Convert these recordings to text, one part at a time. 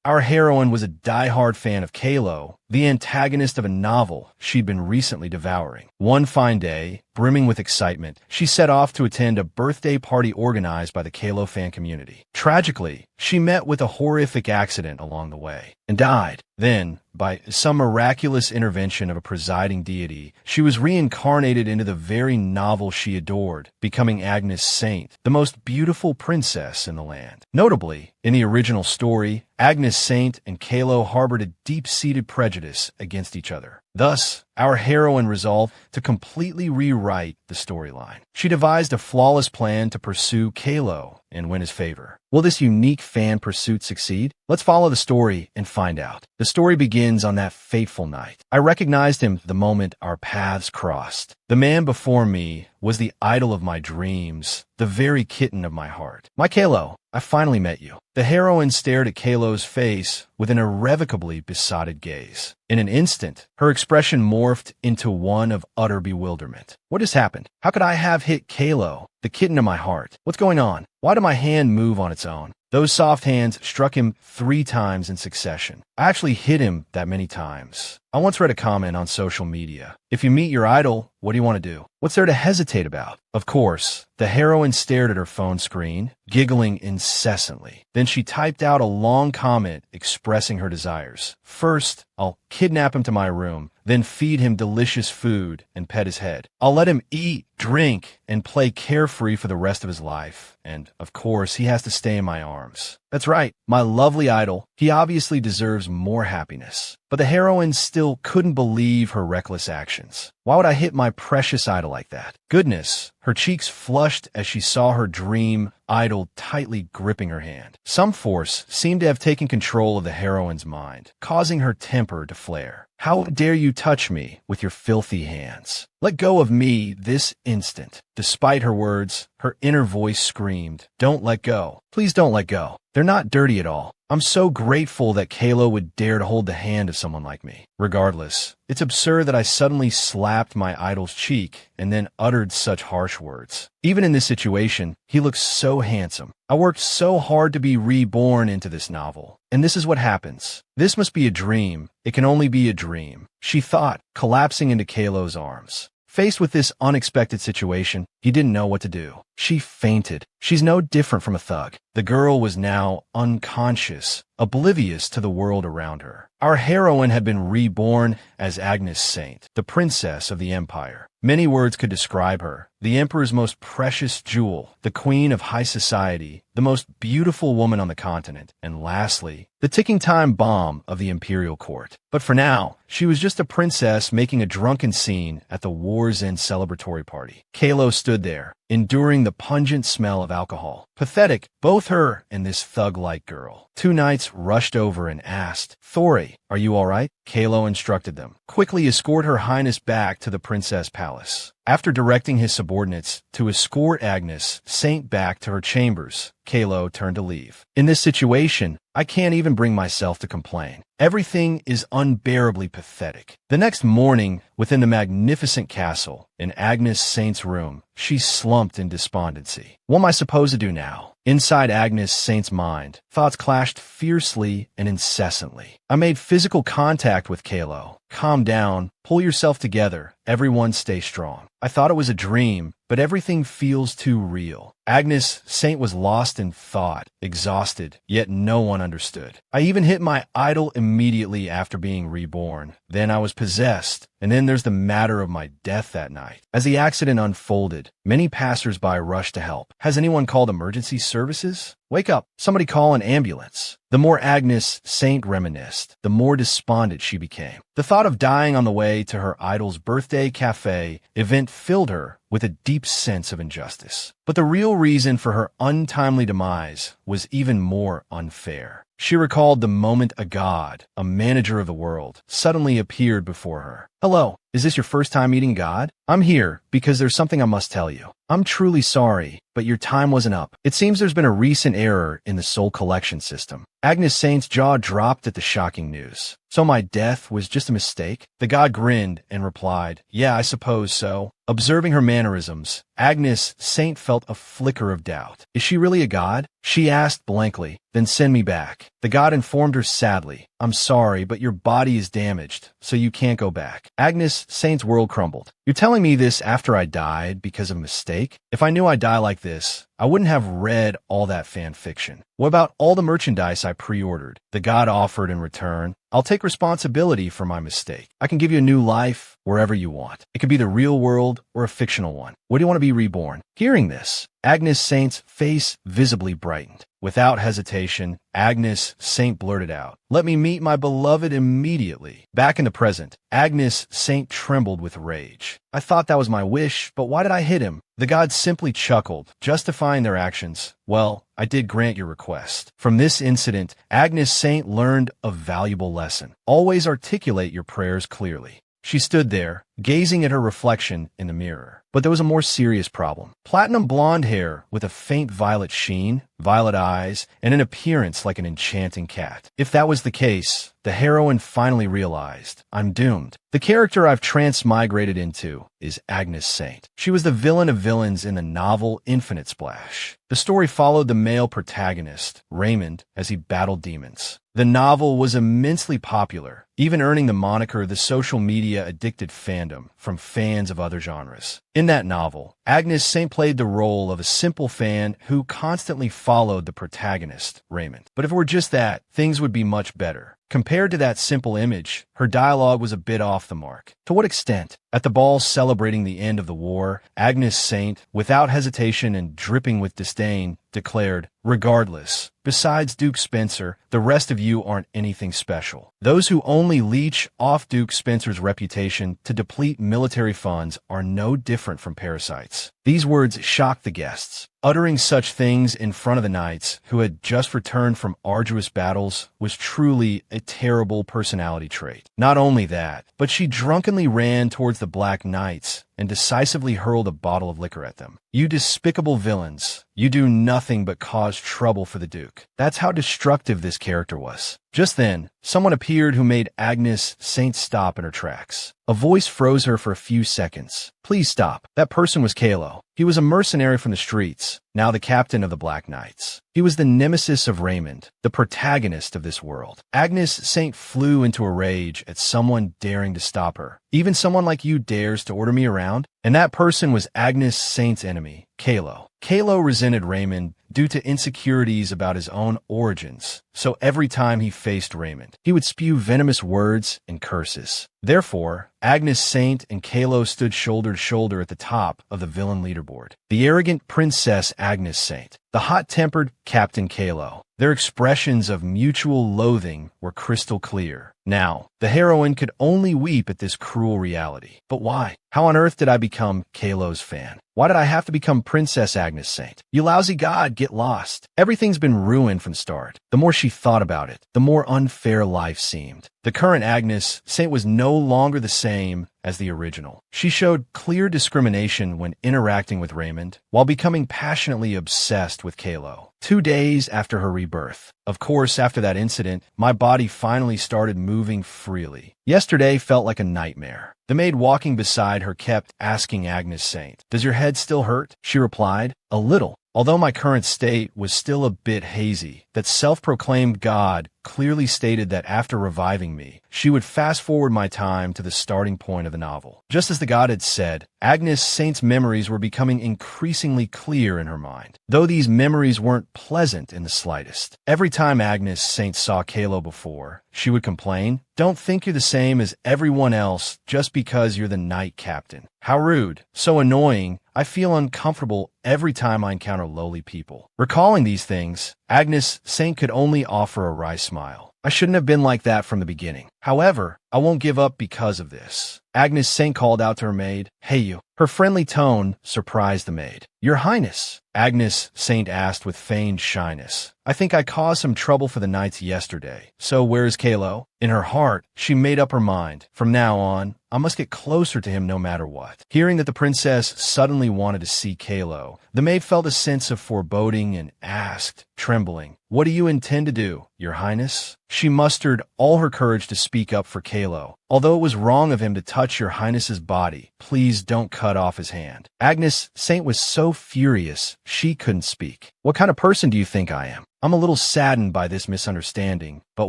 Our heroine was a die-hard fan of Kylo, the antagonist of a novel she'd been recently devouring. One fine day, brimming with excitement, she set off to attend a birthday party organized by the Kylo fan community. Tragically, she met with a horrific accident along the way and died. Then, by some miraculous intervention of a presiding deity, she was reincarnated into the very novel she adored, becoming Agnes Saint, the most beautiful princess in the land. Notably, in the original story, Agnes Saint and Kylo harbored a deep-seated prejudice against each other. Thus, our heroine resolved to completely rewrite the storyline. She devised a flawless plan to pursue Kylo and win his favor. Will this unique fan pursuit succeed? Let's follow the story and find out. The story begins on that fateful night. I recognized him the moment our paths crossed. The man before me was the idol of my dreams, the very kitten of my heart. My Kylo, I finally met you. The heroine stared at Kylo's face with an irrevocably besotted gaze. In an instant, her expression morphed into one of utter bewilderment. What has happened? How could I have hit Kylo, the kitten of my heart? What's going on? Why did my hand move on its own? Those soft hands struck him 3 times in succession. I actually hit him that many times. I once read a comment on social media. If you meet your idol, what do you want to do? What's there to hesitate about? Of course, the heroine stared at her phone screen, giggling incessantly. Then she typed out a long comment expressing her desires. First, I'll kidnap him to my room, then feed him delicious food and pet his head. I'll let him eat, drink, and play carefree for the rest of his life. And, of course, he has to stay in my arms. That's right, my lovely idol. He obviously deserves more happiness. But the heroine still couldn't believe her reckless actions. Why would I hit my precious idol like that? Goodness, her cheeks flushed as she saw her dream idol tightly gripping her hand. Some force seemed to have taken control of the heroine's mind, causing her temper to flare. How dare you touch me with your filthy hands? Let go of me this instant. Despite her words, her inner voice screamed, "Don't let go. Please don't let go. They're not dirty at all. I'm so grateful that Kylo would dare to hold the hand of someone like me." Regardless, it's absurd that I suddenly slapped my idol's cheek and then uttered such harsh words. Even in this situation, he looks so handsome. I worked so hard to be reborn into this novel. And this is what happens. This must be a dream. It can only be a dream, she thought, collapsing into Kylo's arms. Faced with this unexpected situation, he didn't know what to do. She fainted. She's no different from a thug. The girl was now unconscious, oblivious to the world around her. Our heroine had been reborn as Agnes Saint, the princess of the Empire. Many words could describe her. The Emperor's most precious jewel, the queen of high society, the most beautiful woman on the continent, and lastly, the ticking time bomb of the imperial court. But for now, she was just a princess making a drunken scene at the war's end celebratory party. Kylo stood there, enduring the pungent smell of alcohol. Pathetic, both her and this thug-like girl. 2 knights rushed over and asked, "Thori, are you all right?" Kylo instructed them, "Quickly escort her highness back to the princess palace." After directing his subordinates to escort Agnes Saint back to her chambers, Kylo turned to leave. In this situation, I can't even bring myself to complain. Everything is unbearably pathetic. The next morning, within the magnificent castle, in Agnes Saint's room, she slumped in despondency. What am I supposed to do now? Inside Agnes Saint's mind, thoughts clashed fiercely and incessantly. I made physical contact with Kylo. Calm down, pull yourself together, everyone stay strong. I thought it was a dream, but everything feels too real. Agnes Saint was lost in thought, exhausted, yet no one understood. I even hit my idol immediately after being reborn. Then I was possessed, and then there's the matter of my death that night. As the accident unfolded, many passers-by rushed to help. Has anyone called emergency services? Wake up, somebody call an ambulance. The more Agnes Saint reminisced, the more despondent she became. The thought of dying on the way to her idol's birthday cafe event filled her with a deep sense of injustice. But the real reason for her untimely demise was even more unfair. She recalled the moment a god, a manager of the world, suddenly appeared before her. "Hello, is this your first time meeting God? I'm here because there's something I must tell you." I'm truly sorry, but your time wasn't up. It seems there's been a recent error in the soul collection system. Agnes Saint's jaw dropped at the shocking news. So my death was just a mistake? The god grinned and replied, yeah, I suppose so. Observing her mannerisms, Agnes Saint felt a flicker of doubt. Is she really a god? She asked blankly. Then send me back. The god informed her sadly. I'm sorry, but your body is damaged, so you can't go back. Agnes Saint's world crumbled. You're telling me this after I died because of a mistake? If I knew I'd die like this, I wouldn't have read all that fan fiction. What about all the merchandise I pre-ordered? The god offered in return. I'll take responsibility for my mistake. I can give you a new life wherever you want. It could be the real world or a fictional one. Where do you want to be reborn? Hearing this, Agnes Saint's face visibly brightened. Without hesitation, Agnes Saint blurted out, let me meet my beloved immediately. Back in the present, Agnes Saint trembled with rage. I thought that was my wish, but why did I hit him? The gods simply chuckled, justifying their actions. Well, I did grant your request. From this incident, Agnes Saint learned a valuable lesson. Always articulate your prayers clearly. She stood there, gazing at her reflection in the mirror. But there was a more serious problem. Platinum blonde hair with a faint violet sheen, violet eyes, and an appearance like an enchanting cat. If that was the case, the heroine finally realized, I'm doomed. The character I've transmigrated into is Agnes Saint. She was the villain of villains in the novel Infinite Splash. The story followed the male protagonist, Raymond, as he battled demons. The novel was immensely popular, even earning the moniker the social media addicted fandom from fans of other genres. In that novel, Agnes Saint played the role of a simple fan who constantly followed the protagonist, Raymond. But if it were just that, things would be much better. Compared to that simple image, her dialogue was a bit off the mark. To what extent? At the ball celebrating the end of the war, Agnes Saint, without hesitation and dripping with disdain, declared, regardless, besides Duke Spencer, the rest of you aren't anything special. Those who only leech off Duke Spencer's reputation to deplete military funds are no different from parasites. These words shocked the guests. Uttering such things in front of the knights, who had just returned from arduous battles, was truly a terrible personality trait. Not only that, but she drunkenly ran towards the Black Knights and decisively hurled a bottle of liquor at them. You despicable villains, you do nothing but cause trouble for the Duke. That's how destructive this character was. Just then, someone appeared who made Agnes Saint stop in her tracks. A voice froze her for a few seconds. Please stop. That person was Kylo. He was a mercenary from the streets, now the captain of the Black Knights. He was the nemesis of Raymond, the protagonist of this world. Agnes Saint flew into a rage at someone daring to stop her. Even someone like you dares to order me around? And that person was Agnes Saint's enemy, Kylo. Kylo resented Raymond due to insecurities about his own origins, so every time he faced Raymond, he would spew venomous words and curses. Therefore, Agnes Saint and Kylo stood shoulder to shoulder at the top of the villain leaderboard. The arrogant Princess Agnes Saint, the hot-tempered Captain Kylo. Their expressions of mutual loathing were crystal clear. Now, the heroine could only weep at this cruel reality. But why? How on earth did I become Kylo's fan? Why did I have to become Princess Agnes Saint? You lousy god, get lost. Everything's been ruined from the start. The more she thought about it, the more unfair life seemed. The current Agnes Saint was no longer the same as the original. She showed clear discrimination when interacting with Raymond, while becoming passionately obsessed with Kylo. 2 days after her rebirth. Of course, after that incident, my body finally started moving freely. Yesterday felt like a nightmare. The maid walking beside her kept asking Agnes Saint, "Does your head still hurt?" She replied, "A little." Although my current state was still a bit hazy, that self-proclaimed god clearly stated that after reviving me, she would fast-forward my time to the starting point of the novel. Just as the god had said, Agnes Saint's memories were becoming increasingly clear in her mind, though these memories weren't pleasant in the slightest. Every time Agnes Saint saw Kylo before, she would complain, "Don't think you're the same as everyone else just because you're the knight captain. How rude. So annoying. I feel uncomfortable every time I encounter lowly people." Recalling these things, Agnes Saint could only offer a wry smile. I shouldn't have been like that from the beginning. However, I won't give up because of this. Agnes Saint called out to her maid, "Hey you." Her friendly tone surprised the maid. "Your Highness," Agnes Saint asked with feigned shyness. "I think I caused some trouble for the knights yesterday. So where's Kylo?" In her heart, she made up her mind. From now on, I must get closer to him no matter what. Hearing that the princess suddenly wanted to see Kylo, the maid felt a sense of foreboding and asked, trembling, "What do you intend to do, Your Highness?" She mustered all her courage to speak up for Kylo. "Although it was wrong of him to touch Your Highness's body, please don't cut off his hand." Agnes Saint was so furious, she couldn't speak. "What kind of person do you think I am? I'm a little saddened by this misunderstanding, but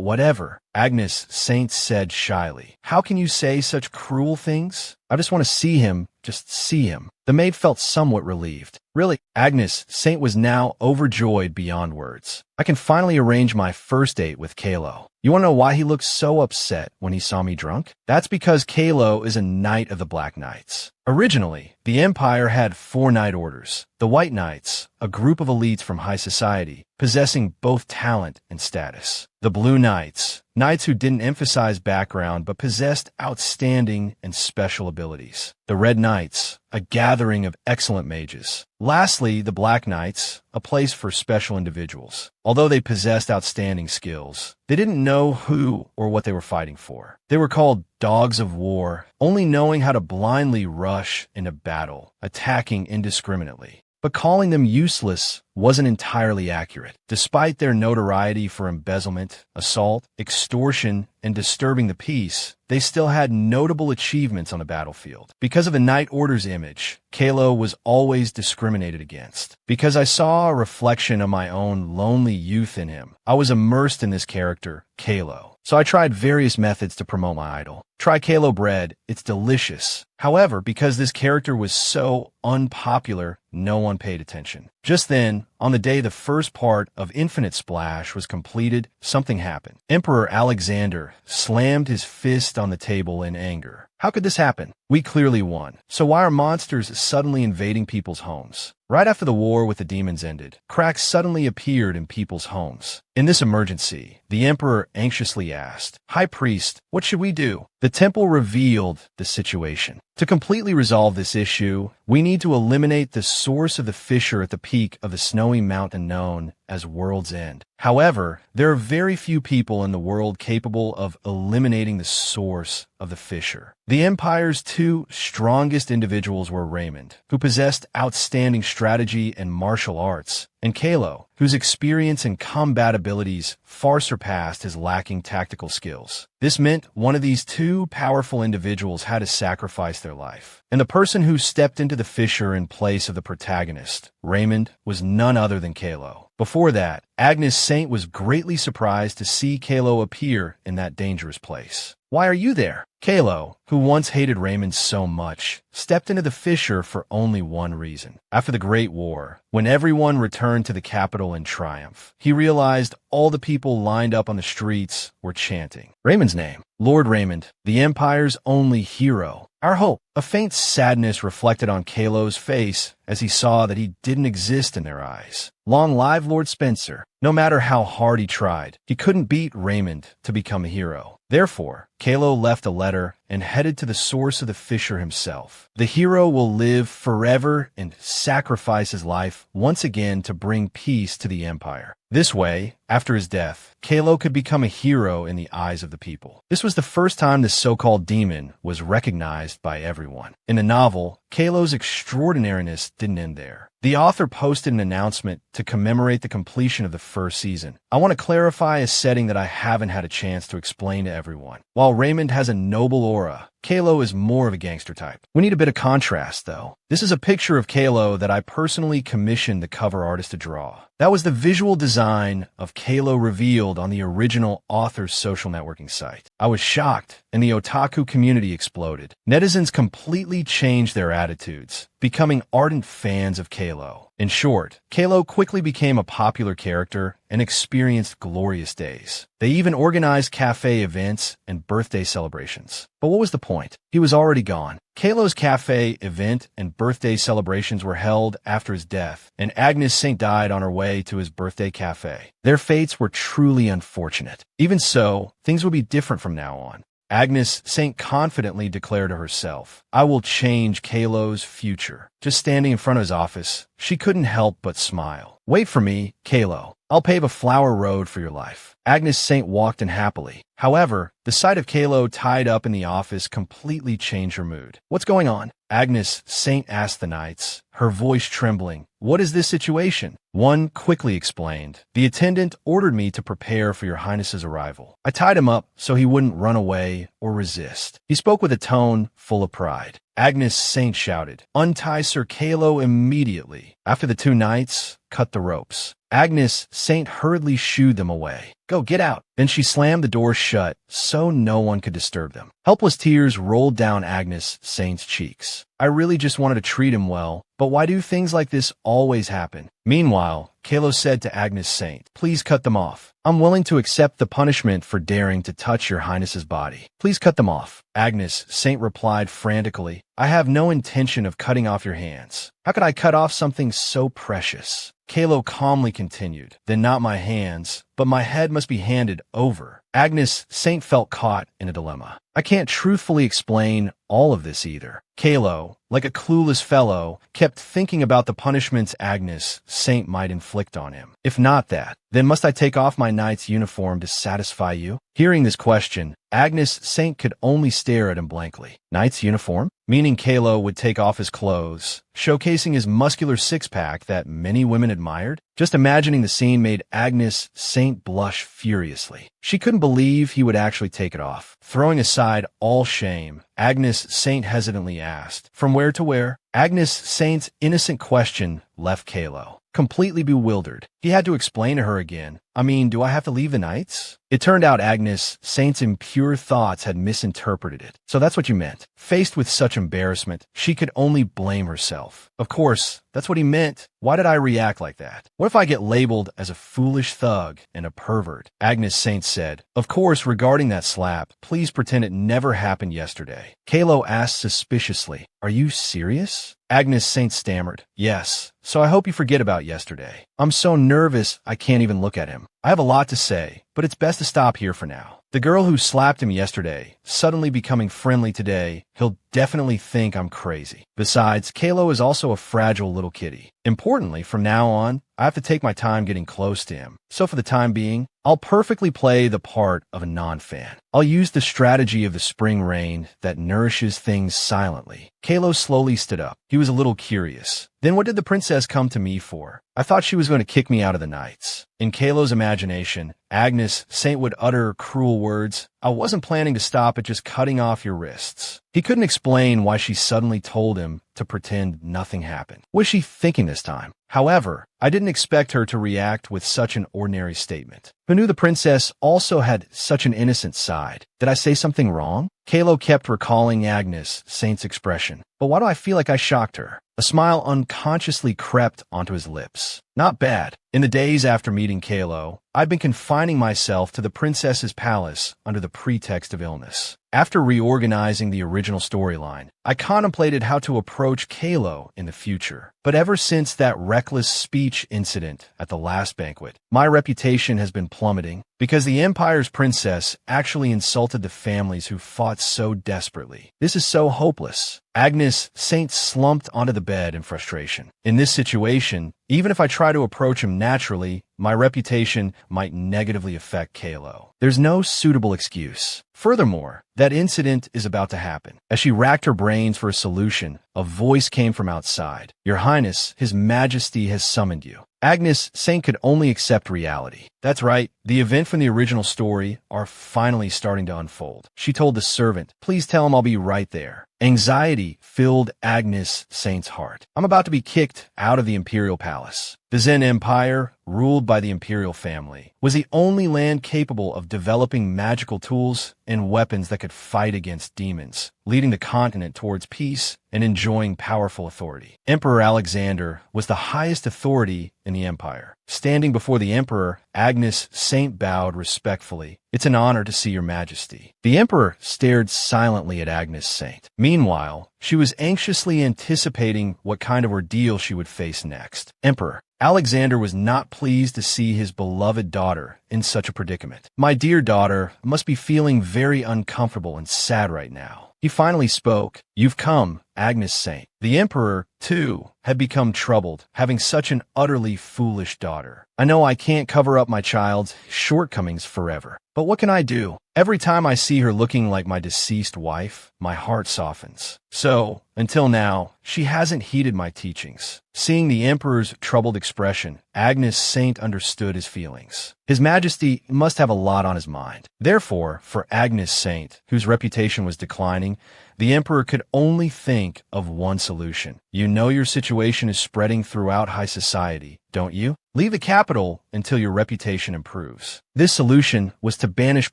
whatever," Agnes Saint said shyly. "How can you say such cruel things? I just want to see him, just see him." The maid felt somewhat relieved. "Really?" Agnes Saint was now overjoyed beyond words. "I can finally arrange my first date with Kylo. You want to know why he looked so upset when he saw me drunk? That's because Kylo is a knight of the Black Knights. Originally, the Empire had 4 knight orders. The White Knights, a group of elites from high society, possessing both talent and status. The Blue Knights, knights who didn't emphasize background but possessed outstanding and special abilities. The Red Knights, a gathering of excellent mages. Lastly, the Black Knights, a place for special individuals. Although they possessed outstanding skills, they didn't know who or what they were fighting for. They were called dogs of war, only knowing how to blindly rush into battle, attacking indiscriminately. But calling them useless wasn't entirely accurate. Despite their notoriety for embezzlement, assault, extortion, and disturbing the peace, they still had notable achievements on the battlefield. Because of the Knight Order's image, Kylo was always discriminated against. Because I saw a reflection of my own lonely youth in him, I was immersed in this character, Kylo. So I tried various methods to promote my idol. Try Kylo bread, it's delicious. However, because this character was so unpopular, no one paid attention. Just then, on the day the first part of Infinite Splash was completed, something happened. Emperor Alexander slammed his fist on the table in anger. How could this happen? We clearly won. So why are monsters suddenly invading people's homes? Right after the war with the demons ended, cracks suddenly appeared in people's homes. In this emergency, the emperor anxiously asked, "High Priest, what should we do?" The temple revealed the situation. To completely resolve this issue, we need to eliminate the source of the fissure at the peak of the snowy mountain known as World's End. However, there are very few people in the world capable of eliminating the source of the fissure. The Empire's 2 strongest individuals were Raymond, who possessed outstanding strategy and martial arts, and Kylo, whose experience and combat abilities far surpassed his lacking tactical skills. This meant one of these 2 powerful individuals had to sacrifice their life. And the person who stepped into the fissure in place of the protagonist, Raymond, was none other than Kylo. Before that, Agnes Saint was greatly surprised to see Kylo appear in that dangerous place. "Why are you there?" Kylo, who once hated Raymond so much, stepped into the fissure for only one reason. After the Great War, when everyone returned to the capital in triumph, he realized all the people lined up on the streets were chanting Raymond's name. Lord Raymond, the Empire's only hero, our hope. A faint sadness reflected on Kylo's face as he saw that he didn't exist in their eyes. Long live Lord Spencer. No matter how hard he tried, he couldn't beat Raymond to become a hero. Therefore, Kylo left a letter and headed to the source of the fissure himself. The hero will live forever and sacrifice his life once again to bring peace to the Empire. This way, after his death, Kylo could become a hero in the eyes of the people. This was the first time this so-called demon was recognized by everyone. In the novel, Kylo's extraordinariness didn't end there. The author posted an announcement to commemorate the completion of the first season. I want to clarify a setting that I haven't had a chance to explain to everyone. While Raymond has a noble aura, Kylo is more of a gangster type. We need a bit of contrast, though. This is a picture of Kylo that I personally commissioned the cover artist to draw. That was the visual design of Kylo revealed on the original author's social networking site. I was shocked, and the otaku community exploded. Netizens completely changed their attitudes, becoming ardent fans of Kylo. In short, Kylo quickly became a popular character and experienced glorious days. They even organized cafe events and birthday celebrations. But what was the point? He was already gone. Kylo's cafe event and birthday celebrations were held after his death, and Agnes Saint died on her way to his birthday cafe. Their fates were truly unfortunate. Even so, things would be different from now on. Agnes Saint confidently declared to herself, I will change Kylo's future. Just standing in front of his office, she couldn't help but smile. Wait for me, Kylo. I'll pave a flower road for your life. Agnes Saint walked in happily. However, the sight of Kylo tied up in the office completely changed her mood. What's going on? Agnes Saint asked the knights, her voice trembling. What is this situation? One quickly explained. The attendant ordered me to prepare for your highness's arrival. I tied him up so he wouldn't run away or resist. He spoke with a tone full of pride. Agnes Saint shouted, Untie Sir Kylo immediately. After the two knights cut the ropes, Agnes Saint hurriedly shooed them away. Go, get out. Then she slammed the door shut so no one could disturb them. Helpless tears rolled down Agnes Saint's cheeks. I really just wanted to treat him well, but why do things like this always happen? Meanwhile, Kylo said to Agnes Saint, Please cut them off. I'm willing to accept the punishment for daring to touch your highness's body. Please cut them off. Agnes Saint replied frantically, I have no intention of cutting off your hands. How could I cut off something so precious? Kylo calmly continued, Then not my hands, but my head must be handed over. Agnes Saint felt caught in a dilemma. I can't truthfully explain all of this either. Kylo, like a clueless fellow, kept thinking about the punishments Agnes Saint might inflict on him. If not that, then must I take off my knight's uniform to satisfy you? Hearing this question, Agnes Saint could only stare at him blankly. Knight's uniform? Meaning Kylo would take off his clothes, showcasing his muscular six-pack that many women admired? Just imagining the scene made Agnes Saint blush furiously. She couldn't believe he would actually take it off. Throwing aside all shame, Agnes Saint hesitantly asked, From where to where? Agnes Saint's innocent question left Kylo completely bewildered. He had to explain to her again. I mean, do I have to leave the knights? It turned out Agnes Saint's impure thoughts had misinterpreted it. So that's what you meant. Faced with such embarrassment, she could only blame herself. Of course, that's what he meant. Why did I react like that? What if I get labeled as a foolish thug and a pervert? Agnes Saint said, Of course, regarding that slap, please pretend it never happened yesterday. Kylo asked suspiciously, Are you serious? Agnes Saint stammered, Yes, so I hope you forget about yesterday. I'm so nervous I can't even look at him. I have a lot to say, but it's best to stop here for now. The girl who slapped him yesterday, suddenly becoming friendly today, he'll definitely think I'm crazy. Besides, Kylo is also a fragile little kitty. Importantly, from now on, I have to take my time getting close to him. So for the time being, I'll perfectly play the part of a non-fan. I'll use the strategy of the spring rain that nourishes things silently. Kylo slowly stood up. He was a little curious. Then what did the princess come to me for? I thought she was going to kick me out of the knights. In Kylo's imagination, Agnes Saint would utter cruel words. I wasn't planning to stop at just cutting off your wrists. He couldn't explain why she suddenly told him to pretend nothing happened. What was she thinking this time? However, I didn't expect her to react with such an ordinary statement. Who knew the princess also had such an innocent side? Did I say something wrong? Kylo kept recalling Agnes Saint's expression. But why do I feel like I shocked her? A smile unconsciously crept onto his lips. Not bad. In the days after meeting Kylo, I'd been confining myself to the princess's palace under the pretext of illness. After reorganizing the original storyline, I contemplated how to approach Kylo in the future. But ever since that reckless speech incident at the last banquet, my reputation has been plummeting because the Empire's princess actually insulted the families who fought so desperately. This is so hopeless. Agnes Saint slumped onto the bed in frustration. In this situation, even if I try to approach him naturally, my reputation might negatively affect Kylo. There's no suitable excuse. Furthermore, that incident is about to happen. As she racked her brains for a solution, a voice came from outside. Your Highness, His Majesty has summoned you. Agnes Saint could only accept reality. That's right, the events from the original story are finally starting to unfold. She told the servant, Please tell him I'll be right there. Anxiety filled Agnes Saint's heart. I'm about to be kicked out of the Imperial Palace. The Zen Empire, ruled by the Imperial family, was the only land capable of developing magical tools and weapons that could fight against demons, leading the continent towards peace and enjoying powerful authority. Emperor Alexander was the highest authority in the empire. Standing before the emperor, Agnes Saint bowed respectfully. It's an honor to see your majesty. The emperor stared silently at Agnes Saint. Meanwhile, she was anxiously anticipating what kind of ordeal she would face next. Emperor, Alexander was not pleased to see his beloved daughter in such a predicament. "My dear daughter must be feeling very uncomfortable and sad right now." He finally spoke. "You've come, Agnes Saint." The emperor, too, had become troubled, having such an utterly foolish daughter. "I know I can't cover up my child's shortcomings forever, but what can I do? Every time I see her looking like my deceased wife, my heart softens. So, until now, she hasn't heeded my teachings." Seeing the emperor's troubled expression, Agnes Saint understood his feelings. His Majesty must have a lot on his mind. Therefore, for Agnes Saint, whose reputation was declining, the emperor could only think of one solution. "You know your situation is spreading throughout high society, don't you? Leave the capital until your reputation improves." This solution was to banish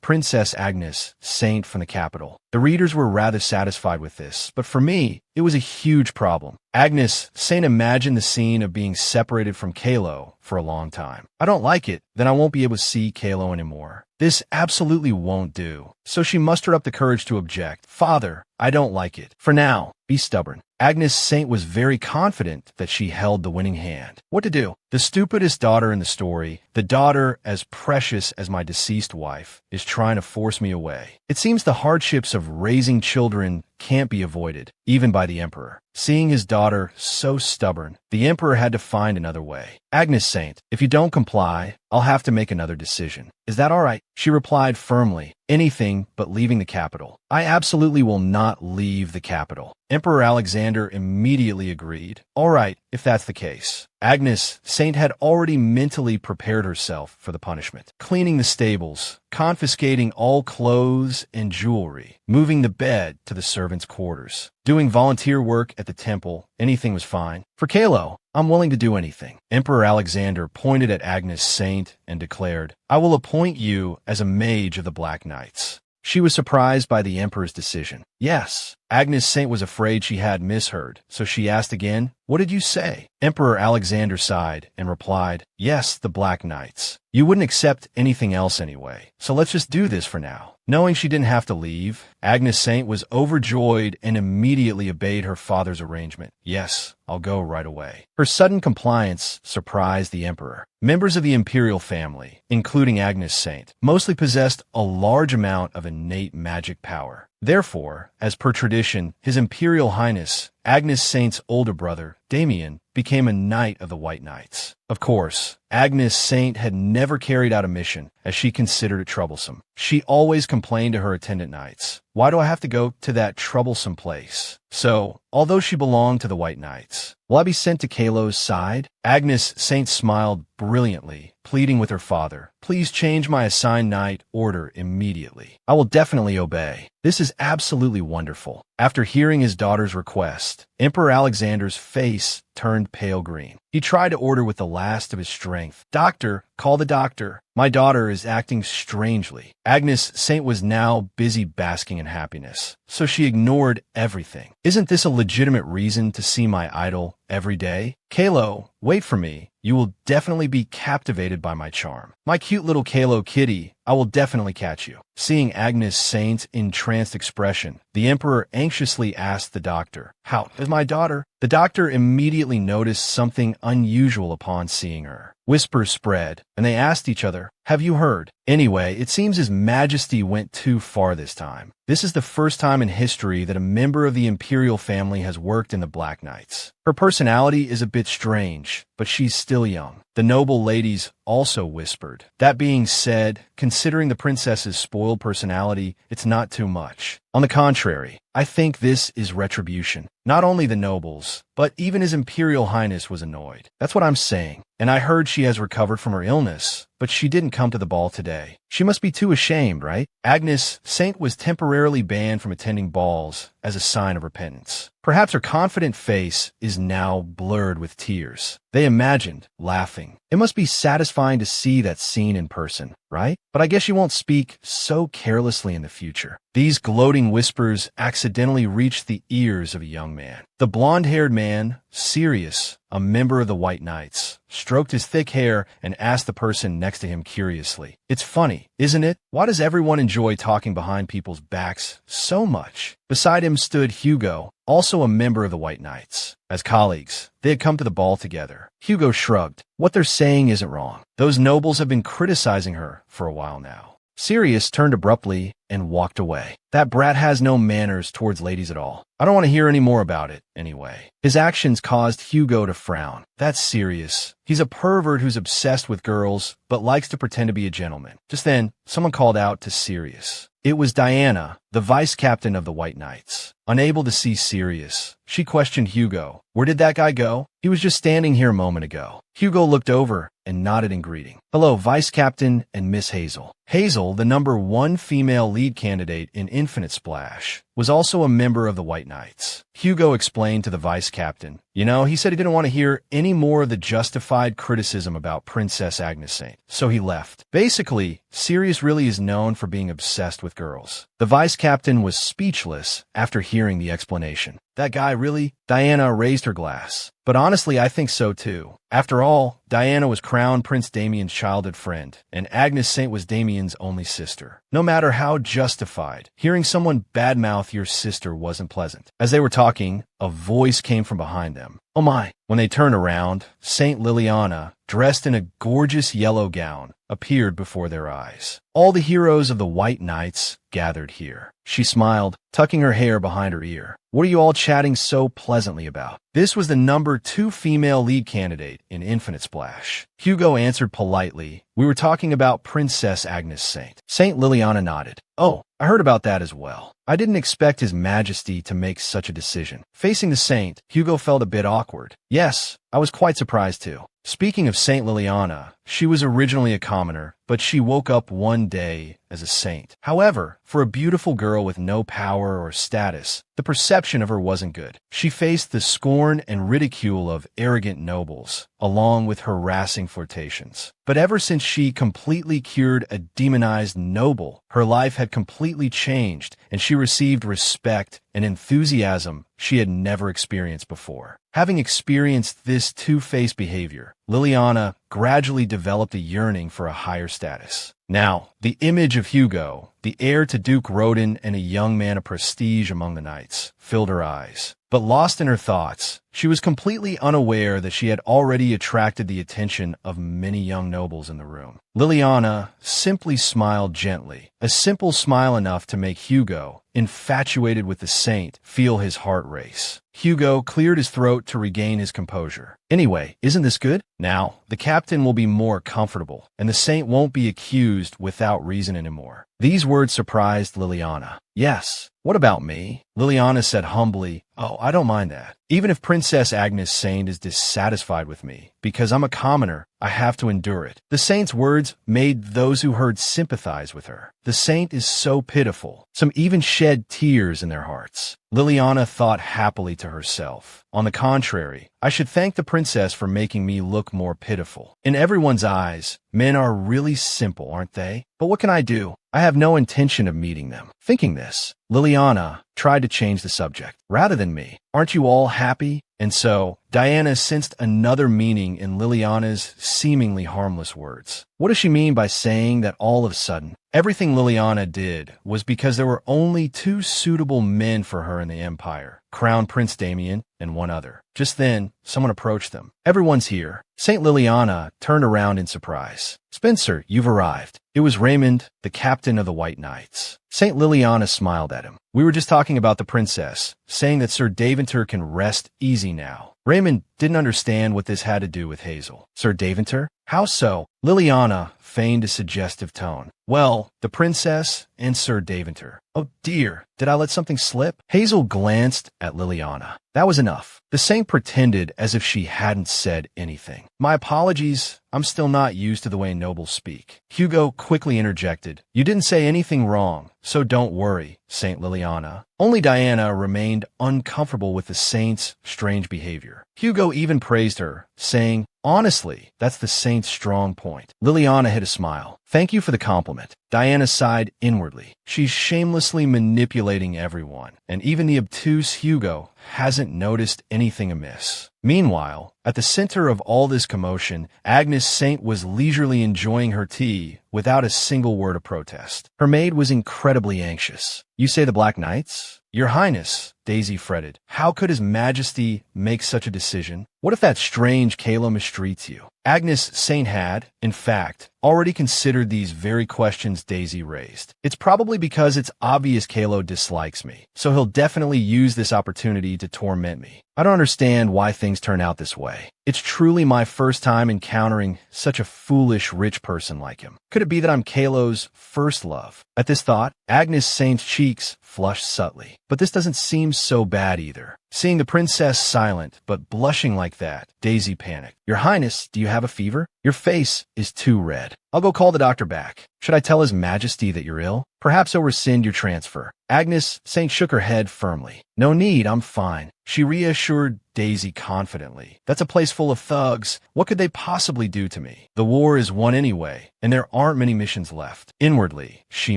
Princess Agnes Saint from the capital. The readers were rather satisfied with this, but for me, it was a huge problem. Agnes Saint imagined the scene of being separated from Kylo for a long time. "I don't like it, then I won't be able to see Kylo anymore. This absolutely won't do." So she mustered up the courage to object. "Father, I don't like it. For now, be stubborn." Agnes Saint was very confident that she held the winning hand. What to do? The stupidest daughter in the story, the daughter as precious as my deceased wife, is trying to force me away. It seems the hardships of raising children can't be avoided, even by the emperor. Seeing his daughter so stubborn, the emperor had to find another way. "Agnes Saint, if you don't comply, I'll have to make another decision. Is that all right?" She replied firmly, "Anything but leaving the capital." "I absolutely will not leave the capital." Emperor Alexander immediately agreed. "All right, if that's the case." Agnes Saint had already mentally prepared herself for the punishment. Cleaning the stables, confiscating all clothes and jewelry, moving the bed to the servants' quarters, doing volunteer work at the temple, anything was fine. "For Kylo, I'm willing to do anything." Emperor Alexander pointed at Agnes Saint and declared, "I will appoint you as a mage of the Black Knights." She was surprised by the emperor's decision. "Yes." Agnes Saint was afraid she had misheard, so she asked again, "What did you say?" Emperor Alexander sighed and replied, "Yes, the Black Knights. You wouldn't accept anything else anyway, so let's just do this for now." Knowing she didn't have to leave, Agnes Saint was overjoyed and immediately obeyed her father's arrangement. "Yes, I'll go right away." Her sudden compliance surprised the emperor. Members of the imperial family, including Agnes Saint, mostly possessed a large amount of innate magic power. Therefore, as per tradition, His Imperial Highness, Agnes Saint's older brother, Damien, became a knight of the White Knights. Of course, Agnes Saint had never carried out a mission, as she considered it troublesome. She always complained to her attendant knights, "Why do I have to go to that troublesome place?" So, although she belonged to the White Knights, "Will I be sent to Kylo's side?" Agnes Saint smiled brilliantly, pleading with her father, "Please change my assigned knight order immediately. I will definitely obey." This is absolutely wonderful. After hearing his daughter's request, Emperor Alexander's face turned pale green. He tried to order with the last of his strength, "Doctor, call the doctor. My daughter is acting strangely." Agnes Saint was now busy basking in happiness, so she ignored everything. "Isn't this a legitimate reason to see my idol every day?" "Kylo, wait for me. You will definitely be captivated by my charm. My cute little Kylo kitty, I will definitely catch you." Seeing Agnes Saint's entranced expression, the emperor anxiously asked the doctor, "How is my daughter?" The doctor immediately noticed something unusual upon seeing her. Whispers spread, and they asked each other, "Have you heard?" Anyway, it seems His Majesty went too far this time. This is the first time in history that a member of the imperial family has worked in the Black Knights. Her personality is a bit strange, but she's still young. The noble ladies also whispered. That being said, considering the princess's spoiled personality, it's not too much. On the contrary, I think this is retribution. Not only the nobles, but even His Imperial Highness was annoyed. That's what I'm saying. And I heard she has recovered from her illness, but she didn't come to the ball today. She must be too ashamed, right? Agnes Saint was temporarily banned from attending balls as a sign of repentance. Perhaps her confident face is now blurred with tears. They imagined, laughing. It must be satisfying to see that scene in person, right? But I guess you won't speak so carelessly in the future. These gloating whispers accidentally reached the ears of a young man. The blonde-haired man, Sirius, a member of the White Knights, stroked his thick hair and asked the person next to him curiously, "It's funny, isn't it? Why does everyone enjoy talking behind people's backs so much?" Beside him stood Hugo, also a member of the White Knights. As colleagues, they had come to the ball together. Hugo shrugged. What they're saying isn't wrong. Those nobles have been criticizing her for a while now. Sirius turned abruptly and walked away. That brat has no manners towards ladies at all. I don't want to hear any more about it, anyway. His actions caused Hugo to frown. That's Sirius. He's a pervert who's obsessed with girls, but likes to pretend to be a gentleman. Just then, someone called out to Sirius. It was Diana, the vice captain of the White Knights. Unable to see Sirius, she questioned Hugo. Where did that guy go? He was just standing here a moment ago. Hugo looked over and nodded in greeting. Hello, Vice Captain and Miss Hazel. Hazel, the #1 female lead candidate in Infinite Splash, was also a member of the White Knights. Hugo explained to the Vice Captain. You know, he said he didn't want to hear any more of the justified criticism about Princess Agnes Saint, so he left. Basically, Sirius really is known for being obsessed with girls. The Vice Captain was speechless after hearing the explanation. That guy really? Diana raised her glass. But honestly, I think so too. After all, Diana was crowned Prince Damien's childhood friend, and Agnes Saint was Damien's only sister. No matter how justified, hearing someone badmouth your sister wasn't pleasant. As they were talking, a voice came from behind them. Oh my. When they turned around, Saint Liliana, dressed in a gorgeous yellow gown, appeared before their eyes. All the heroes of the White Knights gathered here. She smiled, tucking her hair behind her ear. What are you all chatting so pleasantly about? This was the #2 female lead candidate in Infinite Splash. Hugo answered politely. We were talking about Princess Agnes Saint. Saint Liliana nodded. Oh, I heard about that as well. I didn't expect His Majesty to make such a decision. Facing the Saint, Hugo felt a bit awkward. Yes, I was quite surprised too. Speaking of Saint Liliana, she was originally a commoner, but she woke up one day as a saint. However, for a beautiful girl with no power or status, the perception of her wasn't good. She faced the scorn and ridicule of arrogant nobles, along with harassing flirtations. But ever since she completely cured a demonized noble, her life had completely changed, and she received respect and enthusiasm she had never experienced before. Having experienced this two-faced behavior, Liliana gradually developed a yearning for a higher status. Now, the image of Hugo, the heir to Duke Rodin and a young man of prestige among the knights, filled her eyes. But lost in her thoughts, she was completely unaware that she had already attracted the attention of many young nobles in the room. Liliana simply smiled gently, a simple smile enough to make Hugo, infatuated with the saint, feel his heart race. Hugo cleared his throat to regain his composure. Anyway, isn't this good? Now, the captain will be more comfortable, and the saint won't be accused without reason anymore. These words surprised Liliana. Yes. What about me? Liliana said humbly, oh, I don't mind that. Even if Princess Agnes Saint is dissatisfied with me, because I'm a commoner, I have to endure it. The saint's words made those who heard sympathize with her. The saint is so pitiful. Some even shed tears in their hearts. Liliana thought happily to herself. On the contrary, I should thank the princess for making me look more pitiful. In everyone's eyes, men are really simple, aren't they? But what can I do? I have no intention of meeting them. Thinking this, Liliana tried to change the subject. Rather than me, aren't you all happy? And so, Diana sensed another meaning in Liliana's seemingly harmless words. What does she mean by saying that all of a sudden, everything Liliana did was because there were only 2 suitable men for her in the Empire, Crown Prince Damien and one other? Just then, someone approached them. Everyone's here. Saint Liliana turned around in surprise. Spencer, you've arrived. It was Raymond, the captain of the White Knights. Saint Liliana smiled at him. We were just talking about the princess, saying that Sir Daventer can rest easy now. Raymond didn't understand what this had to do with Hazel. Sir Daventer? How so? Liliana feigned a suggestive tone. Well, the princess and Sir Daventer. Oh dear, did I let something slip? Hazel glanced at Liliana. That was enough. The saint pretended as if she hadn't said anything. My apologies, I'm still not used to the way nobles speak. Hugo quickly interjected. You didn't say anything wrong, so don't worry, Saint Liliana. Only Diana remained uncomfortable with the saint's strange behavior. Hugo even praised her, saying, honestly, that's the saint's strong point. Liliana hid a smile. Thank you for the compliment. Diana sighed inwardly. She's shamelessly manipulating everyone, and even the obtuse Hugo hasn't noticed anything amiss. Meanwhile, at the center of all this commotion, Agnes Saint was leisurely enjoying her tea without a single word of protest. Her maid was incredibly anxious. You say the Black Knights? Your Highness, Daisy fretted. How could His Majesty make such a decision? What if that strange Kylo mistreats you? Agnes Saint had, in fact, already considered these very questions Daisy raised. It's probably because it's obvious Kylo dislikes me, so he'll definitely use this opportunity to torment me. I don't understand why things turn out this way. It's truly my first time encountering such a foolish rich person like him. Could it be that I'm Kylo's first love? At this thought, Agnes Saint's cheeks flushed subtly. But this doesn't seem so bad either. Seeing the princess silent, but blushing like that, Daisy panicked. Your Highness, do you have a fever? Your face is too red. I'll go call the doctor back. Should I tell His Majesty that you're ill? Perhaps he'll rescind your transfer. Agnes Saint shook her head firmly. No need, I'm fine. She reassured Daisy confidently. That's a place full of thugs. What could they possibly do to me? The war is won anyway, and there aren't many missions left. Inwardly, she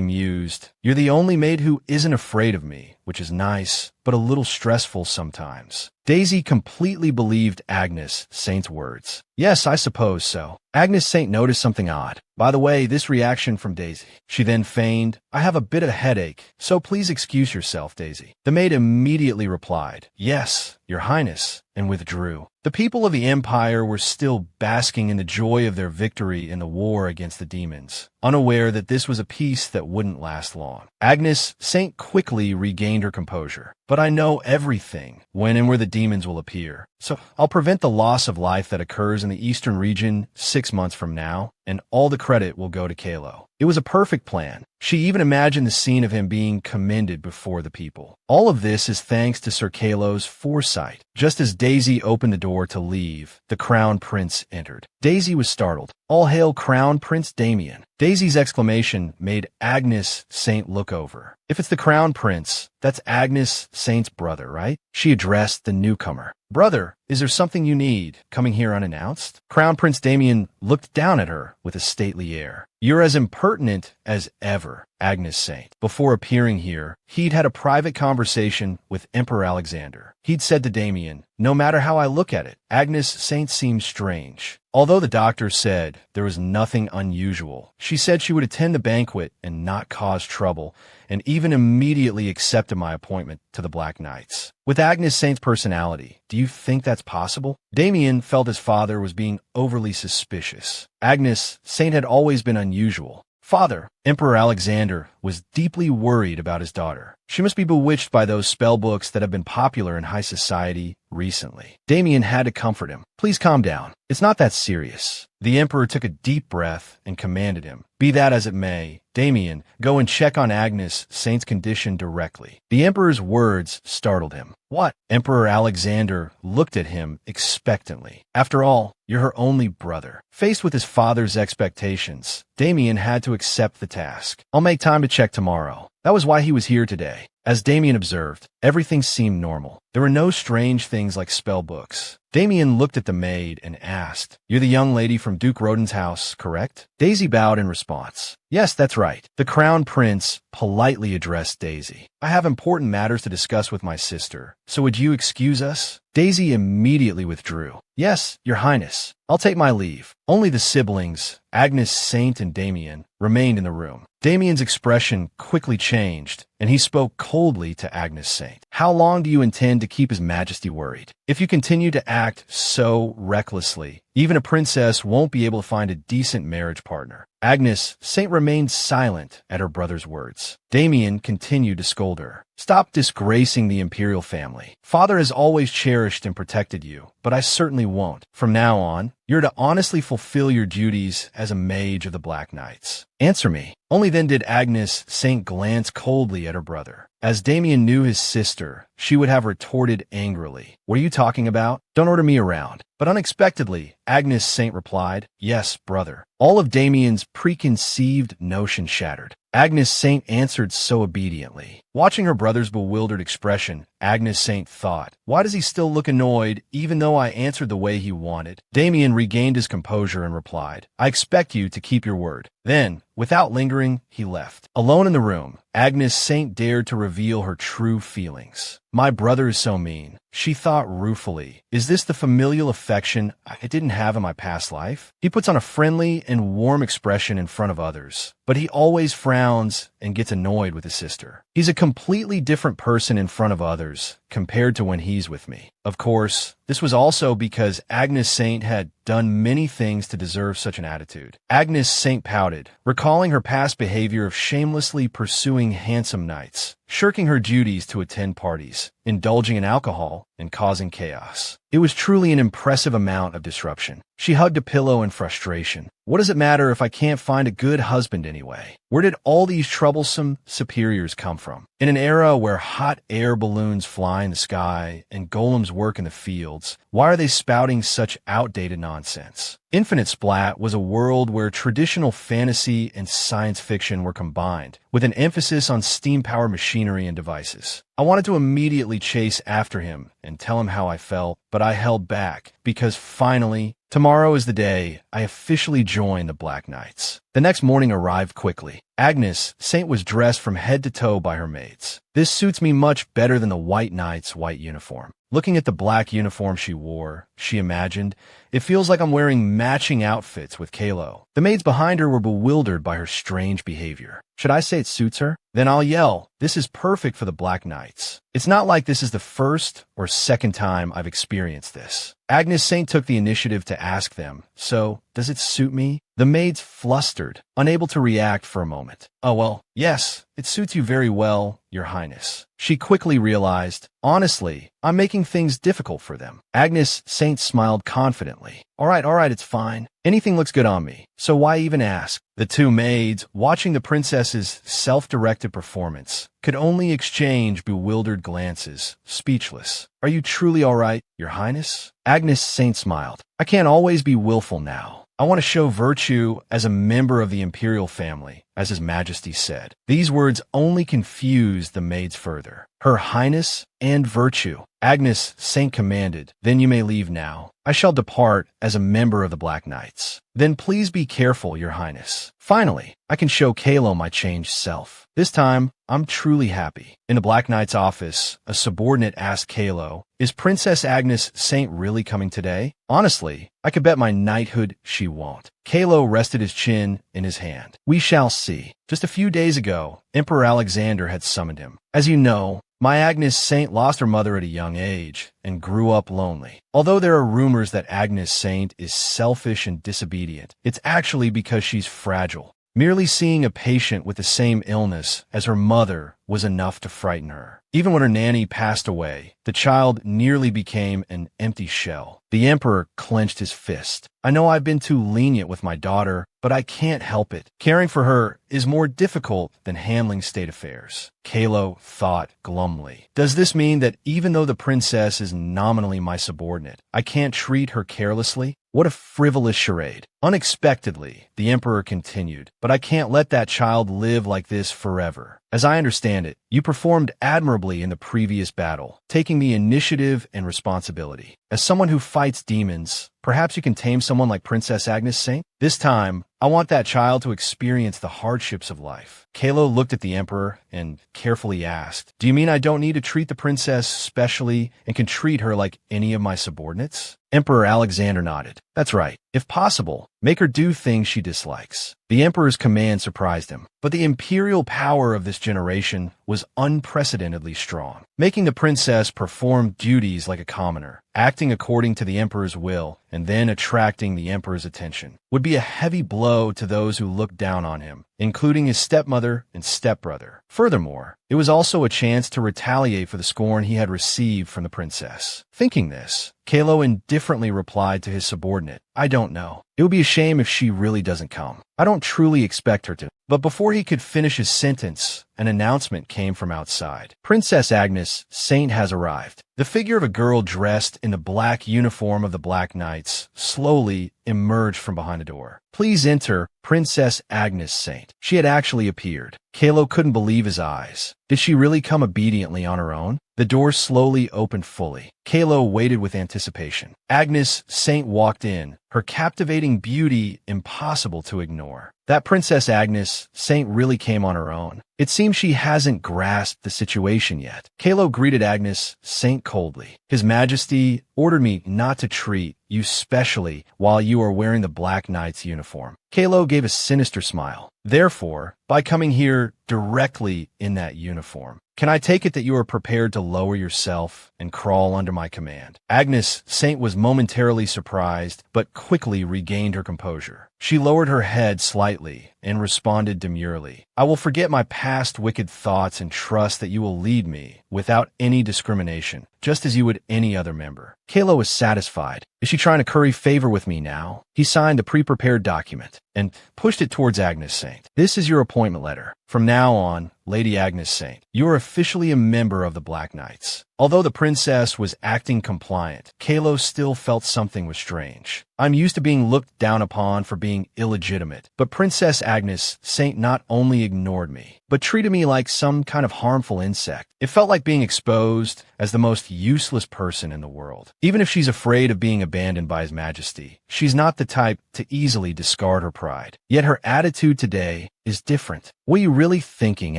mused. You're the only maid who isn't afraid of me, which is nice, but a little stressful sometimes. Daisy completely believed Agnes Saint's words. Yes, I suppose so. Agnes Saint noticed something odd. By the way, this reaction from Daisy. She then feigned, I have a bit of a headache, so please excuse yourself, Daisy. The maid immediately replied, Yes, Your Highness, and withdrew. The people of the Empire were still basking in the joy of their victory in the war against the demons, unaware that this was a peace that wouldn't last long. Agnes Saint quickly regained her composure. But I know everything, when and where the demons will appear. So I'll prevent the loss of life that occurs in the eastern region 6 months from now, and all the credit will go to Kylo. It was a perfect plan. She even imagined the scene of him being commended before the people. All of this is thanks to Sir Kylo's foresight. Just as Daisy opened the door to leave, the Crown Prince entered. Daisy was startled. All hail Crown Prince Damien. Daisy's exclamation made Agnes Saint look over. If it's the Crown Prince, that's Agnes Saint's brother, right? She addressed the newcomer. Brother, is there something you need, coming here unannounced? Crown Prince Damien looked down at her with a stately air. You're as impertinent as ever, Agnes Saint. Before appearing here, he'd had a private conversation with Emperor Alexander. He'd said to Damien, no matter how I look at it, Agnes Saint seems strange. Although the doctor said there was nothing unusual, she said she would attend the banquet and not cause trouble, and even immediately accepted my appointment to the Black Knights. With Agnes Saint's personality, do you think that's possible? Damien felt his father was being overly suspicious. Agnes Saint had always been unusual. Father, Emperor Alexander, was deeply worried about his daughter. She must be bewitched by those spell books that have been popular in high society recently. Damien had to comfort him. Please calm down. It's not that serious. The Emperor took a deep breath and commanded him, be that as it may, Damien, go and check on Agnes Saint's condition directly. The Emperor's words startled him. What? Emperor Alexander looked at him expectantly. After all, you're her only brother. Faced with his father's expectations, Damien had to accept the task. I'll make time to check tomorrow. That was why he was here today. As Damien observed, everything seemed normal. There were no strange things like spell books. Damien looked at the maid and asked, You're the young lady from Duke Roden's house, correct? Daisy bowed in response. Yes, that's right. The Crown Prince politely addressed Daisy. I have important matters to discuss with my sister, so would you excuse us? Daisy immediately withdrew. Yes, Your Highness. I'll take my leave. Only the siblings, Agnes Saint and Damien, remained in the room. Damien's expression quickly changed, and he spoke coldly to Agnes Saint. How long do you intend to keep His Majesty worried? If you continue to act so recklessly, even a princess won't be able to find a decent marriage partner. Agnes Saint remained silent at her brother's words. Damien continued to scold her. Stop disgracing the imperial family. Father has always cherished and protected you, but I certainly won't. From now on, you're to honestly fulfill your duties as a mage of the Black Knights. Answer me. Only then did Agnes Saint glance coldly at her brother. As Damien knew his sister, she would have retorted angrily. What are you talking about? Don't order me around. But unexpectedly, Agnes Saint replied, Yes, brother. All of Damien's preconceived notion shattered. Agnes Saint answered so obediently. Watching her brother's bewildered expression, Agnes Saint thought, why does he still look annoyed even though I answered the way he wanted? Damien regained his composure and replied, I expect you to keep your word. Then, without lingering, he left. Alone in the room, Agnes Saint dared to reveal her true feelings. My brother is so mean. she thought ruefully. Is this the familial affection I didn't have in my past life? He puts on a friendly and warm expression in front of others, but he always frowns and gets annoyed with his sister. He's a completely different person in front of others compared to when he's with me. Of course, this was also because Agnes Saint had done many things to deserve such an attitude. Agnes Saint pouted, recalling her past behavior of shamelessly pursuing handsome knights, shirking her duties to attend parties, indulging in alcohol, and causing chaos. It was truly an impressive amount of disruption. She hugged a pillow in frustration. What does it matter if I can't find a good husband anyway? Where did all these troublesome superiors come from? In an era where hot air balloons fly in the sky and golems work in the fields, why are they spouting such outdated nonsense? Infinite Splat was a world where traditional fantasy and science fiction were combined, with an emphasis on steam-powered machinery and devices. I wanted to immediately chase after him and tell him how I felt, but I held back because finally, tomorrow is the day I officially joined the Black Knights. The next morning arrived quickly. Agnes Saint was dressed from head to toe by her maids. This suits me much better than the White Knight's white uniform. Looking at the black uniform she wore, she imagined, it feels like I'm wearing matching outfits with Kylo. The maids behind her were bewildered by her strange behavior. Should I say it suits her? Then I'll yell, this is perfect for the Black Knights. It's not like this is the first or second time I've experienced this. Agnes Saint took the initiative to ask them, so, does it suit me? The maids flustered, unable to react for a moment. Oh well, yes, it suits you very well, Your Highness. She quickly realized, honestly, I'm making things difficult for them. Agnes Saint smiled confidently. All right, it's fine. Anything looks good on me, so why even ask? The two maids, watching the princess's self-directed performance, could only exchange bewildered glances, speechless. Are you truly all right, Your Highness? Agnes Saint smiled. I can't always be willful now. I want to show virtue as a member of the imperial family, as His Majesty said. These words only confused the maids further. Her Highness and virtue. Agnes Saint commanded, then you may leave now. I shall depart as a member of the Black Knights. Then please be careful, Your Highness. Finally, I can show Kylo my changed self. This time, I'm truly happy. In the Black Knight's office, a subordinate asked Kylo, is Princess Agnes Saint really coming today? Honestly, I could bet my knighthood she won't. Kylo rested his chin in his hand. We shall see. Just a few days ago, Emperor Alexander had summoned him. As you know, my Agnes Saint lost her mother at a young age and grew up lonely. Although there are rumors that Agnes Saint is selfish and disobedient, it's actually because she's fragile. Merely seeing a patient with the same illness as her mother was enough to frighten her. Even when her nanny passed away, the child nearly became an empty shell. The emperor clenched his fist. I know I've been too lenient with my daughter, but I can't help it. Caring for her is more difficult than handling state affairs. Kylo thought glumly. Does this mean that even though the princess is nominally my subordinate, I can't treat her carelessly? What a frivolous charade. Unexpectedly, the emperor continued, but I can't let that child live like this forever. As I understand it, you performed admirably in the previous battle, taking the initiative and responsibility. As someone who fights demons, perhaps you can tame someone like Princess Agnes Saint? This time, I want that child to experience the hardships of life. Kylo looked at the emperor and carefully asked, do you mean I don't need to treat the princess specially and can treat her like any of my subordinates? Emperor Alexander nodded. That's right. If possible, make her do things she dislikes. The emperor's command surprised him, but the imperial power of this generation was unprecedentedly strong, making the princess perform duties like a commoner, acting according to the emperor's will, and then attracting the emperor's attention, would be a heavy blow to those who looked down on him, including his stepmother and stepbrother. Furthermore, it was also a chance to retaliate for the scorn he had received from the princess. Thinking this, Kylo indifferently replied to his subordinate, I don't know. It would be a shame if she really doesn't come. I don't truly expect her to. But before he could finish his sentence, an announcement came from outside. Princess Agnes Saint has arrived. The figure of a girl dressed in the black uniform of the Black Knights slowly emerged from behind the door. Please enter Princess Agnes Saint. She had actually appeared. Kylo couldn't believe his eyes. Did she really come obediently on her own? The door slowly opened fully. Kylo waited with anticipation. Agnes Saint walked in, her captivating beauty impossible to ignore. That Princess Agnes Saint really came on her own. It seems she hasn't grasped the situation yet. Kylo greeted Agnes Saint coldly. His Majesty ordered me not to treat you specially while you are wearing the Black Knight's uniform. Kylo gave a sinister smile. Therefore, by coming here directly in that uniform, can I take it that you are prepared to lower yourself and crawl under my command? Agnes Saint was momentarily surprised, but quickly regained her composure. She lowered her head slightly and responded demurely. I will forget my past wicked thoughts and trust that you will lead me without any discrimination, just as you would any other member. Kylo was satisfied. Is she trying to curry favor with me now? He signed a pre-prepared document and pushed it towards Agnes Saint. This is your appointment letter. From now on, Lady Agnes Saint, you are officially a member of the Black Knights. Although the princess was acting compliant, Kylo still felt something was strange. I'm used to being looked down upon for being illegitimate, but Princess Agnes Saint not only ignored me, but treated me like some kind of harmful insect. It felt like being exposed as the most useless person in the world. Even if she's afraid of being abandoned by His Majesty, she's not the type to easily discard her pride. Yet her attitude today is different. What are you really thinking,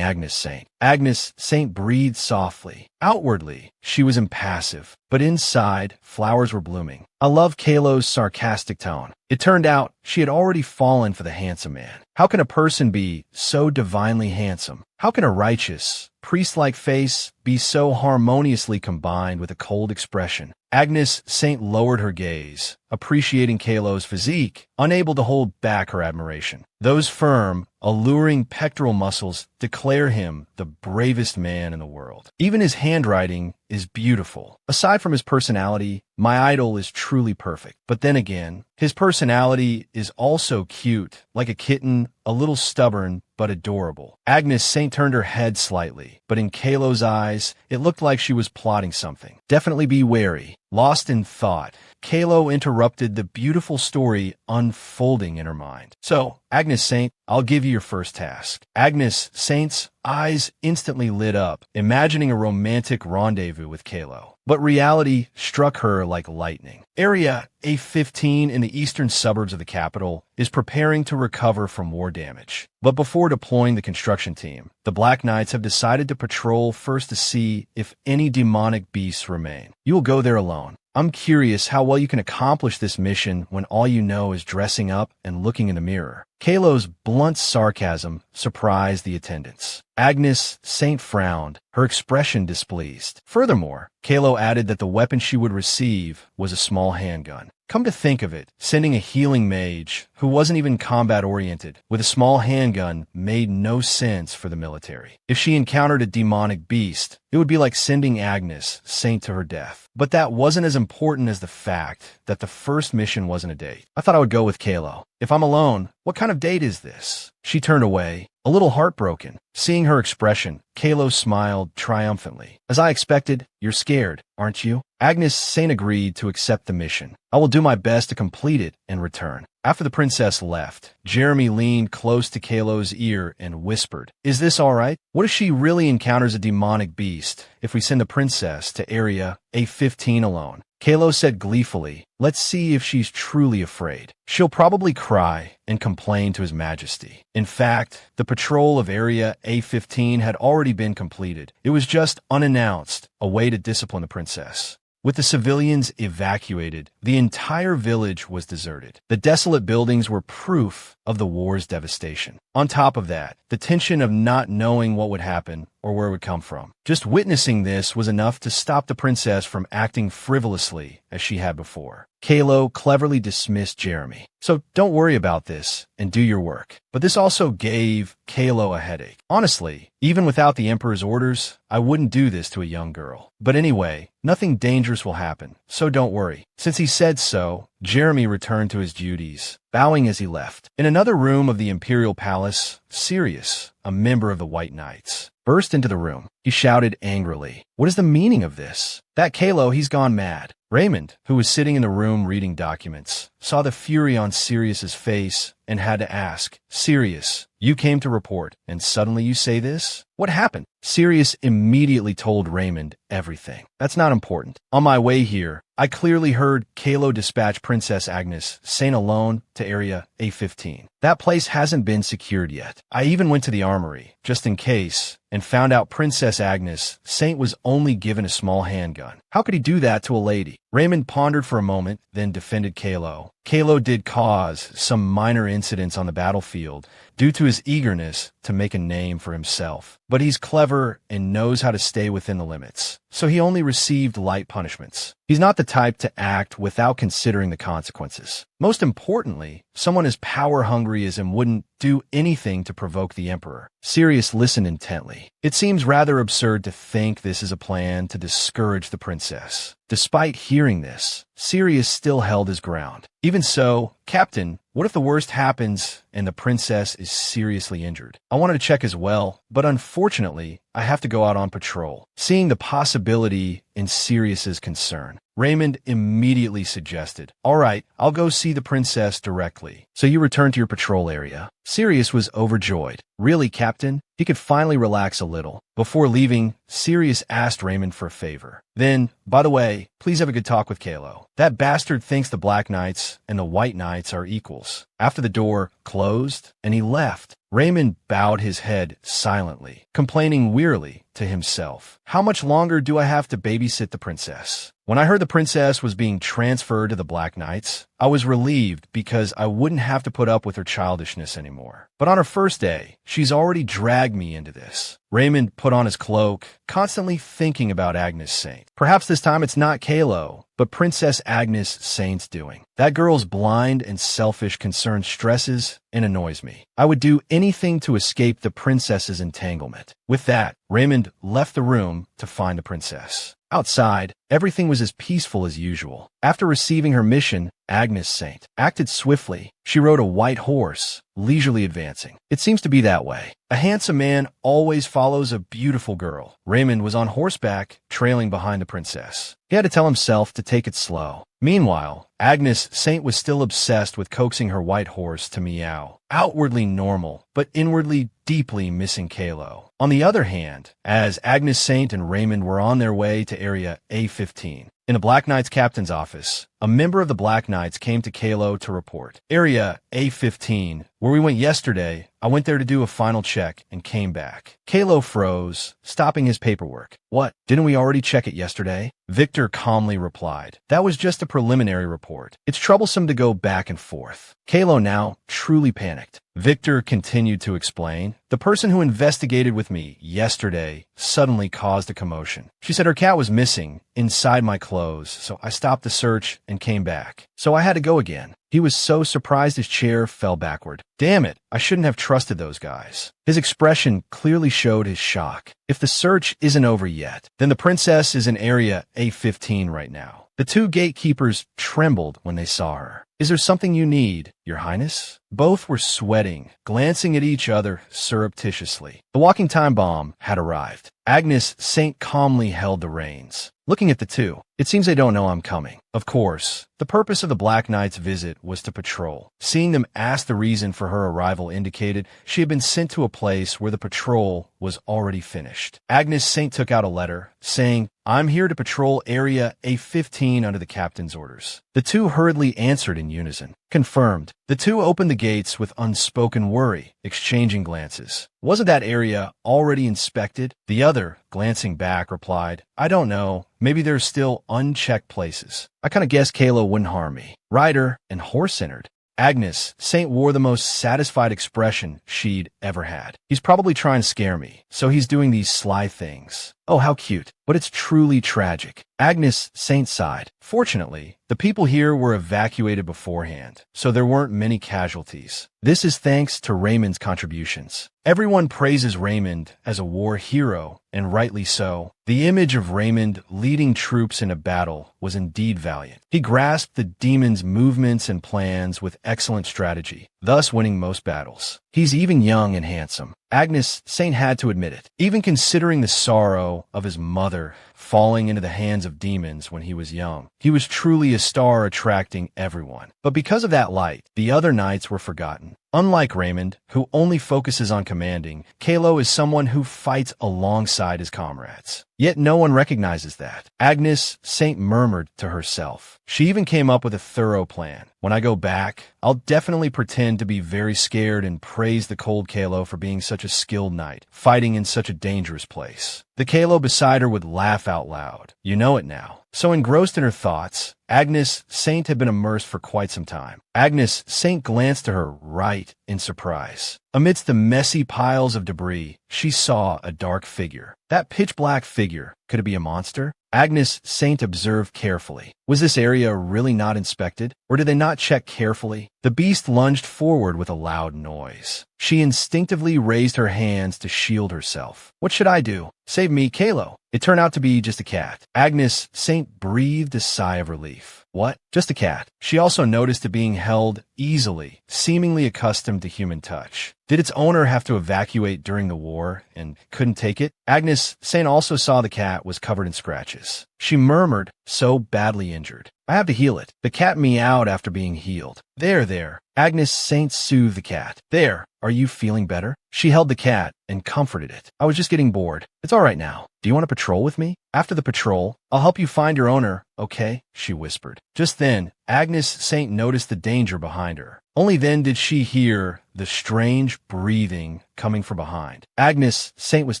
Agnes Saint? Agnes Saint breathed softly. Outwardly, she was impassive, but inside, flowers were blooming. I love Kylo's sarcastic tone. It turned out she had already fallen for the handsome man. How can a person be so divinely handsome? How can a righteous, priest-like face be so harmoniously combined with a cold expression? Agnes Saint lowered her gaze, appreciating Kylo's physique, unable to hold back her admiration. Those firm, alluring pectoral muscles declare him the bravest man in the world. Even his handwriting is beautiful. Aside from his personality, my idol is truly perfect. But then again, his personality is also cute, like a kitten, a little stubborn, but adorable. Agnes Saint turned her head slightly, but in Kylo's eyes, it looked like she was plotting something. Definitely be wary. Lost in thought, Kylo interrupted the beautiful story unfolding in her mind. So, Agnes Saint, I'll give you your first task. Agnes Saint's eyes instantly lit up, imagining a romantic rendezvous with Kylo. But reality struck her like lightning. Area A15 in the eastern suburbs of the capital is preparing to recover from war damage. But before deploying the construction team, the Black Knights have decided to patrol first to see if any demonic beasts remain. You will go there alone. I'm curious how well you can accomplish this mission when all you know is dressing up and looking in the mirror. Kylo's blunt sarcasm surprised the attendants. Agnes Saint frowned, her expression displeased. Furthermore, Kylo added that the weapon she would receive was a small handgun. Come to think of it, sending a healing mage, who wasn't even combat-oriented, with a small handgun made no sense for the military. If she encountered a demonic beast, it would be like sending Agnes Saint to her death. But that wasn't as important as the fact that the first mission wasn't a date. I thought I would go with Kylo. If I'm alone, what kind of date is this? She turned away, a little heartbroken. Seeing her expression, Kylo smiled triumphantly. As I expected, you're scared, aren't you? Agnes Saint agreed to accept the mission. I will do my best to complete it and return. After the princess left, Jeremy leaned close to Kylo's ear and whispered, "Is this all right? What if she really encounters a demonic beast if we send the princess to Area A15 alone?" Kylo said gleefully, "Let's see if she's truly afraid. She'll probably cry and complain to His Majesty." In fact, the patrol of Area A15 had already been completed. It was just unannounced, a way to discipline the princess. With the civilians evacuated, the entire village was deserted. The desolate buildings were proof of the war's devastation. On top of that, the tension of not knowing what would happen or where it would come from. Just witnessing this was enough to stop the princess from acting frivolously as she had before. Kylo cleverly dismissed Jeremy. "So don't worry about this and do your work." But this also gave Kylo a headache. Honestly, even without the Emperor's orders, I wouldn't do this to a young girl. But anyway, nothing dangerous will happen, so don't worry. Since he said so, Jeremy returned to his duties, bowing as he left. In another room of the Imperial Palace, Sirius, a member of the White Knights, burst into the room. He shouted angrily, "What is the meaning of this? That Kylo, he's gone mad." Raymond, who was sitting in the room reading documents, saw the fury on Sirius's face and had to ask, "Sirius, you came to report, and suddenly you say this? What happened? Sirius immediately told Raymond everything. That's not important. On my way here, I clearly heard Kylo dispatch Princess Agnes Saint alone to area A15. That place hasn't been secured yet. I even went to the armory, just in case, and found out Princess Agnes Saint was only given a small handgun. How could he do that to a lady? Raymond pondered for a moment, then defended Kylo. Kylo did cause some minor incidents on the battlefield due to his eagerness to make a name for himself. But he's clever and knows how to stay within the limits, so he only received light punishments. He's not the type to act without considering the consequences. Most importantly, someone as power-hungry as him wouldn't do anything to provoke the Emperor. Sirius listened intently. It seems rather absurd to think this is a plan to discourage the princess. Despite hearing this, Sirius still held his ground. Even so, Captain, what if the worst happens and the princess is seriously injured? I wanted to check as well, but unfortunately, I have to go out on patrol. Seeing the possibility in Sirius's concern, Raymond immediately suggested, "All right, I'll go see the princess directly." So you return to your patrol area. Sirius was overjoyed. Really, Captain? He could finally relax a little. Before leaving, Sirius asked Raymond for a favor. Then, by the way, please have a good talk with Kylo. That bastard thinks the Black Knights and the White Knights are equals. After the door closed and he left, Raymond bowed his head silently, complaining wearily to himself. How much longer do I have to babysit the princess? When I heard the princess was being transferred to the Black Knights, I was relieved because I wouldn't have to put up with her childishness anymore. But on her first day, she's already dragged me into this. Raymond put on his cloak, constantly thinking about Agnes Saint. Perhaps this time it's not Kylo, but Princess Agnes Saint's doing. That girl's blind and selfish concern stresses and annoys me. I would do anything to escape the princess's entanglement. With that, Raymond left the room to find the princess. Outside, everything was as peaceful as usual. After receiving her mission, Agnes Saint acted swiftly. She rode a white horse, leisurely advancing. It seems to be that way. A handsome man always follows a beautiful girl. Raymond was on horseback, trailing behind the princess. He had to tell himself to take it slow. Meanwhile, Agnes Saint was still obsessed with coaxing her white horse to meow. Outwardly normal, but inwardly deeply missing Kylo. On the other hand, as Agnes Saint and Raymond were on their way to area A15, in the Black Knight's captain's office, a member of the Black Knights came to Kylo to report. Area A15, where we went yesterday, I went there to do a final check and came back. Kylo froze, stopping his paperwork. What, didn't we already check it yesterday? Victor calmly replied. That was just a preliminary report. It's troublesome to go back and forth. Kylo now truly panicked. Victor continued to explain. The person who investigated with me yesterday suddenly caused a commotion. She said her cat was missing inside my clothes, so I stopped the search and came back. So I had to go again. He was so surprised his chair fell backward. Damn it, I shouldn't have trusted those guys. His expression clearly showed his shock. If the search isn't over yet, then the princess is in area A15 right now. The two gatekeepers trembled when they saw her. Is there something you need, Your Highness? Both were sweating, glancing at each other surreptitiously. The walking time bomb had arrived. Agnes Saint calmly held the reins. Looking at the two, it seems they don't know I'm coming. Of course, the purpose of the Black Knight's visit was to patrol. Seeing them ask the reason for her arrival indicated she had been sent to a place where the patrol was already finished. Agnes Saint took out a letter, saying, I'm here to patrol area A15 under the captain's orders. The two hurriedly answered in unison. Confirmed. The two opened the gates with unspoken worry, exchanging glances. Wasn't that area already inspected? The other, glancing back, replied, I don't know. Maybe there's still unchecked places. I kind of guessed Kylo wouldn't harm me. Rider and horse entered. Agnes Saint wore the most satisfied expression she'd ever had. He's probably trying to scare me, so he's doing these sly things. Oh, how cute. But it's truly tragic. Agnes Saint sighed. Fortunately, the people here were evacuated beforehand, so there weren't many casualties. This is thanks to Raymond's contributions. Everyone praises Raymond as a war hero, and rightly so. The image of Raymond leading troops in a battle was indeed valiant. He grasped the demon's movements and plans with excellent strategy, thus winning most battles. He's even young and handsome. Agnes Saint had to admit it. Even considering the sorrow of his mother falling into the hands of demons when he was young, he was truly a star attracting everyone. But because of that light, the other knights were forgotten. Unlike Raymond, who only focuses on commanding, Kylo is someone who fights alongside his comrades. Yet no one recognizes that. Agnes Saint murmured to herself. She even came up with a thorough plan. When I go back, I'll definitely pretend to be very scared and praise the cold Kylo for being such a skilled knight, fighting in such a dangerous place. The Kylo beside her would laugh out loud. You know it now. So engrossed in her thoughts, Agnes Saint had been immersed for quite some time. Agnes Saint glanced to her right in surprise. Amidst the messy piles of debris, she saw a dark figure. That pitch-black figure, could it be a monster? Agnes Saint observed carefully. Was this area really not inspected, or did they not check carefully? The beast lunged forward with a loud noise. She instinctively raised her hands to shield herself. What should I do? Save me, Kylo. It turned out to be just a cat. Agnes Saint breathed a sigh of relief. What? Just a cat. She also noticed it being held easily, seemingly accustomed to human touch. Did its owner have to evacuate during the war and couldn't take it? Agnes Saint also saw the cat was covered in scratches. She murmured, so badly injured. I have to heal it. The cat meowed after being healed. There. Agnes Saint soothed the cat. There. Are you feeling better? She held the cat and comforted it. I was just getting bored. It's all right now. Do you want to patrol with me? After the patrol, I'll help you find your owner, okay? She whispered. Just then, Agnes Saint noticed the danger behind her. Only then did she hear the strange breathing coming from behind. Agnes Saint was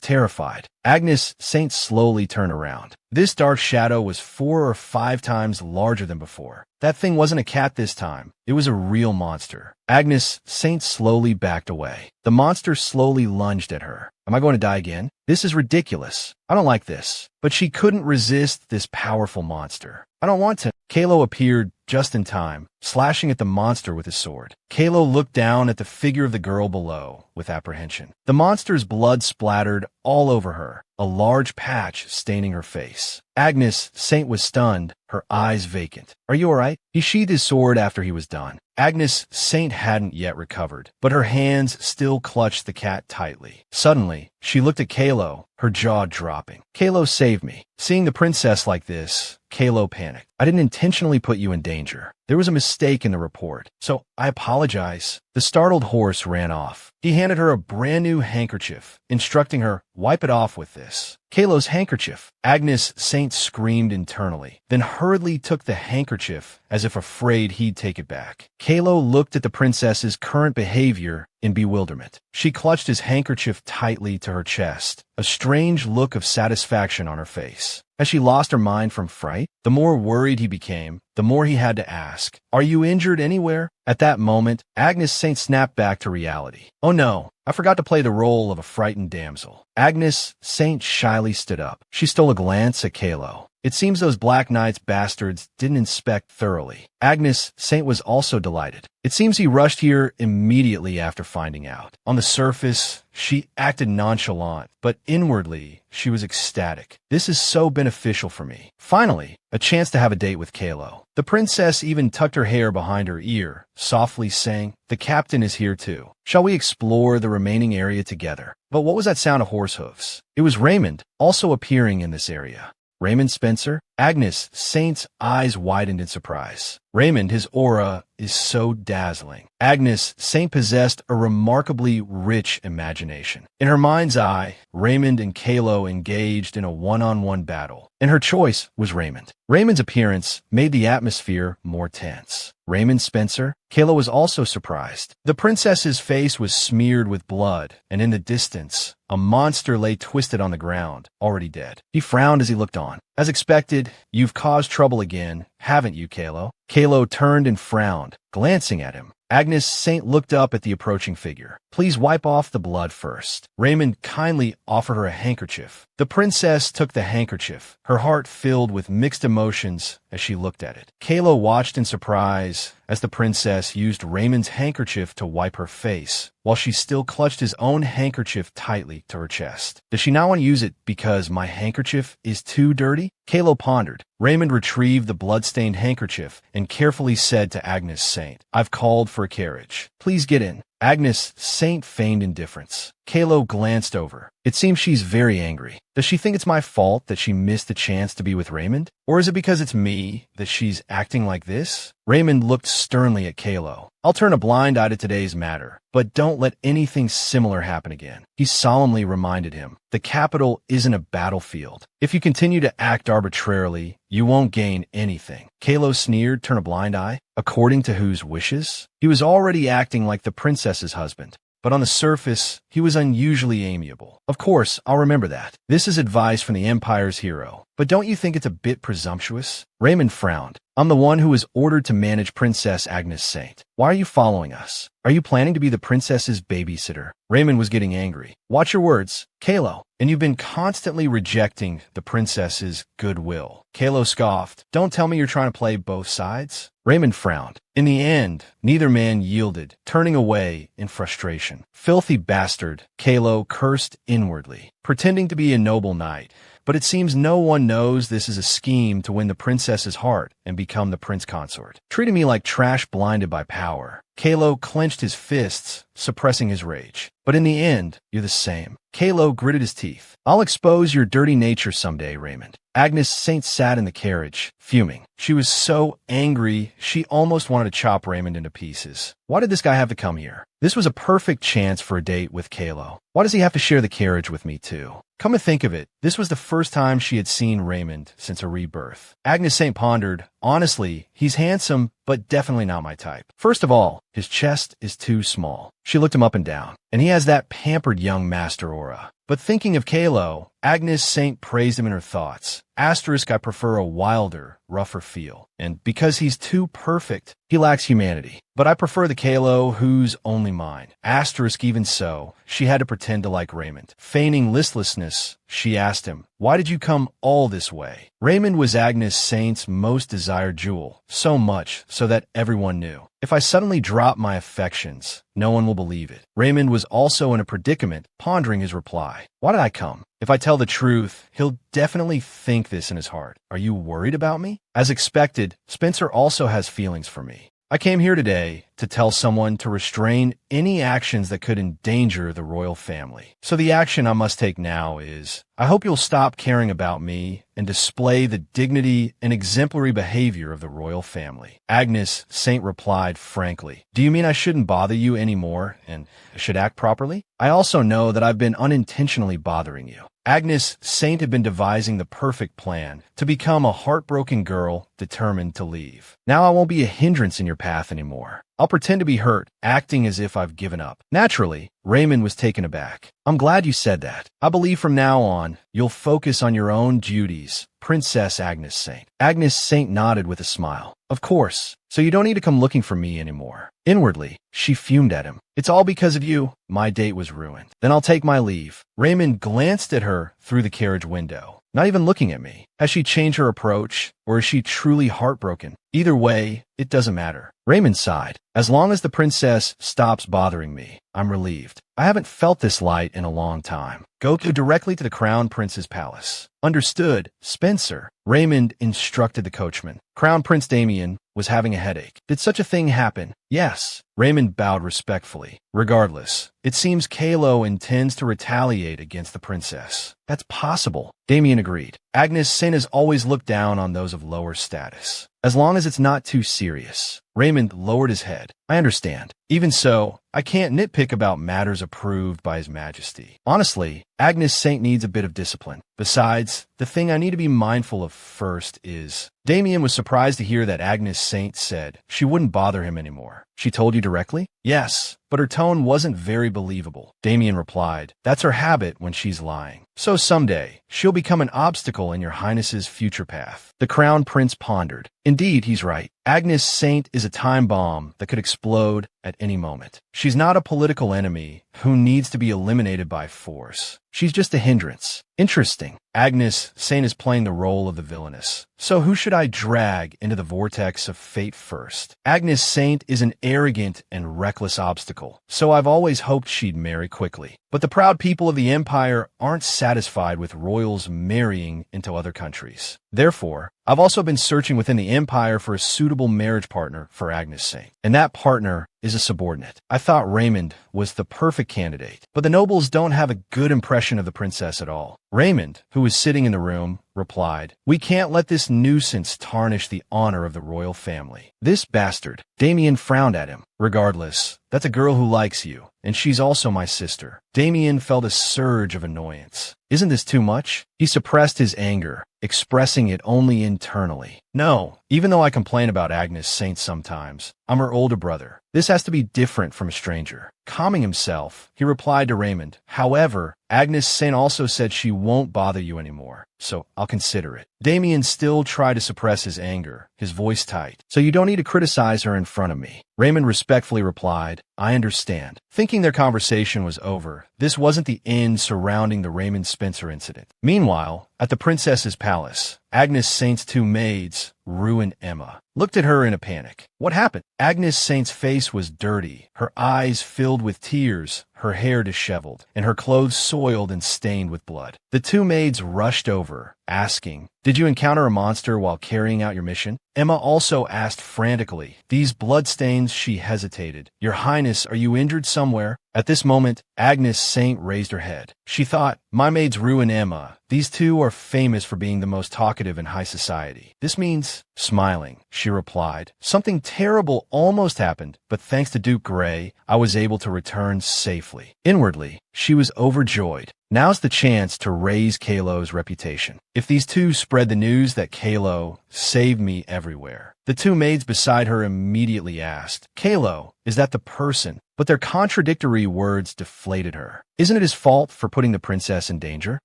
terrified. Agnes Saint slowly turned around. This dark shadow was 4 or 5 times larger than before. That thing wasn't a cat this time. It was a real monster. Agnes Saint slowly backed away. The monster slowly lunged at her. Am I going to die again? This is ridiculous. I don't like this. But she couldn't resist this powerful monster. I don't want to. Kylo appeared just in time, slashing at the monster with his sword. Kylo looked down at the figure of the girl below with apprehension. The monster's blood splattered all over her, a large patch staining her face. Agnes Saint was stunned, her eyes vacant. Are you all right? He sheathed his sword after he was done. Agnes Saint hadn't yet recovered, but her hands still clutched the cat tightly. Suddenly, she looked at Kylo, her jaw dropping. Kylo saved me. Seeing the princess like this, Kylo panicked. I didn't intentionally put you in danger. There was a mistake in the report, so I apologize. The startled horse ran off. He handed her a brand new handkerchief, instructing her, wipe it off with this. Kylo's handkerchief. Agnes Saint screamed internally, then hurriedly took the handkerchief as if afraid he'd take it back. Kylo looked at the princess's current behavior in bewilderment. She clutched his handkerchief tightly to her chest, a strange look of satisfaction on her face. Has she lost her mind from fright? The more worried he became, the more he had to ask, are you injured anywhere? At that moment, Agnes Saint snapped back to reality. Oh no, I forgot to play the role of a frightened damsel. Agnes Saint shyly stood up. She stole a glance at Kylo. It seems those Black Knights bastards didn't inspect thoroughly. Agnes Saint was also delighted. It seems he rushed here immediately after finding out. On the surface, she acted nonchalant, but inwardly, she was ecstatic. This is so beneficial for me. Finally, a chance to have a date with Kylo. The princess even tucked her hair behind her ear, softly saying, the captain is here too. Shall we explore the remaining area together? But what was that sound of horse hooves? It was Raymond, also appearing in this area. Raymond Spencer? Agnes Saint's eyes widened in surprise. Raymond, his aura is so dazzling. Agnes Saint possessed a remarkably rich imagination. In her mind's eye, Raymond and Kylo engaged in a one-on-one battle, and her choice was Raymond. Raymond's appearance made the atmosphere more tense. Raymond Spencer? Kylo was also surprised. The princess's face was smeared with blood, and in the distance, a monster lay twisted on the ground, already dead. He frowned as he looked on. As expected, you've caused trouble again, haven't you, Kylo? Kylo turned and frowned, glancing at him. Agnes Saint looked up at the approaching figure. Please wipe off the blood first. Raymond kindly offered her a handkerchief. The princess took the handkerchief, her heart filled with mixed emotions as she looked at it. Kylo watched in surprise as the princess used Raymond's handkerchief to wipe her face, while she still clutched his own handkerchief tightly to her chest. Does she not want to use it because my handkerchief is too dirty? Kylo pondered. Raymond retrieved the blood-stained handkerchief and carefully said to Agnes Saint, I've called for a carriage. Please get in. Agnes Saint feigned indifference. Kylo glanced over. It seems she's very angry. Does she think it's my fault that she missed the chance to be with Raymond? Or is it because it's me that she's acting like this? Raymond looked sternly at Kylo. I'll turn a blind eye to today's matter, but don't let anything similar happen again. He solemnly reminded him, the capital isn't a battlefield. If you continue to act arbitrarily, you won't gain anything. Kylo sneered, turn a blind eye? According to whose wishes? He was already acting like the princess's husband. But on the surface, he was unusually amiable. Of course, I'll remember that. This is advice from the Empire's hero. But don't you think it's a bit presumptuous? Raymond frowned. I'm the one who was ordered to manage Princess Agnes Saint. Why are you following us? Are you planning to be the princess's babysitter? Raymond was getting angry. Watch your words, Kylo. And you've been constantly rejecting the princess's goodwill. Kylo scoffed. Don't tell me you're trying to play both sides. Raymond frowned. In the end, neither man yielded, turning away in frustration. Filthy bastard, Kylo cursed inwardly, pretending to be a noble knight. But it seems no one knows this is a scheme to win the princess's heart and become the prince consort. Treating me like trash blinded by power. Kylo clenched his fists, suppressing his rage. But in the end, you're the same. Kylo gritted his teeth. I'll expose your dirty nature someday, Raymond. Agnes Saint sat in the carriage, fuming. She was so angry, she almost wanted to chop Raymond into pieces. Why did this guy have to come here? This was a perfect chance for a date with Kylo. Why does he have to share the carriage with me, too? Come to think of it, this was the first time she had seen Raymond since her rebirth. Agnes Saint pondered, honestly, he's handsome, but definitely not my type. First of all, his chest is too small. She looked him up and down, and he has that pampered young master aura. But thinking of Kylo, Agnes Saint praised him in her thoughts. Asterisk, I prefer a wilder, rougher feel. And because he's too perfect, he lacks humanity. But I prefer the Kylo who's only mine. Asterisk, even so, she had to pretend to like Raymond. Feigning listlessness, she asked him, why did you come all this way? Raymond was Agnes Saint's most desired jewel, so much so that everyone knew. If I suddenly drop my affections, no one will believe it. Raymond was also in a predicament, pondering his reply. Why did I come? If I tell the truth, he'll definitely think this in his heart. Are you worried about me? As expected, Spencer also has feelings for me. I came here today to tell someone to restrain any actions that could endanger the royal family. So the action I must take now is, I hope you'll stop caring about me and display the dignity and exemplary behavior of the royal family. Agnes Saint replied frankly, do you mean I shouldn't bother you anymore and should act properly? I also know that I've been unintentionally bothering you. Agnes Saint had been devising the perfect plan to become a heartbroken girl determined to leave. Now I won't be a hindrance in your path anymore. I'll pretend to be hurt, acting as if I've given up. Naturally, Raymond was taken aback. I'm glad you said that. I believe from now on, you'll focus on your own duties, Princess Agnes Saint. Agnes Saint nodded with a smile. Of course, so you don't need to come looking for me anymore. Inwardly, she fumed at him. It's all because of you. My date was ruined. Then I'll take my leave. Raymond glanced at her through the carriage window, not even looking at me. Has she changed her approach, or is she truly heartbroken? Either way, it doesn't matter. Raymond sighed. As long as the princess stops bothering me, I'm relieved. I haven't felt this light in a long time. Go directly to the Crown Prince's palace. Understood, Spencer. Raymond instructed the coachman. Crown Prince Damien was having a headache. Did such a thing happen? Yes. Raymond bowed respectfully. Regardless, it seems Kylo intends to retaliate against the princess. That's possible. Damien agreed. Agnes Saint has always looked down on those of lower status. As long as it's not too serious. Raymond lowered his head. I understand. Even so, I can't nitpick about matters approved by His Majesty. Honestly, Agnes Saint needs a bit of discipline. Besides, the thing I need to be mindful of first is... Damien was surprised to hear that Agnes Saint said she wouldn't bother him anymore. She told you directly? Yes, but her tone wasn't very believable. Damien replied, that's her habit when she's lying. So someday, she'll become an obstacle in your highness's future path. The crown prince pondered. Indeed, he's right. Agnes Saint is a time bomb that could explode at any moment. She's not a political enemy who needs to be eliminated by force. She's just a hindrance. Interesting. Agnes Saint is playing the role of the villainess. So who should I drag into the vortex of fate first? Agnes Saint is an arrogant and reckless obstacle, so I've always hoped she'd marry quickly. But the proud people of the Empire aren't satisfied with royals marrying into other countries. Therefore, I've also been searching within the Empire for a suitable marriage partner for Agnes Saint, and that partner is a subordinate. I thought Raymond was the perfect candidate, but the nobles don't have a good impression of the princess at all. Raymond, who was sitting in the room, replied. We can't let this nuisance tarnish the honor of the royal family. This bastard. Damien frowned at him. Regardless, that's a girl who likes you, and she's also my sister. Damien felt a surge of annoyance. Isn't this too much? He suppressed his anger, expressing it only internally. No, even though I complain about Agnes Saint sometimes, I'm her older brother. This has to be different from a stranger. Calming himself, he replied to Raymond. However, Agnes Saint also said she won't bother you anymore, so I'll consider it. Damien still tried to suppress his anger, his voice tight. So you don't need to criticize her in front of me. Raymond respectfully replied, I understand. Thinking their conversation was over, this wasn't the end surrounding the Raymond Spencer incident. Meanwhile, at the princess's palace, Agnes Saint's two maids, Rue and Emma, looked at her in a panic. What happened? Agnes Saint's face was dirty, her eyes filled with tears, her hair disheveled, and her clothes soiled and stained with blood. The two maids rushed over, asking, Did you encounter a monster while carrying out your mission? Emma also asked frantically. These bloodstains, she hesitated. Your Highness, are you injured somewhere? At this moment, Agnes Saint raised her head. She thought, my maids Rue and Emma, these two are famous for being the most talkative in high society. This means, smiling, she replied, something terrible almost happened, but thanks to Duke Gray, I was able to return safely. Inwardly, she was overjoyed. Now's the chance to raise Kylo's reputation. If these two spread the news that Kylo saved me everywhere. The two maids beside her immediately asked, Kylo, is that the person? But their contradictory words deflated her. Isn't it his fault for putting the princess in danger?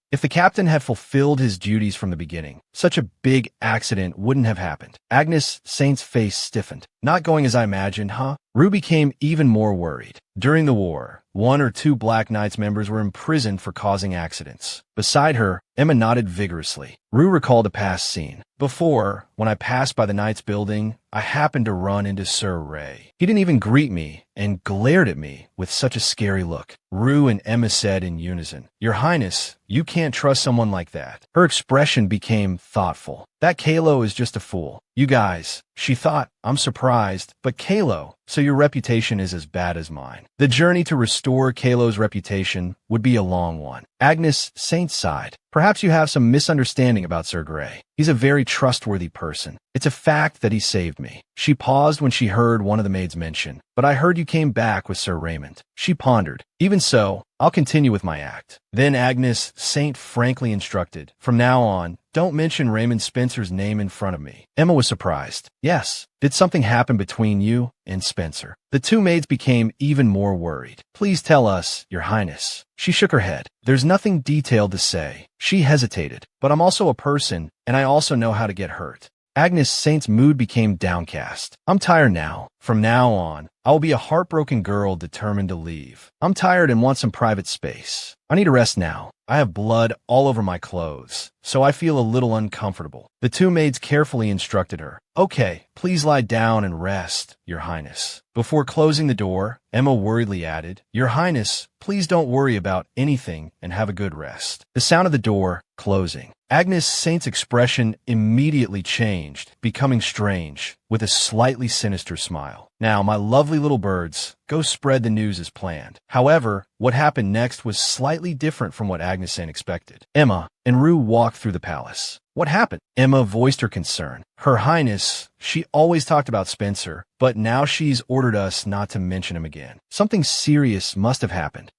If the captain had fulfilled his duties from the beginning, such a big accident wouldn't have happened. Agnes Saint's face stiffened. Not going as I imagined, huh? Rue became even more worried. During the war, 1 or 2 Black Knights members were imprisoned for causing accidents. Beside her, Emma nodded vigorously. Rue recalled a past scene. Before, when I passed by the Knights building, I happened to run into Sir Ray. He didn't even greet me and glared at me with such a scary look. Rue and Emma said in unison, Your Highness, you can't trust someone like that. Her expression became thoughtful. That Kylo is just a fool. You guys, she thought, I'm surprised, but Kylo, so your reputation is as bad as mine. The journey to restore Kylo's reputation would be a long one. Agnes Saint sighed. Perhaps you have some misunderstanding about Sir Gray. He's a very trustworthy person. It's a fact that he saved me. She paused when she heard one of the maids mention, but I heard you came back with Sir Raymond. She pondered. Even so, I'll continue with my act. Then Agnes Saint frankly instructed, From now on, don't mention Raymond Spencer's name in front of me. Emma was surprised. Yes. Did something happen between you and Spencer? The two maids became even more worried. Please tell us, Your Highness. She shook her head. There's nothing detailed to say. She hesitated. But I'm also a person, and I also know how to get hurt. Agnes Saint's mood became downcast. I'm tired now. From now on, I will be a heartbroken girl determined to leave. I'm tired and want some private space. I need a rest now. I have blood all over my clothes, so I feel a little uncomfortable. The two maids carefully instructed her. Okay, please lie down and rest, Your Highness. Before closing the door, Emma worriedly added, Your Highness, please don't worry about anything and have a good rest. The sound of the door closing. Agnes Saint's expression immediately changed, becoming strange, with a slightly sinister smile. Now, my lovely little birds, go spread the news as planned. However, what happened next was slightly different from what Agnes Saint expected. Emma and Rue walked through the palace. What happened? Emma voiced her concern. Her Highness, she always talked about Spencer, but now she's ordered us not to mention him again. Something serious must have happened.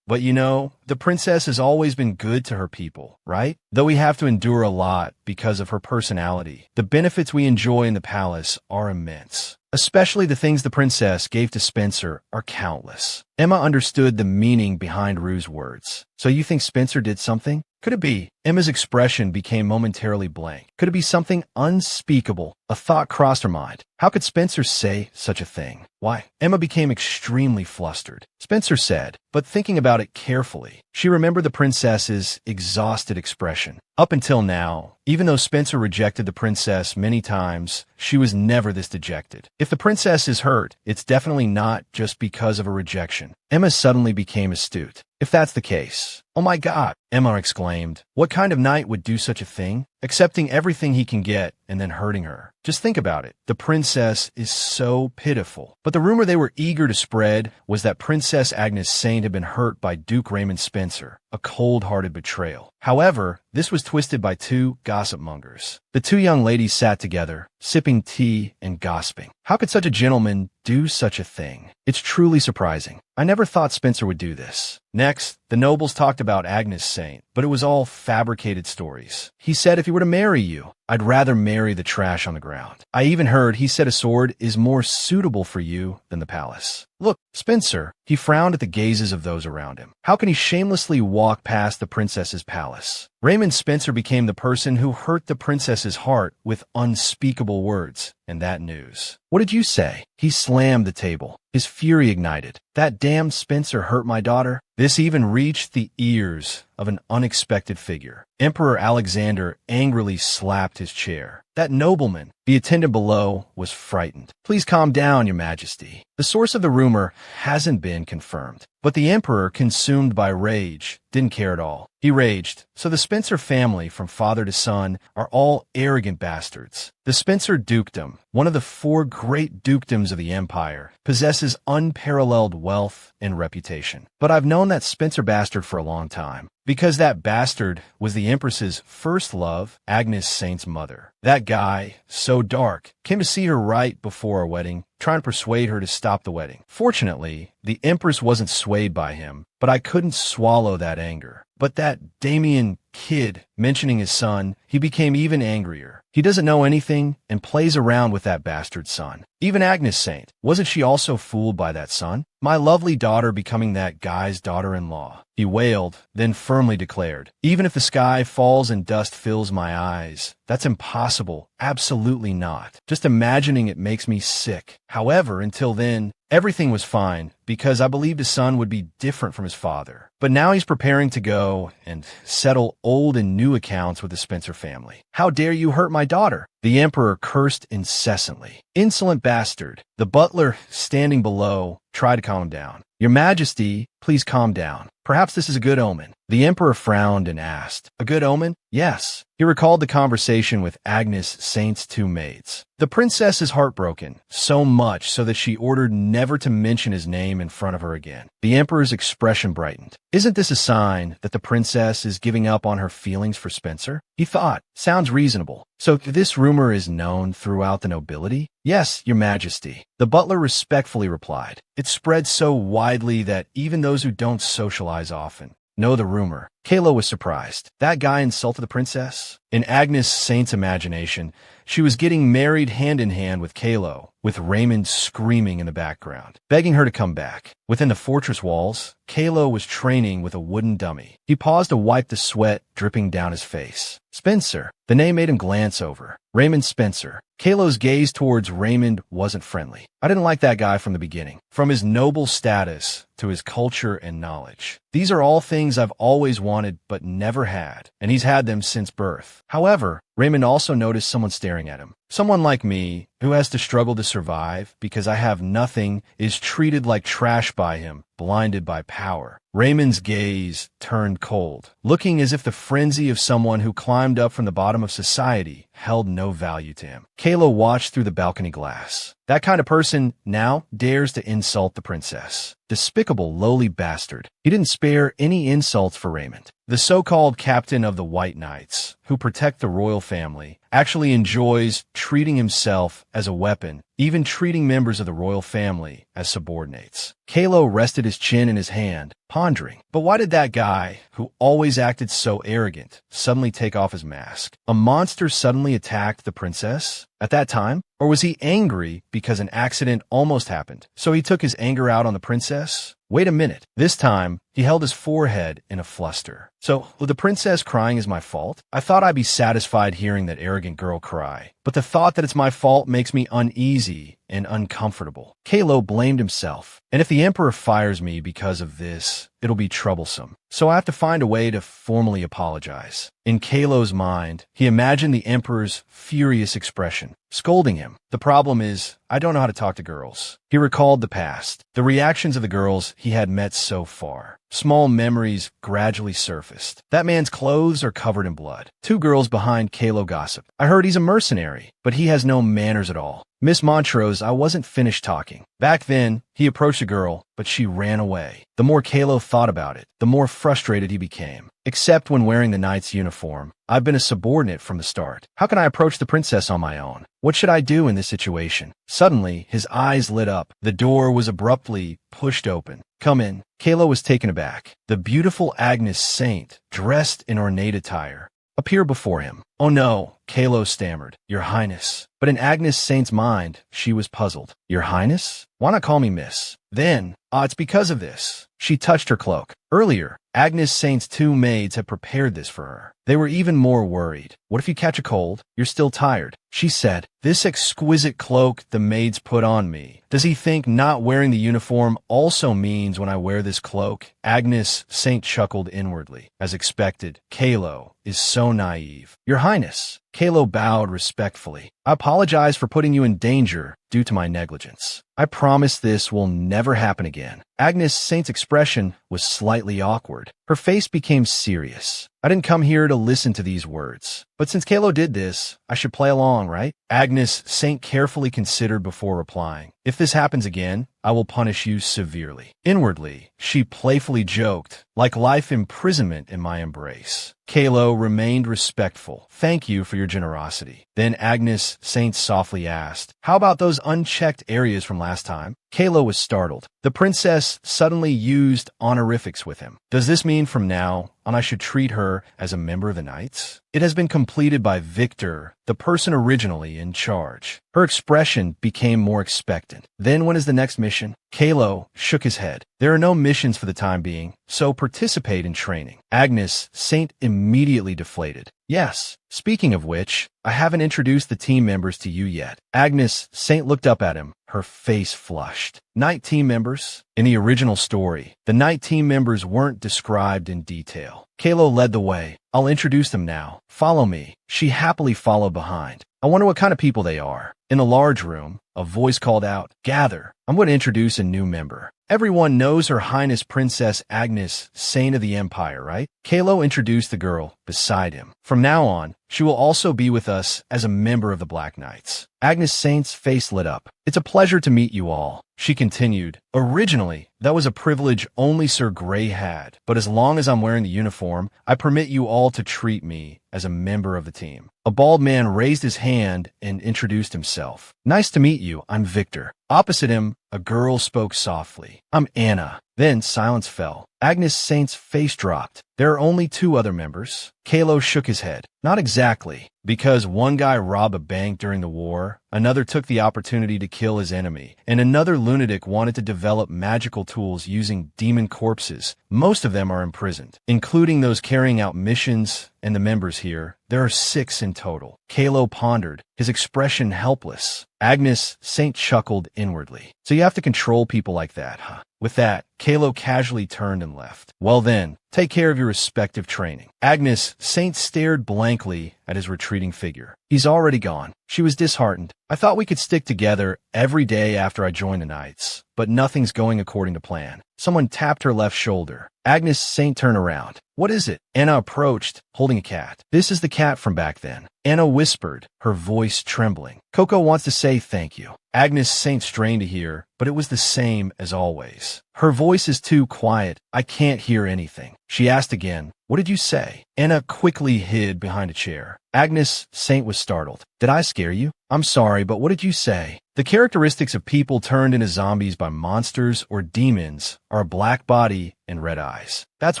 But you know, the princess has always been good to her people, right? Though we have to endure a lot because of her personality, the benefits we enjoy in the palace are immense. Especially the things the princess gave to Spencer are countless. Emma understood the meaning behind Rue's words. So you think Spencer did something? Could it be? Emma's expression became momentarily blank. Could it be something unspeakable? A thought crossed her mind. How could Spencer say such a thing? Why? Emma became extremely flustered. Spencer said, but thinking about it carefully, she remembered the princess's exhausted expression. Up until now, even though Spencer rejected the princess many times, she was never this dejected. If the princess is hurt, it's definitely not just because of a rejection. Emma suddenly became astute. If that's the case. Oh my God, Emma exclaimed. What kind of knight would do such a thing? Accepting everything he can get and then hurting her. Just think about it. The princess is so pitiful. But the rumor they were eager to spread was that Princess Agnes Saint had been hurt by Duke Raymond Spencer, a cold-hearted betrayal. However, this was twisted by two gossip mongers. The two young ladies sat together, sipping tea and gossiping. How could such a gentleman do such a thing? It's truly surprising. I never thought Spencer would do this. Next, the nobles talked about Agnes Saint, but it was all fabricated stories. He said if he were to marry you, I'd rather marry the trash on the ground. I even heard he said a sword is more suitable for you than the palace. Look, Spencer, he frowned at the gazes of those around him. How can he shamelessly walk past the princess's palace? Raymond Spencer became the person who hurt the princess's heart with unspeakable words, and that news. What did you say? He slammed the table. His fury ignited. That damned Spencer hurt my daughter? This even reached the ears of an unexpected figure. Emperor Alexander angrily slapped his chair. That nobleman, the attendant below, was frightened. Please calm down, Your Majesty. The source of the rumor hasn't been confirmed. But the emperor, consumed by rage, didn't care at all. He raged. So the Spencer family, from father to son, are all arrogant bastards. The Spencer dukedom, one of the four great dukedoms of the empire, possesses unparalleled wealth and reputation. But I've known that Spencer bastard for a long time. Because that bastard was the Empress's first love, Agnes Saint's mother. That guy, so dark, came to see her right before our wedding, trying to persuade her to stop the wedding. Fortunately, the Empress wasn't swayed by him, but I couldn't swallow that anger. But that Damien kid, mentioning his son, he became even angrier. He doesn't know anything and plays around with that bastard son. Even Agnes Saint, wasn't she also fooled by that son? My lovely daughter becoming that guy's daughter-in-law. He wailed, then firmly declared, even if the sky falls and dust fills my eyes, that's impossible. Absolutely not. Just imagining it makes me sick. However, until then, everything was fine because I believed his son would be different from his father. But now he's preparing to go and settle old and new accounts with the Spencer family. How dare you hurt my daughter? The emperor cursed incessantly. Insolent bastard. The butler, standing below, tried to calm him down. Your Majesty, please calm down. Perhaps this is a good omen. The emperor frowned and asked, a good omen? Yes. He recalled the conversation with Agnes Saint's two maids. The princess is heartbroken, so much so that she ordered never to mention his name in front of her again. The emperor's expression brightened. Isn't this a sign that the princess is giving up on her feelings for Spencer? He thought, sounds reasonable. So this rumor is known throughout the nobility? Yes, Your Majesty. The butler respectfully replied. It spread so widely that even those who don't socialize often know the rumor. Kylo was surprised. That guy insulted the princess? In Agnes Saint's imagination, she was getting married hand in hand with Kylo, with Raymond screaming in the background, begging her to come back. Within the fortress walls, Kylo was training with a wooden dummy. He paused to wipe the sweat dripping down his face. Spencer. The name made him glance over. Raymond Spencer. Kylo's gaze towards Raymond wasn't friendly. I didn't like that guy from the beginning. From his noble status to his culture and knowledge. These are all things I've always wanted but never had, and he's had them since birth. However, Raymond also noticed someone staring at him. Someone like me, who has to struggle to survive because I have nothing, is treated like trash by him, blinded by power. Raymond's gaze turned cold, looking as if the frenzy of someone who climbed up from the bottom of society held no value to him. Kylo watched through the balcony glass. That kind of person now dares to insult the princess. Despicable, lowly bastard. He didn't spare any insults for Raymond. The so-called captain of the White Knights, who protect the royal family, actually enjoys treating himself as a weapon, even treating members of the royal family as subordinates. Kylo rested his chin in his hand, pondering. But why did that guy, who always acted so arrogant, suddenly take off his mask? A monster suddenly attacked the princess at that time? Or was he angry because an accident almost happened, so he took his anger out on the princess? Wait a minute. This time, he held his forehead in a fluster. So, was the princess crying is my fault? I thought I'd be satisfied hearing that arrogant girl cry. But the thought that it's my fault makes me uneasy and uncomfortable. Kylo blamed himself. And if the Emperor fires me because of this, it'll be troublesome. So I have to find a way to formally apologize. In Kylo's mind, he imagined the Emperor's furious expression, scolding him. The problem is, I don't know how to talk to girls. He recalled the past, the reactions of the girls he had met so far. Small memories gradually surfaced. That man's clothes are covered in blood. Two girls behind Kylo gossip. I heard he's a mercenary, but he has no manners at all. Miss Montrose, I wasn't finished talking. Back then, he approached a girl, but she ran away. The more Kylo thought about it, the more frustrated he became. Except when wearing the knight's uniform. I've been a subordinate from the start. How can I approach the princess on my own? What should I do in this situation? Suddenly, his eyes lit up. The door was abruptly pushed open. Come in. Kylo was taken aback. The beautiful Agnes Saint, dressed in ornate attire, appeared before him. Oh no, Kylo stammered. Your Highness. But in Agnes Saint's mind, she was puzzled. Your Highness? Why not call me Miss? Then, it's because of this. She touched her cloak. Earlier, Agnes Saint's two maids had prepared this for her. They were even more worried. What if you catch a cold? You're still tired. She said, this exquisite cloak the maids put on me. Does he think not wearing the uniform also means when I wear this cloak? Agnes Saint chuckled inwardly. As expected, Kylo is so naive. Your Highness. Kylo bowed respectfully. I apologize for putting you in danger due to my negligence. I promise this will never happen again. Agnes Saint's expression was slightly awkward. Her face became serious. I didn't come here to listen to these words. But since Kylo did this, I should play along, right? Agnes Saint carefully considered before replying. If this happens again, I will punish you severely. Inwardly, she playfully joked, like life imprisonment in my embrace. Kylo remained respectful. Thank you for your generosity. Then Agnes Saint softly asked, how about those unchecked areas from last time? Kylo was startled. The princess suddenly used honorifics with him. Does this mean from now on I should treat her as a member of the Knights? It has been completed by Victor, the person originally in charge. Her expression became more expectant. Then when is the next mission? Kylo shook his head. There are no missions for the time being, so participate in training. Agnes Saint immediately deflated. Yes. Speaking of which, I haven't introduced the team members to you yet. Agnes Saint looked up at him. Her face flushed. Knight team members? In the original story, the Knight team members weren't described in detail. Kylo led the way. I'll introduce them now. Follow me. She happily followed behind. I wonder what kind of people they are. In a large room, a voice called out, Gather. I'm going to introduce a new member. Everyone knows Her Highness Princess Agnes Saint of the Empire, right? Kylo introduced the girl beside him. From now on, she will also be with us as a member of the Black Knights. Agnes Saint's face lit up. It's a pleasure to meet you all. She continued, originally, that was a privilege only Sir Grey had, but as long as I'm wearing the uniform, I permit you all to treat me as a member of the team. A bald man raised his hand and introduced himself. Nice to meet you, I'm Victor. Opposite him, a girl spoke softly. I'm Anna. Then silence fell. Agnes Saint's face dropped. There are only two other members. Kylo shook his head. Not exactly. Because one guy robbed a bank during the war, another took the opportunity to kill his enemy, and another lunatic wanted to develop magical tools using demon corpses. Most of them are imprisoned, including those carrying out missions and the members here. There are 6 in total. Kylo pondered, his expression helpless. Agnes Saint chuckled inwardly. So you have to control people like that, huh? With that, Kylo casually turned and left. Well then, take care of your respective training. Agnes Saint stared blankly at his retreating figure. He's already gone. She was disheartened. I thought we could stick together every day after I joined the Knights, but nothing's going according to plan. Someone tapped her left shoulder. Agnes Saint turned around. What is it? Anna approached, holding a cat. This is the cat from back then. Anna whispered, her voice trembling. Coco wants to say thank you. Agnes Saint strained to hear, but it was the same as always. Her voice is too quiet. I can't hear anything. She asked again, what did you say? Anna quickly hid behind a chair. Agnes Saint was startled. Did I scare you? I'm sorry, but what did you say? The characteristics of people turned into zombies by monsters or demons are a black body and red eyes. That's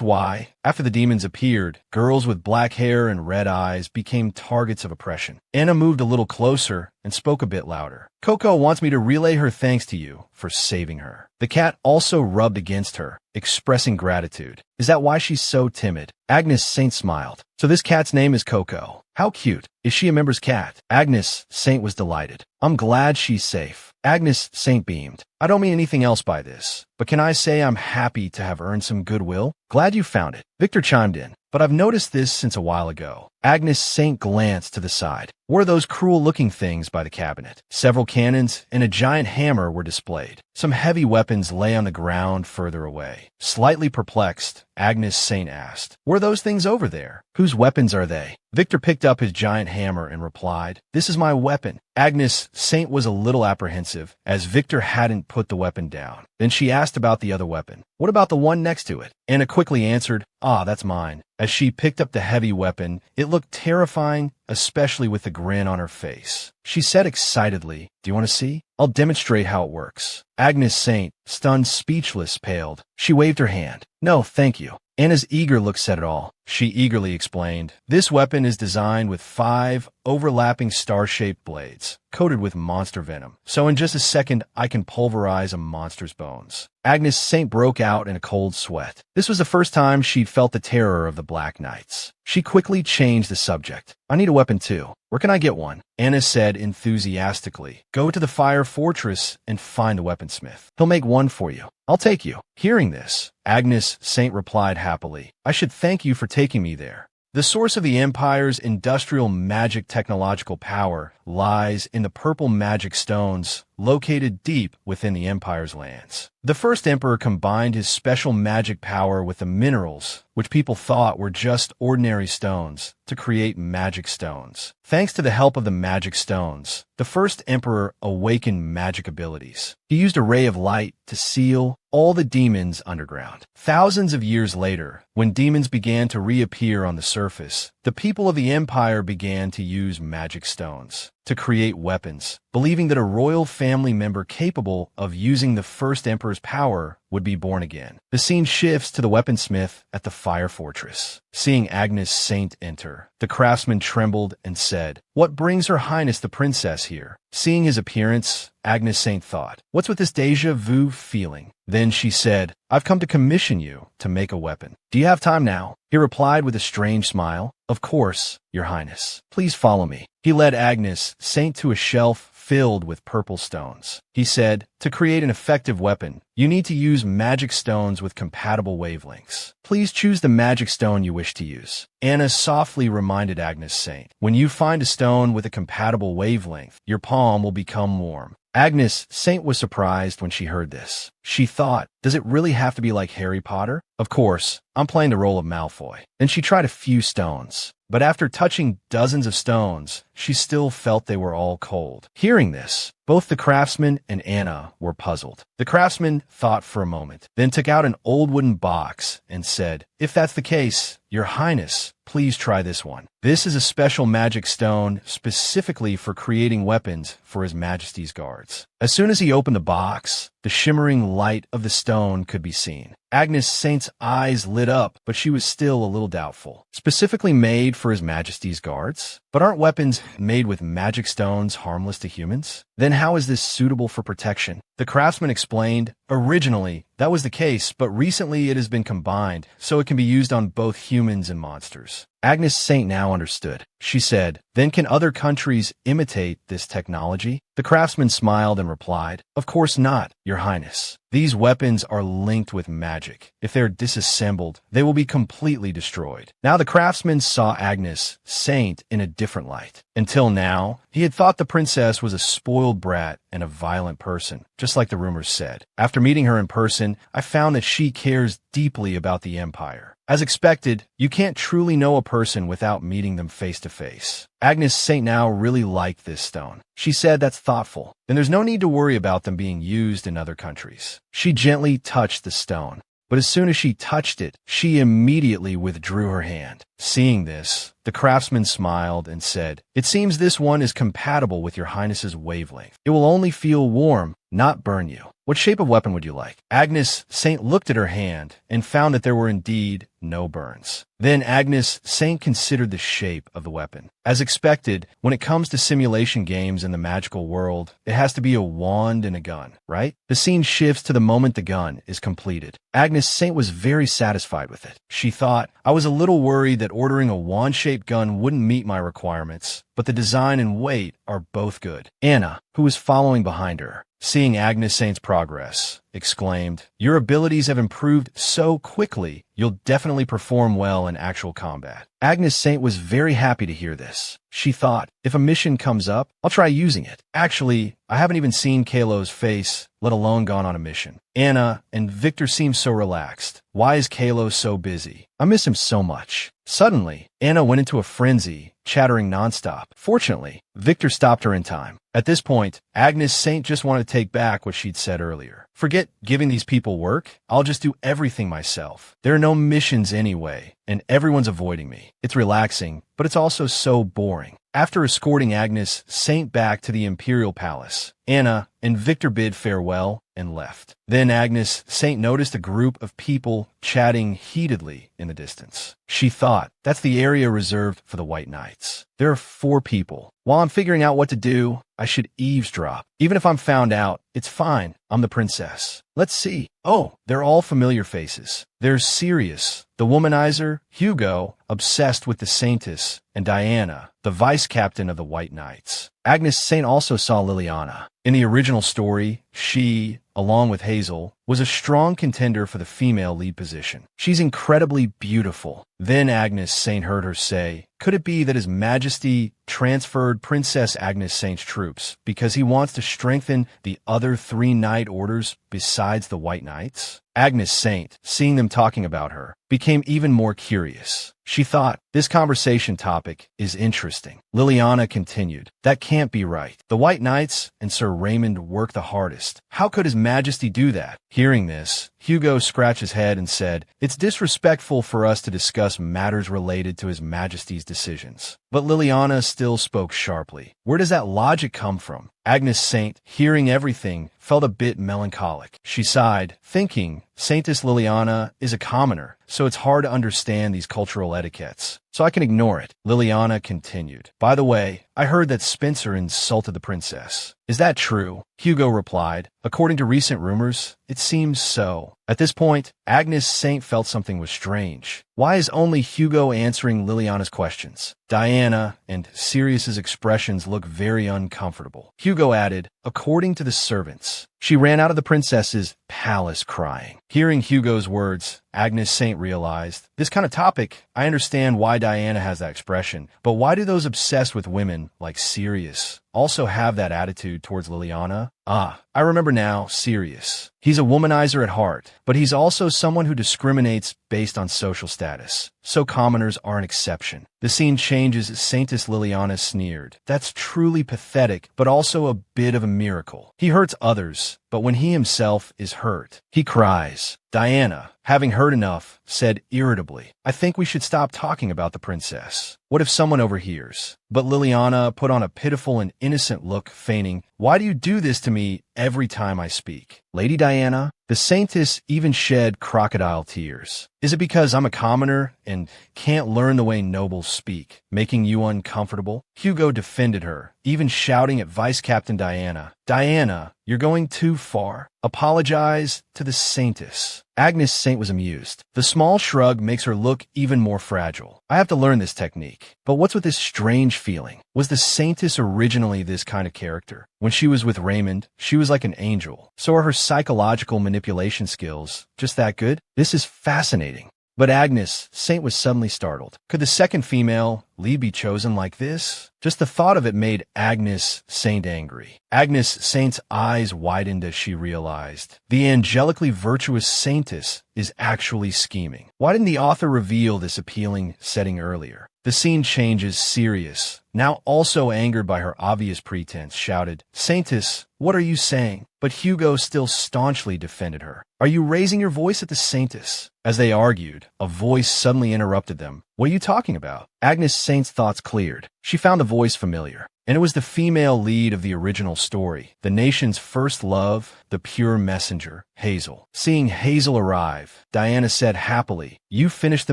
why, after the demons appeared, girls with black hair and red eyes became targets of oppression. Anna moved a little closer and spoke a bit louder. Coco wants me to relay her thanks to you for saving her. The cat also rubbed against her, expressing gratitude. Is that why she's so timid? Agnes Saint smiled. So this cat's name is Coco. How cute. Is she a member's cat? Agnes Saint was delighted. I'm glad she's safe. Agnes Saint beamed. I don't mean anything else by this, but can I say I'm happy to have earned some goodwill? Glad you found it. Victor chimed in. But I've noticed this since a while ago. Agnes Saint glanced to the side. What are those cruel-looking things by the cabinet? Several cannons and a giant hammer were displayed. Some heavy weapons lay on the ground further away. Slightly perplexed, Agnes Saint asked, "What are those things over there? Whose weapons are they?" Victor picked up his giant hammer and replied, "This is my weapon." Agnes Saint was a little apprehensive, as Victor hadn't put the weapon down. Then she asked about the other weapon. "What about the one next to it?" Anna quickly answered, "Ah, that's mine." As she picked up the heavy weapon, it looked terrifying, especially with the grin on her face. She said excitedly, "Do you want to see? I'll demonstrate how it works." Agnes Saint, stunned speechless, paled. She waved her hand. "No, thank you." Anna's eager look said it all. She eagerly explained, "This weapon is designed with 5 overlapping star-shaped blades, coated with monster venom. So in just a second, I can pulverize a monster's bones." Agnes Saint broke out in a cold sweat. This was the first time she'd felt the terror of the Black Knights. She quickly changed the subject. "I need a weapon too. Where can I get one?" Anna said enthusiastically, "Go to the Fire Fortress and find a weaponsmith. He'll make one for you. I'll take you." Hearing this, Agnes Saint replied happily, "I should thank you for taking me there." The source of the Empire's industrial magic technological power lies in the purple magic stones located deep within the Empire's lands. The first emperor combined his special magic power with the minerals, which people thought were just ordinary stones, to create magic stones. Thanks to the help of the magic stones, the first emperor awakened magic abilities. He used a ray of light to seal all the demons underground. Thousands of years later, when demons began to reappear on the surface, the people of the Empire began to use magic stones to create weapons, believing that a royal family member capable of using the first emperor's power would be born again. The scene shifts to the weaponsmith at the Fire Fortress. Seeing Agnes Saint enter, the craftsman trembled and said, "What brings Her Highness the Princess here?" Seeing his appearance, Agnes Saint thought, "What's with this déjà vu feeling?" Then she said, "I've come to commission you to make a weapon. Do you have time now?" He replied with a strange smile, "Of course, Your Highness. Please follow me." He led Agnes Saint to a shelf filled with purple stones. He said, "To create an effective weapon, you need to use magic stones with compatible wavelengths. Please choose the magic stone you wish to use." Anna softly reminded Agnes Saint, "When you find a stone with a compatible wavelength, your palm will become warm." Agnes Saint was surprised when she heard this. She thought, does it really have to be like Harry Potter? Of course, I'm playing the role of Malfoy. Then she tried a few stones, but after touching dozens of stones, she still felt they were all cold. Hearing this, both the craftsman and Anna were puzzled. The craftsman thought for a moment, then took out an old wooden box and said, "If that's the case, Your Highness, please try this one. This is a special magic stone specifically for creating weapons for His Majesty's guards." As soon as he opened the box, the shimmering light of the stone could be seen. Agnes Saint's eyes lit up, but she was still a little doubtful. Specifically made for His Majesty's guards? But aren't weapons made with magic stones harmless to humans? Then how is this suitable for protection? The craftsman explained, "Originally, that was the case, but recently it has been combined, so it can be used on both humans and monsters." Agnes Saint now understood. She said, "Then can other countries imitate this technology?" The craftsman smiled and replied, "Of course not, Your Highness. These weapons are linked with magic. If they're disassembled, they will be completely destroyed." Now the craftsman saw Agnes Saint in a different light. Until now, he had thought the princess was a spoiled brat and a violent person, just like the rumors said. After meeting her in person, I found that she cares deeply about the Empire. As expected, you can't truly know a person without meeting them face to face. Agnes Saint now really liked this stone. She said, "That's thoughtful. Then there's no need to worry about them being used in other countries." She gently touched the stone, but as soon as she touched it, she immediately withdrew her hand. Seeing this, the craftsman smiled and said, "It seems this one is compatible with Your Highness's wavelength. It will only feel warm, not burn you. What shape of weapon would you like? Agnes Saint looked at her hand and found that there were indeed no burns. Then Agnes Saint considered the shape of the weapon. As expected, when it comes to simulation games in the magical world, it has to be a wand and a gun, right? The scene shifts to the moment the gun is completed. Agnes Saint was very satisfied with it. She thought, I was a little worried that ordering a wand-shaped gun wouldn't meet my requirements, but the design and weight are both good. Anna, who was following behind her, seeing Agnes Saint's progress, exclaimed, "Your abilities have improved so quickly, you'll definitely perform well in actual combat." Agnes Saint was very happy to hear this. She thought, if a mission comes up, I'll try using it. Actually, I haven't even seen Kylo's face, let alone gone on a mission. Anna and Victor seem so relaxed. Why is Kylo so busy? I miss him so much. Suddenly, Anna went into a frenzy, chattering nonstop. Fortunately, Victor stopped her in time. At this point, Agnes Saint just wanted to take back what she'd said earlier. Forget giving these people work. I'll just do everything myself. There are no missions anyway, and everyone's avoiding me. It's relaxing, but it's also so boring. After escorting Agnes Saint back to the Imperial Palace, Anna and Victor bid farewell and left. Then Agnes Saint noticed a group of people chatting heatedly in the distance. She thought, that's the area reserved for the White Knights. There are 4 people. While I'm figuring out what to do, I should eavesdrop. Even if I'm found out, it's fine. I'm the princess. Let's see. Oh, they're all familiar faces. There's Sirius, the womanizer, Hugo, obsessed with the saintess, and Diana, the vice captain of the White Knights. Agnes Saint also saw Liliana. In the original story, she, along with Hazel, was a strong contender for the female lead position. She's incredibly beautiful. Then Agnes Saint heard her say, could it be that His Majesty transferred Princess Agnes Saint's troops because he wants to strengthen the other 3 knight orders besides the White Knights? Agnes Saint, seeing them talking about her, became even more curious. She thought, this conversation topic is interesting. Liliana continued, that can't be right. The White Knights and Sir Raymond work the hardest. How could His Majesty do that? Hearing this, Hugo scratched his head and said, it's disrespectful for us to discuss matters related to His Majesty's decisions. But Liliana still spoke sharply. Where does that logic come from? Agnes Saint, hearing everything, felt a bit melancholic. She sighed, thinking, Saintess Liliana is a commoner, so it's hard to understand these cultural etiquettes. So I can ignore it. Liliana continued. By the way, I heard that Spencer insulted the princess. Is that true? Hugo replied. According to recent rumors, it seems so. At this point, Agnes Saint felt something was strange. Why is only Hugo answering Liliana's questions? Diana and Sirius's expressions look very uncomfortable. Hugo added, according to the servants. She ran out of the princess's palace crying. Hearing Hugo's words, Agnes Saint realized, this kind of topic, I understand why Diana has that expression, but why do those obsessed with women, like Sirius, also have that attitude towards Liliana? Ah, I remember now, Sirius. He's a womanizer at heart, but he's also someone who discriminates based on social status. So commoners are an exception. The scene changes as Saintess Liliana sneered. That's truly pathetic, but also a bit of a miracle. He hurts others, but when he himself is hurt, he cries. Diana, having heard enough, said irritably, I think we should stop talking about the princess. What if someone overhears? But Liliana put on a pitiful and innocent look, feigning, why do you do this to me every time I speak? Lady Diana, the saintess even shed crocodile tears. Is it because I'm a commoner and can't learn the way nobles speak, making you uncomfortable? Hugo defended her, even shouting at Vice Captain Diana. Diana, you're going too far. Apologize to the saintess. Agnes Saint was amused. The small shrug makes her look even more fragile. I have to learn this technique. But what's with this strange feeling? Was the saintess originally this kind of character? When she was with Raymond, she was like an angel. So are her psychological manipulation skills just that good? This is fascinating. But Agnes Saint was suddenly startled. Could the second female lead be chosen like this? Just the thought of it made Agnes Saint angry. Agnes Saint's eyes widened as she realized the angelically virtuous saintess is actually scheming. Why didn't the author reveal this appealing setting earlier? The scene changes. Sirius, now also angered by her obvious pretense, shouted, Saintess, what are you saying? But Hugo still staunchly defended her. Are you raising your voice at the saintess? As they argued, a voice suddenly interrupted them. What are you talking about? Agnes Saint's thoughts cleared. She found the voice familiar. and it was the female lead of the original story, the nation's first love, the pure messenger, Hazel. Seeing Hazel arrive, Diana said happily, "You finished the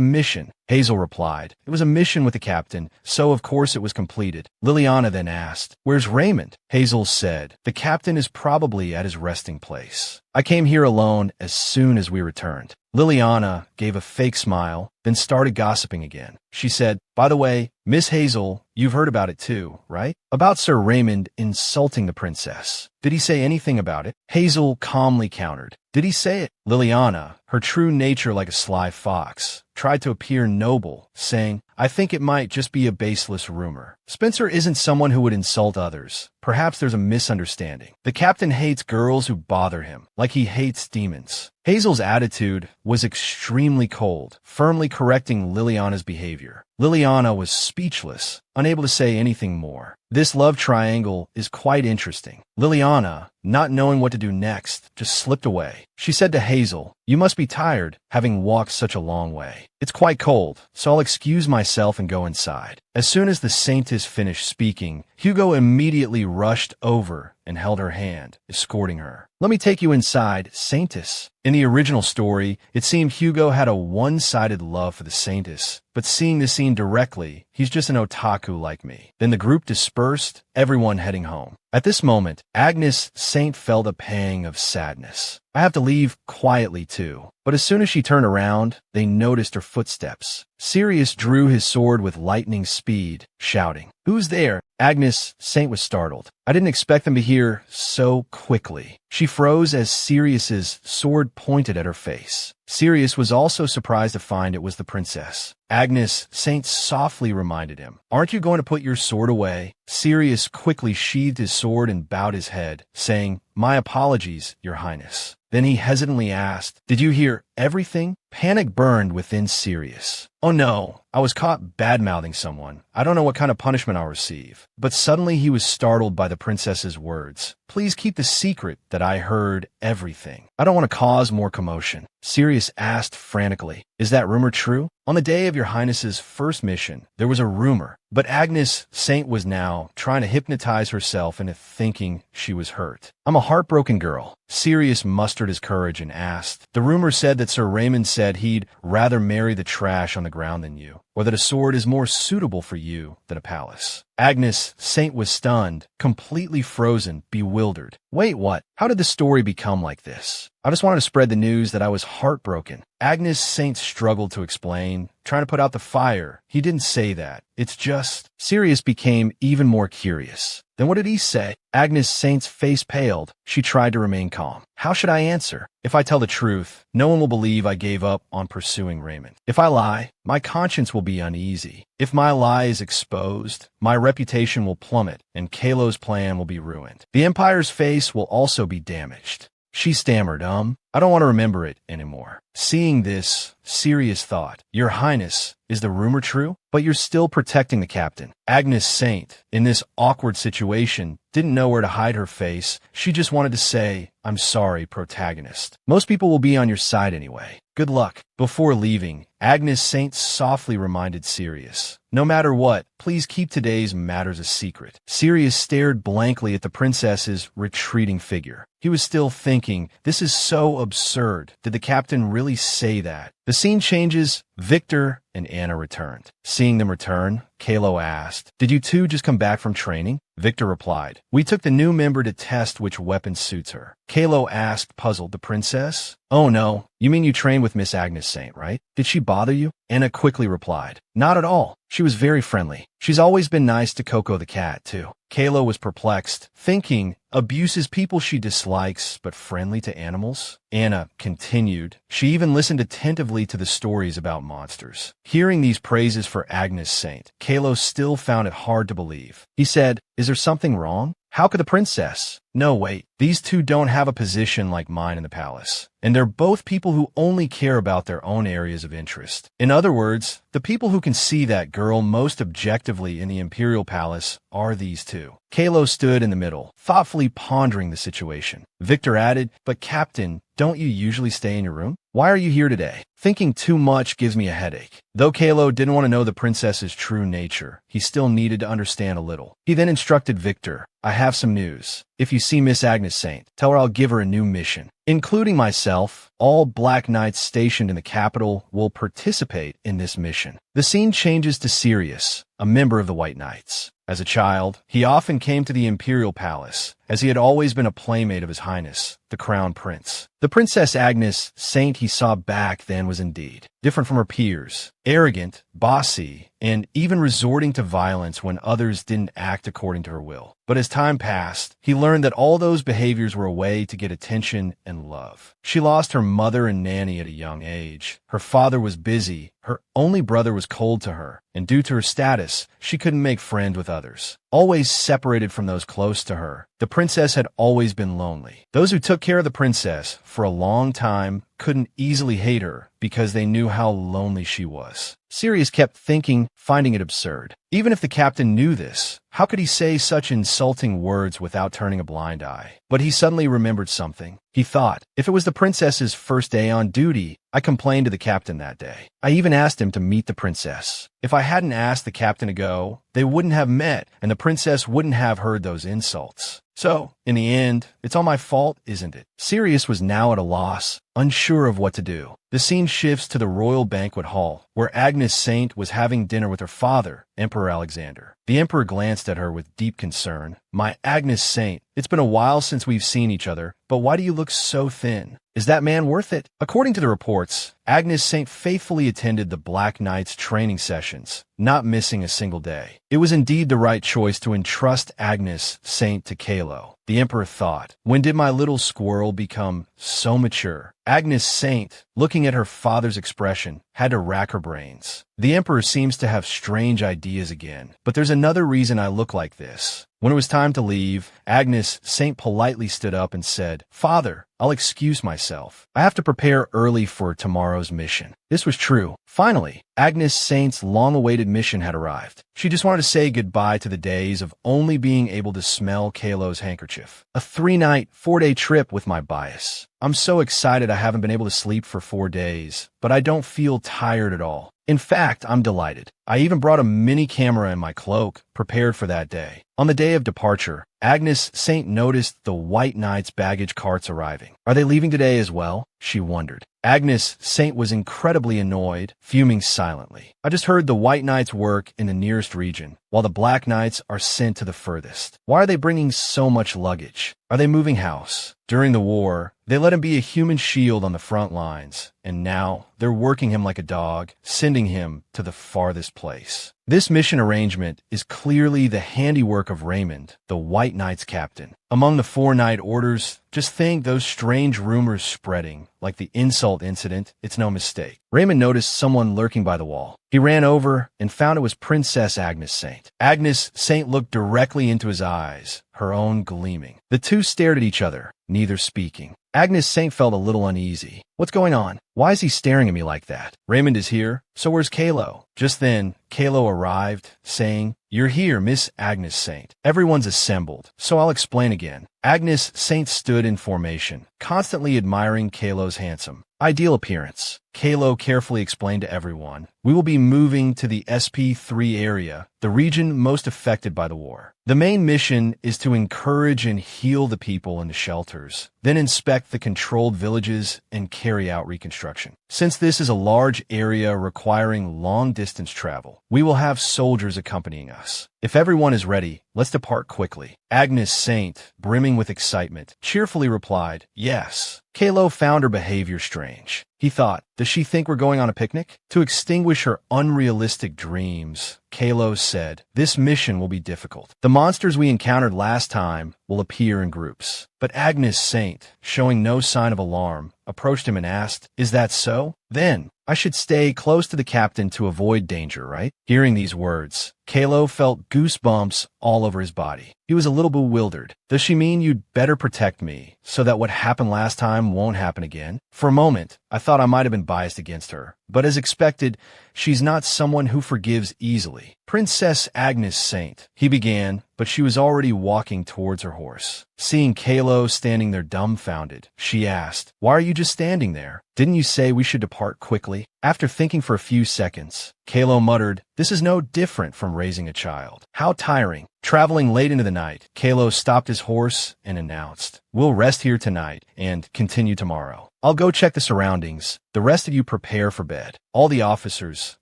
mission." Hazel replied, "It was a mission with the captain, so of course it was completed." Liliana then asked, "Where's Raymond?" Hazel said, "The captain is probably at his resting place. I came here alone as soon as we returned." Liliana gave a fake smile, then started gossiping again. She said, "By the way, Miss Hazel, you've heard about it too, right? About Sir Raymond insulting the princess. Did he say anything about it?" Hazel calmly countered, "Did he say it?" Liliana, her true nature like a sly fox, tried to appear noble, saying, "I think it might just be a baseless rumor. Spencer isn't someone who would insult others. Perhaps there's a misunderstanding. The captain hates girls who bother him, like he hates demons." Hazel's attitude was extremely cold, firmly correcting Liliana's behavior. Liliana was speechless, unable to say anything more. This love triangle is quite interesting. Liliana, not knowing what to do next, just slipped away. She said to Hazel, "You must be tired, having walked such a long way. It's quite cold, so I'll excuse myself and go inside." As soon as the saintess finished speaking, Hugo immediately rushed over and held her hand, escorting her. "Let me take you inside, saintess." In the original story, it seemed Hugo had a one-sided love for the saintess, but seeing the scene directly, he's just an otaku like me. Then the group dispersed, everyone heading home. At this moment, Agnes Saint felt a pang of sadness. "I have to leave quietly too." But as soon as she turned around, they noticed her footsteps. Sirius drew his sword with lightning speed, shouting, "Who's there?" Agnes Saint was startled. "I didn't expect them to hear so quickly." She froze as Sirius's sword pointed at her face. Sirius was also surprised to find it was the princess. Agnes Saint softly reminded him, "Aren't you going to put your sword away?" Sirius quickly sheathed his sword and bowed his head, saying, "My apologies, Your Highness." Then he hesitantly asked, "Did you hear everything?" Panic burned within Sirius. "Oh no, I was caught bad-mouthing someone. I don't know what kind of punishment I'll receive." But suddenly he was startled by the princess's words. "Please keep the secret that I heard everything. I don't want to cause more commotion." Sirius asked frantically, "Is that rumor true?" "On the day of Your Highness's first mission, there was a rumor, but Agnes Saint was now trying to hypnotize herself into thinking she was hurt." "I'm a heartbroken girl." Sirius mustered his courage and asked, "The rumor said that Sir Raymond said he'd rather marry the trash on the ground than you, or that a sword is more suitable for you than a palace." Agnes Saint was stunned, completely frozen, bewildered. "Wait, what? How did the story become like this?" "I just wanted to spread the news that I was heartbroken." Agnes Saint struggled to explain, trying to put out the fire. "He didn't say that. It's just..." Sirius became even more curious. "Then what did he say?" Agnes Saint's face paled. She tried to remain calm. "How should I answer? If I tell the truth, no one will believe I gave up on pursuing Raymond. If I lie, my conscience will be uneasy. If my lie is exposed, my reputation will plummet, and Kylo's plan will be ruined. The Empire's face will also be damaged." She stammered, "I don't want to remember it anymore." Seeing this, Sirius thought, "Your Highness, is the rumor true? But you're still protecting the captain." Agnes Saint, in this awkward situation, didn't know where to hide her face. She just wanted to say, "I'm sorry, protagonist. Most people will be on your side anyway. Good luck." Before leaving, Agnes Saint softly reminded Sirius, "No matter what, please keep today's matters a secret." Sirius stared blankly at the princess's retreating figure. He was still thinking, this is so absurd. Did the captain really say that? The scene changes. Victor and Anna returned. Seeing them return, Kylo asked, "Did you two just come back from training?" Victor replied, "We took the new member to test which weapon suits her." Kylo asked, puzzled, "The princess?" "Oh no, you mean you trained with Miss Agnes Saint, right? Did she bother you?" Anna quickly replied, "Not at all. She was very friendly. She's always been nice to Coco the cat, too." Kylo was perplexed, thinking, abuses people she dislikes, but friendly to animals? Anna continued. She even listened attentively to the stories about monsters. Hearing these praises for Agnes Saint, Kylo still found it hard to believe. He said, "Is there something wrong? How could the princess?" "No, wait. These two don't have a position like mine in the palace. And they're both people who only care about their own areas of interest. In other words, the people who can see that girl most objectively in the Imperial Palace are these two." Kylo stood in the middle, thoughtfully pondering the situation. Victor added, "But Captain, don't you usually stay in your room? Why are you here today? Thinking too much gives me a headache." Though Kylo didn't want to know the princess's true nature, he still needed to understand a little. He then instructed Victor, "I have some news. If you see Miss Agnes Saint, tell her I'll give her a new mission. Including myself, all Black Knights stationed in the capital will participate in this mission." The scene changes to Sirius, a member of the White Knights. As a child, he often came to the Imperial Palace, as he had always been a playmate of His Highness, the Crown Prince. The Princess Agnes Saint he saw back then was indeed different from her peers, arrogant, bossy, and even resorting to violence when others didn't act according to her will. But as time passed, he learned that all those behaviors were a way to get attention and love. She lost her mother and nanny at a young age. Her father was busy, her only brother was cold to her, and due to her status, she couldn't make friends with others. Always separated from those close to her, the princess had always been lonely. Those who took care of the princess for a long time couldn't easily hate her because they knew how lonely she was. Sirius kept thinking, finding it absurd. Even if the captain knew this, how could he say such insulting words without turning a blind eye? But he suddenly remembered something. He thought, if it was the princess's first day on duty, I complained to the captain that day. I even asked him to meet the princess. If I hadn't asked the captain to go, they wouldn't have met, and the princess wouldn't have heard those insults. So, in the end, it's all my fault, isn't it? Sirius was now at a loss, unsure of what to do. The scene shifts to the royal banquet hall, where Agnes Saint was having dinner with her father, Emperor Alexander. The emperor glanced at her with deep concern. "My Agnes Saint, it's been a while since we've seen each other, but why do you look so thin? Is that man worth it?" According to the reports, Agnes Saint faithfully attended the Black Knights training sessions, not missing a single day. It was indeed the right choice to entrust Agnes Saint to Kylo. The emperor thought, when did my little squirrel become so mature? Agnes Saint, looking at her father's expression, had to rack her brains. The emperor seems to have strange ideas again, but there's another reason I look like this. When it was time to leave, Agnes Saint politely stood up and said, "Father, I'll excuse myself. I have to prepare early for tomorrow's mission." This was true. Finally, Agnes Saint's long-awaited mission had arrived. She just wanted to say goodbye to the days of only being able to smell Kylo's handkerchief. A 3-night, 4-day trip with my bias. I'm so excited I haven't been able to sleep for 4 days, but I don't feel tired at all. In fact, I'm delighted. I even brought a mini camera in my cloak, prepared for that day. On the day of departure, Agnes Saint noticed the White Knights' baggage carts arriving. Are they leaving today as well? She wondered. Agnes Saint was incredibly annoyed, fuming silently. I just heard the White Knights work in the nearest region, while the Black Knights are sent to the furthest. Why are they bringing so much luggage? Are they moving house? During the war, they let him be a human shield on the front lines, and now they're working him like a dog, sending him to the farthest place. This mission arrangement is clearly the handiwork of Raymond, the White Knights captain. Among the 4 Knight orders, just think those strange rumors spreading, like the insult incident, it's no mistake. Raymond noticed someone lurking by the wall. He ran over and found it was Princess Agnes Saint. Agnes Saint looked directly into his eyes, her own gleaming. The two stared at each other, neither speaking. Agnes Saint felt a little uneasy. What's going on? Why is he staring at me like that? Raymond is here, so where's Kylo? Just then, Kylo arrived, saying, "You're here, Miss Agnes Saint." Everyone's assembled, so I'll explain again. Agnes Saint stood in formation, constantly admiring Kylo's handsome, ideal appearance. Kylo carefully explained to everyone, "We will be moving to the SP3 area, the region most affected by the war. The main mission is to encourage and heal the people in the shelters, then inspect the controlled villages and carry out reconstruction. Since this is a large area requiring long-distance travel, we will have soldiers accompanying us. If everyone is ready, let's depart quickly." Agnes Saint, brimming with excitement, cheerfully replied, "Yes." Kylo found her behavior strange. He thought, does she think we're going on a picnic? To extinguish her unrealistic dreams, Kylo said, "This mission will be difficult. The monsters we encountered last time will appear in groups." But Agnes Saint, showing no sign of alarm, approached him and asked, "Is that so? Then I should stay close to the captain to avoid danger, right?" Hearing these words, Kylo felt goosebumps all over his body. He was a little bewildered. Does she mean you'd better protect me so that what happened last time won't happen again? For a moment, I thought I might have been biased against her, but as expected, she's not someone who forgives easily. Princess Agnes Saint, he began, but she was already walking towards her horse. Seeing Kylo standing there dumbfounded, she asked, "Why are you just standing there? Didn't you say we should depart quickly?" After thinking for a few seconds, Kylo muttered, "This is no different from raising a child. How tiring." Traveling late into the night, Kylo stopped his horse and announced, "We'll rest here tonight and continue tomorrow. I'll go check the surroundings. The rest of you prepare for bed." All the officers,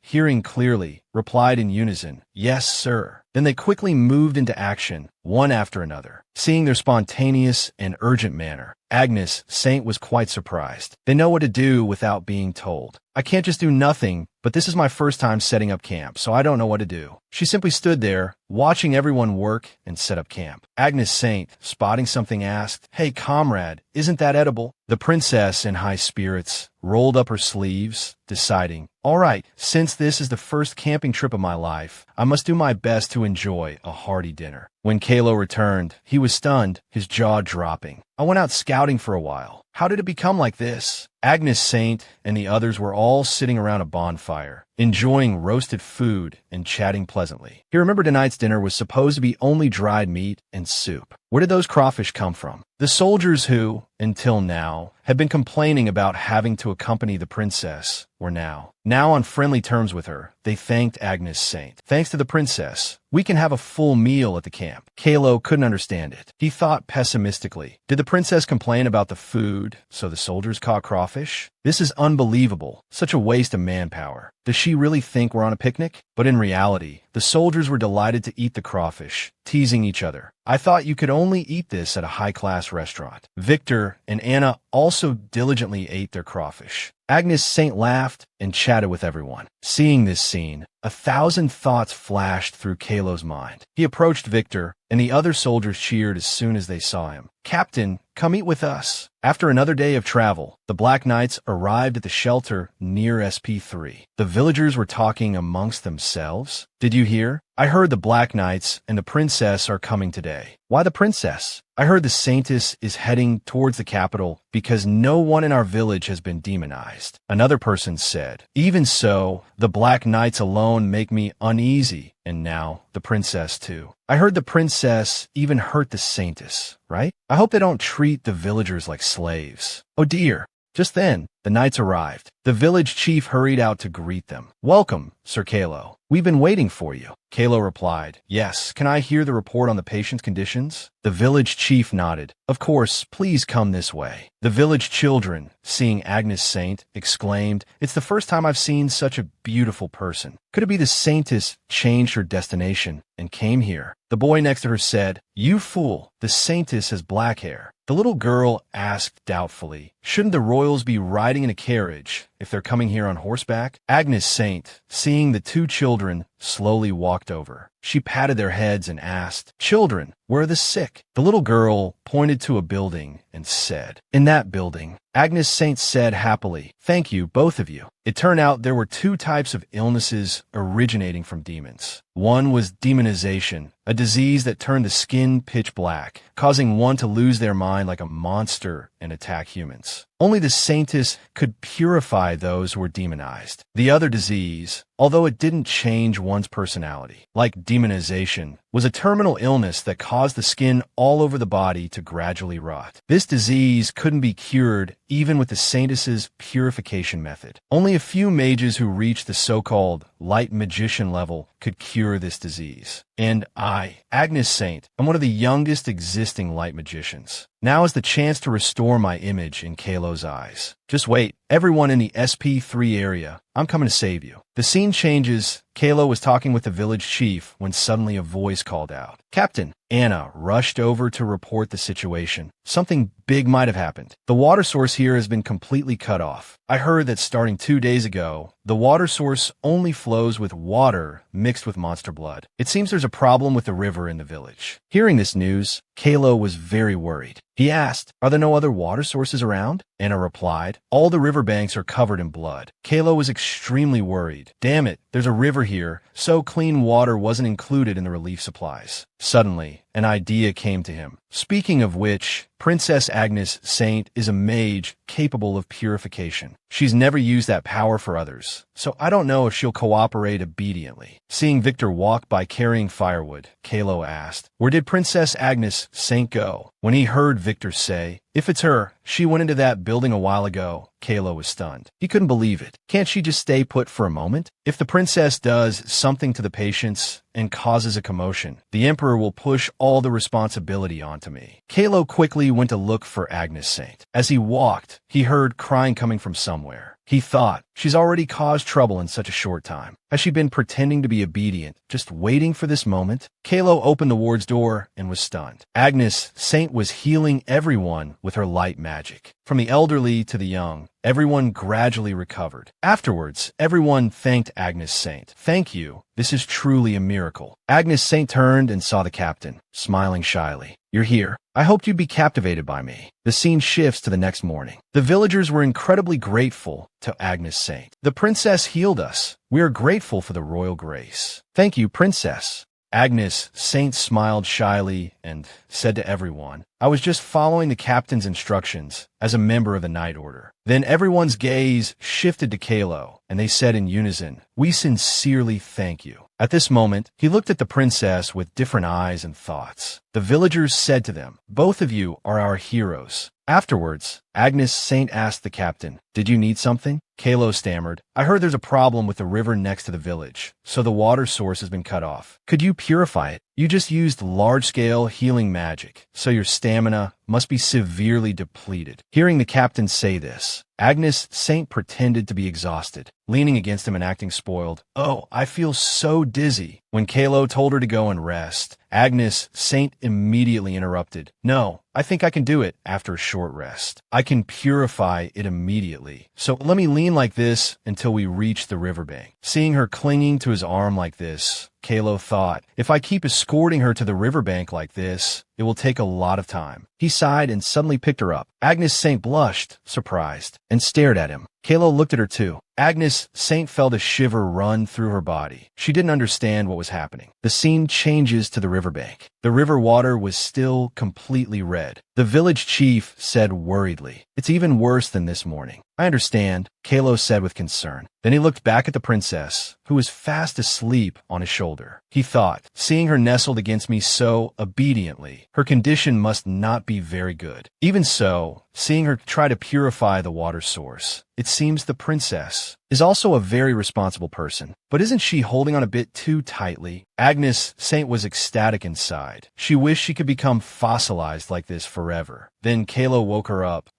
hearing clearly, replied in unison, "Yes, sir." Then they quickly moved into action, one after another. Seeing their spontaneous and urgent manner, Agnes Saint was quite surprised. They know what to do without being told. "I can't just do nothing, but this is my first time setting up camp, so I don't know what to do." She simply stood there, watching everyone work and set up camp. Agnes Saint, spotting something, asked, "Hey, comrade, isn't that edible?" The princess, in high spirits, rolled up her sleeves, deciding, "All right, since this is the first camping trip of my life, I must do my best to enjoy a hearty dinner." When Kylo returned, he was stunned, his jaw dropping. "I went out scouting for a while. How did it become like this?" Agnes Saint and the others were all sitting around a bonfire, enjoying roasted food and chatting pleasantly. He remembered tonight's dinner was supposed to be only dried meat and soup. Where did those crawfish come from? The soldiers who, until now, had been complaining about having to accompany the princess were now on friendly terms with her. They thanked Agnes Saint. "Thanks to the princess, we can have a full meal at the camp." Kylo couldn't understand it. He thought pessimistically. Did the princess complain about the food, so the soldiers caught crawfish? This is unbelievable. Such a waste of manpower. Does she really think we're on a picnic? But in reality, the soldiers were delighted to eat the crawfish, teasing each other. "I thought you could only eat this at a high-class restaurant." Victor and Anna also diligently ate their crawfish. Agnes Saint laughed and chatted with everyone. Seeing this scene, 1,000 thoughts flashed through Kylo's mind. He approached Victor, and the other soldiers cheered as soon as they saw him. "Captain, come eat with us." After another day of travel, the Black Knights arrived at the shelter near SP3. The villagers were talking amongst themselves. "Did you hear? I heard the Black Knights and the princess are coming today." "Why the princess?" "I heard the saintess is heading towards the capital because no one in our village has been demonized." Another person said, "Even so, the Black Knights alone make me uneasy, and now the princess too. I heard the princess even hurt the saintess, right? I hope they don't treat the villagers like slaves." "Oh dear." Just then, the knights arrived. The village chief hurried out to greet them. "Welcome, Sir Kylo. We've been waiting for you." Kylo replied, "Yes, can I hear the report on the patient's conditions?" The village chief nodded. "Of course, please come this way." The village children, seeing Agnes Saint, exclaimed, "It's the first time I've seen such a beautiful person. Could it be the saintess changed her destination and came here?" The boy next to her said, "You fool, the saintess has black hair." The little girl asked doubtfully, "Shouldn't the royals be riding in a carriage if they're coming here on horseback?" Agnes Saint, seeing the two children, slowly walked over. She patted their heads and asked, "Children, where are the sick?" The little girl pointed to a building and said, "In that building." Agnes Saint said happily, "Thank you, both of you." It turned out there were two types of illnesses originating from demons. One was demonization, a disease that turned the skin pitch black, causing one to lose their mind like a monster and attack humans. Only the saintess could purify those who were demonized. The other disease, although it didn't change one's personality, like demonization, was a terminal illness that caused the skin all over the body to gradually rot. This disease couldn't be cured even with the saintess's purification method. Only a few mages who reached the so-called light magician level could cure this disease. And I, Agnes Saint, am one of the youngest existing light magicians. Now is the chance to restore my image in Kylo's eyes. Just wait, everyone in the SP3 area, I'm coming to save you. The scene changes. Kylo was talking with the village chief when suddenly a voice called out, Captain. Anna rushed over to report the situation. Something big might have happened. The water source here has been completely cut off. I heard that starting 2 days ago, the water source only flows with water mixed with monster blood. It seems there's a problem with the river in the village. Hearing this news, Kylo was very worried. He asked, "Are there no other water sources around?" Anna replied, "All the riverbanks are covered in blood." Kylo was extremely worried. Damn it, there's a river here, so clean water wasn't included in the relief supplies. Suddenly, an idea came to him. Speaking of which, Princess Agnes Saint is a mage capable of purification. She's never used that power for others, so I don't know if she'll cooperate obediently. Seeing Victor walk by carrying firewood, Kylo asked, "Where did Princess Agnes Saint go?" When he heard Victor say, "If it's her, she went into that building a while ago," Kylo was stunned. He couldn't believe it. Can't she just stay put for a moment? If the princess does something to the patients and causes a commotion, the Emperor will push all the responsibility onto me. Kylo quickly went to look for Agnes Saint. As he walked, he heard crying coming from somewhere. He thought, she's already caused trouble in such a short time. Has she been pretending to be obedient, just waiting for this moment? Kylo opened the ward's door and was stunned. Agnes Saint was healing everyone with her light magic. From the elderly to the young, everyone gradually recovered. Afterwards, everyone thanked Agnes Saint. "Thank you. This is truly a miracle." Agnes Saint turned and saw the captain, smiling shyly. "You're here. I hoped you'd be captivated by me." The scene shifts to the next morning. The villagers were incredibly grateful to Agnes Saint. "The princess healed us. We are grateful for the royal grace." "Thank you, princess." Agnes Saint smiled shyly and said to everyone, "I was just following the captain's instructions as a member of the Night Order." Then everyone's gaze shifted to Kylo, and they said in unison, "We sincerely thank you." At this moment, he looked at the princess with different eyes and thoughts. The villagers said to them, "Both of you are our heroes." Afterwards, Agnes Saint asked the captain, "Did you need something?" Kylo stammered, "I heard there's a problem with the river next to the village, so the water source has been cut off. Could you purify it? You just used large-scale healing magic, so your stamina must be severely depleted." Hearing the captain say this, Agnes Saint pretended to be exhausted, leaning against him and acting spoiled. "Oh, I feel so dizzy." When Kylo told her to go and rest, Agnes Saint immediately interrupted. "No, I think I can do it after a short rest. I can purify it immediately. So let me lean like this until we reach the riverbank." Seeing her clinging to his arm like this, Kylo thought, if I keep escorting her to the riverbank like this, it will take a lot of time. He sighed and suddenly picked her up. Agnes Saint blushed, surprised, and stared at him. Kylo looked at her too. Agnes Saint felt a shiver run through her body. She didn't understand what was happening. The scene changes to the riverbank. The river water was still completely red. The village chief said worriedly, "It's even worse than this morning." "I understand," Kylo said with concern. Then he looked back at the princess, who was fast asleep on his shoulder. He thought, seeing her nestled against me so obediently, her condition must not be very good. Even so, seeing her try to purify the water source, it seems the princess is also a very responsible person. But isn't she holding on a bit too tightly? Agnes Saint was ecstatic inside. She wished she could become fossilized like this forever. Then Kylo woke her up.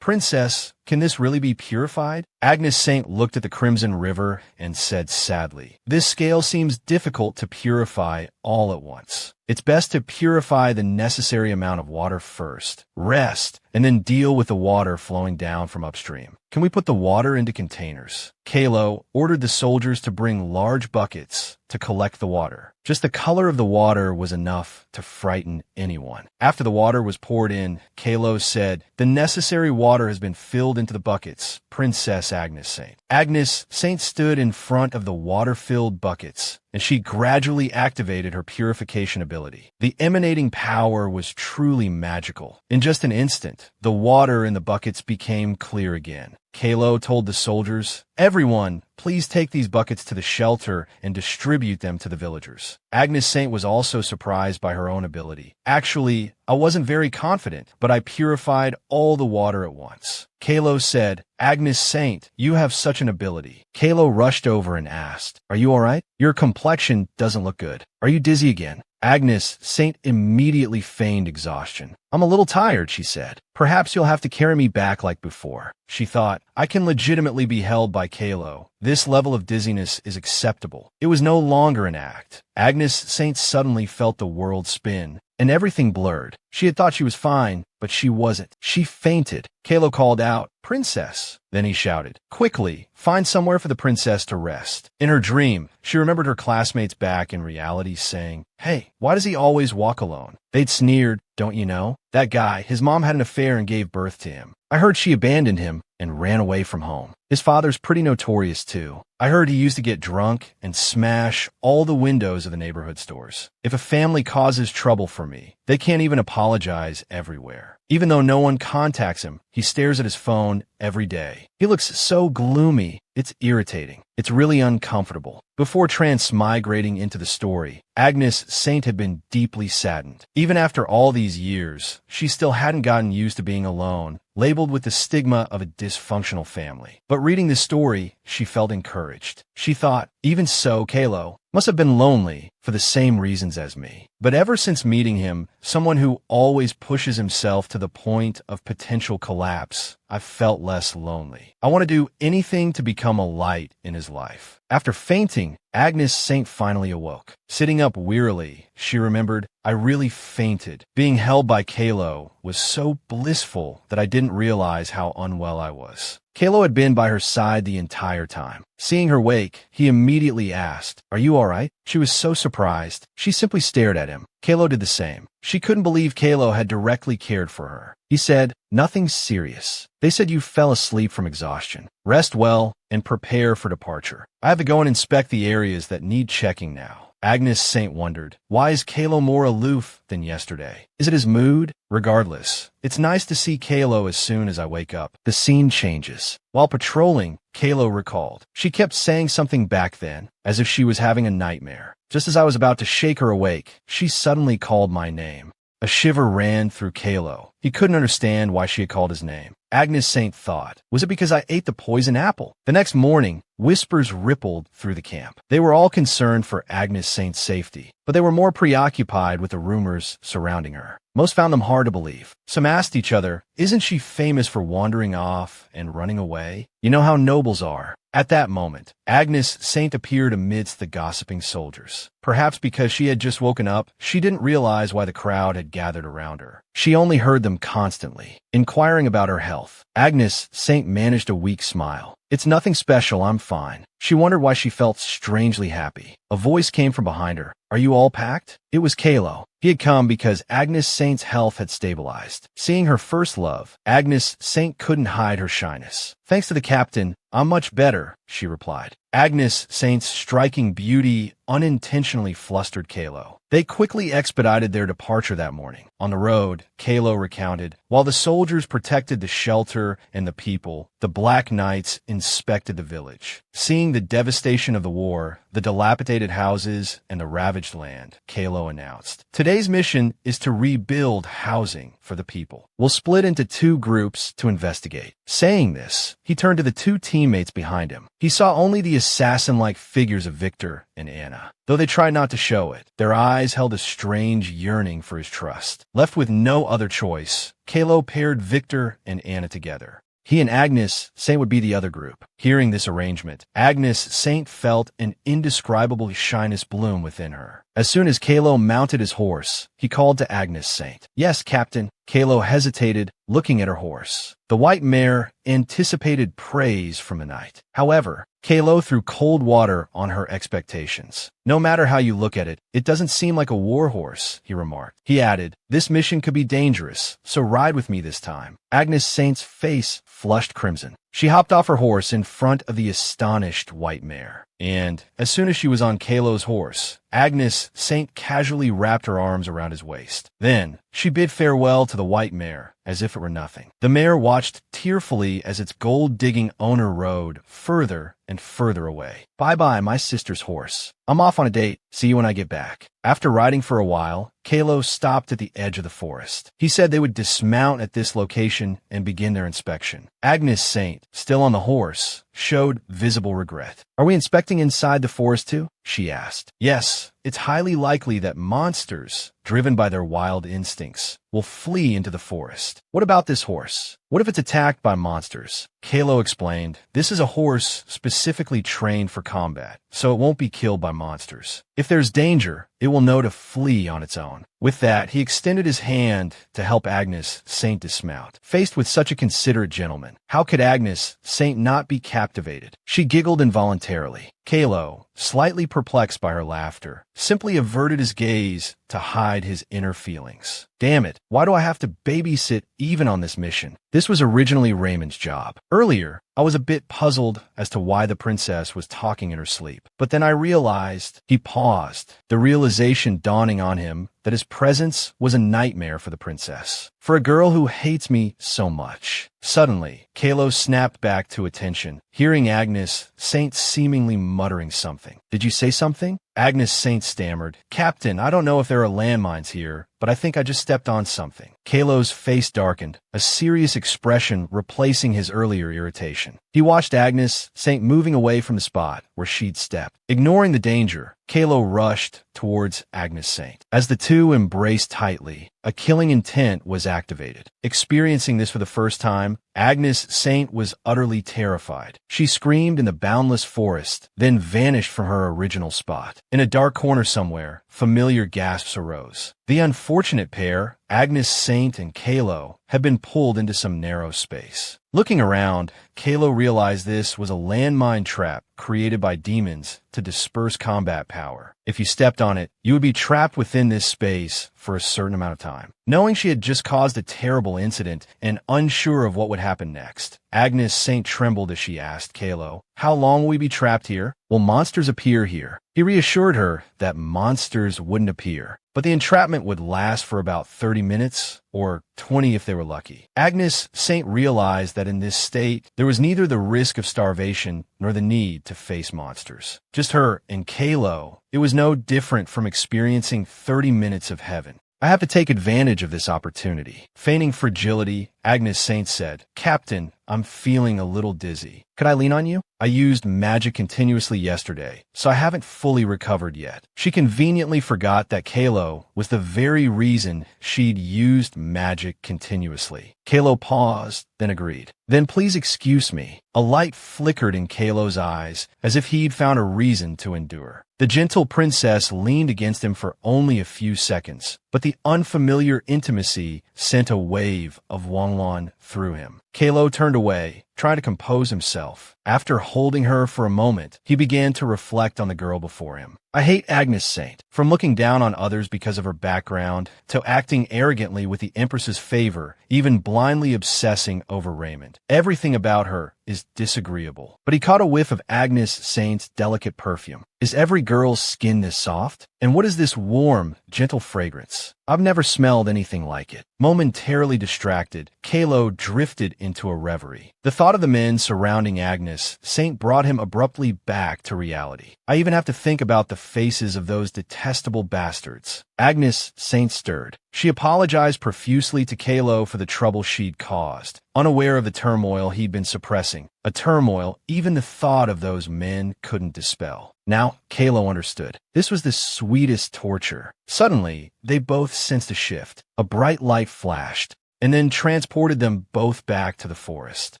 Princess, can this really be purified?" Agnes Saint looked at the crimson river and said sadly, "This scale seems difficult to purify all at once. It's best to purify the necessary amount of water first, rest, and then deal with the water flowing down from upstream. Can we put the water into containers?" Kylo ordered the soldiers to bring large buckets to collect the water. Just the color of the water was enough to frighten anyone. After the water was poured in, Kylo said, "The necessary water has been filled into the buckets, Princess Agnes Saint." Agnes Saint stood in front of the water-filled buckets, and she gradually activated her purification ability. The emanating power was truly magical. In just an instant, the water in the buckets became clear again. Kylo told the soldiers, "Everyone, please take these buckets to the shelter and distribute them to the villagers." Agnes Saint was also surprised by her own ability. "Actually, I wasn't very confident, but I purified all the water at once." Kylo said, "Agnes Saint, you have such an ability." Kylo rushed over and asked, "Are you all right? Your complexion doesn't look good. Are you dizzy again?" Agnes Saint immediately feigned exhaustion. "I'm a little tired," she said. "Perhaps you'll have to carry me back like before." She thought, I can legitimately be held by by Kylo. This level of dizziness is acceptable. It was no longer an act. Agnes Saint suddenly felt the world spin, and everything blurred. She had thought she was fine, but she wasn't. She fainted. Kylo called out, "Princess!" Then he shouted, "Quickly, find somewhere for the princess to rest." In her dream, she remembered her classmates back in reality saying, "Hey, why does he always walk alone?" They'd sneered, "Don't you know? That guy, his mom had an affair and gave birth to him. I heard she abandoned him and ran away from home. His father's pretty notorious too. I heard he used to get drunk and smash all the windows of the neighborhood stores. If a family causes trouble for me, they can't even apologize everywhere. Even though no one contacts him, he stares at his phone every day. He looks so gloomy, it's irritating. It's really uncomfortable." Before transmigrating into the story, Agnes Saint had been deeply saddened. Even after all these years, she still hadn't gotten used to being alone, labeled with the stigma of a dysfunctional family. But reading this story, she felt encouraged. She thought, even so, Kylo must have been lonely for the same reasons as me. But ever since meeting him, someone who always pushes himself to the point of potential collapse, I've felt less lonely. I want to do anything to become a light in his life. After fainting, Agnes Saint finally awoke. Sitting up wearily, she remembered, "I really fainted. Being held by Kylo was so blissful that I didn't realize how unwell I was." Kylo had been by her side the entire time. Seeing her wake, he immediately asked, "Are you all right?" She was so surprised, she simply stared at him. Kylo did the same. She couldn't believe Kylo had directly cared for her. He said, "Nothing serious. They said you fell asleep from exhaustion. Rest well and prepare for departure. I have to go and inspect the areas that need checking now." Agnes Saint wondered, why is Kylo more aloof than yesterday? Is it his mood? Regardless, it's nice to see Kylo as soon as I wake up. The scene changes. While patrolling, Kylo recalled. She kept saying something back then, as if she was having a nightmare. Just as I was about to shake her awake, she suddenly called my name. A shiver ran through Kylo. He couldn't understand why she had called his name. Agnes Saint thought, was it because I ate the poison apple? The next morning, whispers rippled through the camp. They were all concerned for Agnes Saint's safety, but they were more preoccupied with the rumors surrounding her. Most found them hard to believe. Some asked each other, isn't she famous for wandering off and running away? You know how nobles are. At that moment, Agnes Saint appeared amidst the gossiping soldiers. Perhaps because she had just woken up, she didn't realize why the crowd had gathered around her. She only heard them constantly, inquiring about her health. Agnes Saint managed a weak smile. It's nothing special, I'm fine. She wondered why she felt strangely happy. A voice came from behind her. Are you all packed? It was Kylo. He had come because Agnes Saint's health had stabilized. Seeing her first love, Agnes Saint couldn't hide her shyness. Thanks to the captain, I'm much better, she replied. Agnes Saint's striking beauty unintentionally flustered Kylo. They quickly expedited their departure that morning. On the road, Kylo recounted, while the soldiers protected the shelter and the people, the Black Knights inspected the village. Seeing the devastation of the war, the dilapidated houses, and the ravaged land, Kylo announced, today's mission is to rebuild housing for the people. We'll split into 2 groups to investigate. Saying this, he turned to the 2 teammates behind him. He saw only the assassin-like figures of Victor and Anna. Though they tried not to show it, their eyes held a strange yearning for his trust. Left with no other choice, Kylo paired Victor and Anna together. He and Agnes Saint would be the other group. Hearing this arrangement, Agnes Saint felt an indescribable shyness bloom within her. As soon as Kylo mounted his horse, he called to Agnes Saint. Yes, Captain. Kylo hesitated, looking at her horse. The white mare anticipated praise from the knight. However, Kylo threw cold water on her expectations. No matter how you look at it, it doesn't seem like a war horse, he remarked. He added, this mission could be dangerous, so ride with me this time. Agnes Saint's face flushed crimson. She hopped off her horse in front of the astonished white mare. And, as soon as she was on Kylo's horse, Agnes Saint casually wrapped her arms around his waist. Then, she bid farewell to the white mare, as if it were nothing. The mare watched tearfully as its gold-digging owner rode further and further away. Bye-bye, my sister's horse. I'm off on a date. See you when I get back. After riding for a while, Kylo stopped at the edge of the forest. He said they would dismount at this location and begin their inspection. Agnes Saint, still on the horse, showed visible regret. Are we inspecting inside the forest too? She asked. Yes, it's highly likely that monsters, driven by their wild instincts, will flee into the forest. What about this horse? What if it's attacked by monsters? Kylo explained, this is a horse specifically trained for combat, so it won't be killed by monsters. If there's danger, it will know to flee on its own. With that, he extended his hand to help Agnes Saint dismount. Faced with such a considerate gentleman, how could Agnes Saint not be captivated? She giggled involuntarily. Kylo, slightly perplexed by her laughter, simply averted his gaze to hide his inner feelings. Damn it, why do I have to babysit even on this mission? This was originally Raymond's job. Earlier, I was a bit puzzled as to why the princess was talking in her sleep, but then I realized. He paused, the realization dawning on him that his presence was a nightmare for the princess, for a girl who hates me so much. Suddenly, Kylo snapped back to attention, hearing Agnes Saint seemingly muttering something. Did you say something? Agnes Saint stammered, Captain, I don't know if there are landmines here, but I think I just stepped on something. Kylo's face darkened, a serious expression replacing his earlier irritation. He watched Agnes Saint moving away from the spot where she'd stepped. Ignoring the danger, Kylo rushed towards Agnes Saint. As the two embraced tightly, a killing intent was activated. Experiencing this for the first time, Agnes Saint was utterly terrified. She screamed in the boundless forest, then vanished from her original spot. In a dark corner somewhere, familiar gasps arose. The unfortunate pair, Agnes Saint and Kylo, had been pulled into some narrow space. Looking around, Kylo realized this was a landmine trap created by demons to disperse combat power. If you stepped on it, you would be trapped within this space for a certain amount of time. Knowing she had just caused a terrible incident and unsure of what would happen next, Agnes Saint trembled as she asked Kylo, how long will we be trapped here? Will monsters appear here? He reassured her that monsters wouldn't appear, but the entrapment would last for about 30 minutes, or 20 if they were lucky. Agnes Saint realized that in this state, there was neither the risk of starvation nor the need to face monsters. Just her and Kylo. It was no different from experiencing 30 minutes of heaven. I have to take advantage of this opportunity. Feigning fragility, Agnes Saint said, Captain, I'm feeling a little dizzy. Could I lean on you? I used magic continuously yesterday, so I haven't fully recovered yet. She conveniently forgot that Kylo was the very reason she'd used magic continuously. Kylo paused, then agreed. Then please excuse me. A light flickered in Kylo's eyes, as if he'd found a reason to endure. The gentle princess leaned against him for only a few seconds, but the unfamiliar intimacy sent a wave of Wanglan through him. Kylo turned away, trying to compose himself. After holding her for a moment, he began to reflect on the girl before him. I hate Agnes Saint. From looking down on others because of her background, to acting arrogantly with the Empress's favor, even blindly obsessing over Raymond. Everything about her is disagreeable. But he caught a whiff of Agnes Saint's delicate perfume. Is every girl's skin this soft? And what is this warm, gentle fragrance? I've never smelled anything like it. Momentarily distracted, Kylo drifted into a reverie. The thought of the men surrounding Agnes Saint brought him abruptly back to reality. I even have to think about the faces of those detestable bastards. Agnes Saint stirred. She apologized profusely to Kylo for the trouble she'd caused, unaware of the turmoil he'd been suppressing, a turmoil even the thought of those men couldn't dispel. Now, Kylo understood. This was the sweetest torture. Suddenly, they both sensed a shift. A bright light flashed, and then transported them both back to the forest.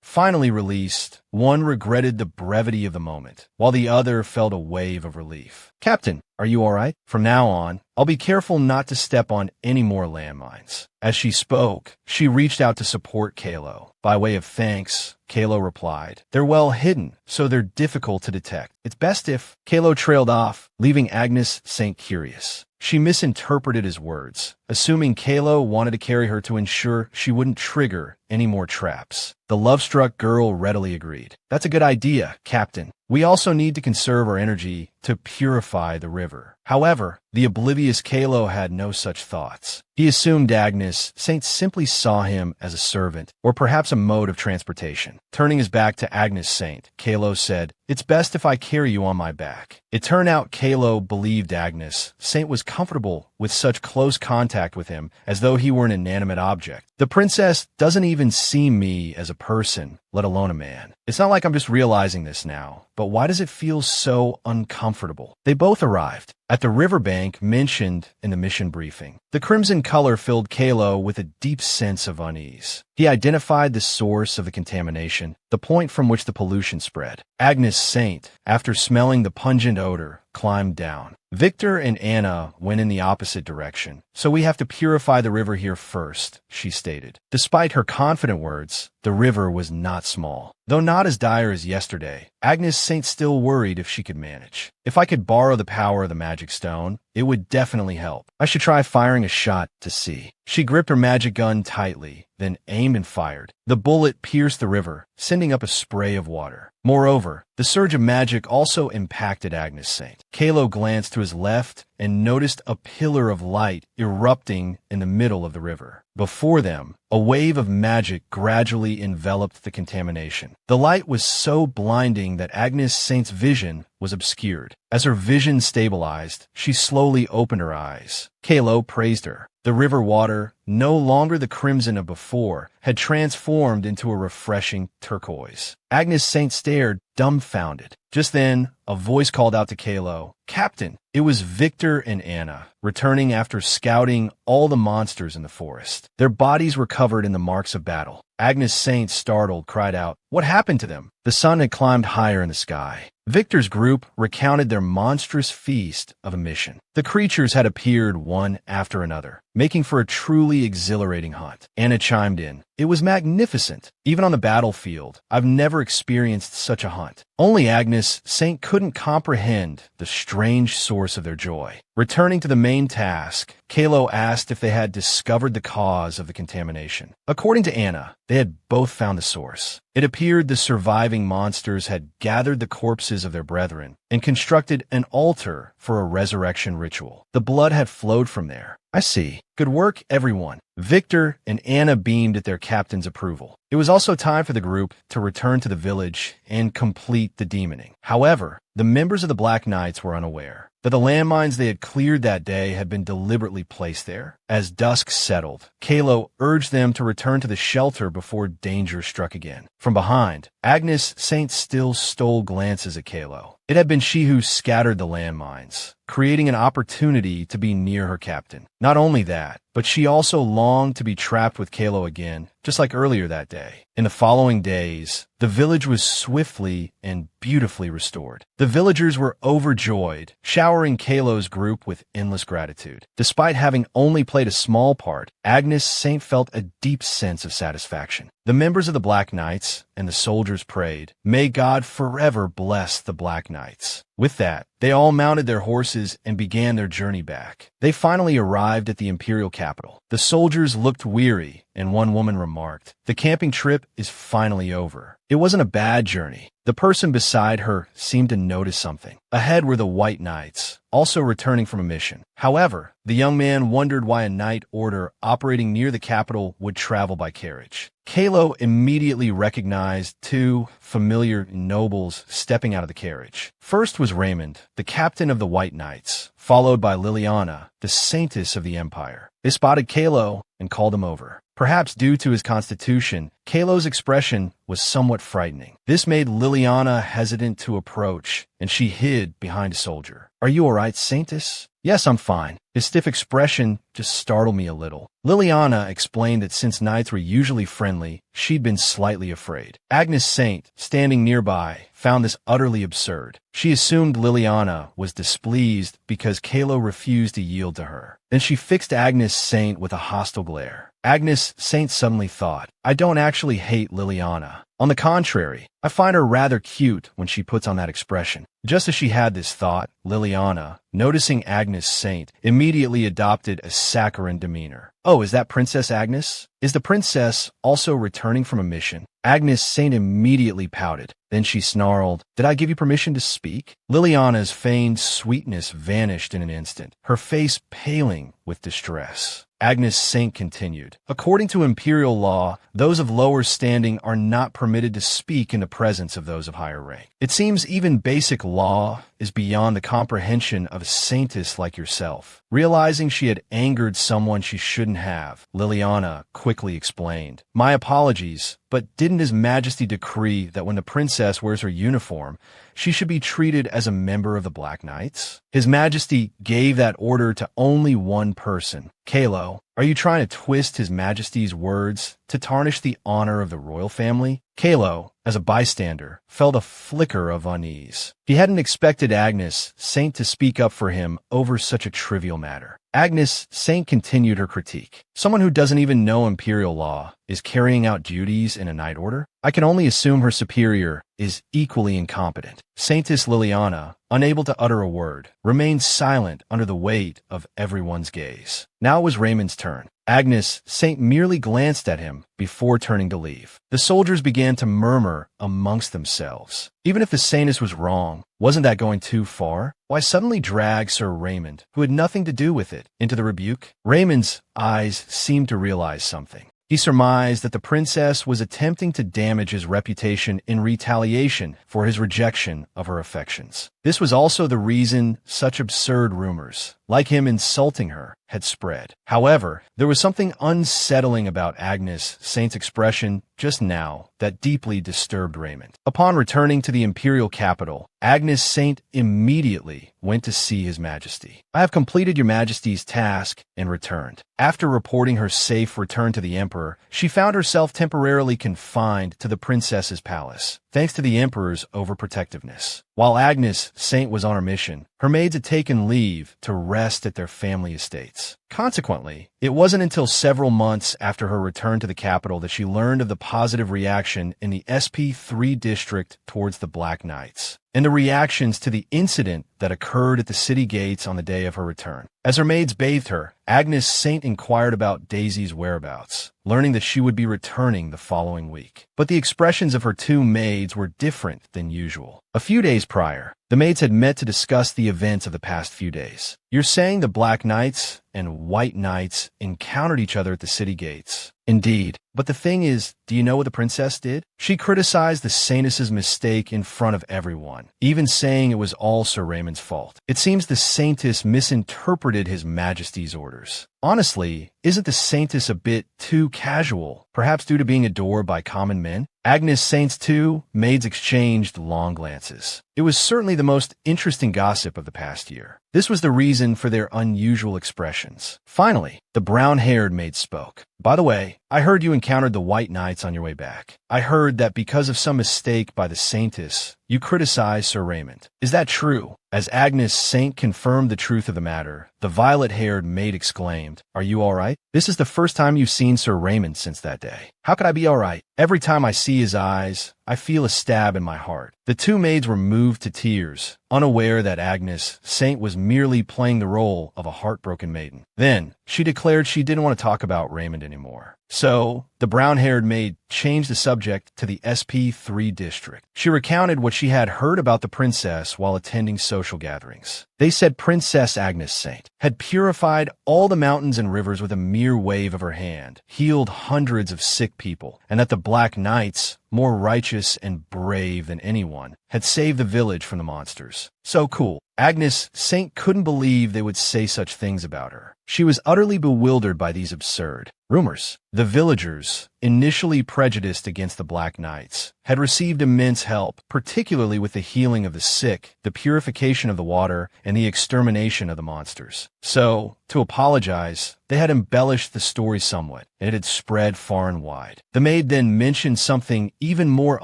Finally released, one regretted the brevity of the moment, while the other felt a wave of relief. Captain, are you all right? From now on, I'll be careful not to step on any more landmines. As she spoke, she reached out to support Kylo. By way of thanks, Kylo replied, they're well hidden, so they're difficult to detect. It's best if... Kylo trailed off, leaving Agnes Saint curious. She misinterpreted his words, assuming Kylo wanted to carry her to ensure she wouldn't trigger any more traps. The love-struck girl readily agreed. That's a good idea, Captain. We also need to conserve our energy to purify the river. However, the oblivious Kylo had no such thoughts. He assumed Agnes Saint simply saw him as a servant, or perhaps a mode of transportation. Turning his back to Agnes Saint, Kylo said, it's best if I carry you on my back. It turned out Kylo believed Agnes Saint was comfortable with such close contact with him as though he were an inanimate object. The princess doesn't even see me as a person, let alone a man. It's not like I'm just realizing this now, but why does it feel so uncomfortable? uncomfortable. They both arrived at the riverbank mentioned in the mission briefing. The crimson color filled Kylo with a deep sense of unease. He identified the source of the contamination, the point from which the pollution spread. Agnes Saint, after smelling the pungent odor, climbed down. Victor and Anna went in the opposite direction. So we have to purify the river here first, she stated. Despite her confident words, the river was not small. Though not as dire as yesterday, Agnes Saint still worried if she could manage. If I could borrow the power of the magic stone, it would definitely help. I should try firing a shot to see. She gripped her magic gun tightly, then aimed and fired. The bullet pierced the river, sending up a spray of water. Moreover, the surge of magic also impacted Agnes Saint. Kylo glanced to his left and noticed a pillar of light erupting in the middle of the river. Before them, a wave of magic gradually enveloped the contamination. The light was so blinding that Agnes Saint's vision was obscured. As her vision stabilized, she slowly opened her eyes. Kylo praised her. The river water, no longer the crimson of before, had transformed into a refreshing turquoise. Agnes Saint stared, dumbfounded. Just then, a voice called out to Kylo, "Captain!" It was Victor and Anna, returning after scouting all the monsters in the forest. Their bodies were covered in the marks of battle. Agnes Saint, startled, cried out, "What happened to them?" The sun had climbed higher in the sky. Victor's group recounted their monstrous feast of a mission. The creatures had appeared one after another, making for a truly exhilarating hunt. Anna chimed in. "It was magnificent. Even on the battlefield, I've never experienced such a hunt." Only Agnes Saint couldn't comprehend the strange source of their joy. Returning to the main task, Kylo asked if they had discovered the cause of the contamination. According to Anna, they had both found the source. It appeared the surviving monsters had gathered the corpses of their brethren and constructed an altar for a resurrection ritual. The blood had flowed from there. "I see. Good work, everyone." Victor and Anna beamed at their captain's approval. It was also time for the group to return to the village and complete the deepening. However, the members of the Black Knights were unaware that the landmines they had cleared that day had been deliberately placed there. As dusk settled, Kylo urged them to return to the shelter before danger struck again. From behind, Agnes Saint still stole glances at Kylo. It had been she who scattered the landmines, creating an opportunity to be near her captain. Not only that, but she also longed to be trapped with Kylo again, just like earlier that day. In the following days, the village was swiftly and beautifully restored. The villagers were overjoyed, showering Kylo's group with endless gratitude. Despite having only played a small part, Agnes Saint felt a deep sense of satisfaction. The members of the Black Knights and the soldiers prayed, "May God forever bless the Black Knights." With that, they all mounted their horses and began their journey back. They finally arrived at the imperial capital. The soldiers looked weary, and one woman remarked, "The camping trip is finally over." It wasn't a bad journey. The person beside her seemed to notice something. Ahead were the White Knights, also returning from a mission. However, the young man wondered why a knight order operating near the capital would travel by carriage. Kylo immediately recognized two familiar nobles stepping out of the carriage. First was Raymond, the captain of the White Knights, followed by Liliana, the saintess of the Empire. They spotted Kylo and called him over. Perhaps due to his constitution, Kylo's expression was somewhat frightening. This made Liliana hesitant to approach, and she hid behind a soldier. "Are you all right, saintess?" "Yes, I'm fine." His stiff expression just startled me a little. Liliana explained that since knights were usually friendly, she'd been slightly afraid. Agnes Saint, standing nearby, found this utterly absurd. She assumed Liliana was displeased because Kylo refused to yield to her. Then she fixed Agnes Saint with a hostile glare. Agnes Saint suddenly thought, "I don't actually hate Liliana. On the contrary, I find her rather cute when she puts on that expression." Just as she had this thought, Liliana, noticing Agnes Saint, immediately adopted a saccharine demeanor. "Oh, is that Princess Agnes? Is the princess also returning from a mission?" Agnes Saint immediately pouted. Then she snarled, "Did I give you permission to speak?" Liliana's feigned sweetness vanished in an instant, her face paling with distress. Agnes Saint continued, "According to imperial law, those of lower standing are not permitted to speak in the presence of those of higher rank. It seems even basic law is beyond the comprehension of a saintess like yourself." Realizing she had angered someone she shouldn't have, Liliana quickly explained, "My apologies, but didn't His Majesty decree that when the princess wears her uniform, she should be treated as a member of the Black Knights? His Majesty gave that order to only one person. Kylo, are you trying to twist His Majesty's words to tarnish the honor of the royal family?" Kylo, as a bystander, felt a flicker of unease. He hadn't expected Agnes Saint to speak up for him over such a trivial matter. Agnes Saint continued her critique. "Someone who doesn't even know imperial law is carrying out duties in a knight order? I can only assume her superior is equally incompetent." Saintess Liliana, unable to utter a word, remained silent under the weight of everyone's gaze. Now it was Raymond's turn. Agnes Saint merely glanced at him before turning to leave. The soldiers began to murmur amongst themselves. Even if the saintess was wrong, wasn't that going too far? Why suddenly drag Sir Raymond, who had nothing to do with it, into the rebuke? Raymond's eyes seemed to realize something. He surmised that the princess was attempting to damage his reputation in retaliation for his rejection of her affections. This was also the reason such absurd rumors, like him insulting her, had spread. However, there was something unsettling about Agnes Saint's expression just now that deeply disturbed Raymond. Upon returning to the imperial capital, Agnes Saint immediately went to see His Majesty. "I have completed Your Majesty's task and returned." After reporting her safe return to the Emperor, she found herself temporarily confined to the princess's palace, thanks to the Emperor's overprotectiveness. While Agnes Saint was on her mission, her maids had taken leave to rest at their family estates. Consequently, it wasn't until several months after her return to the capital that she learned of the positive reaction in the SP3 district towards the Black Knights, and the reactions to the incident that occurred at the city gates on the day of her return. As her maids bathed her, Agnes Saint inquired about Daisy's whereabouts, learning that she would be returning the following week. But the expressions of her two maids were different than usual. A few days prior, the maids had met to discuss the events of the past few days. "You're saying the Black Knights and White Knights encountered each other at the city gates?" "Indeed. But the thing is, do you know what the princess did? She criticized the saintess's mistake in front of everyone, even saying it was all Sir Raymond's fault. It seems the saintess misinterpreted His Majesty's orders. Honestly, isn't the saintess a bit too casual, perhaps due to being adored by common men?" Agnes Saint's two maids exchanged long glances. It was certainly the most interesting gossip of the past year. This was the reason for their unusual expressions. Finally, the brown-haired maid spoke. "By the way, I heard you encountered the White Knights on your way back. I heard that because of some mistake by the saintess, you criticized Sir Raymond. Is that true?" As Agnes Saint confirmed the truth of the matter, the violet-haired maid exclaimed, "Are you all right? This is the first time you've seen Sir Raymond since that day." "How could I be all right? Every time I see his eyes, I feel a stab in my heart." The two maids were moved to tears, unaware that Agnes Saint was merely playing the role of a heartbroken maiden. Then, she declared she didn't want to talk about Raymond anymore. So, the brown-haired maid changed the subject to the SP3 district. She recounted what she had heard about the princess while attending social gatherings. They said Princess Agnes Saint had purified all the mountains and rivers with a mere wave of her hand, healed hundreds of sick people, and that the Black Knights, more righteous and brave than anyone, had saved the village from the monsters. So cool. Agnes Saint couldn't believe they would say such things about her. She was utterly bewildered by these absurd rumors. The villagers, initially prejudiced against the Black Knights, had received immense help, particularly with the healing of the sick, the purification of the water, and the extermination of the monsters. So, to apologize, they had embellished the story somewhat, and it had spread far and wide. The maid then mentioned something even more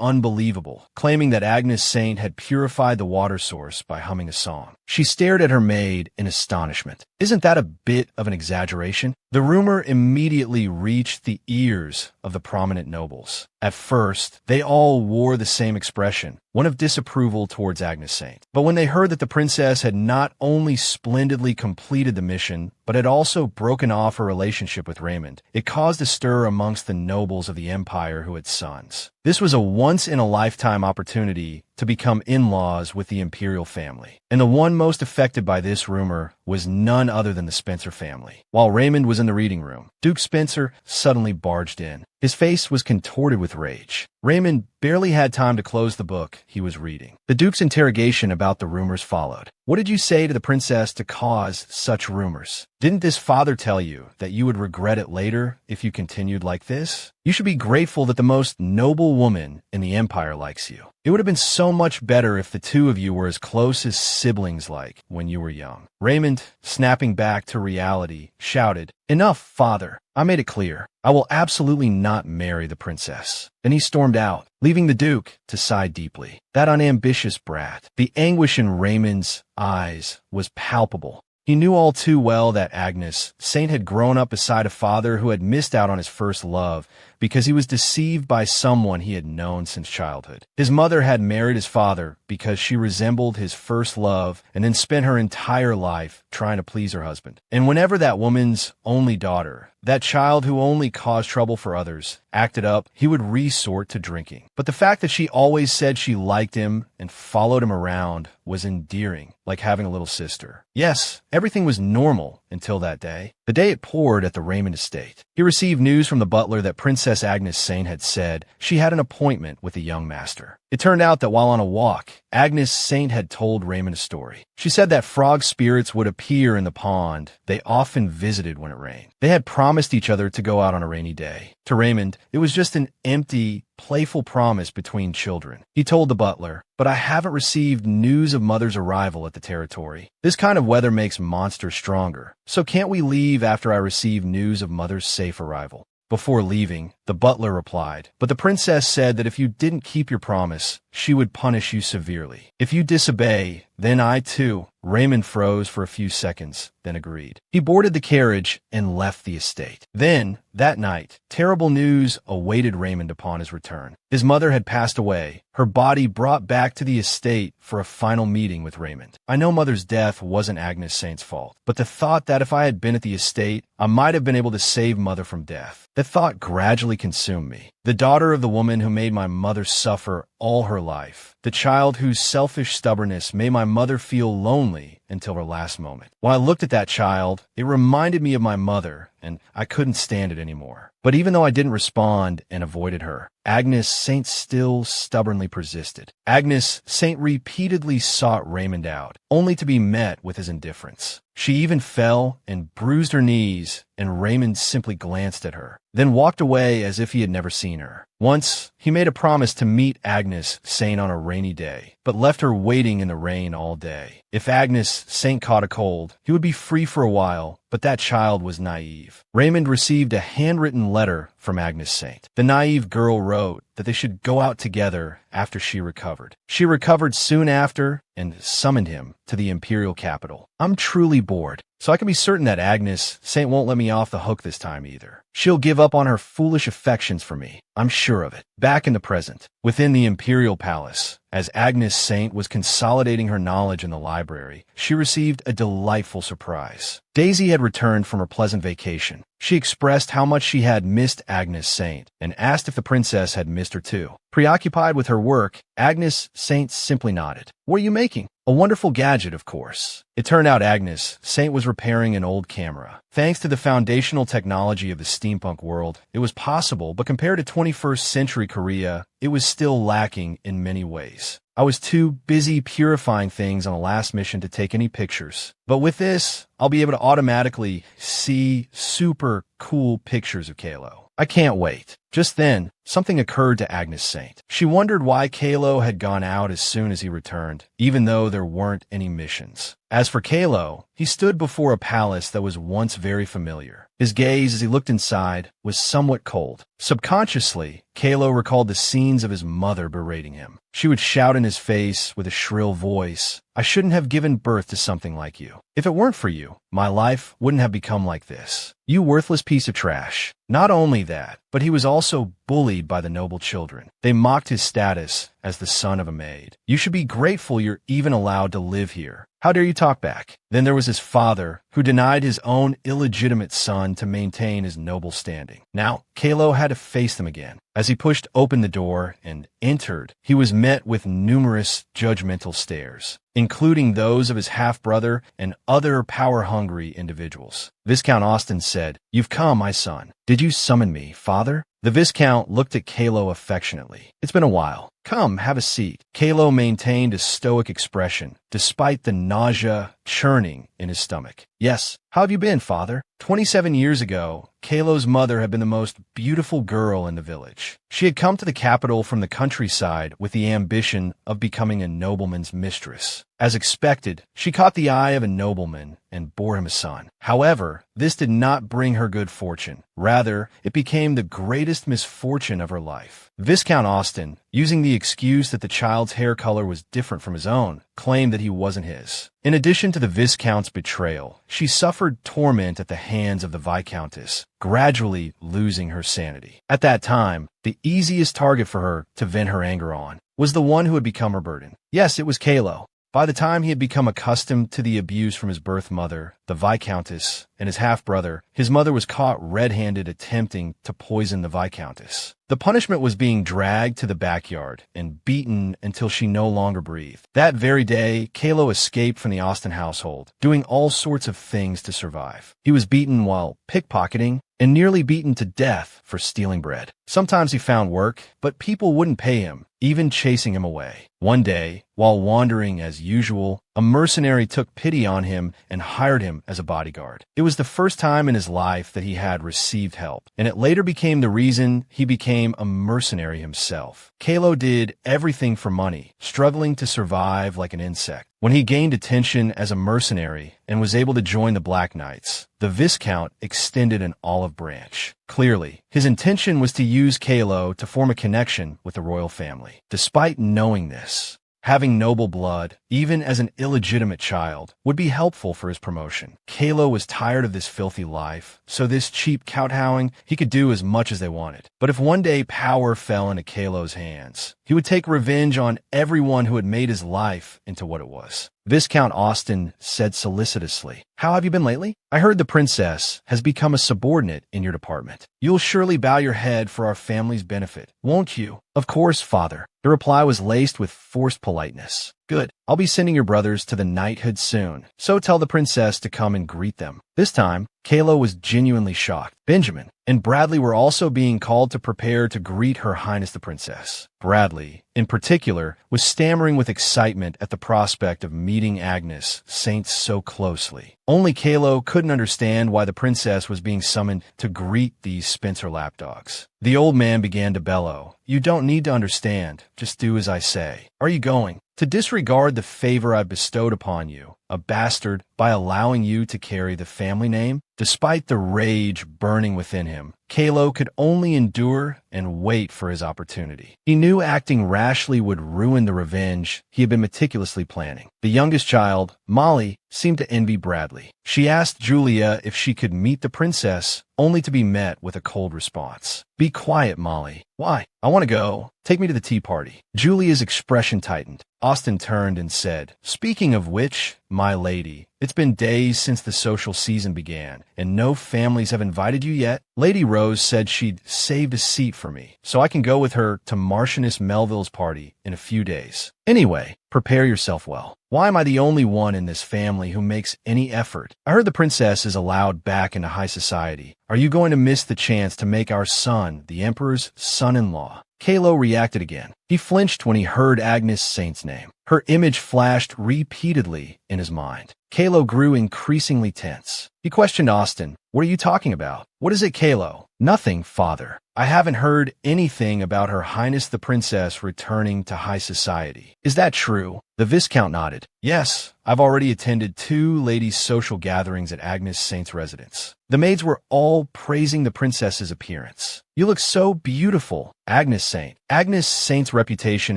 unbelievable, claiming that Agnes Saint had purified the water source by humming a song. She stared at her maid in astonishment. Isn't that a bit of an exaggeration? The rumor immediately reached the ears of the prominent nobles. At first, they all wore the same expression, one of disapproval towards Agnes Saint. But when they heard that the princess had not only splendidly completed the mission, but had also broken off her relationship with Raymond, it caused a stir amongst the nobles of the empire who had sons. This was a once-in-a-lifetime opportunity to become in-laws with the imperial family. And the one most affected by this rumor was none other than the Spencer family. While Raymond was in the reading room, Duke Spencer suddenly barged in. His face was contorted with rage. Raymond barely had time to close the book he was reading. The Duke's interrogation about the rumors followed. What did you say to the princess to cause such rumors? Didn't this father tell you that you would regret it later if you continued like this? You should be grateful that the most noble woman in the empire likes you. It would have been so much better if the two of you were as close as siblings-like when you were young. Raymond, snapping back to reality, shouted, "Enough, father. I made it clear. I will absolutely not marry the princess." Then he stormed out, leaving the Duke to sigh deeply. That unambitious brat. The anguish in Raymond's eyes was palpable. He knew all too well that Agnes Saint had grown up beside a father who had missed out on his first love because he was deceived by someone he had known since childhood. His mother had married his father because she resembled his first love and then spent her entire life trying to please her husband. And whenever that woman's only daughter, that child who only caused trouble for others, acted up, he would resort to drinking. But the fact that she always said she liked him and followed him around was endearing, like having a little sister. Yes, everything was normal until that day. The day it poured at the Raymond estate. He received news from the butler that Princess Agnes Saint had said she had an appointment with the young master. It turned out that while on a walk, Agnes Saint had told Raymond a story. She said that frog spirits would appear in the pond they often visited when it rained. They had promised each other to go out on a rainy day. To Raymond, it was just an empty, playful promise between children. He told the butler, "But I haven't received news of Mother's arrival at the territory. This kind of weather makes monsters stronger. So can't we leave after I receive news of Mother's safe arrival?" Before leaving, the butler replied, "But the princess said that if you didn't keep your promise, she would punish you severely. If you disobey, then I too." Raymond froze for a few seconds, then agreed. He boarded the carriage and left the estate. Then, that night, terrible news awaited Raymond upon his return. His mother had passed away, her body brought back to the estate for a final meeting with Raymond. I know Mother's death wasn't Agnes Saint's fault, but the thought that if I had been at the estate, I might have been able to save Mother from death. The thought gradually consumed me. The daughter of the woman who made my mother suffer all her life. The child whose selfish stubbornness made my mother feel lonely until her last moment. When I looked at that child, it reminded me of my mother, and I couldn't stand it anymore. But even though I didn't respond and avoided her, Agnes Saint still stubbornly persisted. Agnes Saint repeatedly sought Raymond out, only to be met with his indifference. She even fell and bruised her knees, and Raymond simply glanced at her, then walked away as if he had never seen her. Once, he made a promise to meet Agnes Saint on a rainy day, but left her waiting in the rain all day. If Agnes Saint caught a cold, he would be free for a while, but that child was naive. Raymond received a handwritten letter from Agnes Saint. The naive girl wrote that they should go out together after she recovered. She recovered soon after and summoned him to the imperial capital. I'm truly bored, so I can be certain that Agnes Saint won't let me off the hook this time either. She'll give up on her foolish affections for me. I'm sure of it. Back in the present, within the imperial palace, as Agnes Saint was consolidating her knowledge in the library, she received a delightful surprise. Daisy had returned from her pleasant vacation. She expressed how much she had missed Agnes Saint and asked if the princess had missed her too. Preoccupied with her work, Agnes Saint simply nodded. "What are you making?" "A wonderful gadget, of course." It turned out Agnes Saint was repairing an old camera. Thanks to the foundational technology of the steampunk world, it was possible, but compared to 21st century Korea, it was still lacking in many ways. I was too busy purifying things on the last mission to take any pictures. But with this, I'll be able to automatically see super cool pictures of Kylo. I can't wait. Just then, something occurred to Agnes Saint. She wondered why Kylo had gone out as soon as he returned, even though there weren't any missions. As for Kylo, he stood before a palace that was once very familiar. His gaze, as he looked inside, was somewhat cold. Subconsciously, Kylo recalled the scenes of his mother berating him. She would shout in his face with a shrill voice, "I shouldn't have given birth to something like you. If it weren't for you, my life wouldn't have become like this. You worthless piece of trash." Not only that, but he was also bullied by the noble children. They mocked his status as the son of a maid. You should be grateful you're even allowed to live here. How dare you talk back? Then there was his father, who denied his own illegitimate son to maintain his noble standing. Now, Kylo had to face them again. As he pushed open the door and entered, he was met with numerous judgmental stares, including those of his half-brother and other power-hungry individuals. Viscount Austin said, "You've come, my son. Did you summon me, father?" The Viscount looked at Kylo affectionately. "It's been a while. Come, have a seat." Kylo maintained a stoic expression, despite the nausea churning in his stomach. "Yes, how have you been, father?" 27 years ago, Kylo's mother had been the most beautiful girl in the village. She had come to the capital from the countryside with the ambition of becoming a nobleman's mistress. As expected, she caught the eye of a nobleman and bore him a son. However, this did not bring her good fortune. Rather, it became the greatest misfortune of her life. Viscount Austin, using the excuse that the child's hair color was different from his own, claimed that he wasn't his. In addition to the Viscount's betrayal, she suffered torment at the hands of the Viscountess, gradually losing her sanity. At that time, the easiest target for her to vent her anger on was the one who had become her burden. Yes, it was Kylo. By the time he had become accustomed to the abuse from his birth mother, the Viscountess, and his half-brother, his mother was caught red-handed attempting to poison the Viscountess. The punishment was being dragged to the backyard and beaten until she no longer breathed. That very day, Kylo escaped from the Austin household, doing all sorts of things to survive. He was beaten while pickpocketing and nearly beaten to death for stealing bread. Sometimes he found work, but people wouldn't pay him, even chasing him away. One day, while wandering as usual, a mercenary took pity on him and hired him as a bodyguard. It was the first time in his life that he had received help, and it later became the reason he became a mercenary himself. Kylo did everything for money, struggling to survive like an insect. When he gained attention as a mercenary and was able to join the Black Knights, the Viscount extended an olive branch. Clearly, his intention was to use Kylo to form a connection with the royal family. Despite knowing this, having noble blood, even as an illegitimate child, would be helpful for his promotion. Kylo was tired of this filthy life, so this cheap kowtowing, he could do as much as they wanted. But if one day power fell into Kylo's hands, he would take revenge on everyone who had made his life into what it was. Viscount Austin said solicitously, "How have you been lately? I heard the princess has become a subordinate in your department. You'll surely bow your head for our family's benefit, won't you?" "Of course, father." The reply was laced with forced politeness. "Good. I'll be sending your brothers to the knighthood soon, so tell the princess to come and greet them." This time, Kylo was genuinely shocked. Benjamin and Bradley were also being called to prepare to greet Her Highness the Princess. Bradley, in particular, was stammering with excitement at the prospect of meeting Agnes Saint so closely. Only Kylo couldn't understand why the princess was being summoned to greet these Spencer lapdogs. The old man began to bellow, "You don't need to understand. Just do as I say. Are you going to disregard the favor I bestowed upon you, a bastard, by allowing you to carry the family name?" Despite the rage burning within him, Kylo could only endure and wait for his opportunity. He knew acting rashly would ruin the revenge he had been meticulously planning. The youngest child, Molly, seemed to envy Bradley. She asked Julia if she could meet the princess, only to be met with a cold response. "Be quiet, Molly." "Why? I want to go. Take me to the tea party." Julia's expression tightened. Austin turned and said, "Speaking of which, my lady, it's been days since the social season began, and no families have invited you yet." Lady Rose said she'd saved a seat for me, so I can go with her to Marchioness Melville's party in a few days. Anyway, prepare yourself well. Why am I the only one in this family who makes any effort? I heard the princess is allowed back into high society. Are you going to miss the chance to make our son the Emperor's son-in-law? Kylo reacted again. He flinched when he heard Agnes Saint's name. Her image flashed repeatedly in his mind. Kylo grew increasingly tense. He questioned Austin, "What are you talking about?" "What is it, Kylo?" "Nothing, father. I haven't heard anything about Her Highness the Princess returning to high society." "Is that true?" The Viscount nodded. Yes, I've already attended 2 ladies' social gatherings at Agnes Saint's residence. The maids were all praising the princess's appearance. You look so beautiful, Agnes Saint. Agnes Saint's reputation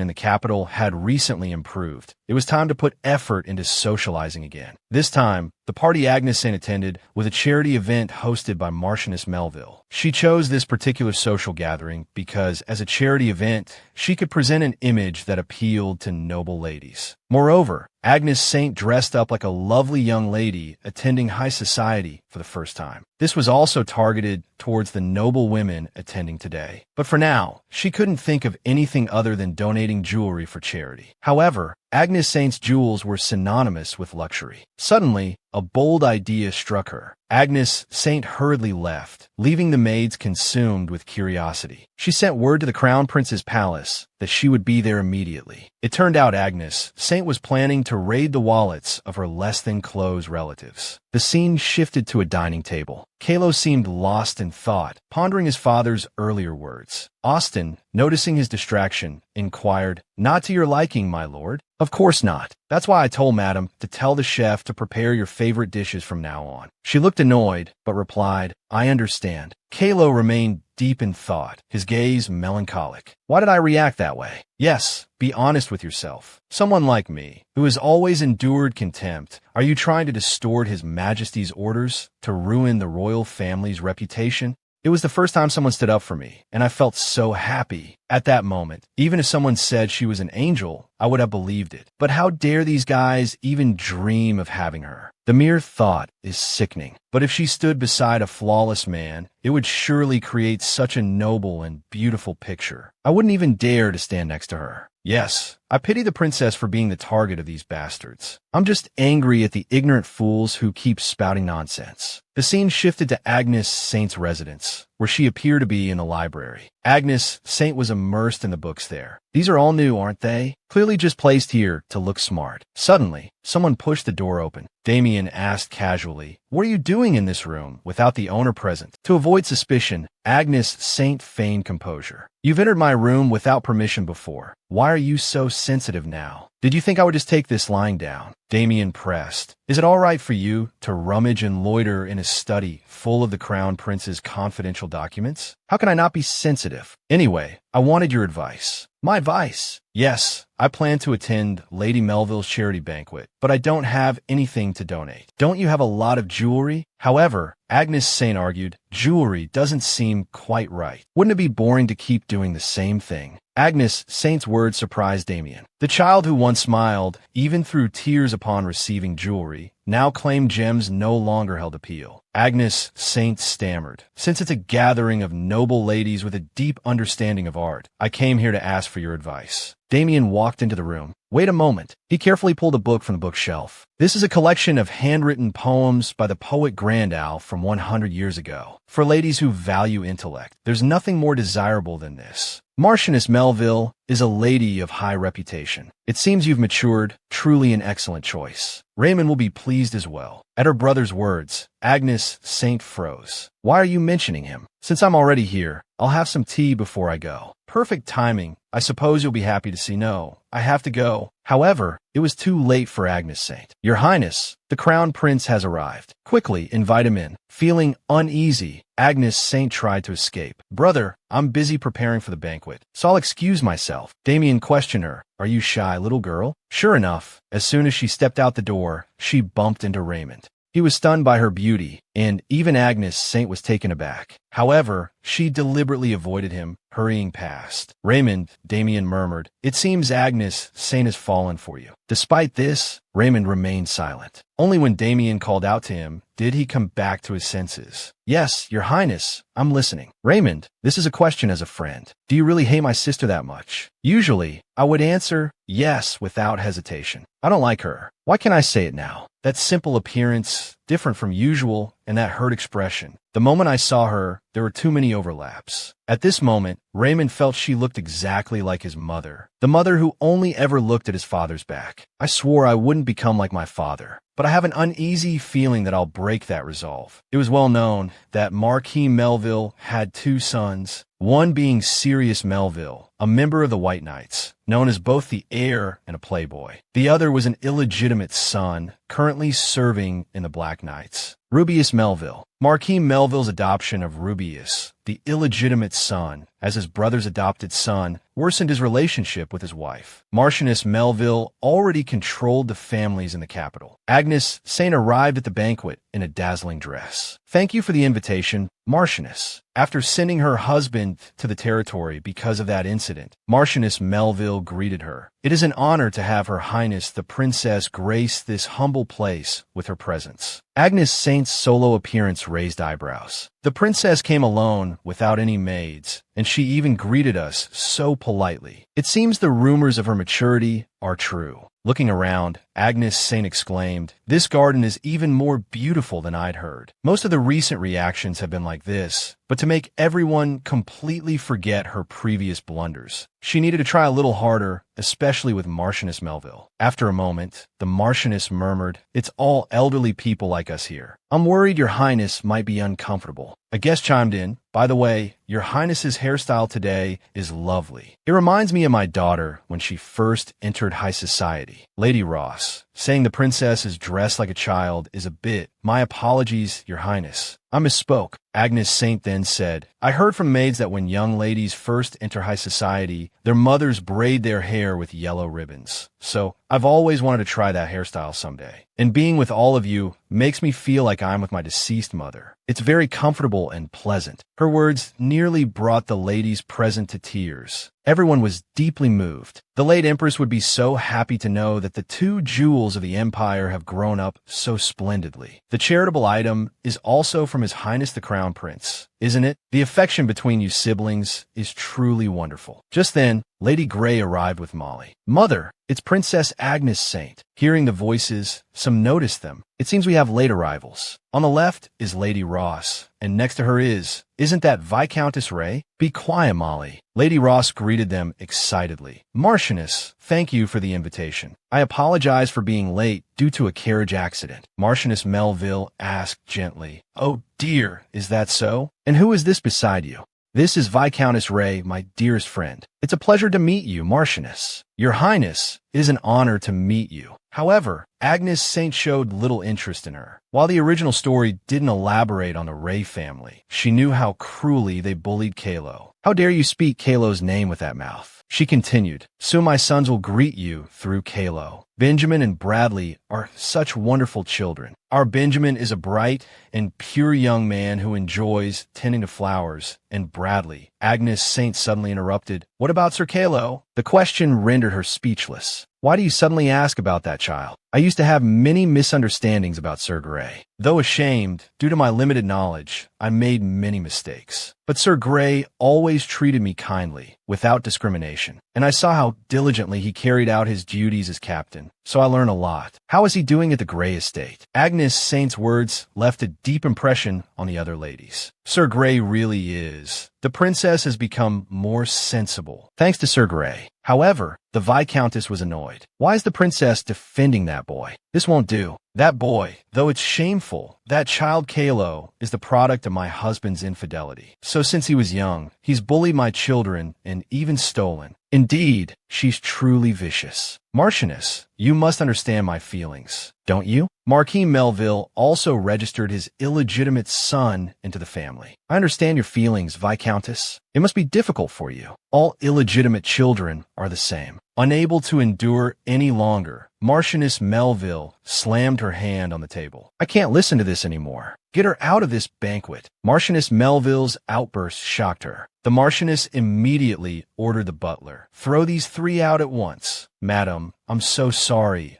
in the capital had recently improved. It was time to put effort into socializing again. This time, the party Agnes Saint attended was a charity event hosted by Marchioness Melville. She chose this particular social gathering because, as a charity event, she could present an image that appealed to noble ladies. Moreover, Agnes Saint dressed up like a lovely young lady attending high society for the first time. This was also targeted towards the noble women attending today. But for now, she couldn't think of anything other than donating jewelry for charity. However, Agnes Saint's jewels were synonymous with luxury. Suddenly, a bold idea struck her. Agnes Saint hurriedly left, leaving the maids consumed with curiosity. She sent word to the Crown Prince's palace that she would be there immediately. It turned out Agnes Saint was planning to raid the wallets of her less-than-close relatives. The scene shifted to a dining table. Kylo seemed lost in thought, pondering his father's earlier words. Austin, noticing his distraction, inquired, "Not to your liking, my lord?" "Of course not. That's why I told Madam to tell the chef to prepare your favorite dishes from now on." She looked annoyed, but replied, "I understand." Kylo remained deep in thought, his gaze melancholic. Why did I react that way? Yes, be honest with yourself. Someone like me, who has always endured contempt, are you trying to distort His Majesty's orders to ruin the royal family's reputation? It was the first time someone stood up for me, and I felt so happy. At that moment, even if someone said she was an angel, I would have believed it. But how dare these guys even dream of having her? The mere thought is sickening. But if she stood beside a flawless man, it would surely create such a noble and beautiful picture. I wouldn't even dare to stand next to her. Yes, I pity the princess for being the target of these bastards. I'm just angry at the ignorant fools who keep spouting nonsense. The scene shifted to Agnes Saint's residence, where she appeared to be in the library. Agnes Saint was immersed in the books there. These are all new, aren't they? Clearly just placed here to look smart. Suddenly, someone pushed the door open. Damien asked casually, "What are you doing in this room without the owner present?" To avoid suspicion, Agnes Saint feigned composure. "You've entered my room without permission before. Why are you so sensitive now? Did you think I would just take this lying down?" Damien pressed. "Is it all right for you to rummage and loiter in a study full of the Crown Prince's confidential documents? How can I not be sensitive? Anyway, I wanted your advice." "My advice?" "Yes, I plan to attend Lady Melville's charity banquet, but I don't have anything to donate." "Don't you have a lot of jewelry?" However, Agnes Saint argued, "Jewelry doesn't seem quite right. Wouldn't it be boring to keep doing the same thing?" Agnes Saint's words surprised Damien. The child who once smiled, even through tears upon receiving jewelry, now claimed gems no longer held appeal. Agnes Saint stammered, "Since it's a gathering of noble ladies with a deep understanding of art, I came here to ask for your advice." Damien walked into the room. "Wait a moment." He carefully pulled a book from the bookshelf. This is a collection of handwritten poems by the poet Grandal from 100 years ago. For ladies who value intellect, there's nothing more desirable than this. Marchioness Melville is a lady of high reputation. It seems you've matured, truly an excellent choice. Raymond will be pleased as well. At her brother's words, Agnes Saint froze. "Why are you mentioning him? Since I'm already here, I'll have some tea before I go." "Perfect timing. I suppose you'll be happy to see no. I have to go." However, it was too late for Agnes Saint. "Your Highness, the Crown Prince has arrived. Quickly, invite him in." Feeling uneasy, Agnes Saint tried to escape. "Brother, I'm busy preparing for the banquet, so I'll excuse myself." Damien questioned her. "Are you shy, little girl?" Sure enough, as soon as she stepped out the door, she bumped into Raymond. He was stunned by her beauty, and even Agnes Saint was taken aback. However, she deliberately avoided him, hurrying past. "Raymond," Damien murmured, "it seems Agnes Saint has fallen for you." Despite this, Raymond remained silent. Only when Damien called out to him did he come back to his senses. "Yes, Your Highness, I'm listening." "Raymond, this is a question as a friend. Do you really hate my sister that much?" Usually, I would answer yes without hesitation. I don't like her. Why can't I say it now? That simple appearance, different from usual, and that hurt expression. The moment I saw her, there were too many overlaps. At this moment, Raymond felt she looked exactly like his mother. The mother who only ever looked at his father's back. I swore I wouldn't become like my father. But I have an uneasy feeling that I'll break that resolve. It was well known that Marquis Melville had 2 sons, one being Sirius Melville, a member of the White Knights, known as both the heir and a playboy. The other was an illegitimate son, currently serving in the Black Knights. Rubius Melville. Marquis Melville's adoption of Rubius, the illegitimate son, as his brother's adopted son, worsened his relationship with his wife. Marchioness Melville already controlled the families in the capital. Agnes Saint arrived at the banquet in a dazzling dress. Thank you for the invitation, Marchioness. After sending her husband to the territory because of that incident, Marchioness Melville greeted her. It is an honor to have Her Highness the Princess grace this humble place with her presence. Agnes Saint's solo appearance raised eyebrows. The princess came alone, without any maids, and she even greeted us so politely. It seems the rumors of her maturity are true. Looking around, Agnes Saint exclaimed, "This garden is even more beautiful than I'd heard." Most of the recent reactions have been like this, but to make everyone completely forget her previous blunders, she needed to try a little harder, especially with Marchioness Melville. After a moment, the Marchioness murmured, "It's all elderly people like us here. I'm worried Your Highness might be uncomfortable." A guest chimed in, "By the way, Your Highness's hairstyle today is lovely. It reminds me of my daughter when she first entered high society." Lady Ross, saying the princess is dressed like a child is a bit, "My apologies, Your Highness. I misspoke." Agnes Saint then said, "I heard from maids that when young ladies first enter high society, their mothers braid their hair with yellow ribbons. So I've always wanted to try that hairstyle someday. And being with all of you makes me feel like I'm with my deceased mother. It's very comfortable and pleasant." Her words nearly brought the ladies present to tears. Everyone was deeply moved. The late empress would be so happy to know that the two jewels of the empire have grown up so splendidly. The charitable item is also from His Highness the Crown Prince, isn't it? The affection between you siblings is truly wonderful. Just then, Lady Grey arrived with Molly. "Mother, it's Princess Agnes Saint." Hearing the voices, some noticed them. It seems we have late arrivals. On the left is Lady Ross, and next to her isn't that Viscountess Ray? "Be quiet, Molly." Lady Ross greeted them excitedly. "Marchioness, thank you for the invitation. I apologize for being late due to a carriage accident." Marchioness Melville asked gently, "Oh dear, is that so? And who is this beside you?" "This is Viscountess Ray, my dearest friend. It's a pleasure to meet you, Marchioness." "Your Highness, it is an honor to meet you." However, Agnes Saint showed little interest in her. While the original story didn't elaborate on the Ray family, she knew how cruelly they bullied Kylo. "How dare you speak Kylo's name with that mouth?" She continued, "Soon my sons will greet you through Kylo. Benjamin and Bradley are such wonderful children. Our Benjamin is a bright and pure young man who enjoys tending to flowers, and Bradley." Agnes Saint suddenly interrupted, "What about Sir Kylo?" The question rendered her speechless. "Why do you suddenly ask about that child? I used to have many misunderstandings about Sir Grey. Though ashamed, due to my limited knowledge, I made many mistakes. But Sir Grey always treated me kindly, without discrimination, and I saw how diligently he carried out his duties as captain, so I learned a lot. How is he doing at the Grey estate?" Agnes Saint's words left a deep impression on the other ladies. Sir Grey really is. The princess has become more sensible, thanks to Sir Grey. However, the Viscountess was annoyed. "Why is the princess defending that boy? This won't do. That boy, though it's shameful, that child Kylo is the product of my husband's infidelity. So since he was young, he's bullied my children and even stolen. Indeed, she's truly vicious. Marchioness, you must understand my feelings, don't you?" Marquis Melville also registered his illegitimate son into the family. "I understand your feelings, Viscountess. It must be difficult for you. All illegitimate children are the same." Unable to endure any longer, Marchioness Melville slammed her hand on the table. "I can't listen to this anymore. Get her out of this banquet." Marchioness Melville's outburst shocked her. The Marchioness immediately ordered the butler, "Throw these three out at once." "Madam, I'm so sorry.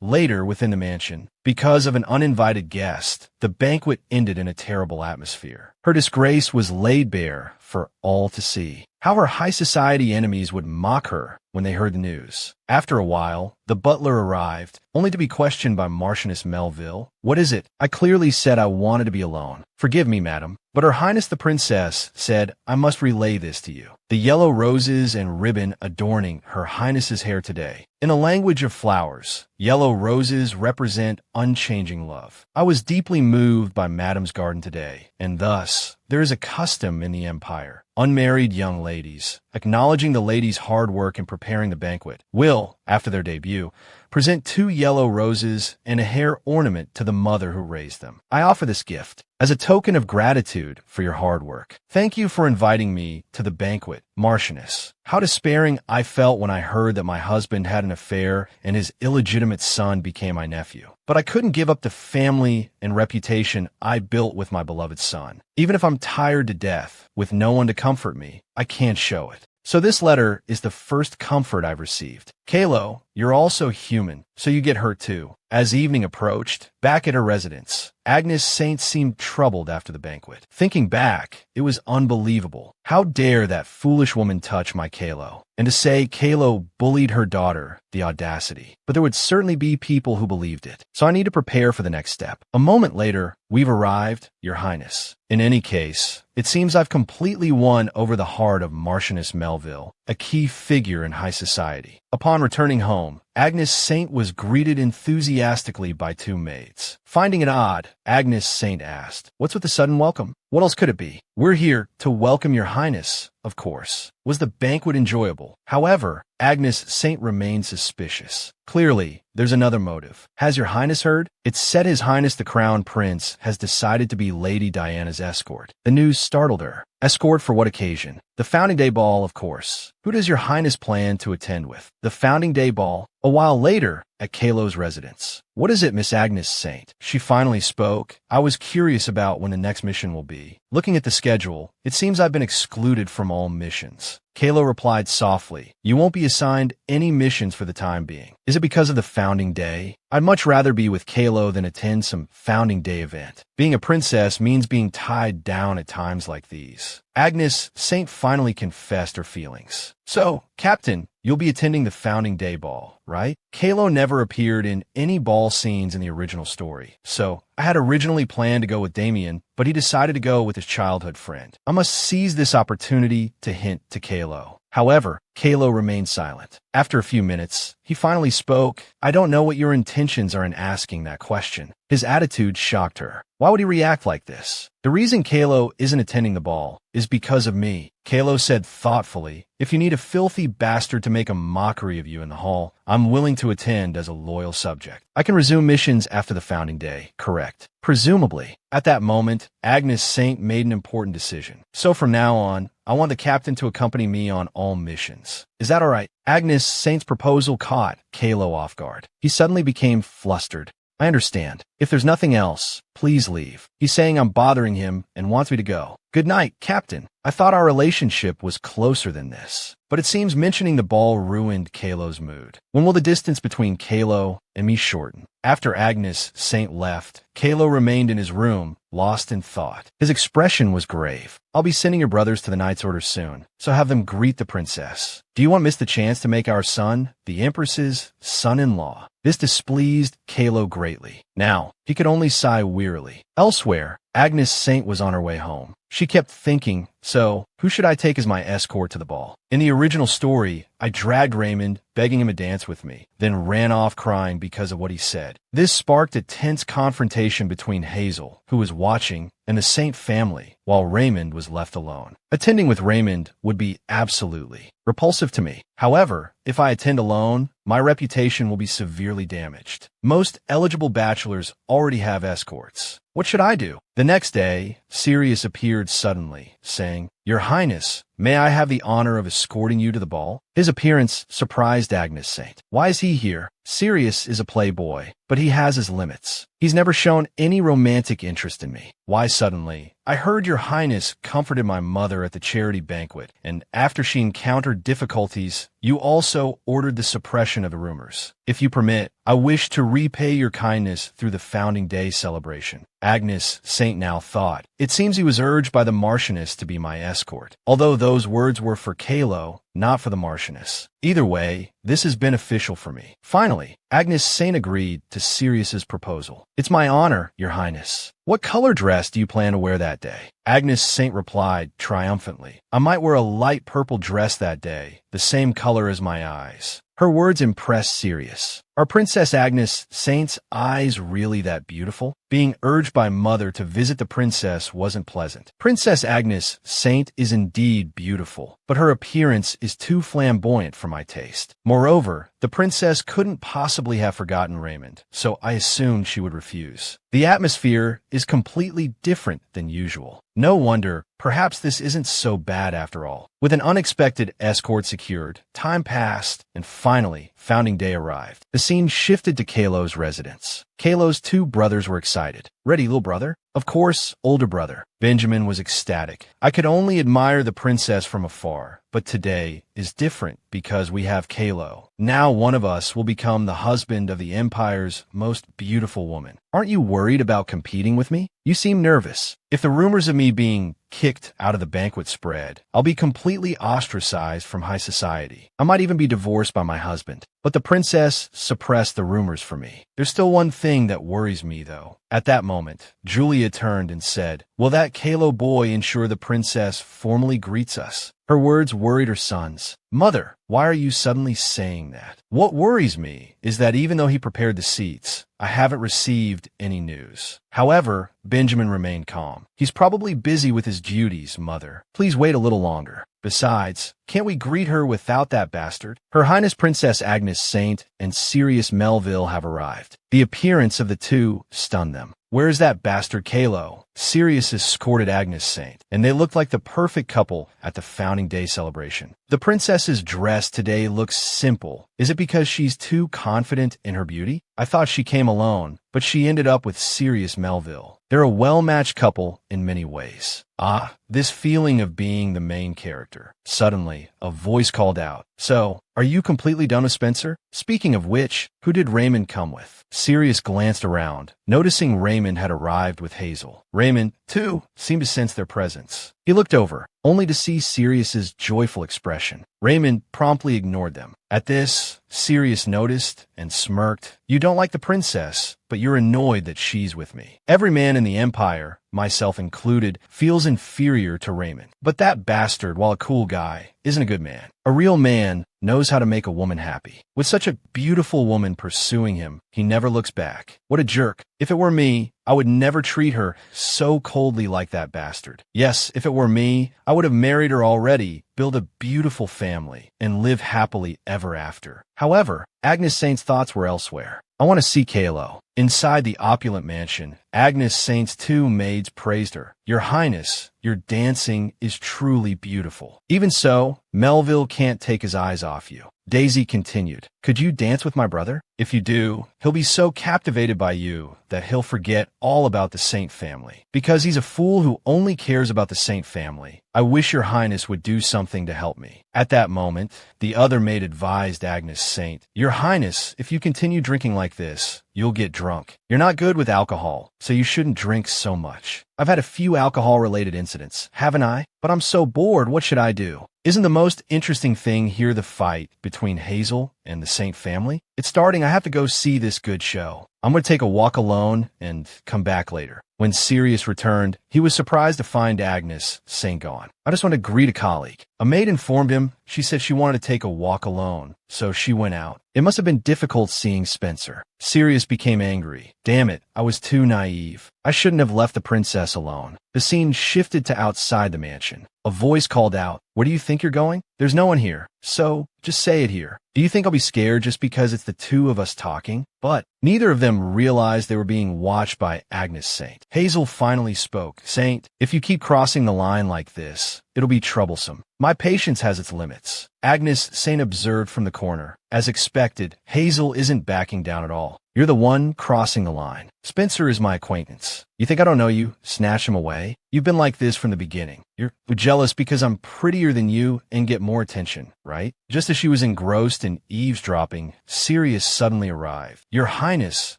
Later within the mansion, because of an uninvited guest, the banquet ended in a terrible atmosphere. Her disgrace was laid bare for all to see. How her high society enemies would mock her when they heard the news." After a while, the butler arrived, only to be questioned by Marchioness Melville. "What is it? I clearly said I wanted to be alone. Forgive me, madam, but Her Highness the Princess said I must relay this to you. The yellow roses and ribbon adorning Her Highness's hair today. In a language of flowers, yellow roses represent unchanging love. I was deeply moved by Madam's garden today, and thus there is a custom in the Empire. Unmarried young ladies, acknowledging the ladies' hard work in preparing the banquet, will, after their debut, present 2 yellow roses and a hair ornament to the mother who raised them. I offer this gift as a token of gratitude for your hard work. Thank you for inviting me to the banquet, Marchioness. How despairing I felt when I heard that my husband had an affair and his illegitimate son became my nephew. But I couldn't give up the family and reputation I built with my beloved son. Even if I'm tired to death, with no one to comfort me, I can't show it. So this letter is the first comfort I've received. Kylo, you're also human, so you get hurt too. As evening approached, back at her residence, Agnes Saint seemed troubled after the banquet. Thinking back, it was unbelievable. How dare that foolish woman touch my Kylo? And to say Kylo bullied her daughter, the audacity. But there would certainly be people who believed it. So I need to prepare for the next step. A moment later, we've arrived, Your Highness. In any case, it seems I've completely won over the heart of Marchioness Melville, a key figure in high society. Upon returning home, Agnes Saint was greeted enthusiastically by 2 maids. Finding it odd, Agnes Saint asked, "What's with the sudden welcome? What else could it be?" "We're here to welcome Your Highness, of course." Was the banquet enjoyable? However, Agnes Saint remained suspicious. Clearly, there's another motive. Has Your Highness heard? It's said His Highness the Crown Prince has decided to be Lady Diana's escort. The news startled her. Escort for what occasion? The Founding Day Ball, of course. Who does Your Highness plan to attend with? The Founding Day Ball? A while later, at Kylo's residence. "What is it, Miss Agnes Saint?" She finally spoke. "I was curious about when the next mission will be. Looking at the schedule, it seems I've been excluded from all missions." Kylo replied softly, "You won't be assigned any missions for the time being. Is it because of the Founding Day? I'd much rather be with Kylo than attend some Founding Day event. Being a princess means being tied down at times like these." Agnes Saint finally confessed her feelings. "So, Captain, you'll be attending the Founding Day Ball, right?" Kylo never appeared in any ball scenes in the original story, so I had originally planned to go with Damien, but he decided to go with his childhood friend. I must seize this opportunity to hint to Kylo. However, Kylo remained silent. After a few minutes, he finally spoke. "I don't know what your intentions are in asking that question." His attitude shocked her. Why would he react like this? "The reason Kylo isn't attending the ball is because of me," Kylo said thoughtfully. "If you need a filthy bastard to make a mockery of you in the hall, I'm willing to attend as a loyal subject. I can resume missions after the Founding Day, correct?" Presumably. At that moment, Agnes Saint made an important decision. "So from now on, I want the captain to accompany me on all missions. Is that all right?" Agnes Saint's proposal caught Kylo off guard. He suddenly became flustered. "I understand. If there's nothing else, please leave. He's saying I'm bothering him and wants me to go." "Good night, Captain. I thought our relationship was closer than this." But it seems mentioning the ball ruined Kylo's mood. When will the distance between Kylo and me shorten? After Agnes Saint left, Kylo remained in his room, lost in thought. His expression was grave. "I'll be sending your brothers to the Knight's Order soon, so have them greet the princess. Do you want miss the chance to make our son the Empress's son-in-law?" This displeased Kylo greatly. Now, he could only sigh wearily. Elsewhere, Agnes Saint was on her way home. She kept thinking, "So, who should I take as my escort to the ball?" In the original story, I dragged Raymond, begging him to dance with me, then ran off crying because of what he said. This sparked a tense confrontation between Hazel, who was watching, and the Saint family, while Raymond was left alone. Attending with Raymond would be absolutely repulsive to me. However, if I attend alone, my reputation will be severely damaged. Most eligible bachelors already have escorts. What should I do? The next day, Sirius appeared suddenly, saying, "Your Highness, may I have the honor of escorting you to the ball?" His appearance surprised Agnes Saint. Why is he here? Sirius is a playboy, but he has his limits. He's never shown any romantic interest in me. Why suddenly? I heard Your Highness comforted my mother at the charity banquet, and after she encountered difficulties, you also ordered the suppression of the rumors. If you permit, I wish to repay your kindness through the Founding Day celebration. Agnes Saint now thought. It seems he was urged by the Marchioness to be my escort, although those words were for Kylo, not for the Marchioness. Either way, this is beneficial for me. Finally, Agnes Saint agreed to Sirius's proposal. "It's my honor, Your Highness." "What color dress do you plan to wear that day?" Agnes Saint replied triumphantly. "I might wear a light purple dress that day, the same color as my eyes." Her words impressed Sirius. Are Princess Agnes Saint's eyes really that beautiful? Being urged by Mother to visit the princess wasn't pleasant. Princess Agnes Saint is indeed beautiful, but her appearance is too flamboyant for my taste. Moreover, the princess couldn't possibly have forgotten Raymond, so I assumed she would refuse. The atmosphere is completely different than usual. No wonder, perhaps this isn't so bad after all. With an unexpected escort secured, time passed, and finally, founding day arrived. The scene shifted to Kylo's residence. Kylo's two brothers were excited. Ready, little brother? Of course, older brother. Benjamin was ecstatic. I could only admire the princess from afar, but today is different because we have Kylo. Now one of us will become the husband of the Empire's most beautiful woman. Aren't you worried about competing with me? You seem nervous. If the rumors of me being kicked out of the banquet spread, I'll be completely ostracized from high society. I might even be divorced by my husband. But the princess suppressed the rumors for me. There's still one thing that worries me, though. At that moment, Julia turned and said, "Will that Kylo boy ensure the princess formally greets us?" Her words worried her sons. "Mother, why are you suddenly saying that?" What worries me is that even though he prepared the seats, I haven't received any news. However, Benjamin remained calm. He's probably busy with his duties, Mother. Please wait a little longer. Besides, can't we greet her without that bastard? Her Highness Princess Agnes Saint and Sirius Melville have arrived. The appearance of the two stunned them. Where is that bastard Kylo? Sirius escorted Agnes Saint, and they looked like the perfect couple at the founding day celebration. The princess's dress today looks simple. Is it because she's too confident in her beauty? I thought she came alone, but she ended up with Sirius Melville. They're a well-matched couple in many ways. Ah, this feeling of being the main character. Suddenly, a voice called out, "So, are you completely done with Spencer?" Speaking of which, who did Raymond come with? Sirius glanced around, noticing Raymond had arrived with Hazel. Raymond, too, seemed to sense their presence. He looked over, only to see Sirius's joyful expression. Raymond promptly ignored them. At this, Sirius noticed and smirked. "You don't like the princess, but you're annoyed that she's with me." Every man in the Empire, myself included, feels inferior to Raymond. But that bastard, while a cool guy, isn't a good man. A real man knows how to make a woman happy. With such a beautiful woman pursuing him, he never looks back. What a jerk. If it were me, I would never treat her so coldly like that bastard. Yes, if it were me, I would have married her already, build a beautiful family, and live happily ever after. However, Agnes Saint's thoughts were elsewhere. I want to see Kylo. Inside the opulent mansion, Agnes Saint's two maids praised her. "Your Highness, your dancing is truly beautiful." Even so, Melville can't take his eyes off you. Daisy continued, "Could you dance with my brother? If you do, he'll be so captivated by you that he'll forget all about the Saint family. Because he's a fool who only cares about the Saint family. I wish your Highness would do something to help me." At that moment, the other maid advised Agnes Saint, "Your Highness, if you continue drinking like this, you'll get drunk. You're not good with alcohol, so you shouldn't drink so much. I've had a few alcohol-related incidents, haven't I? But I'm so bored, what should I do?" Isn't the most interesting thing here the fight between Hazel and the Saint family? It's starting. I have to go see this good show. I'm going to take a walk alone and come back later. When Sirius returned, he was surprised to find Agnes Saint gone. "I just want to greet a colleague." A maid informed him. She said she wanted to take a walk alone, so she went out. It must have been difficult seeing Spencer. Sirius became angry. "Damn it, I was too naive. I shouldn't have left the princess alone." The scene shifted to outside the mansion. A voice called out, "Where do you think you're going? There's no one here, so just say it here. Do you think I'll be scared just because it's the two of us talking?" But neither of them realized they were being watched by Agnes Saint. Hazel finally spoke. "Saint, if you keep crossing the line like this, it'll be troublesome. My patience has its limits." Agnes Saint observed from the corner. As expected, Hazel isn't backing down at all. "You're the one crossing the line. Spencer is my acquaintance. You think I don't know you? Snatch him away? You've been like this from the beginning. You're jealous because I'm prettier than you and get more attention, right?" Just as she was engrossed in eavesdropping, Sirius suddenly arrived. "Your Highness,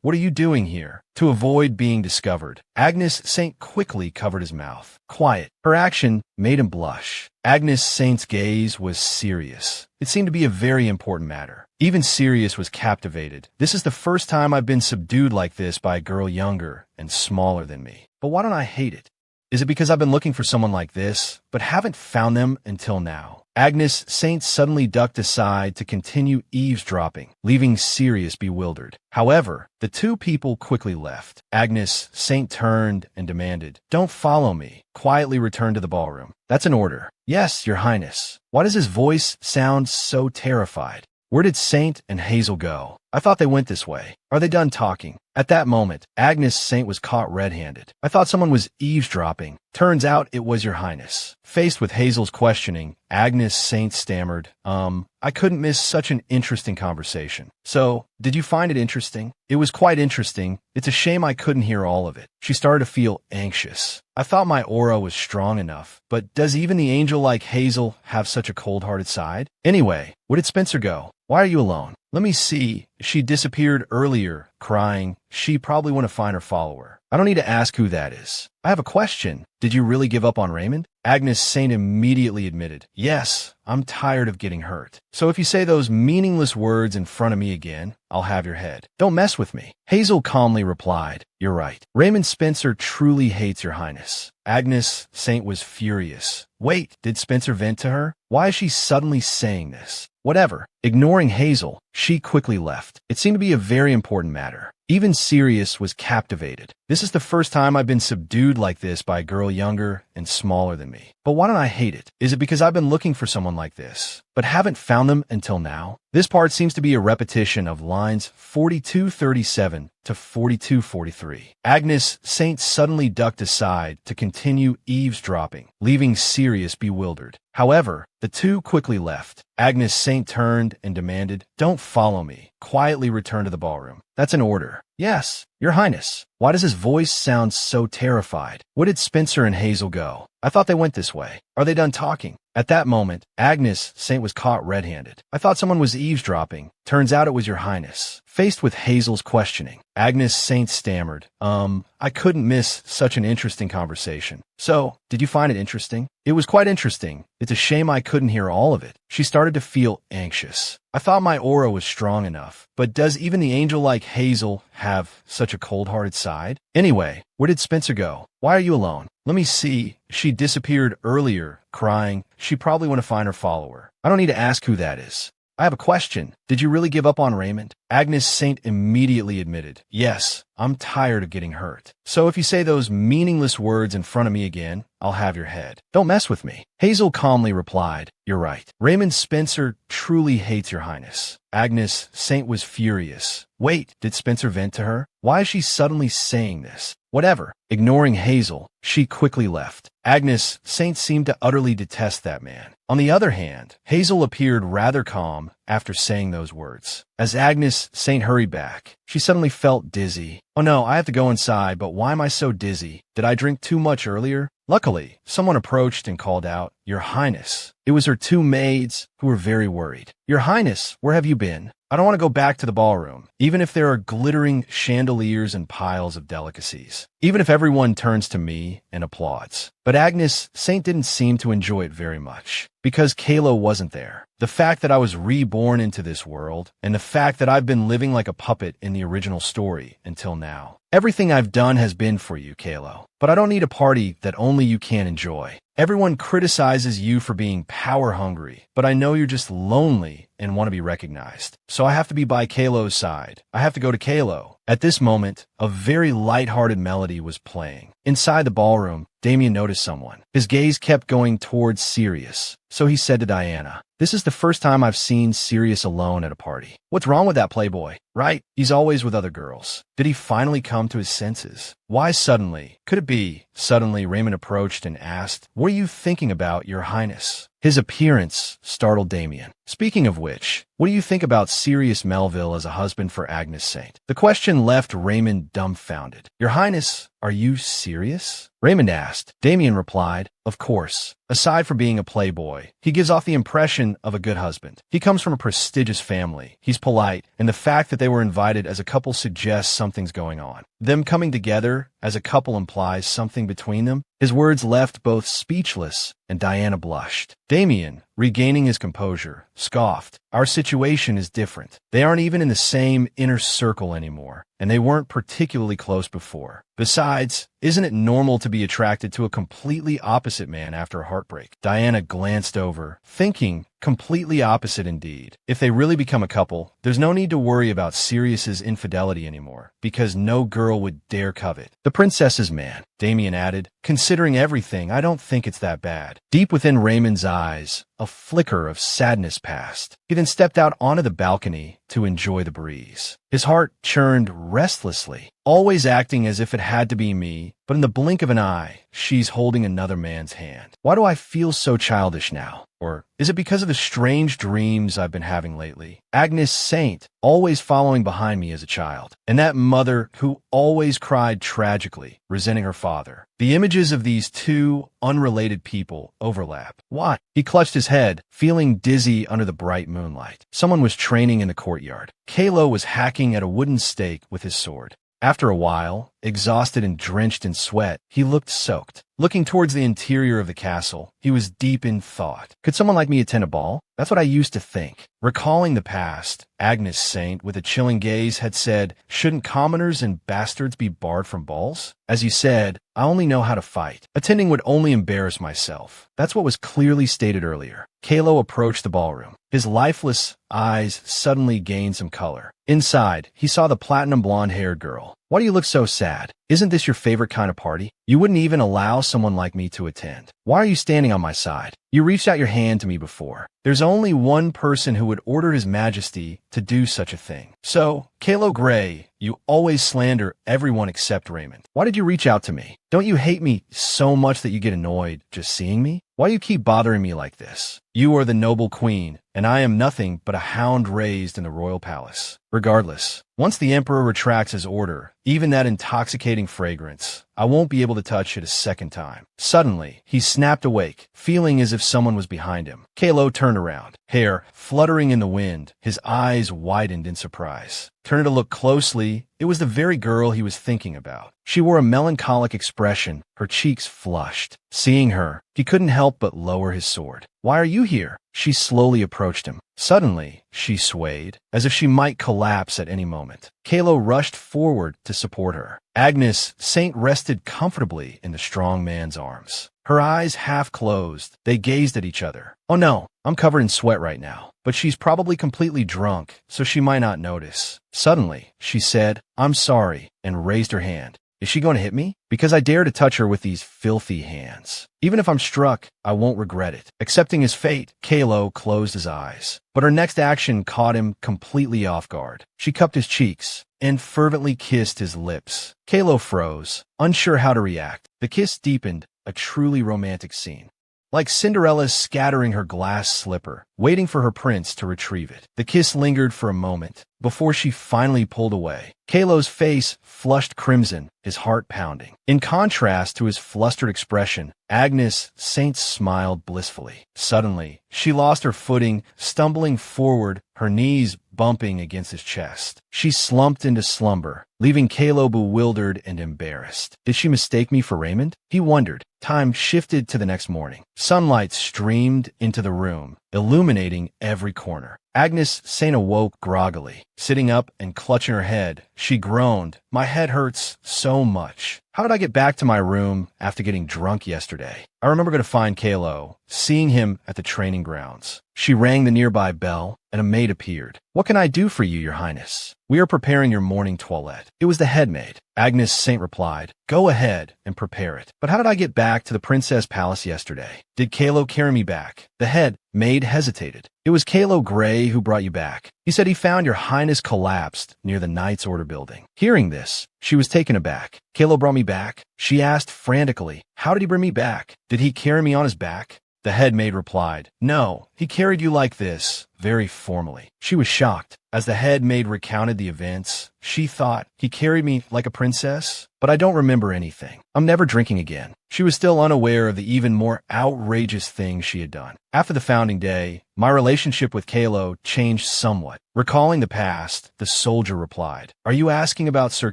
what are you doing here?" To avoid being discovered, Agnes Saint quickly covered his mouth. Quiet. Her action made him blush. Agnes Saint's gaze was serious. It seemed to be a very important matter. Even Sirius was captivated. "This is the first time I've been subdued like this by a girl younger and smaller than me. But why don't I hate it? Is it because I've been looking for someone like this, but haven't found them until now? Agnes Saint suddenly ducked aside to continue eavesdropping, leaving Sirius bewildered. However, the two people quickly left. Agnes Saint turned and demanded, "Don't follow me." Quietly returned to the ballroom. "That's an order." "Yes, Your Highness." Why does his voice sound so terrified? Where did Saint and Hazel go? I thought they went this way. Are they done talking? At that moment, Agnes Saint was caught red-handed. I thought someone was eavesdropping. Turns out it was Your Highness. Faced with Hazel's questioning, Agnes Saint stammered, I couldn't miss such an interesting conversation. So, did you find it interesting? It was quite interesting. It's a shame I couldn't hear all of it. She started to feel anxious. I thought my aura was strong enough, but does even the angel like Hazel have such a cold-hearted side? Anyway, where did Spencer go? Why are you alone? Let me see. She disappeared earlier, crying. She probably want to find her follower. I don't need to ask who that is. I have a question. Did you really give up on Raymond? Agnes Saint immediately admitted, "Yes, I'm tired of getting hurt. So if you say those meaningless words in front of me again, I'll have your head. Don't mess with me." Hazel calmly replied, "You're right. Raymond Spencer truly hates Your Highness." Agnes Saint was furious. Wait, did Spencer vent to her? Why is she suddenly saying this? Whatever. Ignoring Hazel, she quickly left. It seemed to be a very important matter. Even Sirius was captivated. This is the first time I've been subdued like this by a girl younger and smaller than me. But why don't I hate it? Is it because I've been looking for someone like this, but haven't found them until now? This part seems to be a repetition of lines 4237 to 4243. Agnes Saint suddenly ducked aside to continue eavesdropping, leaving Sirius bewildered. However, the two quickly left. Agnes Saint turned and demanded, "Don't follow me." Quietly returned to the ballroom. "That's an order." "Yes, Your Highness." Why does his voice sound so terrified? Where did Spencer and Hazel go? I thought they went this way. Are they done talking? At that moment, Agnes Saint was caught red-handed. I thought someone was eavesdropping. Turns out it was Your Highness. Faced with Hazel's questioning, Agnes Saint stammered, I couldn't miss such an interesting conversation. So, did you find it interesting? It was quite interesting. It's a shame I couldn't hear all of it. She started to feel anxious. I thought my aura was strong enough, but does even the angel like Hazel have such a cold-hearted side? Anyway, where did Spencer go? Why are you alone? Let me see. She disappeared earlier, crying. She probably want to find her follower. I don't need to ask who that is. I have a question. Did you really give up on Raymond? Agnes Saint immediately admitted, "Yes, I'm tired of getting hurt. So if you say those meaningless words in front of me again, I'll have your head. Don't mess with me." Hazel calmly replied, "You're right. Raymond Spencer truly hates Your Highness." Agnes Saint was furious. Wait, did Spencer vent to her? Why is she suddenly saying this? Whatever. Ignoring Hazel, she quickly left. Agnes Saint seemed to utterly detest that man. On the other hand, Hazel appeared rather calm after saying those words. As Agnes Saint hurried back, she suddenly felt dizzy. "Oh no, I have to go inside, but why am I so dizzy? Did I drink too much earlier?" Luckily, someone approached and called out, "Your Highness." It was her two maids, who were very worried. "Your Highness, where have you been?" "I don't want to go back to the ballroom, even if there are glittering chandeliers and piles of delicacies. Even if everyone turns to me and applauds." But Agnes Saint didn't seem to enjoy it very much, because Kylo wasn't there. The fact that I was reborn into this world, and the fact that I've been living like a puppet in the original story until now. Everything I've done has been for you, Kylo. But I don't need a party that only you can enjoy. Everyone criticizes you for being power-hungry, but I know you're just lonely and want to be recognized. So I have to be by Kylo's side. I have to go to Kylo. At this moment, a very light-hearted melody was playing. Inside the ballroom, Damien noticed someone. His gaze kept going towards Sirius, so he said to Diana, "This is the first time I've seen Sirius alone at a party. What's wrong with that playboy? Right? He's always with other girls. Did he finally come to his senses? Why suddenly? Could it be?" Suddenly, Raymond approached and asked, "What are you thinking about, Your Highness?" His appearance startled Damien. Speaking of which, what do you think about Sirius Melville as a husband for Agnes Saint? The question left Raymond dumbfounded. "Your Highness, are you serious?" Raymond asked. Damien replied, "Of course. Aside from being a playboy, he gives off the impression of a good husband. He comes from a prestigious family. He's polite, and the fact that they were invited as a couple suggests something's going on. Them coming together as a couple implies something between them." His words left both speechless, and Diana blushed. Damien, regaining his composure, scoffed. "Our situation is different. They aren't even in the same inner circle anymore. and they weren't particularly close before. Besides, isn't it normal to be attracted to a completely opposite man after a heartbreak? Diana glanced over, thinking, completely opposite indeed. If they really become a couple, there's no need to worry about Sirius's infidelity anymore, because no girl would dare covet the princess's man. Damien added, considering everything, I don't think it's that bad. Deep within Raymond's eyes, a flicker of sadness passed. He then stepped out onto the balcony to enjoy the breeze. His heart churned restlessly, always acting as if it had to be me, but in the blink of an eye, she's holding another man's hand. Why do I feel so childish now? Or is it because of the strange dreams I've been having lately? Agnes Saint, always following behind me as a child, and that mother who always cried tragically, resenting her father. The images of these two unrelated people overlap. Why? He clutched his head, feeling dizzy under the bright moonlight. Someone was training in the courtyard. Kylo was hacking at a wooden stake with his sword. After a while, exhausted and drenched in sweat, he looked soaked. Looking towards the interior of the castle, he was deep in thought. Could someone like me attend a ball? That's what I used to think. Recalling the past, Agnes Saint, with a chilling gaze, had said, shouldn't commoners and bastards be barred from balls? As you said, I only know how to fight. Attending would only embarrass myself. That's what was clearly stated earlier. Kylo approached the ballroom. His lifeless eyes suddenly gained some color. Inside, he saw the platinum blonde-haired girl. Why do you look so sad? Isn't this your favorite kind of party? You wouldn't even allow someone like me to attend. Why are you standing on my side? You reached out your hand to me before. There's only one person who would order His Majesty to do such a thing. So, Kylo Grey, you always slander everyone except Raymond. Why did you reach out to me? Don't you hate me so much that you get annoyed just seeing me? Why do you keep bothering me like this? You are the noble queen, and I am nothing but a hound raised in the royal palace. Regardless, once the Emperor retracts his order, even that intoxicating fragrance, I won't be able to touch it a second time. Suddenly, he snapped awake, feeling as if someone was behind him. Kylo turned around, hair fluttering in the wind, his eyes widened in surprise. Turning to look closely, it was the very girl he was thinking about. She wore a melancholic expression, her cheeks flushed. Seeing her, he couldn't help but lower his sword. Why are you here? She slowly approached him. Suddenly, she swayed, as if she might collapse at any moment. Kylo rushed forward to support her. Agnes Saint rested comfortably in the strong man's arms. Her eyes half closed, they gazed at each other. Oh no, I'm covered in sweat right now, but she's probably completely drunk, so she might not notice. Suddenly, she said, I'm sorry, and raised her hand. Is she going to hit me? Because I dare to touch her with these filthy hands. Even if I'm struck, I won't regret it. Accepting his fate, Kylo closed his eyes. But her next action caught him completely off guard. She cupped his cheeks and fervently kissed his lips. Kylo froze, unsure how to react. The kiss deepened, a truly romantic scene. Like Cinderella scattering her glass slipper, waiting for her prince to retrieve it. The kiss lingered for a moment, before she finally pulled away. Kylo's face flushed crimson, his heart pounding. In contrast to his flustered expression, Agnes Saint smiled blissfully. Suddenly, she lost her footing, stumbling forward, her knees bumping against his chest. She slumped into slumber, leaving Kylo bewildered and embarrassed. Did she mistake me for Raymond? He wondered. Time shifted to the next morning. Sunlight streamed into the room, illuminating every corner. Agnes Saint awoke groggily. Sitting up and clutching her head, she groaned, my head hurts so much. How did I get back to my room after getting drunk yesterday? I remember going to find Kylo, seeing him at the training grounds. She rang the nearby bell, and a maid appeared. What can I do for you, your highness? We are preparing your morning toilette. It was the head maid. Agnes Saint replied, go ahead and prepare it. But how did I get back to the princess palace yesterday? Did Kylo carry me back? The head maid hesitated. It was Kylo Grey who brought you back. He said he found your highness collapsed near the Knight's Order building. Hearing this, she was taken aback. Kylo brought me back? She asked frantically. How did he bring me back? Did he carry me on his back? The head maid replied, no, he carried you like this, very formally. She was shocked. As the head maid recounted the events, she thought, he carried me like a princess? But I don't remember anything. I'm never drinking again. She was still unaware of the even more outrageous things she had done. After the founding day, my relationship with Kylo changed somewhat. Recalling the past, the soldier replied, are you asking about Sir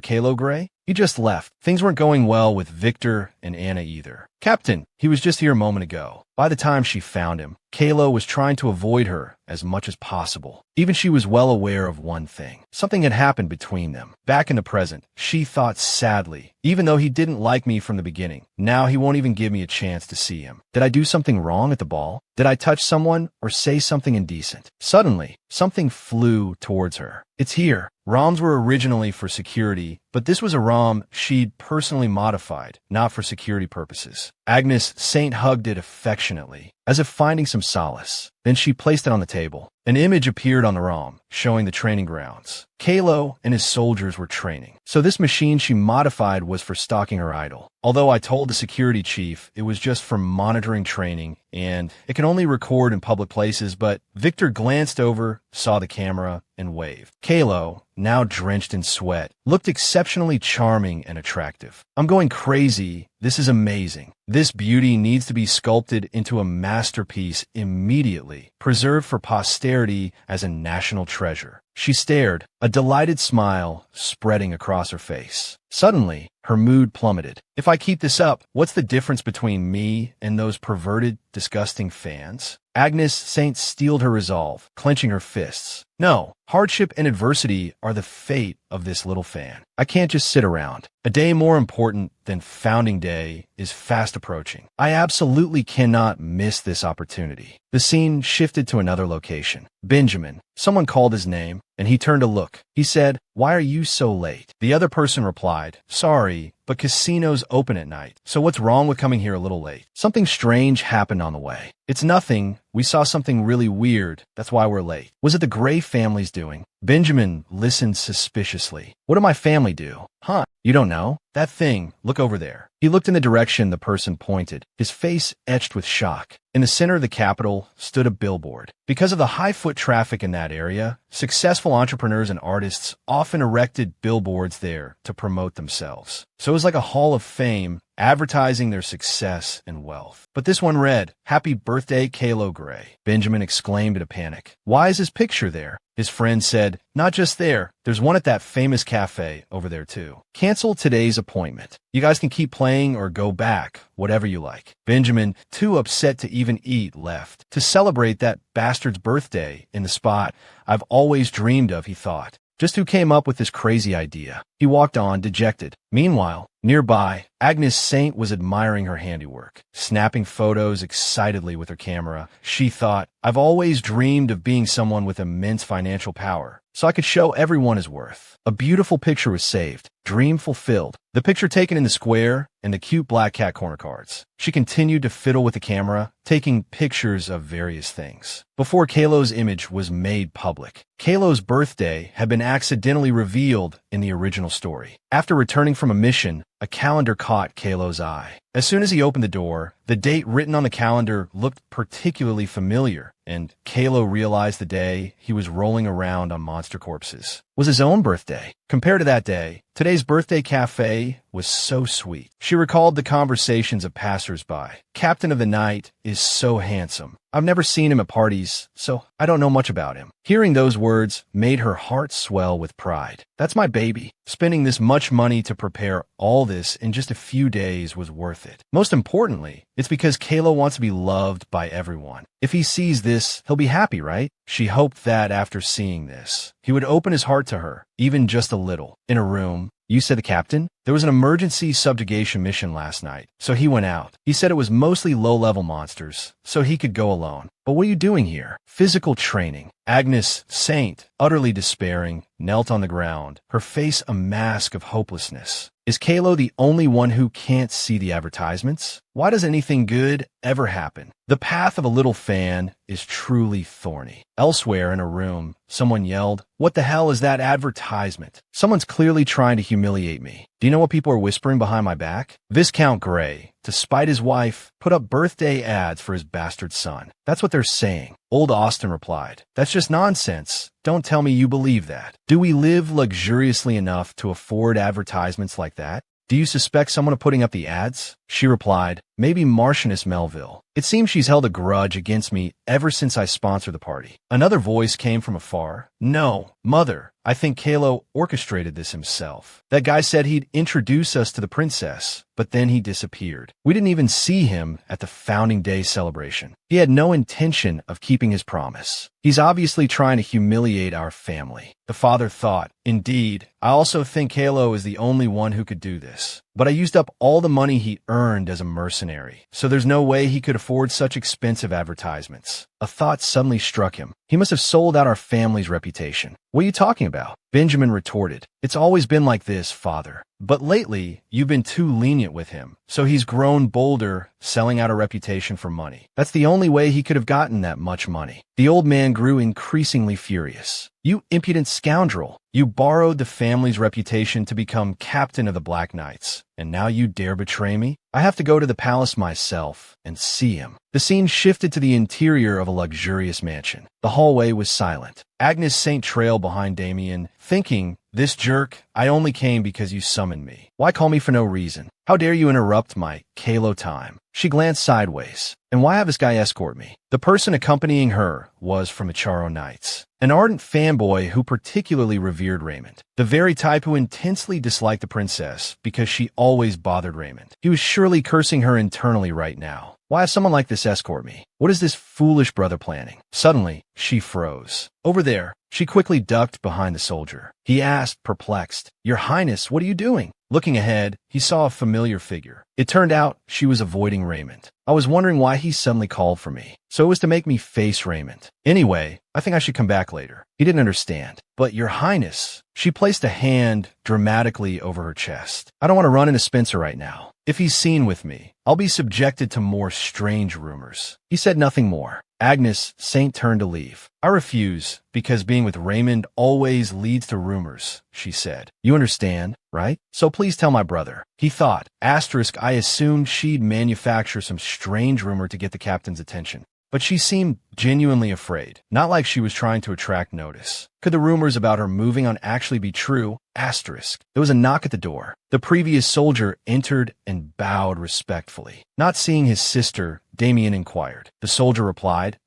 Kylo Grey? He just left. Things weren't going well with Victor and Anna either. Captain, he was just here a moment ago. By the time she found him, Kylo was trying to avoid her as much as possible. Even she was well aware of one thing. Something had happened between them. Back in the present, she thought sadly, even though he didn't like me from the beginning, now he won't even give me a chance to see him. Did I do something wrong at the ball? Did I touch someone or say something indecent? Suddenly, something flew towards her. It's here. ROMs were originally for security, but this was a ROM she'd personally modified, not for security purposes. Agnes Saint hugged it affectionately, as if finding some solace. Then she placed it on the table. An image appeared on the ROM, showing the training grounds. Kylo and his soldiers were training. So this machine she modified was for stalking her idol. Although I told the security chief it was just for monitoring training, and it can only record in public places, but Victor glanced over, saw the camera, and waved. Kylo, now drenched in sweat, looked exceptionally charming and attractive. I'm going crazy. This is amazing. This beauty needs to be sculpted into a masterpiece immediately, preserved for posterity as a national treasure. She stared, a delighted smile spreading across her face. Suddenly, her mood plummeted. If I keep this up, what's the difference between me and those perverted, disgusting fans? Agnes Saint steeled her resolve, clenching her fists. No, hardship and adversity are the fate of this little fan. I can't just sit around. A day more important than Founding Day is fast approaching. I absolutely cannot miss this opportunity. The scene shifted to another location. Benjamin. Someone called his name, and he turned to look. He said, "Why are you so late?" The other person replied, "Sorry, but casinos open at night. So what's wrong with coming here a little late?" Something strange happened on the way. It's nothing. We saw something really weird. That's why we're late. Was it the Gray family's doing? Benjamin listened suspiciously. What did my family do? Huh? You don't know? That thing. Look over there. He looked in the direction the person pointed, his face etched with shock. In the center of the capital stood a billboard. Because of the high foot traffic in that area, successful entrepreneurs and artists often erected billboards there to promote themselves. So it was like a hall of fame, advertising their success and wealth. But this one read, "Happy birthday, Kylo Gray." Benjamin exclaimed in a panic. "Why is his picture there?" His friend said, "Not just there. There's one at that famous cafe over there too. Cancel today's appointment. You guys can keep playing or go back, whatever you like." Benjamin, too upset to even eat, left. To celebrate that bastard's birthday in the spot I've always dreamed of, he thought. Just who came up with this crazy idea? He walked on, dejected. Meanwhile, nearby, Agnes Saint was admiring her handiwork, snapping photos excitedly with her camera. She thought, "I've always dreamed of being someone with immense financial power, so I could show everyone his worth." A beautiful picture was saved, dream fulfilled. The picture taken in the square and the cute black cat corner cards. She continued to fiddle with the camera, taking pictures of various things. Before Kylo's image was made public, Kylo's birthday had been accidentally revealed in the original story. After returning from a mission, a calendar caught Kylo's eye. As soon as he opened the door, the date written on the calendar looked particularly familiar, and Kylo realized the day he was rolling around on monster corpses was his own birthday. Compared to that day, today's birthday cafe was so sweet. She recalled the conversations of passers-by. "Captain of the night is so handsome. I've never seen him at parties, so I don't know much about him." Hearing those words made her heart swell with pride. That's my baby. Spending this much money to prepare all this in just a few days was worth it. Most importantly, it's because Kylo wants to be loved by everyone. If he sees this, he'll be happy, right? She hoped that after seeing this, he would open his heart to her, even just a little. In a room, "You said the captain?" "There was an emergency subjugation mission last night, so he went out. He said it was mostly low-level monsters, so he could go alone." "But what are you doing here?" "Physical training." Agnes Saint, utterly despairing, knelt on the ground, her face a mask of hopelessness. Is Kylo the only one who can't see the advertisements? Why does anything good ever happen? The path of a little fan is truly thorny. Elsewhere in a room, someone yelled, "What the hell is that advertisement? Someone's clearly trying to humiliate me." Do you know what people are whispering behind my back? Viscount Gray, to spite his wife, put up birthday ads for his bastard son. That's what they're saying. Old Austin replied, "That's just nonsense. Don't tell me you believe that. Do we live luxuriously enough to afford advertisements like that? Do you suspect someone of putting up the ads?" She replied, maybe Marchioness Melville. It seems she's held a grudge against me ever since I sponsored the party. Another voice came from afar. No, Mother, I think Kylo orchestrated this himself. That guy said he'd introduce us to the princess, but then he disappeared. We didn't even see him at the Founding Day celebration. He had no intention of keeping his promise. He's obviously trying to humiliate our family. The father thought. Indeed, I also think Kylo is the only one who could do this. But I used up all the money he earned as a mercenary, so there's no way he could afford such expensive advertisements. A thought suddenly struck him. He must have sold out our family's reputation. What are you talking about? Benjamin retorted. It's always been like this, Father. But lately, you've been too lenient with him, so he's grown bolder, selling out a reputation for money. That's the only way he could have gotten that much money. The old man grew increasingly furious. You impudent scoundrel! You borrowed the family's reputation to become captain of the Black Knights, and now you dare betray me? I have to go to the palace myself and see him. The scene shifted to the interior of a luxurious mansion. The hallway was silent. Agnes Saint trailed behind Damien, thinking, this jerk, I only came because you summoned me. Why call me for no reason? How dare you interrupt my Kylo time? She glanced sideways. And why have this guy escort me? The person accompanying her was from Icharo Knights, an ardent fanboy who particularly revered Raymond, the very type who intensely disliked the princess because she always bothered Raymond. He was surely cursing her internally right now. Why have someone like this escort me? What is this foolish brother planning? Suddenly, she froze. Over there, she quickly ducked behind the soldier. He asked, perplexed, Your Highness, what are you doing? Looking ahead, he saw a familiar figure. It turned out she was avoiding Raymond. I was wondering why he suddenly called for me. So it was to make me face Raymond. Anyway, I think I should come back later. He didn't understand. But Your Highness, she placed a hand dramatically over her chest. I don't want to run into Spencer right now. If he's seen with me, I'll be subjected to more strange rumors. He said nothing more. Agnes Saint turned to leave. I refuse, because being with Raymond always leads to rumors, she said. You understand, right? So please tell my brother. He thought, I assumed she'd manufacture some strange rumor to get the captain's attention. But she seemed genuinely afraid, not like she was trying to attract notice. Could the rumors about her moving on actually be true? There was a knock at the door. The previous soldier entered and bowed respectfully. Not seeing his sister, Damien inquired. The soldier replied,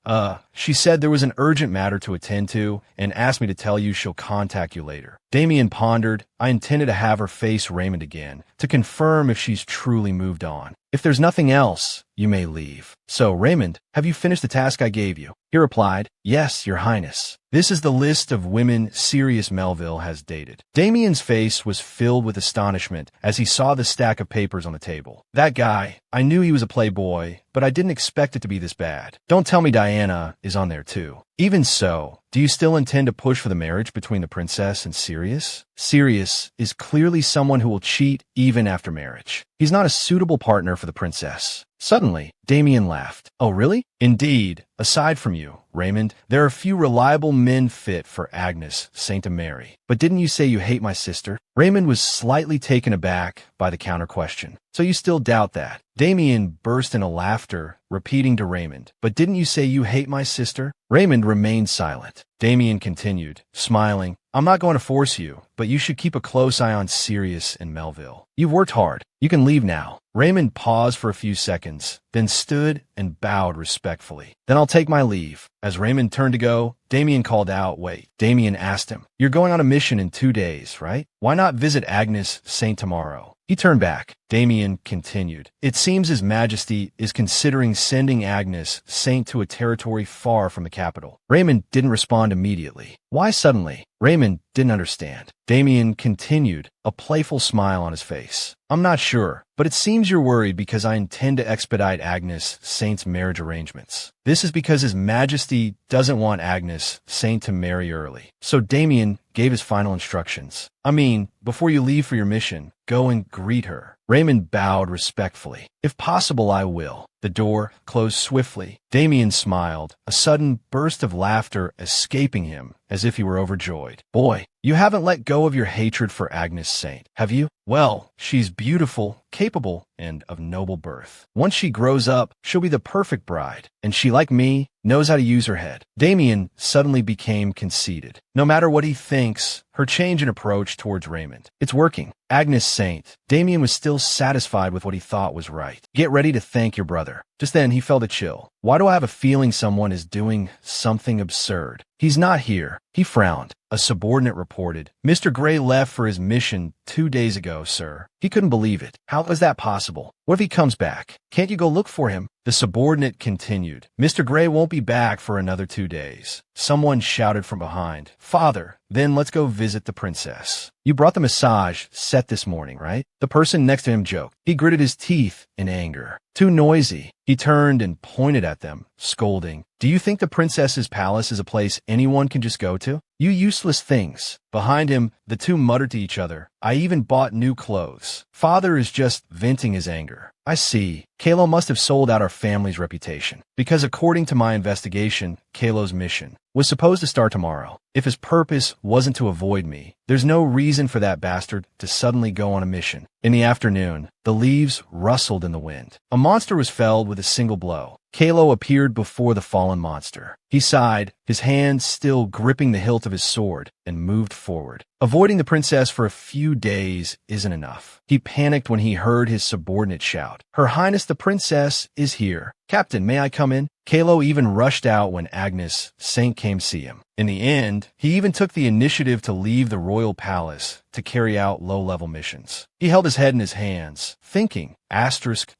she said there was an urgent matter to attend to and asked me to tell you she'll contact you later. Damien pondered. I intended to have her face Raymond again, to confirm if she's truly moved on. If there's nothing else, you may leave. So, Raymond, have you finished the task I gave you? He replied, Yes, Your Highness. This is the list of women Sirius Melville has dated. Damien's face was filled with astonishment as he saw the stack of papers on the table. That guy, I knew he was a playboy, but I didn't expect it to be this bad. Don't tell me Diana is on there too. Even so, do you still intend to push for the marriage between the princess and Sirius? Sirius is clearly someone who will cheat even after marriage. He's not a suitable partner for the princess. Suddenly, Damien laughed. Oh, really? Indeed. Aside from you, Raymond, there are few reliable men fit for Agnes Saint to marry. But didn't you say you hate my sister? Raymond was slightly taken aback by the counter question. So you still doubt that? Damien burst into laughter, repeating to Raymond, But didn't you say you hate my sister? Raymond remained silent. Damien continued, smiling, I'm not going to force you, but you should keep a close eye on Sirius and Melville. You've worked hard. You can leave now. Raymond paused for a few seconds, then stood and bowed respectfully. Then I'll take my leave. As Raymond turned to go, Damien called out, Wait. Damien asked him, You're going on a mission in 2 days, right? Why not visit Agnes Saint tomorrow? He turned back. Damien continued, It seems His Majesty is considering sending Agnes Saint to a territory far from the capital. Raymond didn't respond immediately. Why suddenly? Raymond didn't understand. Damien continued, a playful smile on his face. I'm not sure, but it seems you're worried because I intend to expedite Agnes Saint's marriage arrangements. This is because His Majesty doesn't want Agnes Saint to marry early. So Damien gave his final instructions. I mean, before you leave for your mission, go and greet her. Raymond bowed respectfully. If possible, I will. The door closed swiftly. Damien smiled, a sudden burst of laughter escaping him as if he were overjoyed. Boy, you haven't let go of your hatred for Agnes Saint, have you? Well, she's beautiful, capable, and of noble birth. Once she grows up, she'll be the perfect bride, and she, like me, knows how to use her head. Damien suddenly became conceited. No matter what he thinks, her change in approach towards Raymond, it's working. Agnes Saint. Damien was still still satisfied with what he thought was right. Get ready to thank your brother. Just then, he felt a chill. Why do I have a feeling someone is doing something absurd? He's not here. He frowned. A subordinate reported, Mr. Gray left for his mission 2 days ago, sir. He couldn't believe it. How is that possible? What if he comes back? Can't you go look for him? The subordinate continued, Mr. Gray won't be back for another 2 days. Someone shouted from behind, Father, then let's go visit the princess. You brought the massage set this morning, right? The person next to him joked. He gritted his teeth in anger. Too noisy. He turned and pointed at them, scolding. Do you think the princess's palace is a place anyone can just go to? You useless things. Behind him, the two muttered to each other. I even bought new clothes. Father is just venting his anger. I see. Kylo must have sold out our family's reputation. Because according to my investigation, Kylo's mission was supposed to start tomorrow. If his purpose wasn't to avoid me, there's no reason for that bastard to suddenly go on a mission. In the afternoon, the leaves rustled in the wind. A monster was felled with a single blow. Kylo appeared before the fallen monster. He sighed, his hand still gripping the hilt of his sword, and moved forward. Avoiding the princess for a few days isn't enough. He panicked when he heard his subordinate shout, Her Highness the Princess is here. Captain, may I come in? Kylo even rushed out when Agnes Saint came see him. In the end, he even took the initiative to leave the royal palace to carry out low-level missions. He held his head in his hands, thinking,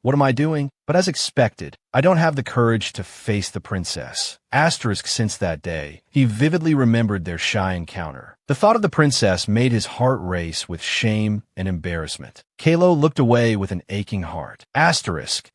what am I doing? But as expected, I don't have the courage to face the princess. Since that day, he vividly remembered their shy encounter. The thought of the princess made his heart race with shame and embarrassment. Kylo looked away with an aching heart.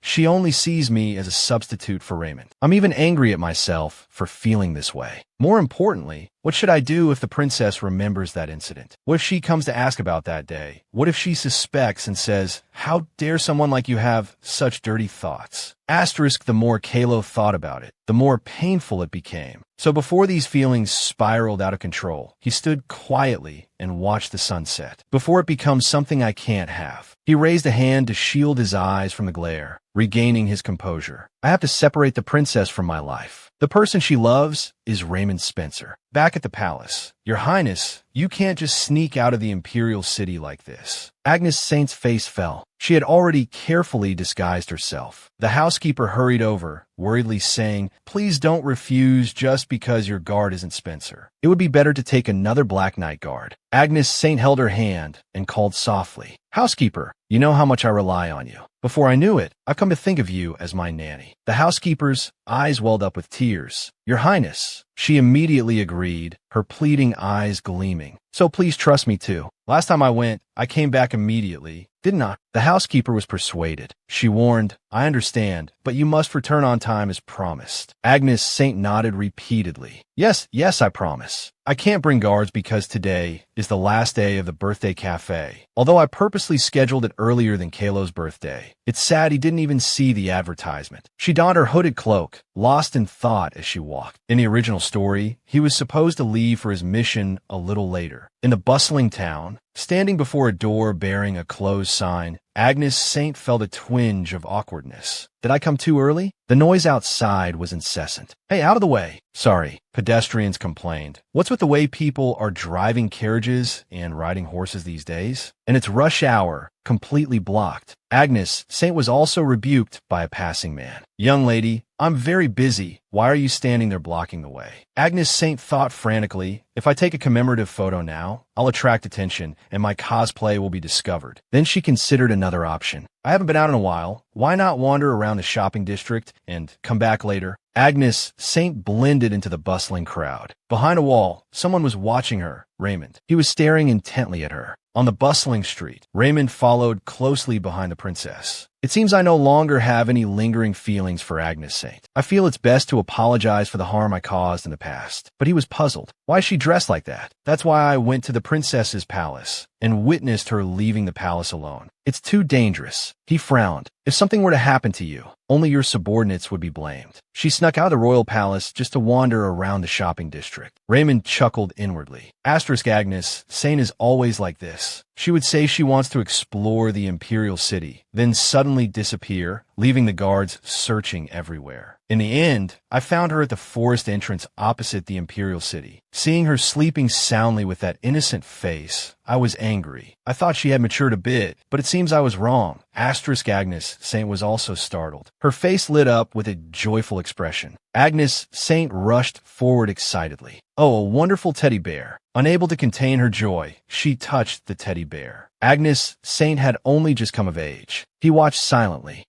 She only sees me as a substitute for Raymond. I'm even angry at myself for feeling this way. More importantly, what should I do if the princess remembers that incident? What if she comes to ask about that day? What if she suspects and says, how dare someone like you have such dirty thoughts? The more Kylo thought about it, the more painful it became. So before these feelings spiraled out of control, he stood quietly and watched the sunset. Before it becomes something I can't have. He raised a hand to shield his eyes from the glare, regaining his composure. I have to separate the princess from my life. The person she loves is Raymond Spencer. Back at the palace, Your Highness, you can't just sneak out of the imperial city like this. Agnes Saint's face fell. She had already carefully disguised herself. The housekeeper hurried over, worriedly saying, Please don't refuse just because your guard isn't Spencer. It would be better to take another Black Knight guard. Agnes Saint held her hand and called softly, Housekeeper, you know how much I rely on you. Before I knew it, I've come to think of you as my nanny. The housekeeper's eyes welled up with tears. Your Highness, she immediately agreed, her pleading eyes gleaming. So please trust me too. Last time I went, I came back immediately, didn't I? The housekeeper was persuaded. She warned, I understand, but you must return on time as promised. Agnes Saint nodded repeatedly. Yes, I promise. I can't bring guards because today is the last day of the birthday cafe, although I purposely scheduled it earlier than Kylo's birthday. It's sad he didn't even see the advertisement. She donned her hooded cloak, lost in thought as she walked. In the original story, he was supposed to leave for his mission a little later. In the bustling town, standing before a door bearing a closed sign, Agnes Saint felt a twinge of awkwardness. Did I come too early? The noise outside was incessant. Hey, out of the way. Sorry, pedestrians complained. What's with the way people are driving carriages and riding horses these days? And it's rush hour, completely blocked. Agnes Saint was also rebuked by a passing man. Young lady, I'm very busy. Why are you standing there blocking the way? Agnes Saint thought frantically, if I take a commemorative photo now, I'll attract attention and my cosplay will be discovered. Then she considered another option. I haven't been out in a while. Why not wander around the shopping district and come back later? Agnes Saint blended into the bustling crowd. Behind a wall, someone was watching her, Raymond. He was staring intently at her. On the bustling street, Raymond followed closely behind the princess. It seems I no longer have any lingering feelings for Agnes Saint. I feel it's best to apologize for the harm I caused in the past. But he was puzzled. Why is she dressed like that? That's why I went to the princess's palace and witnessed her leaving the palace alone. It's too dangerous. He frowned. If something were to happen to you, only your subordinates would be blamed. She snuck out of the royal palace just to wander around the shopping district. Raymond chuckled inwardly. Agnes Saint is always like this. She would say she wants to explore the imperial city, then suddenly disappear, leaving the guards searching everywhere. In the end, I found her at the forest entrance opposite the Imperial City. Seeing her sleeping soundly with that innocent face, I was angry. I thought she had matured a bit, but it seems I was wrong. Agnes Saint was also startled. Her face lit up with a joyful expression. Agnes Saint rushed forward excitedly. Oh, a wonderful teddy bear. Unable to contain her joy, she touched the teddy bear. Agnes Saint had only just come of age. He watched silently.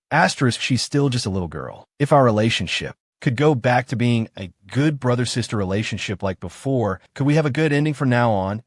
She's still just a little girl. If our relationship could go back to being a good brother-sister relationship like before, could we have a good ending from now on?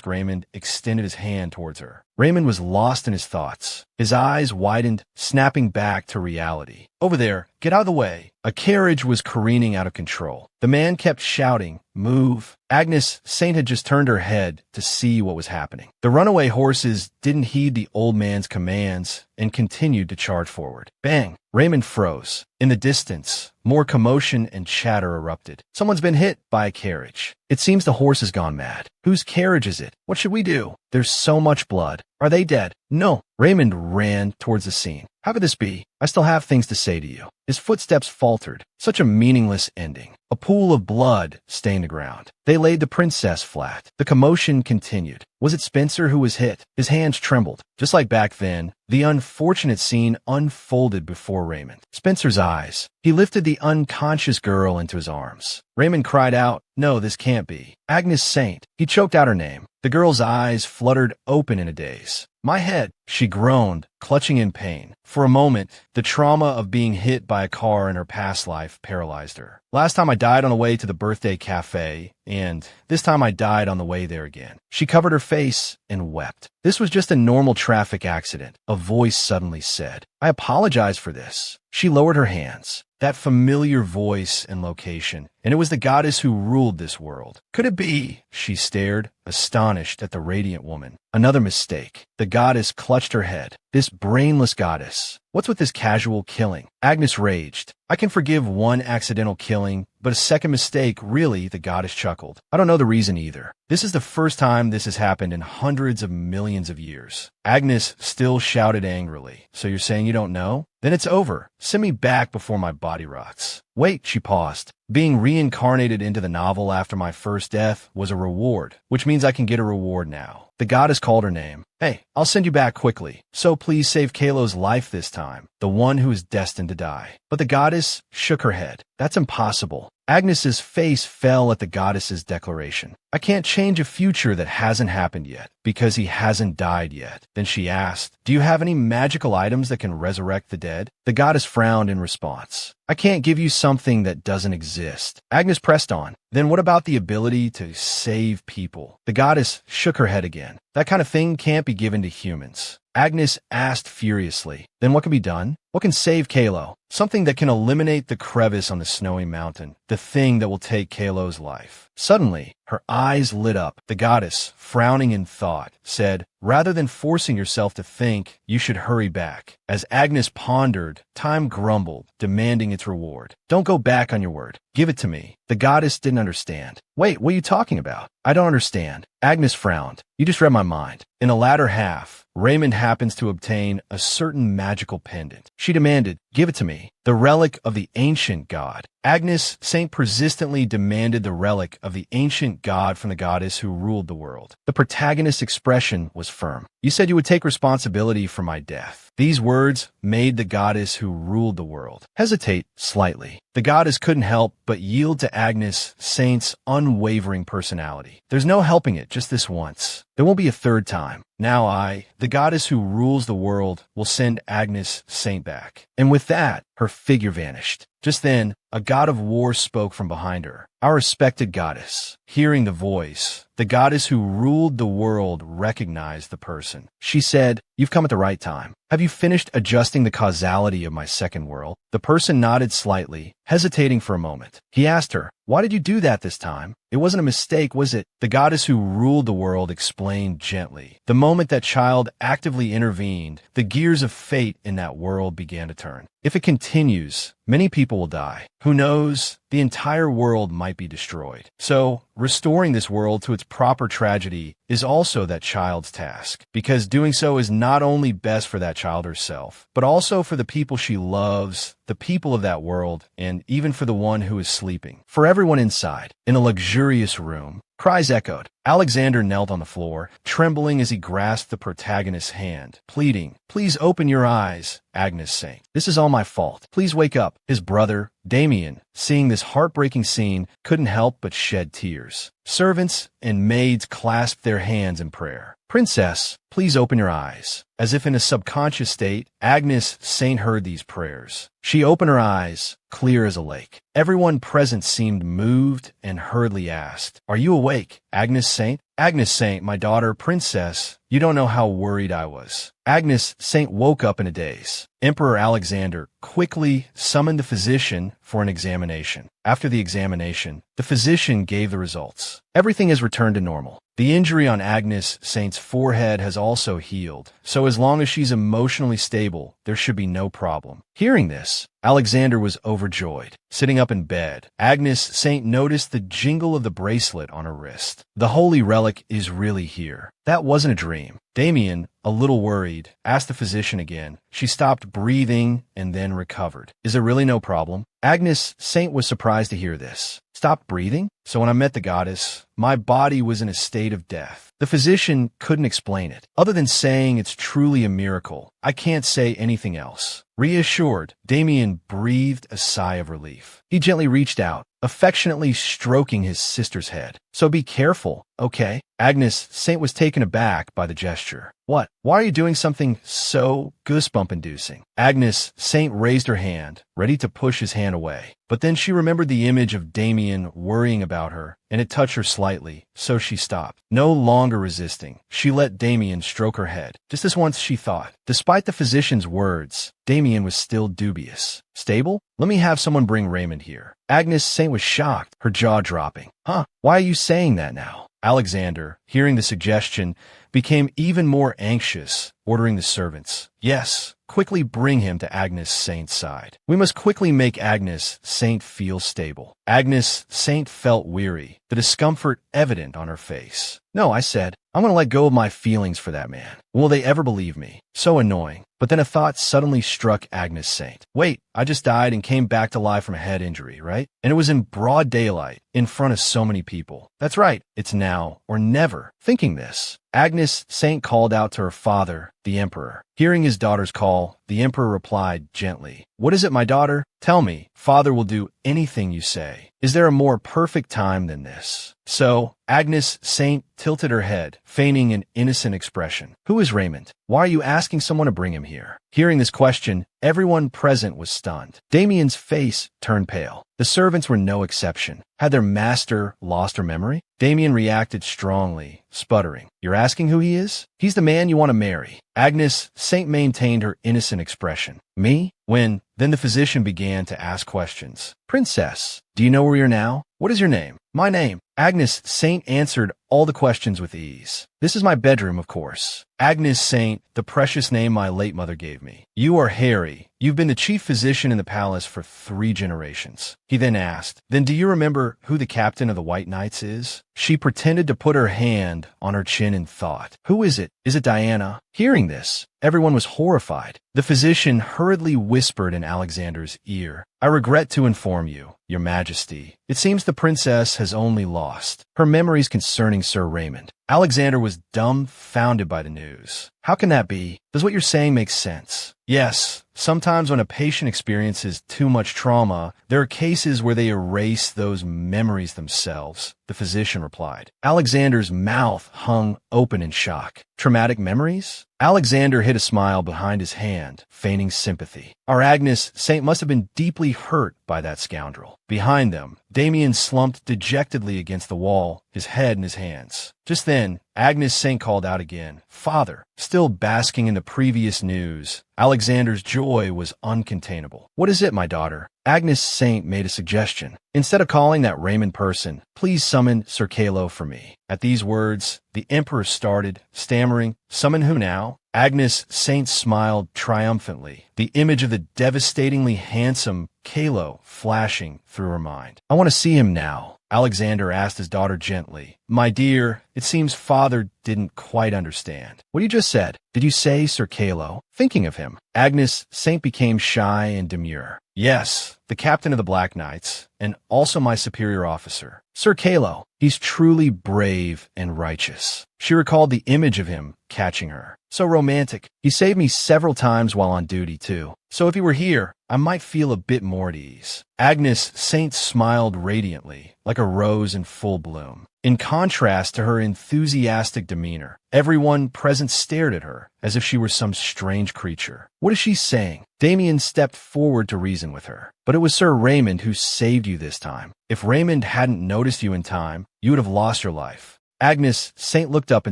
Raymond extended his hand towards her. Raymond was lost in his thoughts. His eyes widened, snapping back to reality. Over there, get out of the way. A carriage was careening out of control. The man kept shouting, move. Agnes Saint had just turned her head to see what was happening. The runaway horses didn't heed the old man's commands and continued to charge forward. Bang! Raymond froze. In the distance, more commotion and chatter erupted. Someone's been hit by a carriage. It seems the horse has gone mad. Whose carriage is it? What should we do? There's so much blood. Are they dead? No. Raymond ran towards the scene. How could this be? I still have things to say to you. His footsteps faltered. Such a meaningless ending. A pool of blood stained the ground. They laid the princess flat. The commotion continued. Was it Spencer who was hit? His hands trembled. Just like back then, the unfortunate scene unfolded before Raymond. Spencer's eyes. He lifted the unconscious girl into his arms. Raymond cried out, no, this can't be. Agnes Saint. He choked out her name. The girl's eyes fluttered open in a daze. My head, she groaned, clutching in pain. For a moment, the trauma of being hit by a car in her past life paralyzed her. Last time I died on the way to the birthday cafe, and this time I died on the way there again. She covered her face and wept. This was just a normal traffic accident, a voice suddenly said. I apologize for this. She lowered her hands. That familiar voice and location, and it was the goddess who ruled this world. Could it be? She stared, astonished at the radiant woman. Another mistake. The goddess clutched her head. This brainless goddess. What's with this casual killing? Agnes raged. I can forgive one accidental killing, but a second mistake, really, the goddess chuckled. I don't know the reason either. This is the first time this has happened in hundreds of millions of years. Agnes still shouted angrily. So you're saying you don't know? Then it's over. Send me back before my body rots. Wait, she paused. Being reincarnated into the novel after my first death was a reward, which means I can get a reward now. The goddess called her name. Hey, I'll send you back quickly. So please save Kylo's life this time, the one who is destined to die. But the goddess shook her head. That's impossible. Agnes's face fell at the goddess's declaration. I can't change a future that hasn't happened yet, because he hasn't died yet. Then she asked, do you have any magical items that can resurrect the dead? The goddess frowned in response. I can't give you something that doesn't exist. Agnes pressed on. Then what about the ability to save people? The goddess shook her head again. That kind of thing can't be given to humans. Agnes asked furiously, then what can be done? What can save Kylo? Something that can eliminate the crevice on the snowy mountain, the thing that will take Kylo's life. Suddenly, her eyes lit up. The goddess, frowning in thought, said, rather than forcing yourself to think, you should hurry back. As Agnes pondered, time grumbled, demanding its reward. Don't go back on your word. Give it to me. The goddess didn't understand. Wait, what are you talking about? I don't understand. Agnes frowned. You just read my mind. In the latter half, Raymond happens to obtain a certain magical pendant. She demanded, give it to me. The relic of the ancient god. Agnes Saint persistently demanded the relic of the ancient god from the goddess who ruled the world. The protagonist's expression was firm. You said you would take responsibility for my death. These words made the goddess who ruled the world hesitate slightly. The goddess couldn't help but yield to Agnes Saint's unwavering personality. There's no helping it just this once. There won't be a third time. Now I, the goddess who rules the world, will send Agnes Saint back. And with that, her figure vanished. Just then, a god of war spoke from behind her. Our respected goddess. Hearing the voice, the goddess who ruled the world recognized the person. She said, you've come at the right time. Have you finished adjusting the causality of my second world? The person nodded slightly, hesitating for a moment. He asked her, why did you do that this time? It wasn't a mistake, was it? The goddess who ruled the world explained gently. The moment that child actively intervened, the gears of fate in that world began to turn. If it continues, many people will die. Who knows? The entire world might be destroyed. So, restoring this world to its proper tragedy is also that child's task, because doing so is not only best for that child herself, but also for the people she loves, the people of that world, and even for the one who is sleeping. For everyone inside, in a luxurious room, cries echoed. Alexander knelt on the floor, trembling as he grasped the protagonist's hand, pleading, "Please open your eyes, Agnes Saint. This is all my fault. Please wake up." His brother, Damien, seeing this heartbreaking scene, couldn't help but shed tears. Servants and maids clasped their hands in prayer. "Princess, please open your eyes." As if in a subconscious state, Agnes Saint heard these prayers. She opened her eyes, clear as a lake. Everyone present seemed moved and hurriedly asked, "Are you awake, Agnes Saint?" "Agnes Saint, my daughter, Princess, you don't know how worried I was." Agnes Saint woke up in a daze. Emperor Alexander quickly summoned the physician for an examination. After the examination, the physician gave the results. Everything has returned to normal. The injury on Agnes Saint's forehead has also healed, so as long as she's emotionally stable, there should be no problem. Hearing this, Alexander was overjoyed. Sitting up in bed, Agnes Saint noticed the jingle of the bracelet on her wrist. The holy relic is really here. That wasn't a dream. Damien, a little worried, asked the physician again. She stopped breathing and then recovered. "Is there really no problem?" Agnes Saint was surprised to hear this. "Stopped breathing? So when I met the goddess, my body was in a state of death." The physician couldn't explain it, other than saying it's truly a miracle. "I can't say anything else." Reassured, Damien breathed a sigh of relief. He gently reached out, affectionately stroking his sister's head. "So be careful, okay?" Agnes Saint was taken aback by the gesture. "What? Why are you doing something so goosebump-inducing?" Agnes Saint raised her hand, ready to push his hand away. But then she remembered the image of Damien worrying about her, and it touched her slightly, so she stopped. No longer resisting, she let Damien stroke her head, just as once she thought. Despite the physician's words, Damien was still dubious. "Stable? Let me have someone bring Raymond here." Agnes Saint was shocked, her jaw dropping. "Huh? Why are you saying that now?" Alexander, hearing the suggestion, became even more anxious, ordering the servants, "Yes, quickly bring him to Agnes Saint's side. We must quickly make Agnes Saint feel stable." Agnes Saint felt weary, the discomfort evident on her face. "No," I said, "I'm going to let go of my feelings for that man. Will they ever believe me?" So annoying. But then a thought suddenly struck Agnes Saint. "Wait, I just died and came back to life from a head injury, right? And it was in broad daylight, in front of so many people. That's right, it's now or never." Thinking this, Agnes Saint called out to her father, the emperor. Hearing his daughter's call, the emperor replied gently, "What is it, my daughter? Tell me. Father will do anything you say. Is there a more perfect time than this?" So, Agnes Saint tilted her head, feigning an innocent expression. "Who is Raymond? Why are you asking someone to bring him here?" Hearing this question, everyone present was stunned. Damien's face turned pale. The servants were no exception. Had their master lost her memory? Damien reacted strongly, sputtering. "You're asking who he is? He's the man you want to marry." Agnes Saint maintained her innocent expression. "Me? When?" Then the physician began to ask questions. "Princess, do you know where you're now? What is your name?" "My name." Agnes Saint answered all the questions with ease. "This is my bedroom, of course." Agnes Saint, the precious name my late mother gave me. "You are Harry. You've been the chief physician in the palace for 3 generations. He then asked, "Then do you remember who the captain of the White Knights is?" She pretended to put her hand on her chin and thought, "Who is it? Is it Diana?" Hearing this, everyone was horrified. The physician hurriedly whispered in Alexander's ear, "I regret to inform you, Your Majesty, it seems the princess has only lost her memories concerning Sir Raymond." Alexander was dumbfounded by the news. "How can that be? Does what you're saying make sense?" "Yes, sometimes when a patient experiences too much trauma, there are cases where they erase those memories themselves," the physician replied. Alexander's mouth hung open in shock. "Traumatic memories?" Alexander hid a smile behind his hand, feigning sympathy. Our Agnes Saint must have been deeply hurt by that scoundrel. Behind them, Damien slumped dejectedly against the wall, his head in his hands. Just then, Agnes Saint called out again, "Father!" Still basking in the previous news, Alexander's joy was uncontainable. "What is it, my daughter?" Agnes Saint made a suggestion. "Instead of calling that Raymond person, please summon Sir Kylo for me." At these words, the emperor started, stammering, "Summon who now?" Agnes Saint smiled triumphantly, the image of the devastatingly handsome Kylo flashing through her mind. I want to see him now, Alexander asked his daughter gently. My dear, it seems father didn't quite understand. What you just said? Did you say Sir Kylo? Thinking of him. Agnes Saint became shy and demure. Yes, the captain of the Black Knights, and also my superior officer. Sir Kylo, he's truly brave and righteous. She recalled the image of him catching her. So romantic. He saved me several times while on duty, too. So if he were here, I might feel a bit more at ease. Agnes Saint smiled radiantly, like a rose in full bloom. In contrast to her enthusiastic demeanor, everyone present stared at her as if she were some strange creature. What is she saying? Damien stepped forward to reason with her. But it was Sir Raymond who saved you this time. If Raymond hadn't noticed you in time, you would have lost your life. Agnes Saint looked up in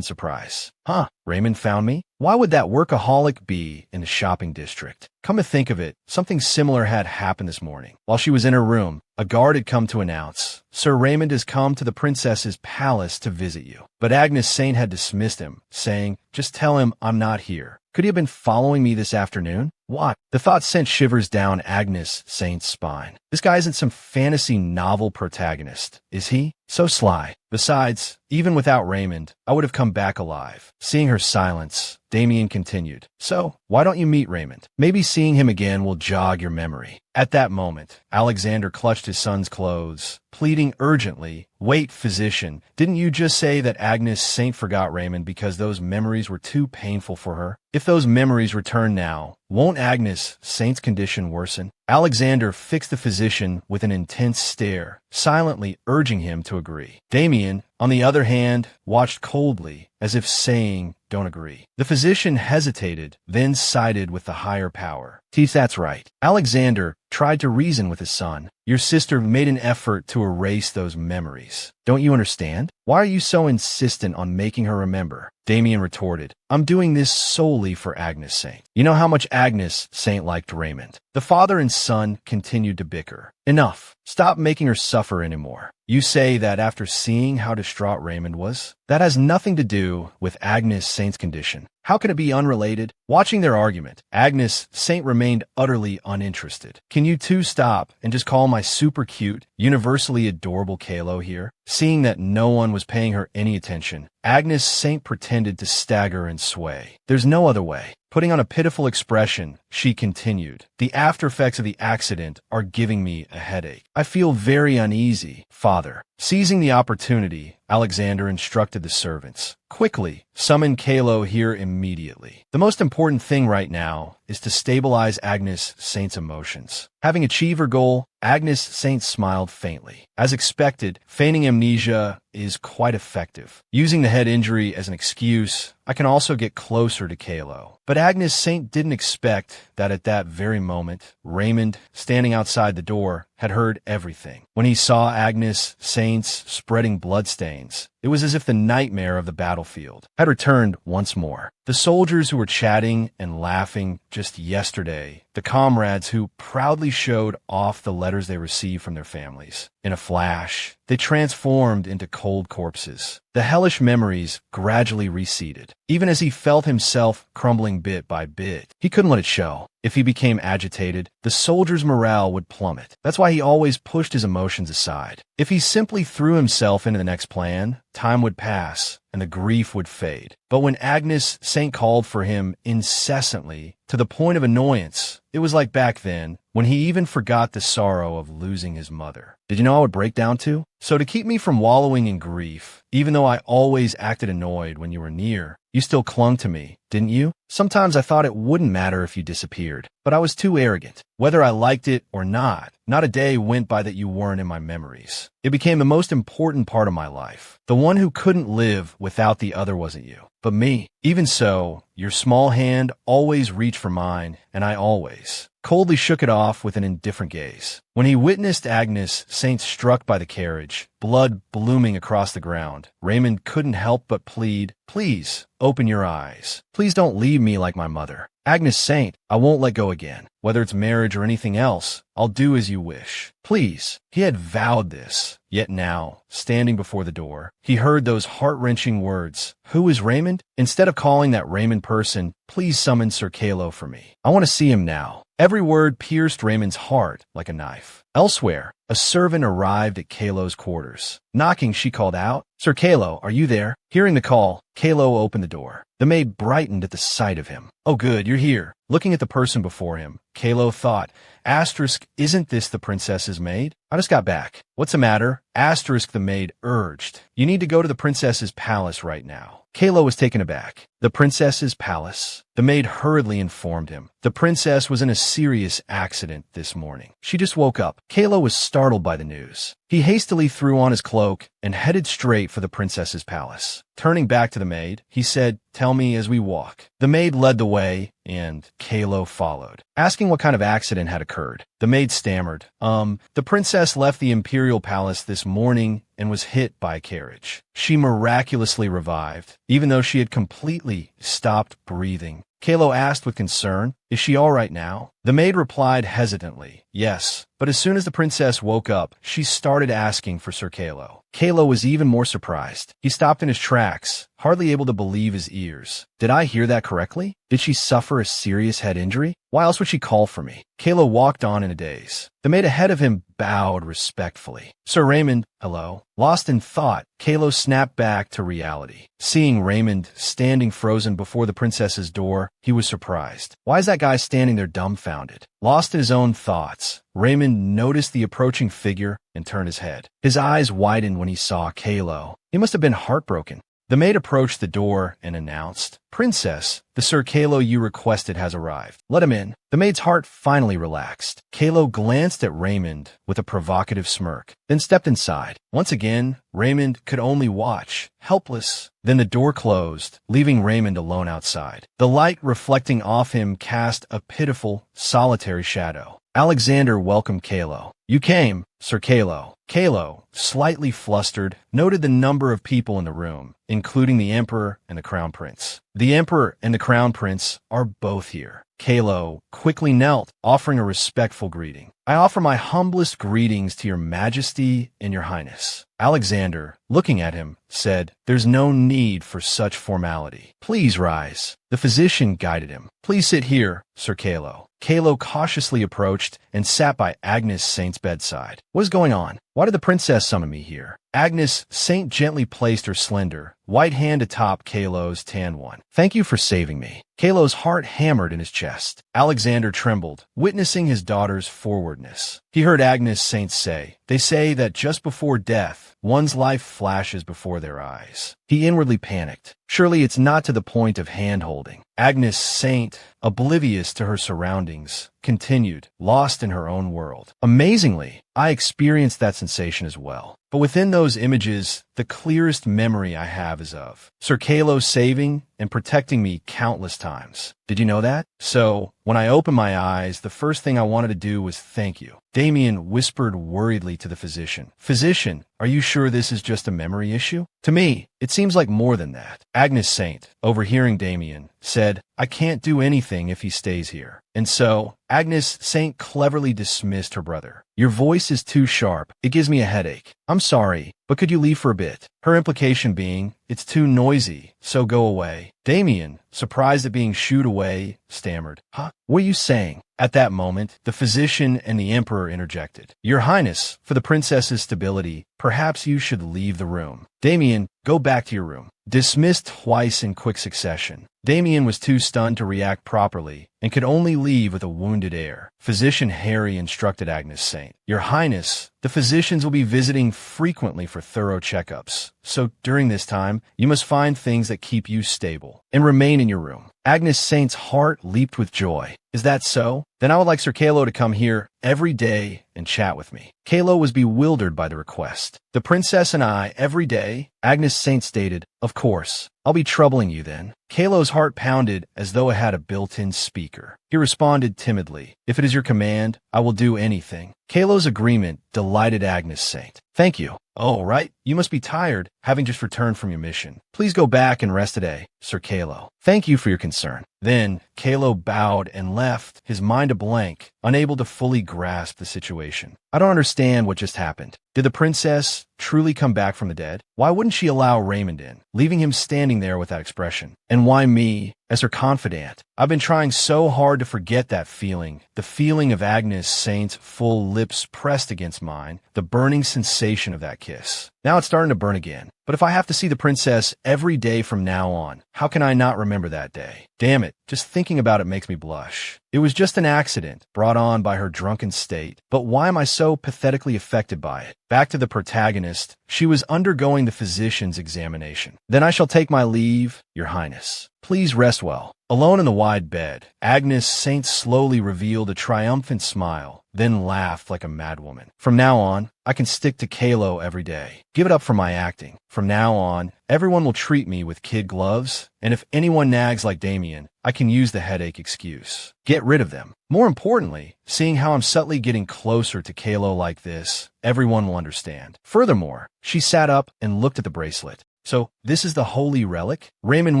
surprise. Huh, Raymond found me? Why would that workaholic be in the shopping district? Come to think of it, something similar had happened this morning. While she was in her room, a guard had come to announce, Sir Raymond has come to the princess's palace to visit you. But Agnes Saint had dismissed him, saying, just tell him I'm not here. Could he have been following me this afternoon? What? The thought sent shivers down Agnes Saint's spine. This guy isn't some fantasy novel protagonist, is he? So sly. Besides, even without Raymond, I would have come back alive. Seeing her silence, Damien continued. So, why don't you meet Raymond? Maybe seeing him again will jog your memory. At that moment, Alexander clutched his son's clothes, pleading urgently, wait, physician, didn't you just say that Agnes Saint forgot Raymond because those memories were too painful for her? If those memories return now, won't Agnes Saint's condition worsen? Alexander fixed the physician with an intense stare, silently urging him to agree. Damien, on the other hand, watched coldly, as if saying, don't agree. The physician hesitated, then sided with the higher power. Teeth, that's right. Alexander tried to reason with his son. Your sister made an effort to erase those memories. Don't you understand? Why are you so insistent on making her remember? Damien retorted, I'm doing this solely for Agnes Saint. You know how much Agnes Saint liked Raymond. The father and son continued to bicker. Enough. Stop making her suffer anymore. You say that after seeing how distraught Raymond was? That has nothing to do with Agnes Saint's condition. How can it be unrelated? Watching their argument, Agnes Saint remained utterly uninterested. Can you two stop and just call my super cute, universally adorable Kylo here? Seeing that no one was paying her any attention, Agnes Saint pretended to stagger and sway. There's no other way. Putting on a pitiful expression, she continued, the after effects of the accident are giving me a headache. I feel very uneasy, father. Seizing the opportunity, Alexander instructed the servants. Quickly, summon Kylo here immediately. The most important thing right now is to stabilize Agnes Saint's emotions. Having achieved her goal, Agnes Saint smiled faintly. As expected, feigning amnesia is quite effective. Using the head injury as an excuse, I can also get closer to Kylo. But Agnes Saint didn't expect that at that very moment, Raymond, standing outside the door, had heard everything. When he saw Agnes Saint's spreading bloodstains, it was as if the nightmare of the battlefield had returned once more. The soldiers who were chatting and laughing just yesterday, the comrades who proudly showed off the letters they received from their families. In a flash, they transformed into cold corpses. The hellish memories gradually receded. Even as he felt himself crumbling bit by bit, he couldn't let it show. If he became agitated, the soldier's morale would plummet. That's why he always pushed his emotions aside. If he simply threw himself into the next plan, time would pass and the grief would fade. But when Agnes Saint called for him incessantly, to the point of annoyance, it was like back then, when he even forgot the sorrow of losing his mother. Did you know I would break down too? So to keep me from wallowing in grief, even though I always acted annoyed when you were near, you still clung to me, didn't you? Sometimes I thought it wouldn't matter if you disappeared, but I was too arrogant. Whether I liked it or not a day went by that you weren't in my memories. It became the most important part of my life. The one who couldn't live without the other wasn't you, but me. Even so, your small hand always reached for mine, and I always coldly shook it off with an indifferent gaze. When he witnessed Agnes Saint struck by the carriage, blood blooming across the ground, Raymond couldn't help but plead, please, open your eyes. Please don't leave me like my mother. Agnes Saint, I won't let go again. Whether it's marriage or anything else, I'll do as you wish. Please. He had vowed this. Yet now, standing before the door, he heard those heart-wrenching words. Who is Raymond? Instead of calling that Raymond person, please summon Sir Kylo for me. I want to see him now. Every word pierced Raymond's heart like a knife. Elsewhere, a servant arrived at Kylo's quarters. Knocking, she called out, Sir Kylo, are you there? Hearing the call, Kylo opened the door. The maid brightened at the sight of him. Oh good, you're here. Looking at the person before him, Kylo thought, isn't this the princess's maid? I just got back. What's the matter? The maid urged. You need to go to the princess's palace right now. Kylo was taken aback. The princess's palace? The maid hurriedly informed him. The princess was in a serious accident this morning. She just woke up. Kylo was startled by the news. He hastily threw on his cloak and headed straight for the princess's palace. Turning back to the maid, he said, tell me as we walk. The maid led the way, and Kylo followed. Asking what kind of accident had occurred, the maid stammered, the princess left the imperial palace this morning and was hit by a carriage. She miraculously revived, even though she had completely stopped breathing. Kylo asked with concern, is she all right now? The maid replied hesitantly, yes, but as soon as the princess woke up, she started asking for Sir Kylo. Kylo was even more surprised. He stopped in his tracks, hardly able to believe his ears. Did I hear that correctly? Did she suffer a serious head injury? Why else would she call for me? Kylo walked on in a daze. The maid ahead of him bowed respectfully. Sir Raymond, hello. Lost in thought, Kylo snapped back to reality. Seeing Raymond standing frozen before the princess's door, he was surprised. Why is that guy standing there dumbfounded? Lost in his own thoughts, Raymond noticed the approaching figure and turned his head. His eyes widened when he saw Kylo. He must have been heartbroken. The maid approached the door and announced, Princess, the Sir Kylo you requested has arrived. Let him in. The maid's heart finally relaxed. Kylo glanced at Raymond with a provocative smirk, then stepped inside. Once again, Raymond could only watch, helpless. Then the door closed, leaving Raymond alone outside. The light reflecting off him cast a pitiful, solitary shadow. Alexander welcomed Kylo. You came, Sir Kylo. Kylo, slightly flustered, noted the number of people in the room, including the Emperor and the Crown Prince. The Emperor and the Crown Prince are both here. Kylo quickly knelt, offering a respectful greeting. I offer my humblest greetings to your Majesty and your Highness. Alexander, looking at him, said, There's no need for such formality. Please rise. The physician guided him. Please sit here, Sir Kylo. Kylo cautiously approached and sat by Agnes Saint's bedside. What is going on? Why did the princess summon me here? Agnes Saint gently placed her slender, white hand atop Kylo's tan one. Thank you for saving me. Kylo's heart hammered in his chest. Alexander trembled, witnessing his daughter's forwardness. He heard Agnes Saint say, They say that just before death, one's life flashes before their eyes. He inwardly panicked. Surely it's not to the point of hand-holding. Agnes Saint, oblivious to her surroundings, continued, lost in her own world. Amazingly, I experienced that sensation as well. But within those images, the clearest memory I have is of Sir Kylo saving and protecting me countless times. Did you know that? So, when I opened my eyes, the first thing I wanted to do was thank you. Damien whispered worriedly to the physician. Physician, are you sure this is just a memory issue? To me, it seems like more than that. Agnes Saint, overhearing Damien, said, I can't do anything if he stays here. And so, Agnes Saint cleverly dismissed her brother. Your voice is too sharp. It gives me a headache. I'm sorry, but could you leave for a bit? Her implication being, it's too noisy, so go away. Damien, surprised at being shooed away, stammered, Huh? What are you saying? At that moment, the physician and the Emperor interjected. Your Highness, for the princess's stability, perhaps you should leave the room. Damien, go back to your room. Dismissed twice in quick succession. Damien was too stunned to react properly and could only leave with a wounded air. Physician Harry instructed Agnes Saint, Your Highness, the physicians will be visiting frequently for thorough checkups. So during this time, you must find things that keep you stable and remain in your room. Agnes Saint's heart leaped with joy. Is that so? Then I would like Sir Kylo to come here every day and chat with me. Kylo was bewildered by the request. The princess and I every day? Agnes Saint stated, Of course. I'll be troubling you then. Kylo's heart pounded as though it had a built-in speaker. He responded timidly, If it is your command, I will do anything. Kylo's agreement delighted Agnes Saint. Thank you. Oh, right. You must be tired, having just returned from your mission. Please go back and rest today, Sir Kylo. Thank you for your concern. Then, Kylo bowed and left, his mind a blank, unable to fully grasp the situation. I don't understand what just happened. Did the princess truly come back from the dead? Why wouldn't she allow Raymond in, leaving him standing there with that expression? And why me? as her confidant. I've been trying so hard to forget that feeling, the feeling of Agnes Saint's full lips pressed against mine, the burning sensation of that kiss. Now it's starting to burn again. But if I have to see the princess every day from now on, how can I not remember that day? Damn it, just thinking about it makes me blush. It was just an accident, brought on by her drunken state. But why am I so pathetically affected by it? Back to the protagonist. She was undergoing the physician's examination. Then I shall take my leave, Your Highness. Please rest well. Alone in the wide bed, Agnes Saint slowly revealed a triumphant smile, then laughed like a madwoman. From now on, I can stick to Kylo every day. Give it up for my acting. From now on, everyone will treat me with kid gloves, and if anyone nags like Damien, I can use the headache excuse. Get rid of them. More importantly, seeing how I'm subtly getting closer to Kylo like this, everyone will understand. Furthermore, she sat up and looked at the bracelet. So, this is the holy relic? Raymond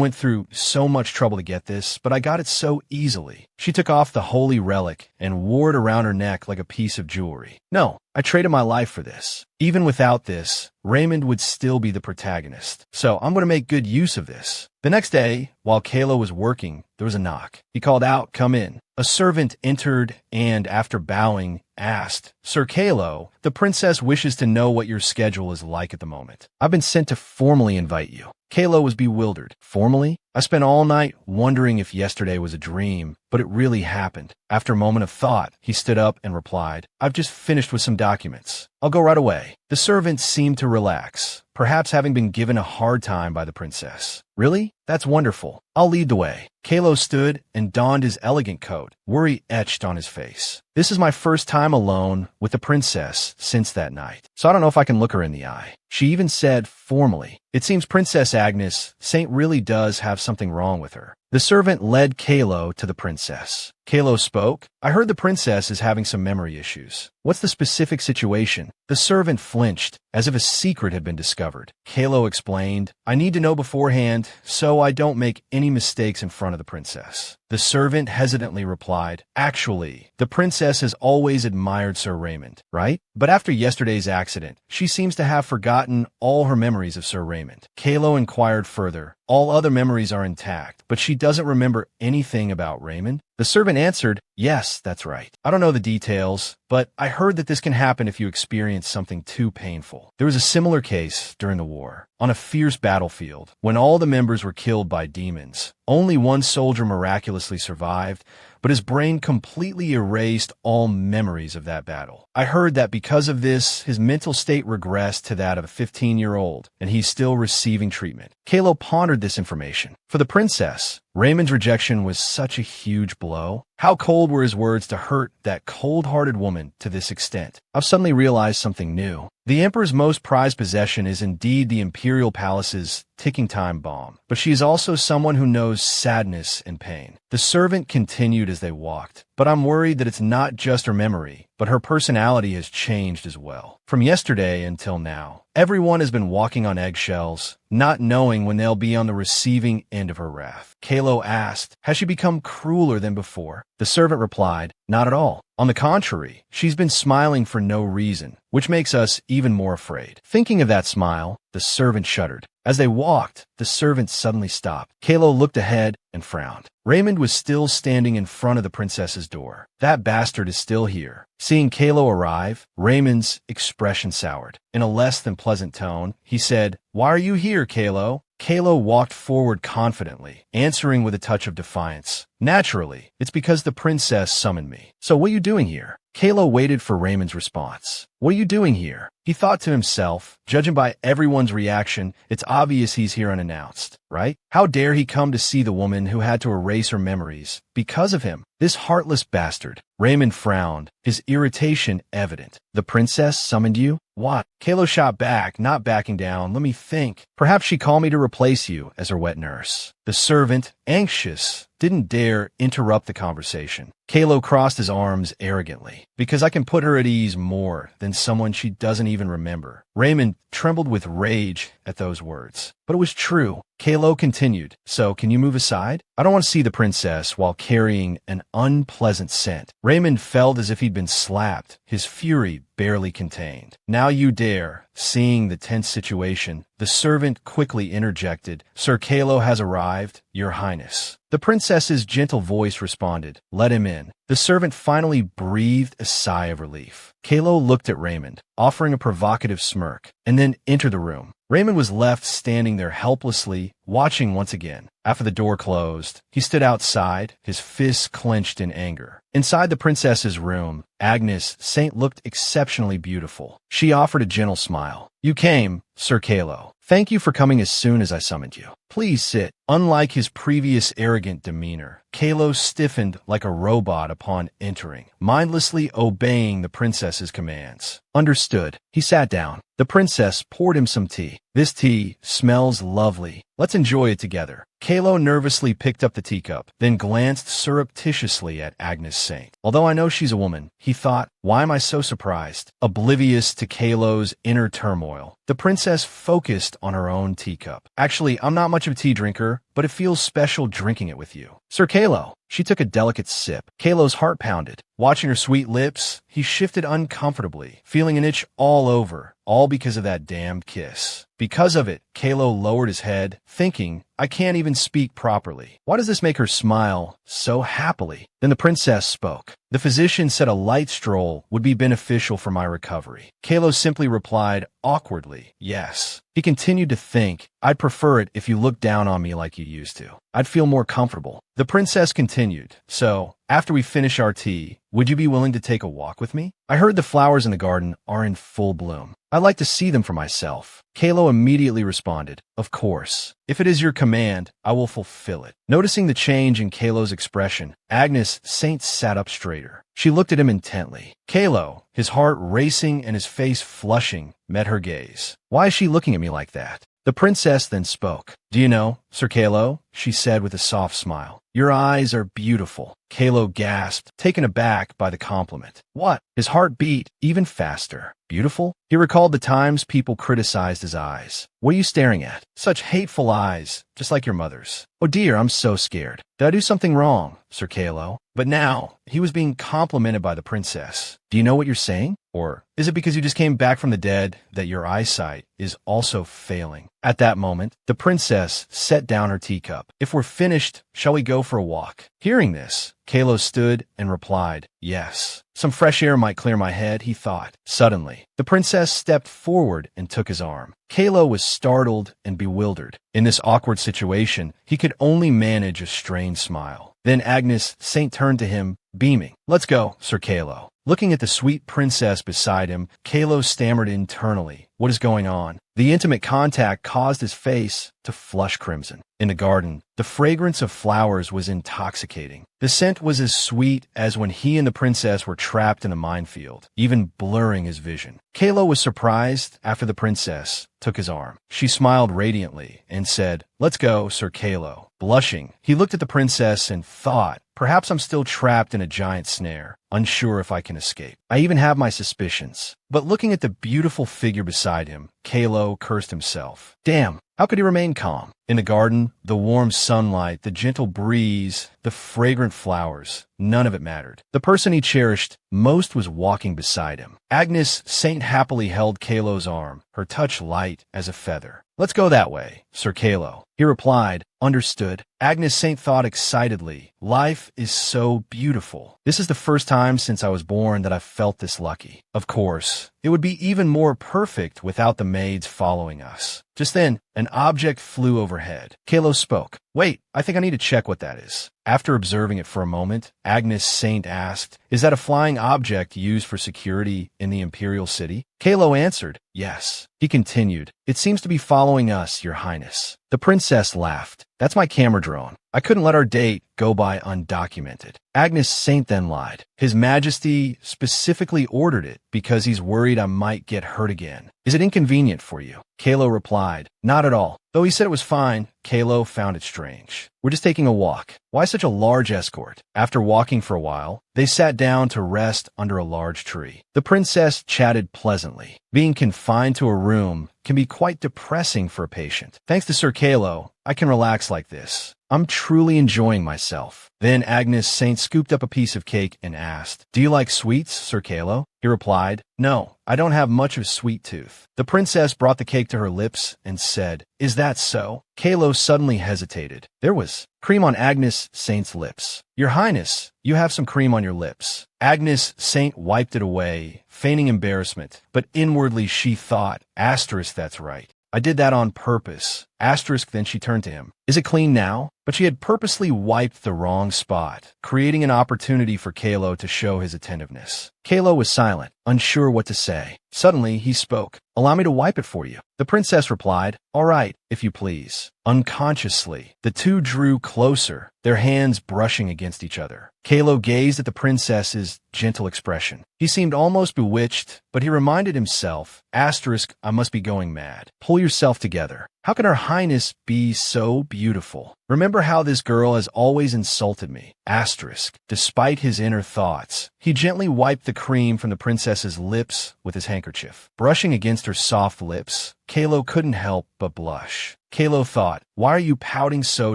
went through so much trouble to get this, but I got it so easily. She took off the holy relic and wore it around her neck like a piece of jewelry. No, I traded my life for this. Even without this, Raymond would still be the protagonist. So, I'm going to make good use of this. The next day, while Kylo was working, there was a knock. He called out, "Come in." A servant entered and, after bowing, asked, "Sir Kylo, the princess wishes to know what your schedule is like at the moment. I've been sent to formally invite you." Kylo was bewildered. Formally? I spent all night wondering if yesterday was a dream, but it really happened. After a moment of thought, he stood up and replied, "I've just finished with some documents. I'll go right away." The servant seemed to relax, perhaps having been given a hard time by the princess. "Really? That's wonderful. I'll lead the way." Kylo stood and donned his elegant coat, worry etched on his face. "This is my first time alone with the princess since that night, so I don't know if I can look her in the eye." She even said formally, "It seems Princess Agnes Saint really does have something wrong with her." The servant led Kylo to the princess. Kylo spoke, "I heard the princess is having some memory issues. What's the specific situation?" The servant flinched, as if a secret had been discovered. Kylo explained, "I need to know beforehand, so I don't make any mistakes in front of the princess." The servant hesitantly replied, "Actually, the princess has always admired Sir Raymond, right? But after yesterday's accident, she seems to have forgotten all her memories of Sir Raymond." Kylo inquired further, "All other memories are intact, but she doesn't remember anything about Raymond?" The servant answered, "Yes, that's right. I don't know the details, but I heard that this can happen if you experience something too painful." There was a similar case during the war. On a fierce battlefield, when all the members were killed by demons, only one soldier miraculously survived, but his brain completely erased all memories of that battle. I heard that because of this, his mental state regressed to that of a 15-year-old, and he's still receiving treatment. Kylo pondered this information. For the princess, Raymond's rejection was such a huge blow. How cold were his words to hurt that cold-hearted woman to this extent? I've suddenly realized something new. The Emperor's most prized possession is indeed the Imperial Palace's ticking time bomb, but she is also someone who knows sadness and pain. The servant continued as they walked, but I'm worried that it's not just her memory, but her personality has changed as well. From yesterday until now, everyone has been walking on eggshells, not knowing when they'll be on the receiving end of her wrath. Kylo asked, "Has she become crueler than before?" The servant replied, "Not at all. On the contrary, she's been smiling for no reason, which makes us even more afraid." Thinking of that smile, the servant shuddered. As they walked, the servant suddenly stopped. Kylo looked ahead and frowned. Raymond was still standing in front of the princess's door. "That bastard is still here." Seeing Kylo arrive, Raymond's expression soured. In a less than pleasant tone, he said, "Why are you here, Kylo?" Kylo walked forward confidently, answering with a touch of defiance. "Naturally, it's because the princess summoned me." "So what are you doing here?" Kylo waited for Raymond's response. "What are you doing here?" He thought to himself, judging by everyone's reaction, it's obvious he's here unannounced, right? How dare he come to see the woman who had to erase her memories because of him? This heartless bastard. Raymond frowned, his irritation evident. "The princess summoned you? What?" Kylo shot back, not backing down. "Let me think. Perhaps she called me to replace you as her wet nurse." The servant, anxious, didn't dare interrupt the conversation. Kylo crossed his arms arrogantly. "Because I can put her at ease more than someone she doesn't even remember." Raymond trembled with rage at those words. But it was true. Kylo continued, "So, can you move aside? I don't want to see the princess while carrying an unpleasant scent." Raymond felt as if he'd been slapped, his fury barely contained. "Now you dare." Seeing the tense situation, the servant quickly interjected, "Sir Kylo has arrived, Your Highness." The princess's gentle voice responded, "Let him in." The servant finally breathed a sigh of relief. Kylo looked at Raymond, offering a provocative smirk, and then entered the room. Raymond was left standing there helplessly, watching once again. After the door closed, he stood outside, his fists clenched in anger. Inside the princess's room, Agnes Saint looked exceptionally beautiful. She offered a gentle smile. "You came, Sir Kylo. Thank you for coming as soon as I summoned you. Please sit." Unlike his previous arrogant demeanor, Kylo stiffened like a robot upon entering, mindlessly obeying the princess's commands. Understood. He sat down. The princess poured him some tea. "This tea smells lovely. Let's enjoy it together." Kylo nervously picked up the teacup, then glanced surreptitiously at Agnes Saint. Although I know she's a woman, he thought, why am I so surprised? Oblivious to Kylo's inner turmoil, the princess focused on her own teacup. "Actually, I'm not much of a tea drinker, but it feels special drinking it with you. Sir Kylo." She took a delicate sip. Kylo's heart pounded. Watching her sweet lips, he shifted uncomfortably, feeling an itch all over, all because of that damned kiss. Because of it, Kylo lowered his head, thinking, I can't even speak properly. Why does this make her smile so happily? Then the princess spoke. "The physician said a light stroll would be beneficial for my recovery." Kylo simply replied, awkwardly, "Yes." He continued to think, "I'd prefer it if you looked down on me like you used to. I'd feel more comfortable." The princess continued, "So, after we finish our tea, would you be willing to take a walk with me? I heard the flowers in the garden are in full bloom. I'd like to see them for myself." Kylo immediately responded, "Of course. If it is your command, I will fulfill it." Noticing the change in Kylo's expression, Agnes Saint sat up straighter. She looked at him intently. Kylo, his heart racing and his face flushing, met her gaze. "Why is she looking at me like that?" The princess then spoke. "Do you know, Sir Kylo?" she said with a soft smile. "Your eyes are beautiful." Kylo gasped, taken aback by the compliment. "What?" His heart beat even faster. "Beautiful?" He recalled the times people criticized his eyes. "What are you staring at? Such hateful eyes, just like your mother's." "Oh dear, I'm so scared. Did I do something wrong, Sir Kylo?" But now, he was being complimented by the princess. "Do you know what you're saying? Or is it because you just came back from the dead that your eyesight is also failing?" At that moment, the princess set down her teacup. "If we're finished, shall we go for a walk?" Hearing this, Kylo stood and replied, "Yes. Some fresh air might clear my head," he thought. Suddenly, the princess stepped forward and took his arm. Kylo was startled and bewildered. In this awkward situation, he could only manage a strained smile. Then Agnes Saint turned to him, beaming. "Let's go, Sir Kylo." Looking at the sweet princess beside him, Kylo stammered internally, "What is going on?" The intimate contact caused his face to flush crimson. In the garden, the fragrance of flowers was intoxicating. The scent was as sweet as when he and the princess were trapped in a minefield, even blurring his vision. Kylo was surprised after the princess took his arm. She smiled radiantly and said, "Let's go, Sir Kylo." Blushing, he looked at the princess and thought, "Perhaps I'm still trapped in a giant snare, unsure if I can escape. I even have my suspicions." But looking at the beautiful figure beside him, Kylo cursed himself. Damn, how could he remain calm? In the garden, the warm sunlight, the gentle breeze, the fragrant flowers, none of it mattered. The person he cherished most was walking beside him. Agnes Saint happily held Kylo's arm, her touch light as a feather. "Let's go that way, Sir Kylo." He replied, "Understood." Agnes Saint thought excitedly, "Life is so beautiful. This is the first time since I was born that I've felt this lucky. Of course, it would be even more perfect without the maids following us." Just then, an object flew overhead. Kylo spoke. "Wait, I think I need to check what that is." After observing it for a moment, Agnes Saint asked, "Is that a flying object used for security in the Imperial City?" Kylo answered, "Yes." He continued, "It seems to be following us, Your Highness." The princess laughed. "That's my camera drone. I couldn't let our date go by undocumented." Agnes Saint then lied. "His Majesty specifically ordered it because he's worried I might get hurt again. Is it inconvenient for you?" Kylo replied, "Not at all." Though he said it was fine, Kylo found it strange. "We're just taking a walk. Why such a large escort?" After walking for a while, they sat down to rest under a large tree. The princess chatted pleasantly. Being confined to a room can be quite depressing for a patient. "Thanks to Sir Kylo, I can relax like this. I'm truly enjoying myself." Then Agnes Saint scooped up a piece of cake and asked, "Do you like sweets, Sir Kylo?" He replied, "No, I don't have much of a sweet tooth." The princess brought the cake to her lips and said, "Is that so?" Kylo suddenly hesitated. There was cream on Agnes Saint's lips. "Your Highness, you have some cream on your lips." Agnes Saint wiped it away, feigning embarrassment, but inwardly she thought, asterisk, that's right. I did that on purpose. Asterisk, then she turned to him. Is it clean now? But she had purposely wiped the wrong spot, creating an opportunity for Kylo to show his attentiveness. Kylo was silent, unsure what to say. Suddenly, he spoke. "Allow me to wipe it for you." The princess replied, "All right, if you please." Unconsciously, the two drew closer, their hands brushing against each other. Kylo gazed at the princess's gentle expression. He seemed almost bewitched, but he reminded himself, asterisk, I must be going mad. Pull yourself together. How can Her Highness be so beautiful? Remember how this girl has always insulted me. Asterisk. Despite his inner thoughts, he gently wiped the cream from the princess's lips with his handkerchief. Brushing against her soft lips, Kylo couldn't help but blush. Kylo thought, why are you pouting so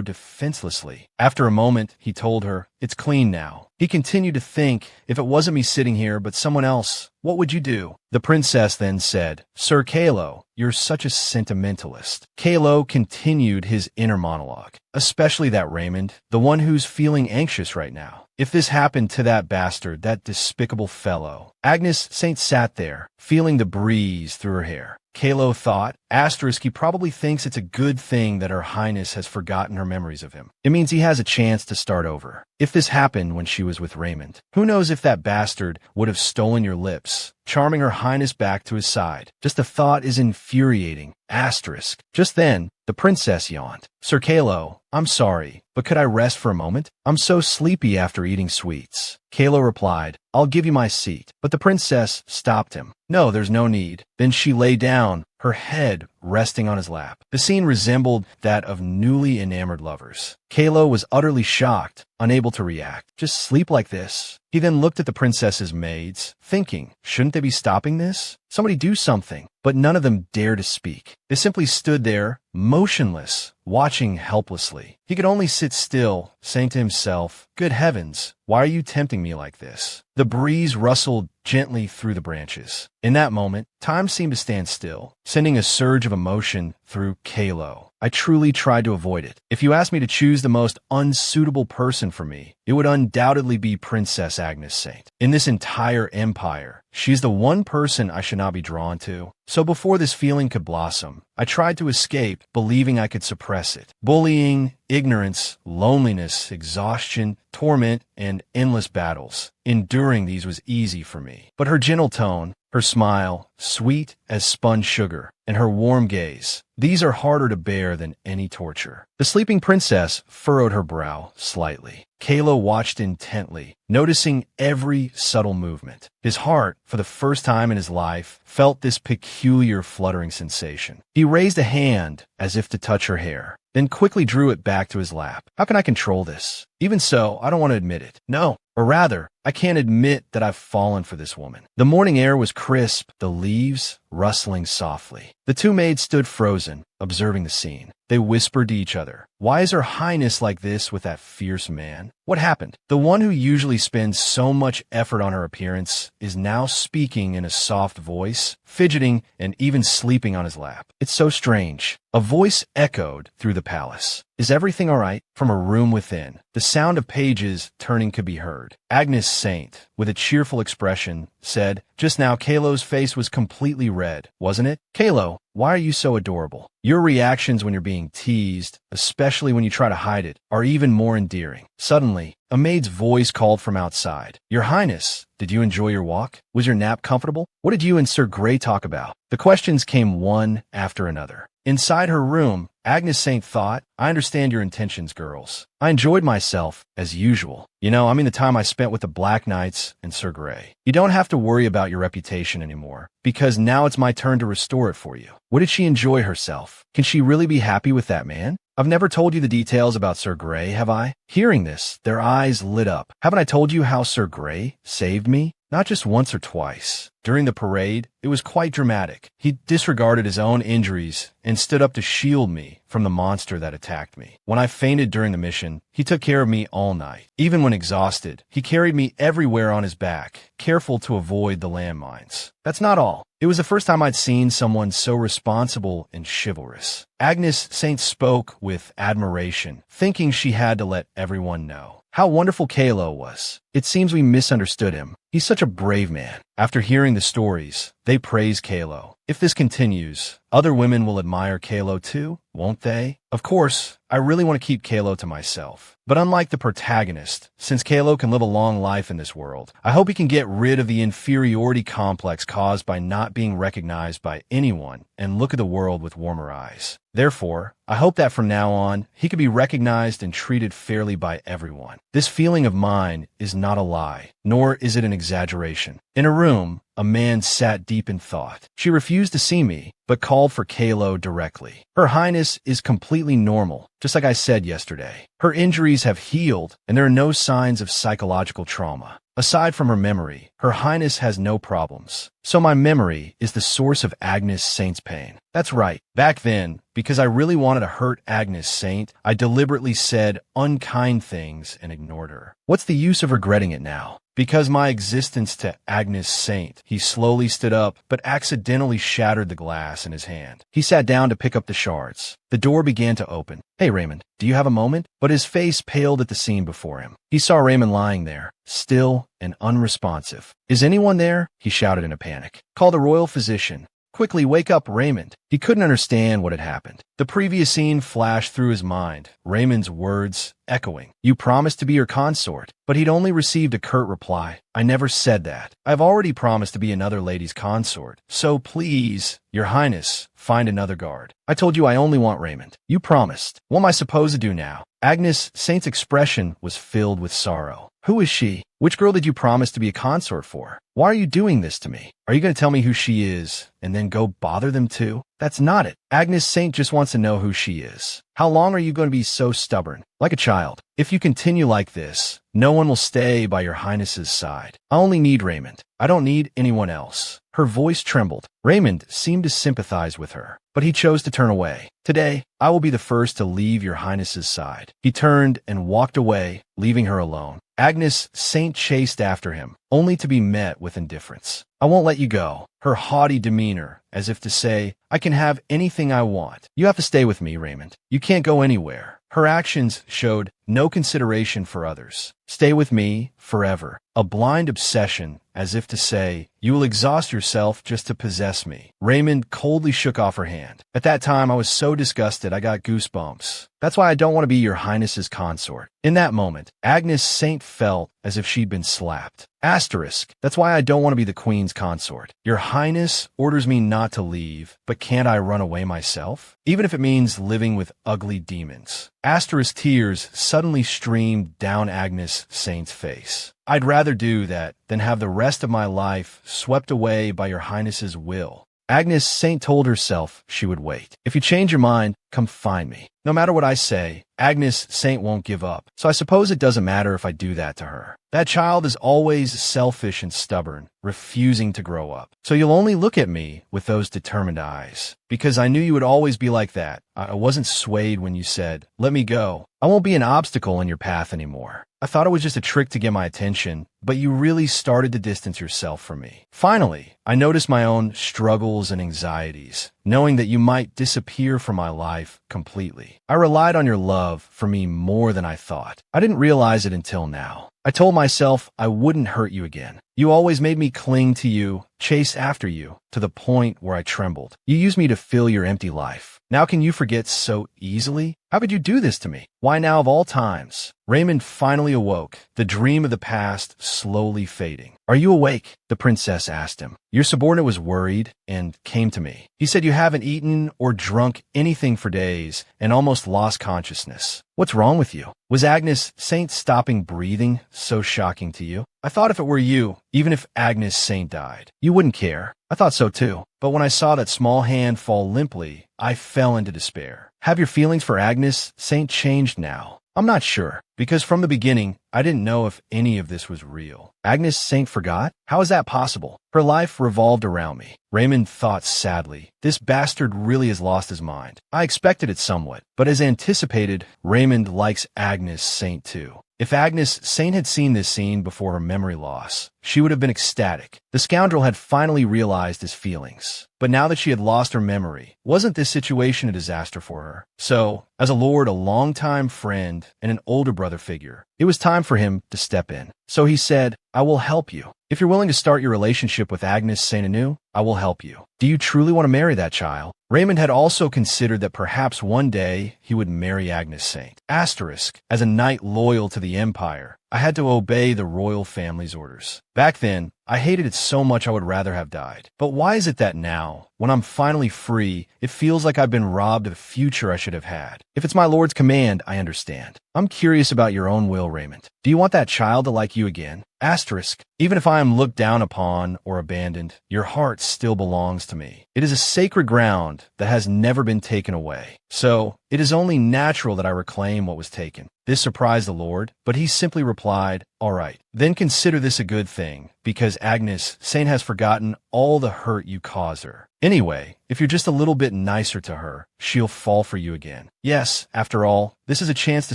defenselessly? After a moment, he told her, it's clean now. He continued to think, if it wasn't me sitting here but someone else, what would you do? The princess then said, Sir Kylo, you're such a sentimentalist. Kylo continued his inner monologue, especially that Raymond, the one who's feeling anxious right now. If this happened to that bastard, that despicable fellow. Agnes Saint sat there, feeling the breeze through her hair. Kylo thought, asterisk, he probably thinks it's a good thing that Her Highness has forgotten her memories of him. It means he has a chance to start over. If this happened when she was with Raymond, who knows if that bastard would have stolen your lips, charming Her Highness back to his side. Just the thought is infuriating. Asterisk. Just then, the princess yawned. Sir Kylo, I'm sorry, but could I rest for a moment? I'm so sleepy after eating sweets. Kylo replied, I'll give you my seat. But the princess stopped him. No, there's no need. Then she lay down, her head resting on his lap. The scene resembled that of newly enamored lovers. Kylo was utterly shocked, unable to react. Just sleep like this? He then looked at the princess's maids, thinking, shouldn't they be stopping this? Somebody do something. But none of them dared to speak. They simply stood there, motionless, watching helplessly. He could only sit still, saying to himself, good heavens, why are you tempting me like this? The breeze rustled gently through the branches. In that moment, time seemed to stand still, sending a surge of emotion through Kylo. I truly tried to avoid it. If you asked me to choose the most unsuitable person for me, it would undoubtedly be Princess Agnes Saint. In this entire empire, she's the one person I should not be drawn to. So before this feeling could blossom, I tried to escape, believing I could suppress it. Bullying, ignorance, loneliness, exhaustion, torment, and endless battles. Enduring these was easy for me. But her gentle tone, her smile, sweet as spun sugar, and her warm gaze, these are harder to bear than any torture. The sleeping princess furrowed her brow slightly. Kylo watched intently, noticing every subtle movement. His heart, for the first time in his life, felt this peculiar fluttering sensation. He raised a hand as if to touch her hair, then quickly drew it back to his lap. How can I control this? Even so, I don't want to admit it. No, or rather, I can't admit that I've fallen for this woman. The morning air was crisp, the leaves rustling softly. The two maids stood frozen, observing the scene. They whispered to each other, why is Her Highness like this with that fierce man? What happened? The one who usually spends so much effort on her appearance is now speaking in a soft voice, fidgeting, and even sleeping on his lap. It's so strange. A voice echoed through the palace. Is everything all right? From a room within, the sound of pages turning could be heard. Agnes Saint, with a cheerful expression, said, just now Kylo's face was completely red, wasn't it? Kylo, why are you so adorable? Your reactions when you're being teased, especially when you try to hide it, are even more endearing. Suddenly, a maid's voice called from outside. Your Highness, did you enjoy your walk? Was your nap comfortable? What did you and Sir Grey talk about? The questions came one after another. Inside her room, Agnes Saint thought, I understand your intentions, girls. I enjoyed myself, as usual. You know, I mean the time I spent with the Black Knights and Sir Grey. You don't have to worry about your reputation anymore, because now it's my turn to restore it for you. What did she enjoy herself? Can she really be happy with that man? I've never told you the details about Sir Grey, have I? Hearing this, their eyes lit up. Haven't I told you how Sir Grey saved me? not just once or twice. During the parade, it was quite dramatic. He disregarded his own injuries and stood up to shield me from the monster that attacked me. When I fainted during the mission, he took care of me all night. Even when exhausted, he carried me everywhere on his back, careful to avoid the landmines. That's not all. It was the first time I'd seen someone so responsible and chivalrous. Agnes Saint spoke with admiration, thinking she had to let everyone know how wonderful Kylo was. It seems we misunderstood him. He's such a brave man. After hearing the stories, they praise Kylo. If this continues, other women will admire Kylo too, won't they? Of course, I really want to keep Kylo to myself. But unlike the protagonist, since Kylo can live a long life in this world, I hope he can get rid of the inferiority complex caused by not being recognized by anyone and look at the world with warmer eyes. Therefore, I hope that from now on, he can be recognized and treated fairly by everyone. This feeling of mine is not a lie, nor is it an exaggeration. In a room, a man sat deep in thought. She refused to see me, but called for Kylo directly. Her Highness is completely normal, just like I said yesterday. Her injuries have healed, and there are no signs of psychological trauma. Aside from her memory, Her Highness has no problems. So my memory is the source of Agnes Saint's pain. That's right. Back then, because I really wanted to hurt Agnes Saint, I deliberately said unkind things and ignored her. What's the use of regretting it now? Because my existence to Agnes Saint. He slowly stood up, but accidentally shattered the glass in his hand. He sat down to pick up the shards. The door began to open. Hey, Raymond, do you have a moment? But his face paled at the scene before him. He saw Raymond lying there, still and unresponsive. Is anyone there? He shouted in a panic. Call the royal physician. Quickly, wake up, Raymond. He couldn't understand what had happened. The previous scene flashed through his mind, Raymond's words echoing. You promised to be her consort. But he'd only received a curt reply. I never said that. I've already promised to be another lady's consort. So please, Your Highness, find another guard. I told you I only want Raymond. You promised. What am I supposed to do now? Agnes Saint's expression was filled with sorrow. Who is she? Which girl did you promise to be a consort for? Why are you doing this to me? Are you going to tell me who she is and then go bother them too? That's not it. Agnes Saint just wants to know who she is. How long are you going to be so stubborn? Like a child. If you continue like this, no one will stay by Your Highness's side. I only need Raymond. I don't need anyone else. Her voice trembled. Raymond seemed to sympathize with her, but he chose to turn away. Today, I will be the first to leave Your Highness's side. He turned and walked away, leaving her alone. Agnes Saint chased after him, only to be met with indifference. I won't let you go. Her haughty demeanor, as if to say, I can have anything I want. You have to stay with me, Raymond. You can't go anywhere. Her actions showed no consideration for others. Stay with me forever. A blind obsession, as if to say, you will exhaust yourself just to possess me. Raymond coldly shook off her hand. At that time, I was so disgusted I got goosebumps. That's why I don't want to be Your Highness's consort. In that moment, Agnes Saint felt as if she'd been slapped. Asterisk. That's why I don't want to be the Queen's consort. Your Highness orders me not to leave, but can't I run away myself? Even if it means living with ugly demons. Asterisk tears suddenly streamed down Agnes Saint's face. I'd rather do that than have the rest of my life swept away by Your Highness's will. Agnes Saint told herself she would wait. If you change your mind, come find me. No matter what I say, Agnes Saint won't give up. So I suppose it doesn't matter if I do that to her. That child is always selfish and stubborn, refusing to grow up. So you'll only look at me with those determined eyes. Because I knew you would always be like that. I wasn't swayed when you said, let me go. I won't be an obstacle in your path anymore. I thought it was just a trick to get my attention, but you really started to distance yourself from me. Finally, I noticed my own struggles and anxieties, knowing that you might disappear from my life completely. I relied on your love for me more than I thought. I didn't realize it until now. I told myself I wouldn't hurt you again. You always made me cling to you, chase after you, to the point where I trembled. You used me to fill your empty life. Now can you forget so easily? How could you do this to me? Why now of all times? Raymond finally awoke, the dream of the past slowly fading. Are you awake? The princess asked him. Your subordinate was worried and came to me. He said you haven't eaten or drunk anything for days and almost lost consciousness. What's wrong with you? Was Agnes Saint stopping breathing so shocking to you? I thought if it were you, even if Agnes Saint died, you wouldn't care. I thought so too. But when I saw that small hand fall limply, I fell into despair. Have your feelings for Agnes Saint changed now? I'm not sure. because from the beginning, I didn't know if any of this was real. Agnes Saint forgot? How is that possible? Her life revolved around me. Raymond thought sadly. This bastard really has lost his mind. I expected it somewhat, but as anticipated, Raymond likes Agnes Saint too. If Agnes Saint had seen this scene before her memory loss, she would have been ecstatic. The scoundrel had finally realized his feelings. But now that she had lost her memory, wasn't this situation a disaster for her? So, as a lord, a longtime friend, and an older brother figure, it was time for him to step in. So he said, I will help you. If you're willing to start your relationship with Agnes Saint anew, I will help you. Do you truly want to marry that child? Raymond had also considered that perhaps one day he would marry Agnes Saint. Asterisk, as a knight loyal to the Empire, I had to obey the royal family's orders. Back then, I hated it so much I would rather have died. But why is it that now, when I'm finally free, it feels like I've been robbed of the future I should have had? If it's my lord's command, I understand. I'm curious about your own will, Raymond. Do you want that child to like you again? Asterisk, even if I am looked down upon or abandoned, your heart still belongs to me. It is a sacred ground that has never been taken away. So, it is only natural that I reclaim what was taken. This surprised the Lord, but he simply replied, all right, then consider this a good thing, because Agnes Saint has forgotten all the hurt you caused her. Anyway, if you're just a little bit nicer to her, she'll fall for you again. Yes, after all, this is a chance to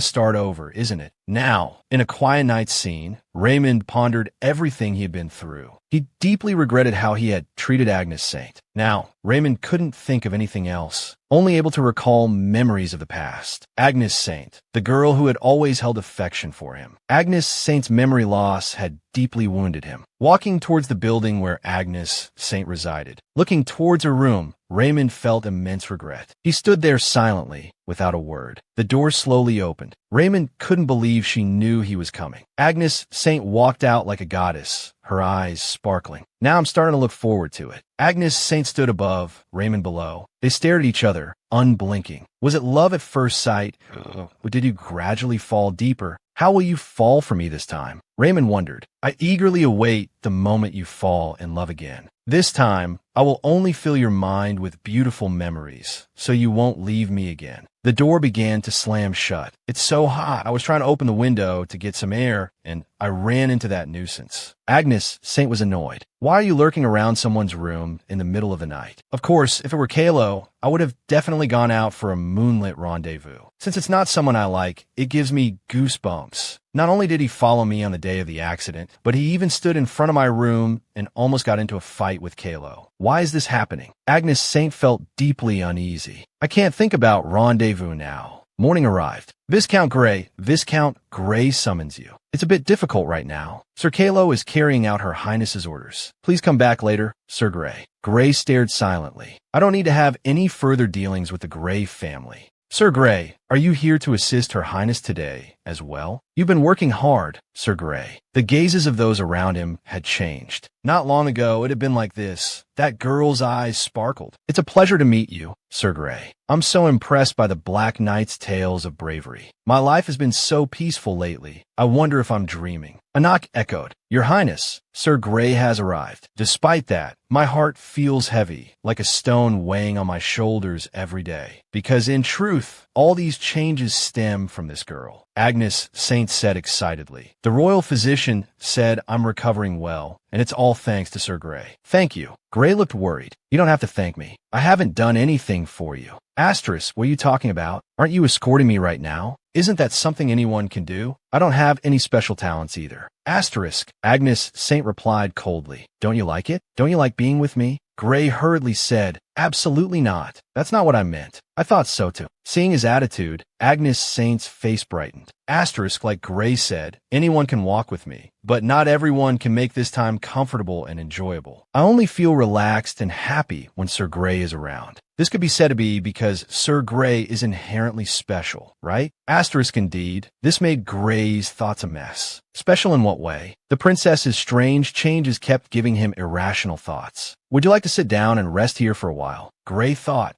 start over, isn't it? Now, in a quiet night scene, Raymond pondered everything he had been through. He deeply regretted how he had treated Agnes Saint. Now, Raymond couldn't think of anything else, only able to recall memories of the past. Agnes Saint, the girl who had always held affection for him. Agnes Saint's memory loss had deeply wounded him. Walking towards the building where Agnes Saint resided, looking towards her room, Raymond felt immense regret. He stood there silently, without a word. The door slowly opened. Raymond couldn't believe she knew he was coming. Agnes Saint walked out like a goddess, her eyes sparkling. Now I'm starting to look forward to it. Agnes Saint stood above, Raymond below. They stared at each other, unblinking. Was it love at first sight, or did you gradually fall deeper? How will you fall for me this time? Raymond wondered. I eagerly await the moment you fall in love again. This time, I will only fill your mind with beautiful memories, so you won't leave me again. The door began to slam shut. It's so hot. I was trying to open the window to get some air, and I ran into that nuisance. Agnes Saint was annoyed. Why are you lurking around someone's room in the middle of the night? Of course, if it were Kylo, I would have definitely gone out for a moonlit rendezvous. Since it's not someone I like, it gives me goosebumps. Not only did he follow me on the day of the accident, but he even stood in front of my room and almost got into a fight with Kylo. Why is this happening? Agnes Saint felt deeply uneasy. I can't think about rendezvous now. Morning arrived. Viscount Grey summons you. It's a bit difficult right now. Sir Kylo is carrying out Her Highness's orders. Please come back later, Sir Grey. Grey stared silently. I don't need to have any further dealings with the Grey family. Sir Grey, are you here to assist Her Highness today as well? You've been working hard, Sir Grey. The gazes of those around him had changed. Not long ago, it had been like this. That girl's eyes sparkled. It's a pleasure to meet you, Sir Grey. I'm so impressed by the Black Knight's tales of bravery. My life has been so peaceful lately. I wonder if I'm dreaming. A knock echoed. Your Highness, Sir Grey has arrived. Despite that, my heart feels heavy, like a stone weighing on my shoulders every day. Because in truth, all these changes stem from this girl. Agnes Saint said excitedly. The royal physician said I'm recovering well, and it's all thanks to Sir Grey. Thank you. Grey looked worried. You don't have to thank me. I haven't done anything for you. Asterisk, what are you talking about? Aren't you escorting me right now? Isn't that something anyone can do? I don't have any special talents either. Asterisk, Agnes Saint replied coldly. Don't you like it? Don't you like being with me? Grey hurriedly said, absolutely not. That's not what I meant. I thought so too. Seeing his attitude, Agnes Saint's face brightened. Asterisk, like Grey said, anyone can walk with me, but not everyone can make this time comfortable and enjoyable. I only feel relaxed and happy when Sir Grey is around. This could be said to be because Sir Grey is inherently special, right? Asterisk indeed. This made Grey's thoughts a mess. Special in what way? The princess's strange changes kept giving him irrational thoughts. Would you like to sit down and rest here for a while? Gray thought.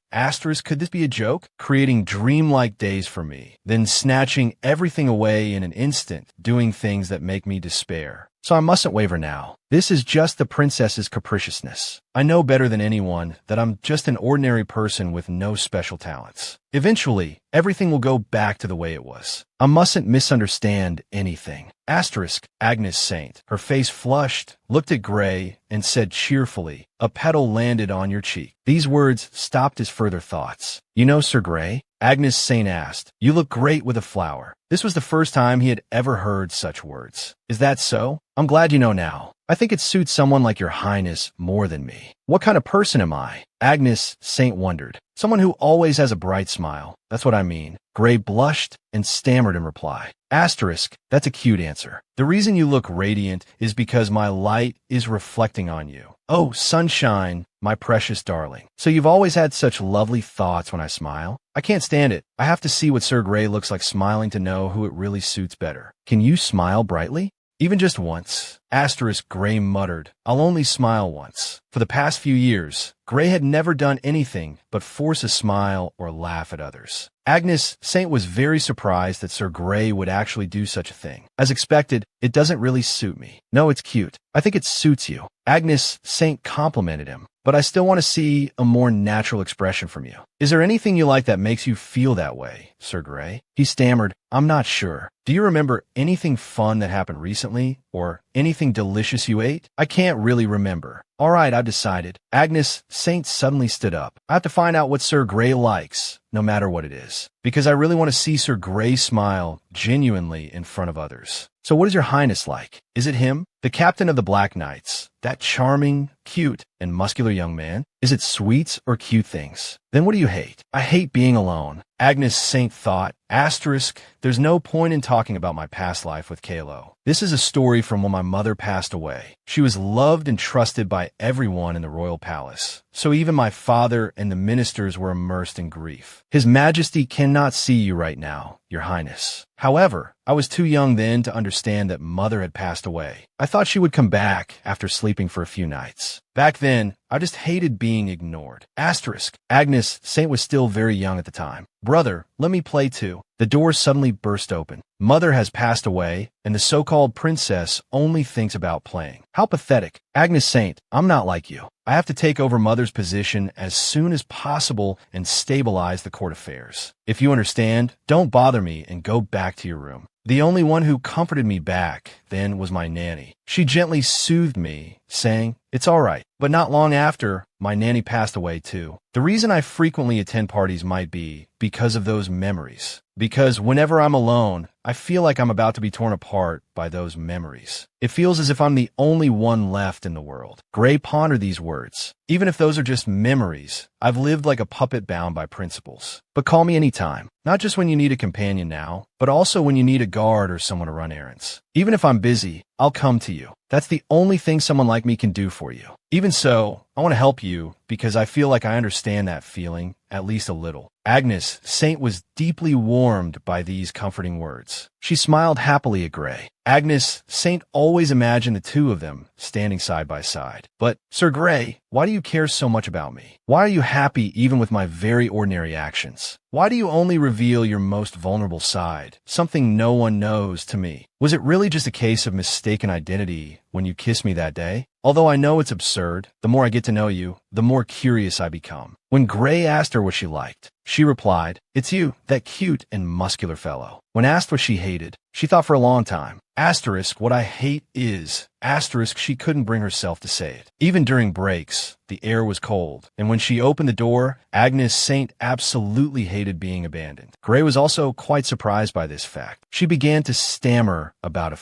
Could this be a joke? Creating dreamlike days for me, then snatching everything away in an instant, doing things that make me despair. So I mustn't waver now. This is just the princess's capriciousness. I know better than anyone that I'm just an ordinary person with no special talents. Eventually, everything will go back to the way it was. I mustn't misunderstand anything. Agnes Saint. Her face flushed, looked at Gray, and said cheerfully, "A petal landed on your cheek." These words stopped his further thoughts. "You know, Sir Gray?" Agnes Saint asked. "You look great with a flower." This was the first time he had ever heard such words. "Is that so? I'm glad you know now. I think it suits someone like your highness more than me." "What kind of person am I?" Agnes Saint wondered. "Someone who always has a bright smile. That's what I mean." Gray blushed and stammered in reply. That's a cute answer. "The reason you look radiant is because my light is reflecting on you. Oh, sunshine, my precious darling. So you've always had such lovely thoughts when I smile? I can't stand it. I have to see what Sir Gray looks like smiling to know who it really suits better. Can you smile brightly?" "Even just once." Gray muttered. "I'll only smile once." For the past few years, Gray had never done anything but force a smile or laugh at others. Agnes Saint was very surprised that Sir Gray would actually do such a thing. As expected, "It doesn't really suit me." "No, it's cute. I think it suits you." Agnes Saint complimented him. "But I still want to see a more natural expression from you. Is there anything you like that makes you feel that way, Sir Gray?" He stammered, "I'm not sure. Do you remember anything fun that happened recently? Or anything delicious you ate?" "I can't really remember." "All right, I've decided." Agnes Saint suddenly stood up. "I have to find out what Sir Gray likes, no matter what it is. Because I really want to see Sir Gray smile genuinely in front of others." "So what is your highness like? Is it him? The captain of the Black Knights? That charming, cute, and muscular young man? Is it sweets or cute things? Then what do you hate?" "I hate being alone." Agnes Saint thought. There's no point in talking about my past life with Kylo. This is a story from when my mother passed away. She was loved and trusted by everyone in the royal palace. So even my father and the ministers were immersed in grief. His Majesty cannot see you right now, Your Highness. However, I was too young then to understand that Mother had passed away. I thought she would come back after sleeping for a few nights. Back then, I just hated being ignored. Agnes Saint was still very young at the time. "Brother, let me play too." The door suddenly burst open. Mother has passed away, and the so-called princess only thinks about playing. How pathetic. Agnes Saint, I'm not like you. I have to take over Mother's position as soon as possible and stabilize the court affairs. If you understand, don't bother me and go back to your room. The only one who comforted me back then was my nanny. She gently soothed me, saying, "It's all right." But not long after, my nanny passed away too. The reason I frequently attend parties might be because of those memories. Because whenever I'm alone, I feel like I'm about to be torn apart by those memories. It feels as if I'm the only one left in the world. Gray pondered these words. Even if those are just memories, I've lived like a puppet bound by principles. But call me anytime. Not just when you need a companion now, but also when you need a guard or someone to run errands. Even if I'm busy, I'll come to you. That's the only thing someone like me can do for you. Even so, I want to help you because I feel like I understand that feeling, at least a little. Agnes Saint was deeply warmed by these comforting words. She smiled happily at Gray. Agnes Saint always imagined the two of them standing side by side. "But, Sir Gray, why do you care so much about me? Why are you happy even with my very ordinary actions? Why do you only reveal your most vulnerable side, something no one knows, to me? Was it really just a case of mistaken identity when you kissed me that day? Although I know it's absurd, the more I get to know you, the more curious I become." When Gray asked her what she liked, she replied, "It's you, that cute and muscular fellow." When asked what she hated, she thought for a long time. What I hate is... She couldn't bring herself to say it. Even during breaks, the air was cold, and when she opened the door, Agnes Saint absolutely hated being abandoned. Gray was also quite surprised by this fact. She began to stammer about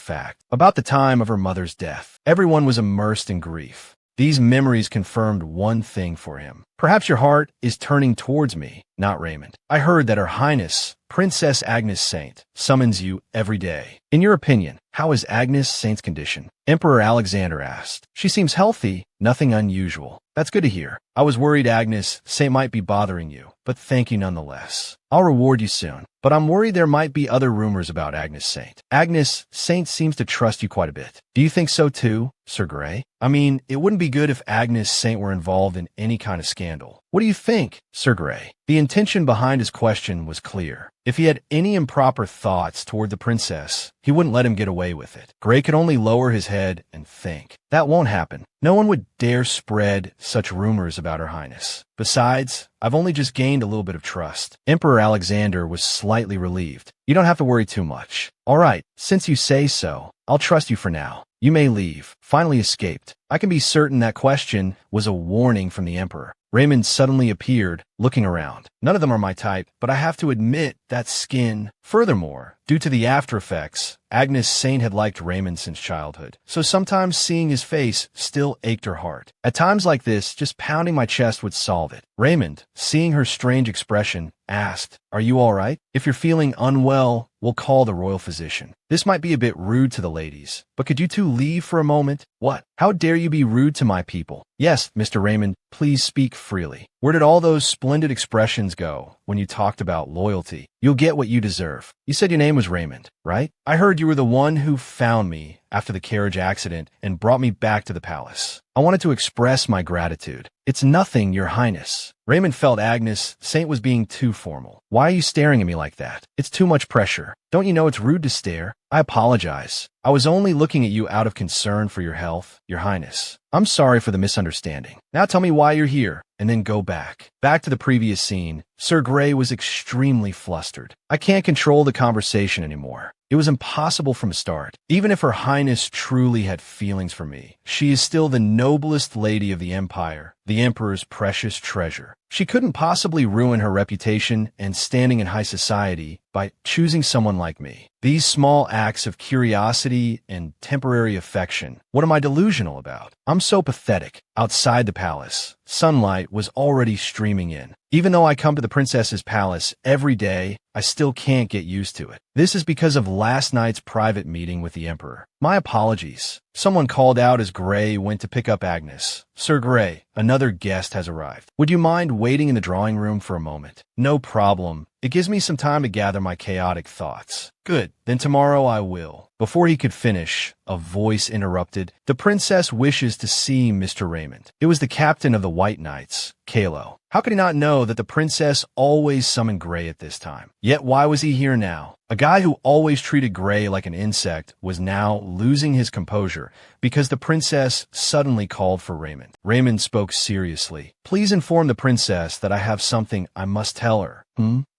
the time of her mother's death. Everyone was immersed in grief. These memories confirmed one thing for him. "Perhaps your heart is turning towards me, not Raymond. I heard that Her Highness, Princess Agnes Saint, summons you every day. In your opinion, how is Agnes Saint's condition?" Emperor Alexander asked. "She seems healthy, nothing unusual." "That's good to hear. I was worried Agnes Saint might be bothering you, but thank you nonetheless. I'll reward you soon. But I'm worried there might be other rumors about Agnes Saint. Agnes Saint seems to trust you quite a bit. Do you think so too, Sir Gray? I mean, it wouldn't be good if Agnes Saint were involved in any kind of scandal. What do you think, Sir Grey? The intention behind his question was clear. If he had any improper thoughts toward the princess, he wouldn't let him get away with it. Grey could only lower his head and think. That won't happen. No one would dare spread such rumors about Her Highness. Besides, I've only just gained a little bit of trust. Emperor Alexander was slightly relieved. You don't have to worry too much. All right, since you say so, I'll trust you for now. You may leave. Finally escaped. I can be certain that question was a warning from the Emperor. Raymond suddenly appeared, looking around. None of them are my type, but I have to admit that skin. Furthermore, due to the after effects, Agnes Saint had liked Raymond since childhood, so sometimes seeing his face still ached her heart. At times like this, just pounding my chest would solve it. Raymond, seeing her strange expression, asked, "Are you all right? If you're feeling unwell, we'll call the royal physician. This might be a bit rude to the ladies, but could you two leave for a moment?" "What? How dare you be rude to my people?" "Yes, Mr. Raymond, please speak freely. Where did all those splendid expressions go when you talked about loyalty? You'll get what you deserve. You said your name was Raymond, right? I heard you were the one who found me after the carriage accident and brought me back to the palace. I wanted to express my gratitude." "It's nothing, Your Highness." Raymond felt Agnes Saint was being too formal. "Why are you staring at me like that? It's too much pressure. Don't you know it's rude to stare?" "I apologize. I was only looking at you out of concern for your health, Your Highness. I'm sorry for the misunderstanding. Now tell me why you're here, and then go back." Back to the previous scene, Sir Grey was extremely flustered. "I can't control the conversation anymore. It was impossible from the start. Even if Her Highness truly had feelings for me, she is still the noblest lady of the Empire, the Emperor's precious treasure. She couldn't possibly ruin her reputation and standing in high society by choosing someone like me. These small acts of curiosity and temporary affection, what am I delusional about? I'm so pathetic." Outside the palace, sunlight was already streaming in. Even though I come to the princess's palace every day, I still can't get used to it. This is because of last night's private meeting with the Emperor. My apologies. Someone called out as Grey went to pick up Agnes. "Sir Grey, another guest has arrived. Would you mind waiting in the drawing room for a moment?" "No problem. It gives me some time to gather my chaotic thoughts." "Good. Then tomorrow I will." Before he could finish, a voice interrupted. "The princess wishes to see Mr. Raymond." It was the captain of the White Knights, Kylo. How could he not know that the princess always summoned Grey at this time? Yet why was he here now? A guy who always treated Grey like an insect was now losing his composure because the princess suddenly called for Raymond. Raymond spoke seriously. "Please inform the princess that I have something I must tell her."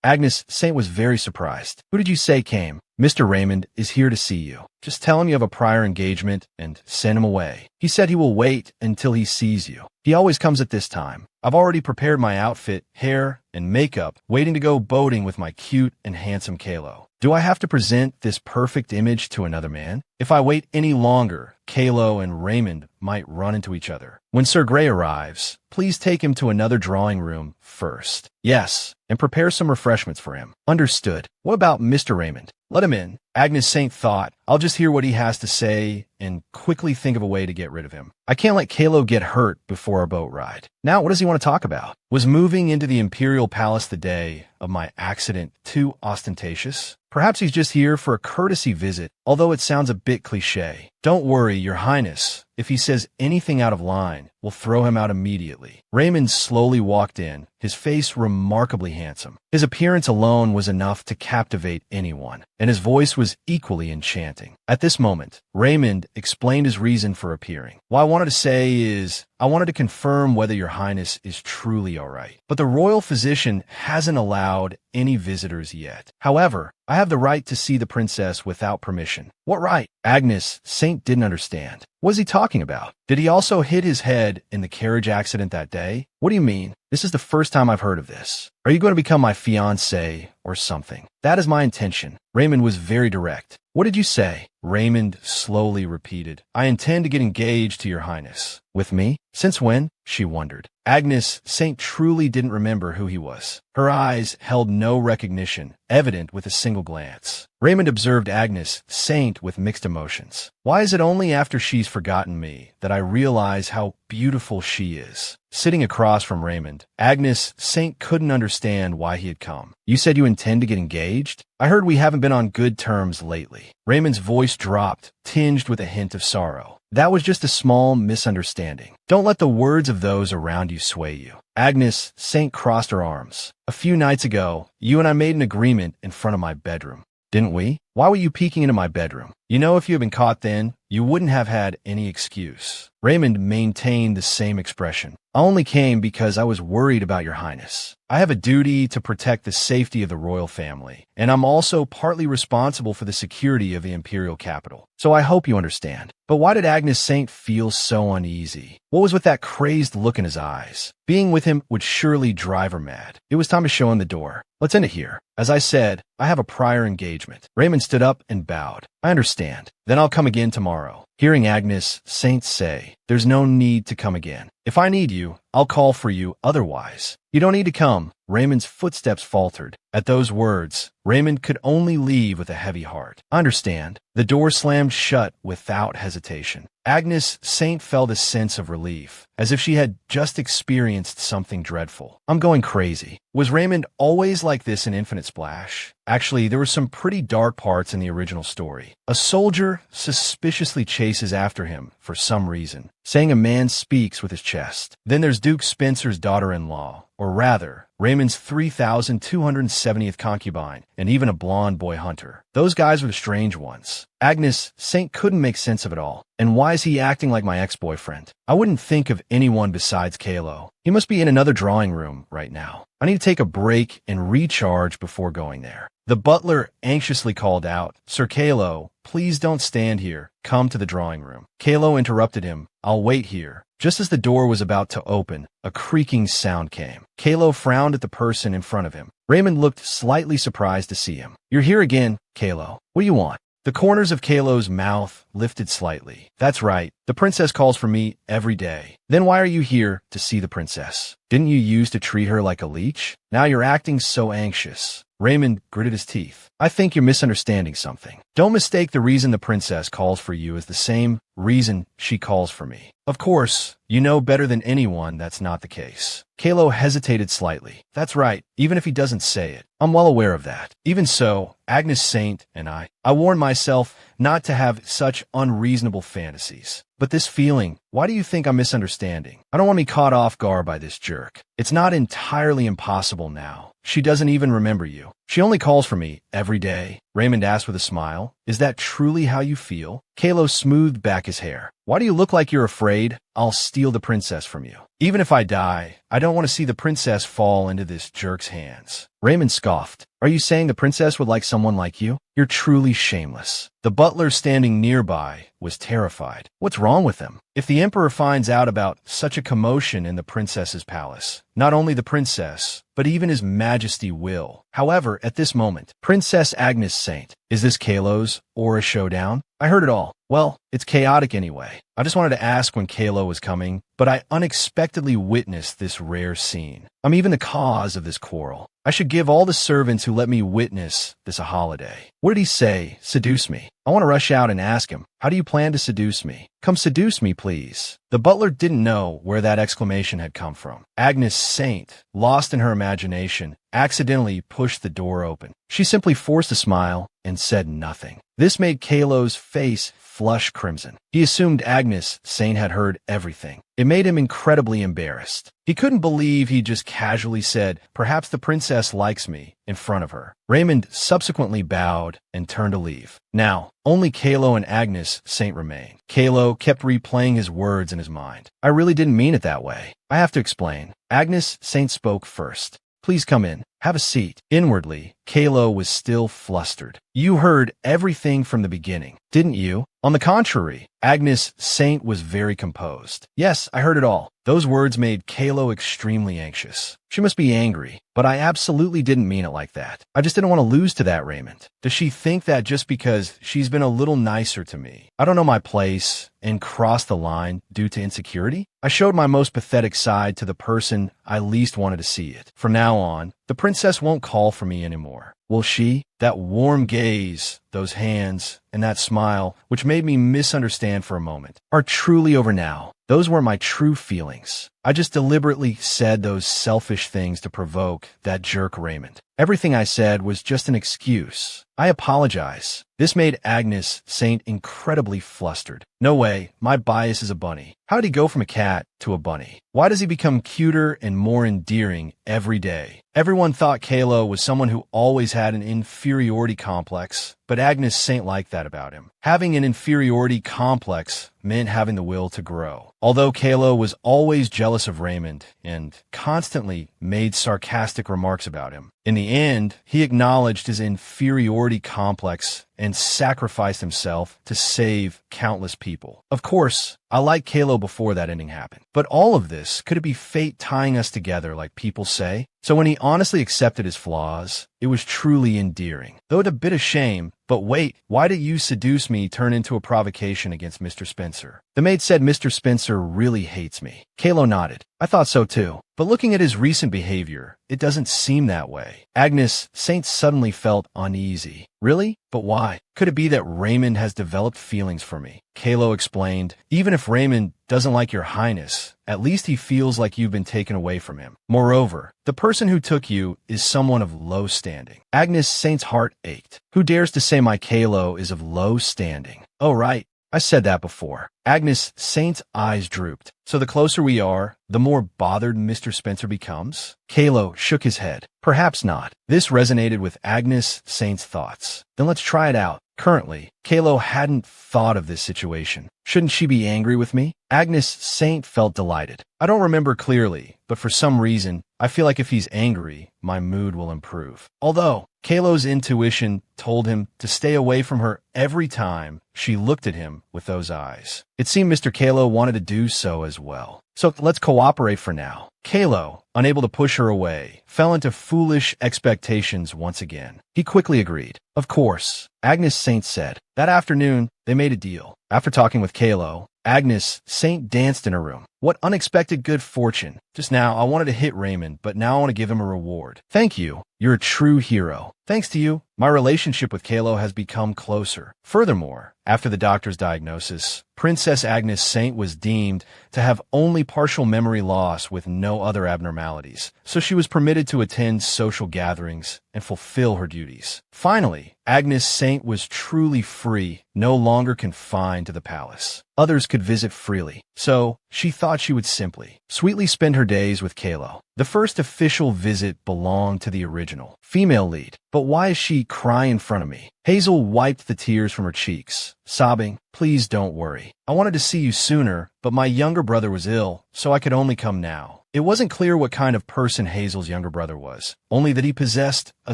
Agnes Saint was very surprised. "Who did you say came?" "Mr. Raymond is here to see you. Just tell him you have a prior engagement and send him away. He said he will wait until he sees you. He always comes at this time. I've already prepared my outfit, hair, and makeup, waiting to go boating with my cute and handsome Kylo. Do I have to present this perfect image to another man? If I wait any longer, Kylo and Raymond might run into each other. When Sir Grey arrives, please take him to another drawing room first." "Yes, and prepare some refreshments for him." "Understood. What about Mr. Raymond?" "Let him in." Agnes Saint thought, "I'll just hear what he has to say and quickly think of a way to get rid of him. I can't let Kylo get hurt before our boat ride." "Now, what does he want to talk about? Was moving into the Imperial Palace the day of my accident too ostentatious? Perhaps he's just here for a courtesy visit, although it sounds a bit cliché. Don't worry, Your Highness. If he says anything out of line, we'll throw him out immediately." Raymond slowly walked in, his face remarkably handsome. His appearance alone was enough to captivate anyone, and his voice was equally enchanting. At this moment, Raymond explained his reason for appearing. "What I wanted to say is, I wanted to confirm whether Your Highness is truly all right. But the royal physician hasn't allowed any visitors yet. However, I have the right to see the princess without permission." "What right?" Agnes Saint didn't understand. What is he talking about? Did he also hit his head in the carriage accident that day? What do you mean? This is the first time I've heard of this. Are you going to become my fiancé or something? That is my intention. Raymond was very direct. What did you say? Raymond slowly repeated. I intend to get engaged to Your Highness. With me? Since when? She wondered. Agnes Saint truly didn't remember who he was. Her eyes held no recognition, evident with a single glance. Raymond observed Agnes Saint with mixed emotions. Why is it only after she's forgotten me that I realize how beautiful she is? Sitting across from Raymond, Agnes Saint couldn't understand why he had come. You said you intend to get engaged? I heard we haven't been on good terms lately. Raymond's voice dropped, tinged with a hint of sorrow. That was just a small misunderstanding. Don't let the words of those around you sway you. Agnes Saint crossed her arms. A few nights ago, you and I made an agreement in front of my bedroom. Didn't we? Why were you peeking into my bedroom? You know, if you had been caught then, you wouldn't have had any excuse. Raymond maintained the same expression. I only came because I was worried about your highness. I have a duty to protect the safety of the royal family, and I'm also partly responsible for the security of the imperial capital. So I hope you understand. But why did Agnes Saint feel so uneasy? What was with that crazed look in his eyes? Being with him would surely drive her mad. It was time to show him the door. Let's end it here. As I said, I have a prior engagement. Raymond stood up and bowed. I understand. Then I'll come again tomorrow. Hearing Agnes Saint say, there's no need to come again. If I need you, I'll call for you otherwise. You don't need to come. Raymond's footsteps faltered. At those words, Raymond could only leave with a heavy heart. I understand. The door slammed shut without hesitation. Agnes Saint felt a sense of relief, as if she had just experienced something dreadful. I'm going crazy. Was Raymond always like this in Infinite Splash? Actually, there were some pretty dark parts in the original story. A soldier suspiciously chases after him for some reason, saying a man speaks with his chest. Then there's Duke Spencer's daughter-in-law, or rather, Raymond's 3,270th concubine, and even a blonde boy hunter. Those guys were the strange ones. Agnes Saint couldn't make sense of it all. And why is he acting like my ex-boyfriend? I wouldn't think of anyone besides Kylo. He must be in another drawing room right now. I need to take a break and recharge before going there. The butler anxiously called out, Sir Kylo, please don't stand here. Come to the drawing room. Kylo interrupted him. I'll wait here. Just as the door was about to open, a creaking sound came. Kylo frowned at the person in front of him. Raymond looked slightly surprised to see him. You're here again, Kylo. What do you want? The corners of Kylo's mouth lifted slightly. That's right. The princess calls for me every day. Then why are you here to see the princess? Didn't you used to treat her like a leech? Now you're acting so anxious. Raymond gritted his teeth. I think you're misunderstanding something. Don't mistake the reason the princess calls for you as the same reason she calls for me. Of course, you know better than anyone that's not the case. Kylo hesitated slightly. That's right, even if he doesn't say it. I'm well aware of that. Even so, Agnes Saint and I warned myself not to have such unreasonable fantasies. But this feeling, why do you think I'm misunderstanding? I don't want to be caught off guard by this jerk. It's not entirely impossible now. She doesn't even remember you. She only calls for me every day. Raymond asked with a smile. Is that truly how you feel? Kylo smoothed back his hair. Why do you look like you're afraid? I'll steal the princess from you. Even if I die, I don't want to see the princess fall into this jerk's hands. Raymond scoffed. Are you saying the princess would like someone like you? You're truly shameless. The butler standing nearby was terrified. What's wrong with him? If the emperor finds out about such a commotion in the princess's palace, not only the princess, but even his majesty will. However, at this moment, Princess Agnes Saint, is this Kylo's or a showdown? I heard it all. Well, it's chaotic anyway. I just wanted to ask when Kylo was coming, but I unexpectedly witnessed this rare scene. I'm even the cause of this quarrel. I should give all the servants who let me witness this a holiday. What did he say? Seduce me. I want to rush out and ask him, how do you plan to seduce me? Come seduce me, please. The butler didn't know where that exclamation had come from. Agnes Saint, lost in her imagination, accidentally pushed the door open. She simply forced a smile and said nothing. This made Kylo's face flush crimson. He assumed Agnes Saint had heard everything. It made him incredibly embarrassed. He couldn't believe he just casually said, perhaps the princess likes me, in front of her. Raymond subsequently bowed and turned to leave. Now, only Kylo and Agnes Saint remained. Kylo kept replaying his words in his mind. I really didn't mean it that way. I have to explain. Agnes Saint spoke first. Please come in. Have a seat. Inwardly, Kylo was still flustered. You heard everything from the beginning, didn't you? On the contrary, Agnes Saint was very composed. Yes, I heard it all. Those words made Kylo extremely anxious. She must be angry, but I absolutely didn't mean it like that. I just didn't want to lose to that Raymond. Does she think that just because she's been a little nicer to me, I don't know my place, and crossed the line due to insecurity? I showed my most pathetic side to the person I least wanted to see it. From now on, the princess won't call for me anymore. Will she? That warm gaze, those hands, and that smile, which made me misunderstand for a moment, are truly over now. Those were my true feelings. I just deliberately said those selfish things to provoke that jerk Raymond. Everything I said was just an excuse. I apologize. This made Agnes Saint incredibly flustered. No way, my bias is a bunny. How did he go from a cat to a bunny? Why does he become cuter and more endearing every day? Everyone thought Kylo was someone who always had an inferiority complex, but Agnes Saint liked that about him. Having an inferiority complex meant having the will to grow. Although Kylo was always jealous of Raymond and constantly made sarcastic remarks about him, in the end, he acknowledged his inferiority complex and sacrificed himself to save countless people. Of course, I liked Kylo before that ending happened. But all of this, could it be fate tying us together like people say? So when he honestly accepted his flaws, it was truly endearing. Though it's a bit of shame, but wait, why did you seduce me turn into a provocation against Mr. Spencer? The maid said Mr. Spencer really hates me. Kylo nodded. I thought so too. But looking at his recent behavior, it doesn't seem that way. Agnes Saint suddenly felt uneasy. Really? But why? Could it be that Raymond has developed feelings for me? Kylo explained, even if Raymond doesn't like your highness, at least he feels like you've been taken away from him. Moreover, the person who took you is someone of low standing. Agnes Saint's heart ached. Who dares to say my Kylo is of low standing? Oh, right. I said that before. Agnes Saint's eyes drooped. So the closer we are, the more bothered Mr. Spencer becomes? Kylo shook his head. Perhaps not. This resonated with Agnes Saint's thoughts. Then let's try it out. Currently, Kylo hadn't thought of this situation. Shouldn't she be angry with me? Agnes Saint felt delighted. I don't remember clearly, but for some reason, I feel like if he's angry, my mood will improve. Although, Kylo's intuition told him to stay away from her every time she looked at him with those eyes. It seemed Mr. Kylo wanted to do so as well. So let's cooperate for now. Kylo, unable to push her away, fell into foolish expectations once again. He quickly agreed. Of course, Agnes Saint said. That afternoon, they made a deal. After talking with Kylo, Agnes Saint danced in her room. What unexpected good fortune. Just now, I wanted to hit Raymond, but now I want to give him a reward. Thank you. You're a true hero. Thanks to you, my relationship with Kylo has become closer. Furthermore, after the doctor's diagnosis, Princess Agnes Saint was deemed to have only partial memory loss with no other abnormalities, so she was permitted to attend social gatherings and fulfill her duties. Finally, Agnes Saint was truly free, no longer confined to the palace. Others could visit freely, so she thought she would simply, sweetly spend her days with Kylo. The first official visit belonged to the original, female lead. But why is she crying in front of me? Hazel wiped the tears from her cheeks, sobbing, "Please don't worry. I wanted to see you sooner, but my younger brother was ill, so I could only come now." It wasn't clear what kind of person Hazel's younger brother was, only that he possessed a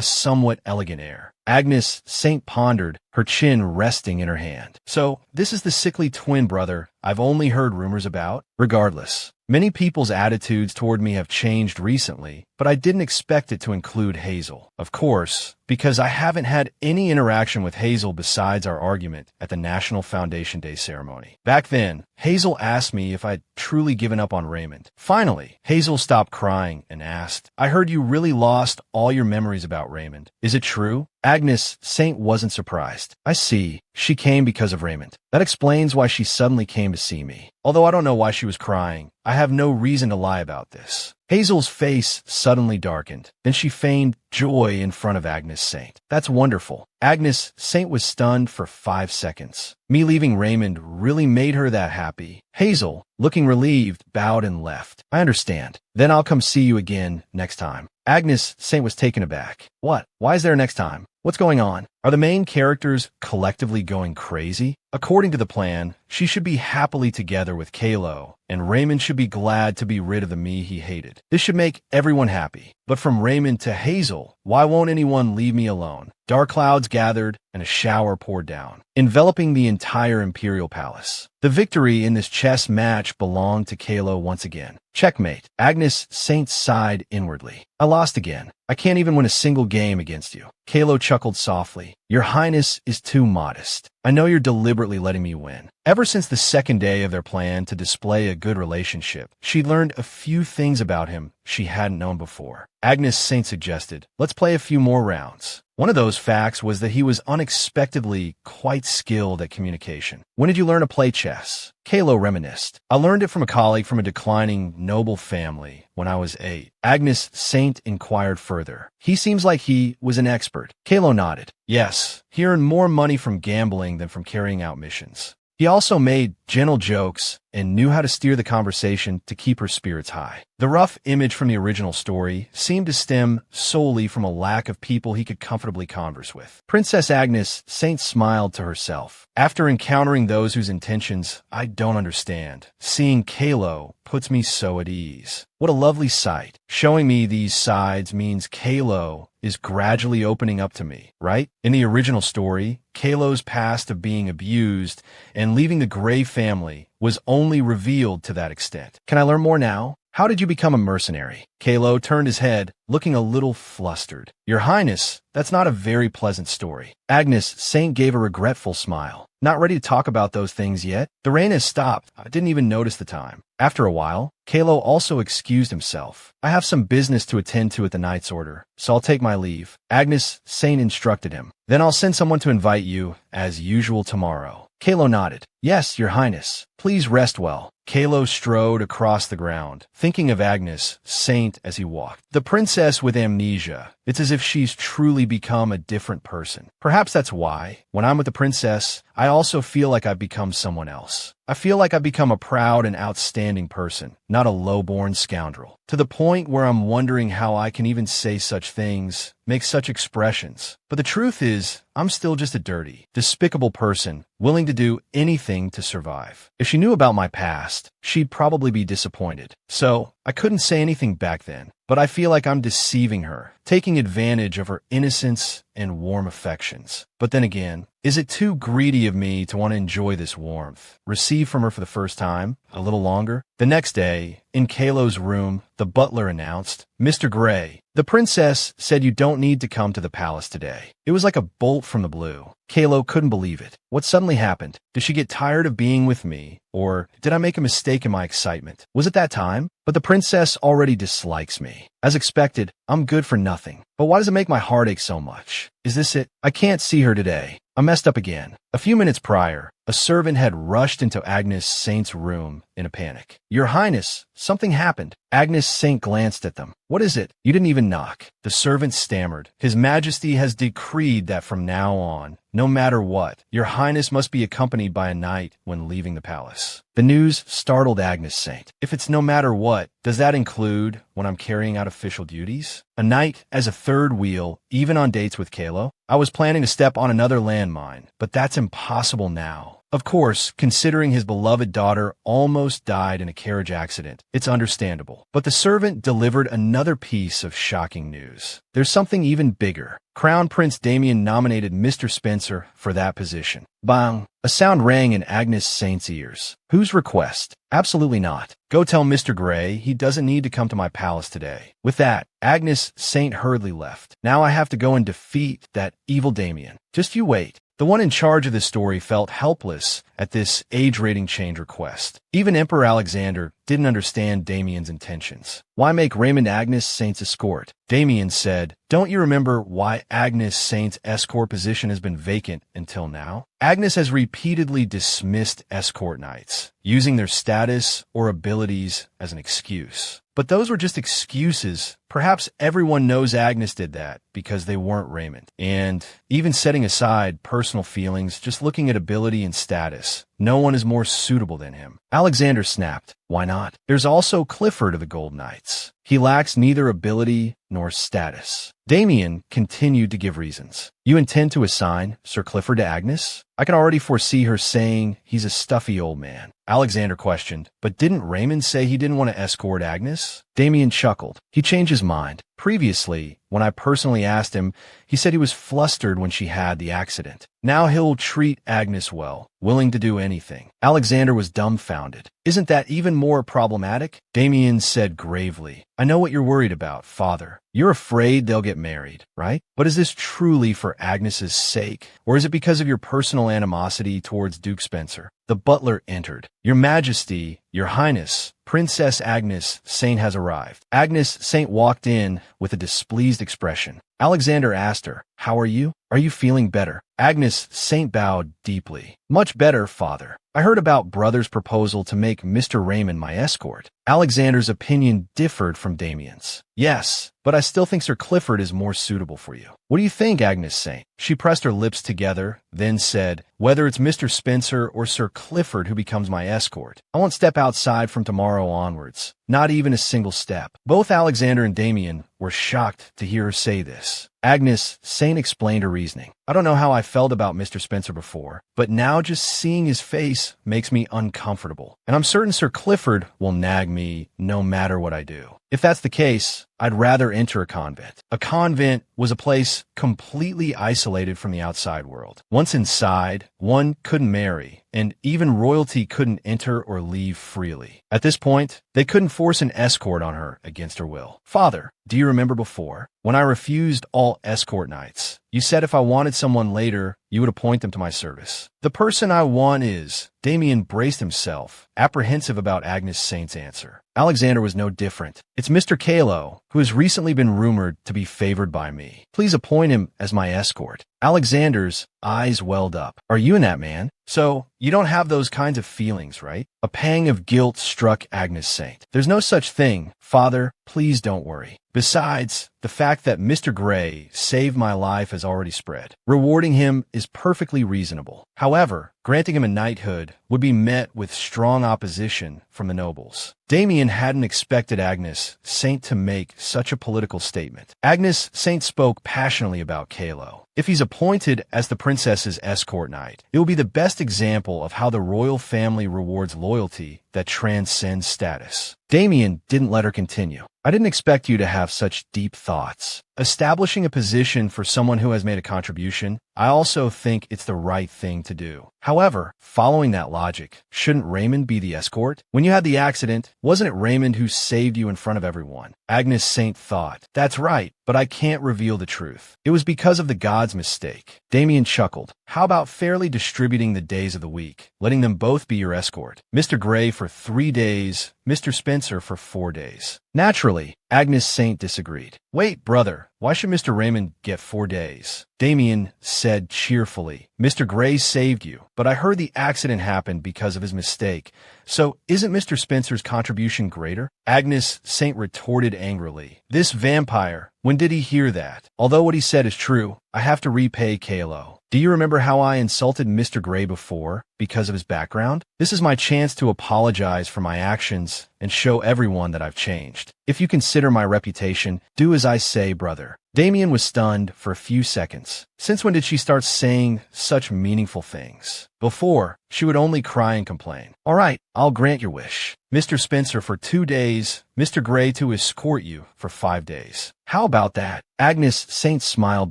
somewhat elegant air. Agnes Saint pondered, her chin resting in her hand. So, this is the sickly twin brother I've only heard rumors about? Regardless, many people's attitudes toward me have changed recently, but I didn't expect it to include Hazel. Of course, because I haven't had any interaction with Hazel besides our argument at the National Foundation Day ceremony. Back then, Hazel asked me if I'd truly given up on Raymond. Finally, Hazel stopped crying and asked, "I heard you really lost all your memories about Raymond. Is it true?" Agnes Saint wasn't surprised. I see. She came because of Raymond. That explains why she suddenly came to see me. Although I don't know why she was crying, I have no reason to lie about this. Hazel's face suddenly darkened. Then she feigned joy in front of Agnes Saint. That's wonderful. Agnes Saint was stunned for 5 seconds. Me leaving Raymond really made her that happy. Hazel, looking relieved, bowed and left. I understand. Then I'll come see you again next time. Agnes Saint was taken aback. What? Why is there a next time? What's going on? Are the main characters collectively going crazy? According to the plan, she should be happily together with Kylo, and Raymond should be glad to be rid of the me he hated. This should make everyone happy. But from Raymond to Hazel, why won't anyone leave me alone? Dark clouds gathered, and a shower poured down, enveloping the entire Imperial Palace. The victory in this chess match belonged to Kylo once again. Checkmate. Agnes Saint sighed inwardly. I lost again. I can't even win a single game against you. Kylo chuckled softly. Your Highness is too modest. I know you're deliberately letting me win. Ever since the second day of their plan to display a good relationship, she learned a few things about him she hadn't known before. Agnes Saint suggested, let's play a few more rounds. One of those facts was that he was unexpectedly quite skilled at communication. When did you learn to play chess? Kylo reminisced. I learned it from a colleague from a declining noble family when I was 8. Agnes Saint inquired further. He seems like he was an expert. Kylo nodded. Yes, he earned more money from gambling than from carrying out missions. He also made gentle jokes and knew how to steer the conversation to keep her spirits high. The rough image from the original story seemed to stem solely from a lack of people he could comfortably converse with. Princess Agnes Saint smiled to herself. After encountering those whose intentions I don't understand, seeing Kylo puts me so at ease. What a lovely sight. Showing me these sides means Kylo is gradually opening up to me, right? In the original story, Kylo's past of being abused and leaving the Grey family was only revealed to that extent. Can I learn more now? How did you become a mercenary? Kylo turned his head, looking a little flustered. Your Highness, that's not a very pleasant story. Agnes Saint gave a regretful smile. Not ready to talk about those things yet? The rain has stopped. I didn't even notice the time. After a while, Kylo also excused himself. I have some business to attend to at the Knight's Order, so I'll take my leave. Agnes Saint instructed him. Then I'll send someone to invite you, as usual tomorrow. Kylo nodded. Yes, Your Highness. Please rest well. Kylo strode across the ground, thinking of Agnes Saint as he walked. The princess with amnesia. It's as if she's truly become a different person. Perhaps that's why, when I'm with the princess, I also feel like I've become someone else. I feel like I've become a proud and outstanding person, not a low-born scoundrel. To the point where I'm wondering how I can even say such things, make such expressions. But the truth is, I'm still just a dirty, despicable person, willing to do anything to survive. If she knew about my past, she'd probably be disappointed. So, I couldn't say anything back then, but I feel like I'm deceiving her, taking advantage of her innocence and warm affections. But then again, is it too greedy of me to want to enjoy this warmth, receive from her for the first time, a little longer? The next day, in Kylo's room, the butler announced, Mr. Grey, the princess said you don't need to come to the palace today. It was like a bolt from the blue. Kylo couldn't believe it. What suddenly happened? Did she get tired of being with me? Or did I make a mistake in my excitement? Was it that time? But the princess already dislikes me. As expected, I'm good for nothing. But why does it make my heart ache so much? Is this it? I can't see her today. I messed up again. A few minutes prior, a servant had rushed into Agnes Saint's room in a panic. Your Highness, something happened. Agnes Saint glanced at them. What is it? You didn't even knock. The servant stammered. His Majesty has decreed that from now on, no matter what, Your Highness must be accompanied by a knight when leaving the palace. The news startled Agnes Saint. If it's no matter what, does that include when I'm carrying out official duties? A knight as a third wheel, even on dates with Kylo? I was planning to step on another landmine, but that's impossible now. Of course, considering his beloved daughter almost died in a carriage accident, it's understandable. But the servant delivered another piece of shocking news. There's something even bigger. Crown Prince Damien nominated Mr. Spencer for that position. Bang! A sound rang in Agnes Saint's ears. Whose request? Absolutely not. Go tell Mr. Grey he doesn't need to come to my palace today. With that, Agnes Saint hurriedly left. Now I have to go and defeat that evil Damien. Just you wait. The one in charge of this story felt helpless at this age rating change request. Even Emperor Alexander didn't understand Damien's intentions. Why make Raymond Agnes Saint's escort? Damien said, don't you remember why Agnes Saint's escort position has been vacant until now? Agnes has repeatedly dismissed escort knights, using their status or abilities as an excuse. But those were just excuses. Perhaps everyone knows Agnes did that because they weren't Raymond. And even setting aside personal feelings, just looking at ability and status, no one is more suitable than him. Alexander snapped. Why not? There's also Clifford of the Gold Knights. He lacks neither ability nor status. Damien continued to give reasons. You intend to assign Sir Clifford to Agnes? I can already foresee her saying he's a stuffy old man. Alexander questioned, but didn't Raymond say he didn't want to escort Agnes? Damien chuckled. He changed his mind. Previously, when I personally asked him, he said he was flustered when she had the accident. Now he'll treat Agnes well, willing to do anything. Alexander was dumbfounded. Isn't that even more problematic? Damien said gravely, I know what you're worried about, father. You're afraid they'll get married, right? But is this truly for Agnes's sake? Or is it because of your personal animosity towards Duke Spencer? The butler entered. Your Majesty, Your Highness, Princess Agnes Saint has arrived. Agnes Saint walked in with a displeased expression. Alexander asked her, "How are you? Are you feeling better?" Agnes Saint bowed deeply. "Much better, father. I heard about brother's proposal to make Mr. Raymond my escort." Alexander's opinion differed from Damien's. "Yes, but I still think Sir Clifford is more suitable for you." "What do you think, Agnes Saint?" She pressed her lips together, then said, "Whether it's Mr. Spencer or Sir Clifford who becomes my escort, I won't step outside from tomorrow onwards. Not even a single step." Both Alexander and Damien were shocked to hear her say this. Agnes Saint explained her reasoning. "I don't know how I felt about Mr. Spencer before, but now just seeing his face makes me uncomfortable. And I'm certain Sir Clifford will nag me no matter what I do. If that's the case, I'd rather enter a convent." A convent was a place completely isolated from the outside world. Once inside, one couldn't marry, and even royalty couldn't enter or leave freely. At this point, they couldn't force an escort on her against her will. "Father, do you remember before, when I refused all escort nights, you said if I wanted someone later, you would appoint them to my service. The person I want is..." Damien braced himself, apprehensive about Agnes Saint's answer. Alexander was no different. "It's Mr. Kylo, who has recently been rumored to be favored by me. Please appoint him as my escort." Alexander's eyes welled up. "Are you in that man? So, you don't have those kinds of feelings, right?" A pang of guilt struck Agnes Saint. "There's no such thing. Father, please don't worry. Besides, the fact that Mr. Gray saved my life has already spread. Rewarding him is perfectly reasonable. However, granting him a knighthood would be met with strong opposition from the nobles." Damien hadn't expected Agnes Saint to make such a political statement. Agnes Saint spoke passionately about Kylo. "If he's appointed as the princess's escort knight, it will be the best example of how the royal family rewards loyalty that transcends status." Damien didn't let her continue. "I didn't expect you to have such deep thoughts. Establishing a position for someone who has made a contribution, I also think it's the right thing to do. However, following that logic, shouldn't Raymond be the escort? When you had the accident, wasn't it Raymond who saved you in front of everyone?" Agnes Saint thought. "That's right, but I can't reveal the truth. It was because of the god's mistake." Damien chuckled. "How about fairly distributing the days of the week, letting them both be your escort? Mr. Gray for 3 days, Mr. Spencer for 4 days. Naturally, Agnes Saint disagreed. "Wait, brother, why should Mr. Raymond get 4 days?" Damien said cheerfully, "Mr. Gray saved you, but I heard the accident happened because of his mistake. So isn't Mr. Spencer's contribution greater?" Agnes Saint retorted angrily. "This vampire, when did he hear that? Although what he said is true, I have to repay Kylo. Do you remember how I insulted Mr. Gray before because of his background? This is my chance to apologize for my actions and show everyone that I've changed. If you consider my reputation, do as I say, brother." Damien was stunned for a few seconds. Since when did she start saying such meaningful things? Before, she would only cry and complain. "All right, I'll grant your wish. Mr. Spencer for 2 days, Mr. Gray to escort you for 5 days. How about that?" Agnes Saint smiled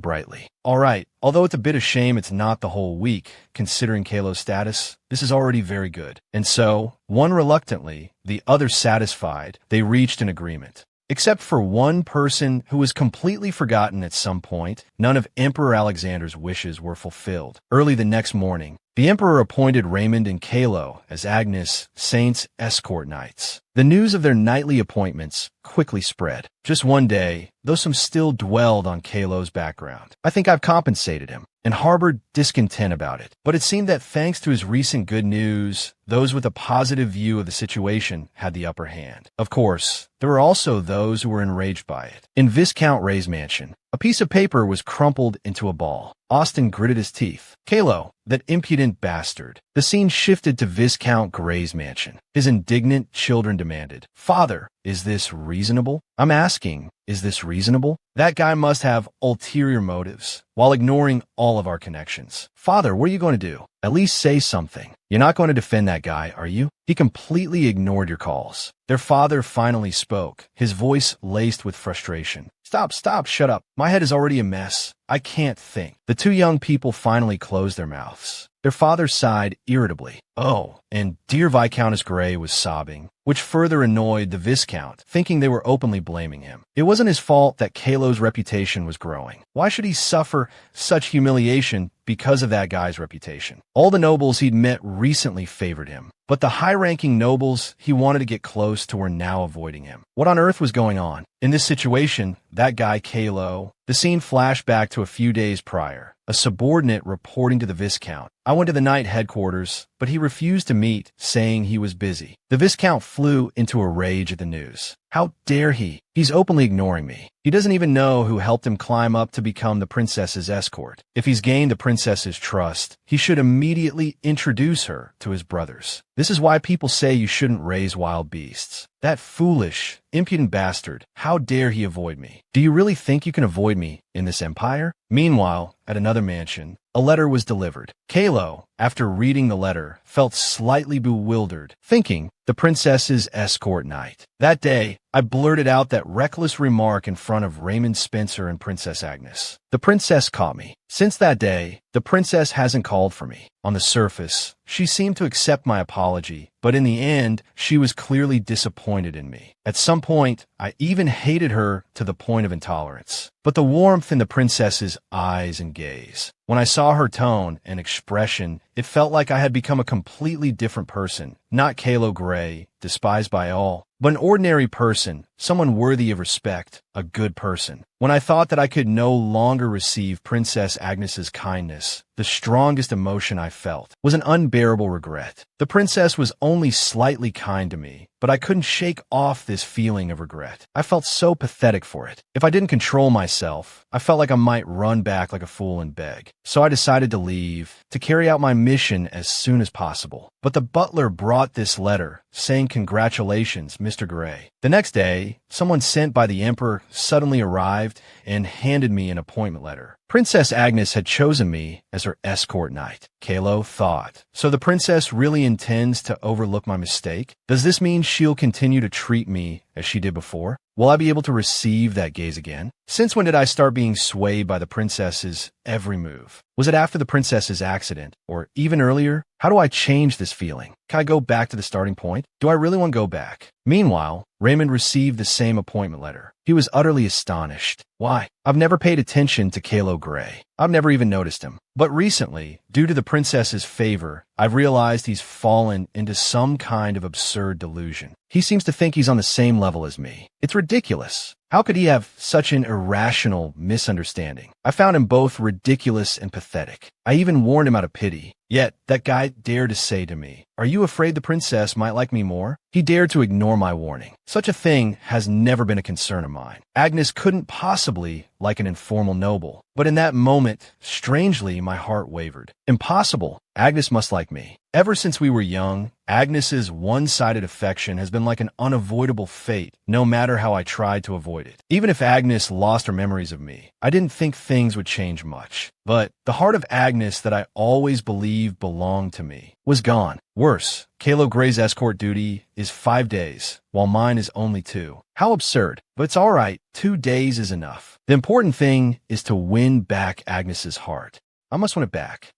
brightly. "All right, although it's a bit of shame it's not the whole week, considering Kylo's status, this is already very good." And so, one reluctantly, the other satisfied, they reached an agreement. Except for one person who was completely forgotten at some point, none of Emperor Alexander's wishes were fulfilled. Early the next morning, the Emperor appointed Raymond and Kylo as Agnes Saint's escort knights. The news of their nightly appointments quickly spread. Just one day, though some still dwelled on Kylo's background. "I think I've compensated him," and harbored discontent about it. But it seemed that thanks to his recent good news, those with a positive view of the situation had the upper hand. Of course, there were also those who were enraged by it. In Viscount Ray's mansion, a piece of paper was crumpled into a ball. Austin gritted his teeth. "Kylo, that impudent bastard." The scene shifted to Viscount Gray's mansion. His indignant children demanded, "Father, is this reasonable? I'm asking, is this reasonable? That guy must have ulterior motives, while ignoring all of our connections. Father, what are you going to do? At least say something. You're not going to defend that guy, are you? He completely ignored your calls." Their father finally spoke, his voice laced with frustration. Stop, shut up. My head is already a mess. I can't think." The two young people finally closed their mouths. Their father sighed irritably. "Oh," and dear Viscountess Gray was sobbing. which further annoyed the Viscount, thinking they were openly blaming him. It wasn't his fault that Kylo's reputation was growing. Why should he suffer such humiliation because of that guy's reputation? All the nobles he'd met recently favored him, but the high-ranking nobles he wanted to get close to were now avoiding him. What on earth was going on? In this situation, that guy Kylo, the scene flashed back to a few days prior. A subordinate reporting to the Viscount. I went to the knight headquarters, but he refused to meet, saying he was busy. The Viscount flew into a rage at the news. How dare he? He's openly ignoring me. He doesn't even know who helped him climb up to become the princess's escort. If he's gained the princess's trust, he should immediately introduce her to his brothers. This is why people say you shouldn't raise wild beasts. That foolish, impudent bastard, how dare he avoid me? Do you really think you can avoid me in this empire? Meanwhile, at another mansion, a letter was delivered. Kylo, after reading the letter, felt slightly bewildered, thinking the princess's escort knight. That day, I blurted out that reckless remark in front of Raymond, Spencer, and Princess Agnes. The princess caught me. Since that day, the princess hasn't called for me. On the surface, she seemed to accept my apology, but in the end, she was clearly disappointed in me. At some point, I even hated her to the point of intolerance. But the warmth in the princess's eyes and gaze, when I saw her tone and expression, it felt like I had become a completely different person, not Kylo Grey, despised by all, but an ordinary person, someone worthy of respect, a good person. When I thought that I could no longer receive Princess Agnes's kindness, the strongest emotion I felt was an unbearable regret. The princess was only slightly kind to me, but I couldn't shake off this feeling of regret. I felt so pathetic for it. If I didn't control myself, I felt like I might run back like a fool and beg. So I decided to leave, to carry out my mission as soon as possible. But the butler brought this letter, saying congratulations, Mr. Grey. The next day, someone sent by the Emperor suddenly arrived and handed me an appointment letter. Princess Agnes had chosen me as her escort knight. Kylo thought. So the princess really intends to overlook my mistake? Does this mean she'll continue to treat me as she did before? Will I be able to receive that gaze again? Since when did I start being swayed by the princess's every move? Was it after the princess's accident, or even earlier? How do I change this feeling? Can I go back to the starting point? Do I really want to go back? Meanwhile, Raymond received the same appointment letter. He was utterly astonished. Why? I've never paid attention to Kylo Grey. I've never even noticed him. But recently, due to the princess's favor, I've realized he's fallen into some kind of absurd delusion. He seems to think he's on the same level as me. It's ridiculous. How could he have such an irrational misunderstanding? I found him both ridiculous and pathetic. I even warned him out of pity. Yet, that guy dared to say to me, "Are you afraid the princess might like me more?" He dared to ignore my warning. Such a thing has never been a concern of mine. Agnes couldn't possibly like an informal noble. But in that moment, strangely, my heart wavered. Impossible. Agnes must like me. Ever since we were young, Agnes's one-sided affection has been like an unavoidable fate, no matter how I tried to avoid it. Even if Agnes lost her memories of me, I didn't think things would change much. But the heart of Agnes that I always believed belonged to me was gone. Worse, Kylo Grey's escort duty is 5 days, while mine is only 2. How absurd. But it's all right. 2 days is enough. The important thing is to win back Agnes's heart. I must win it back.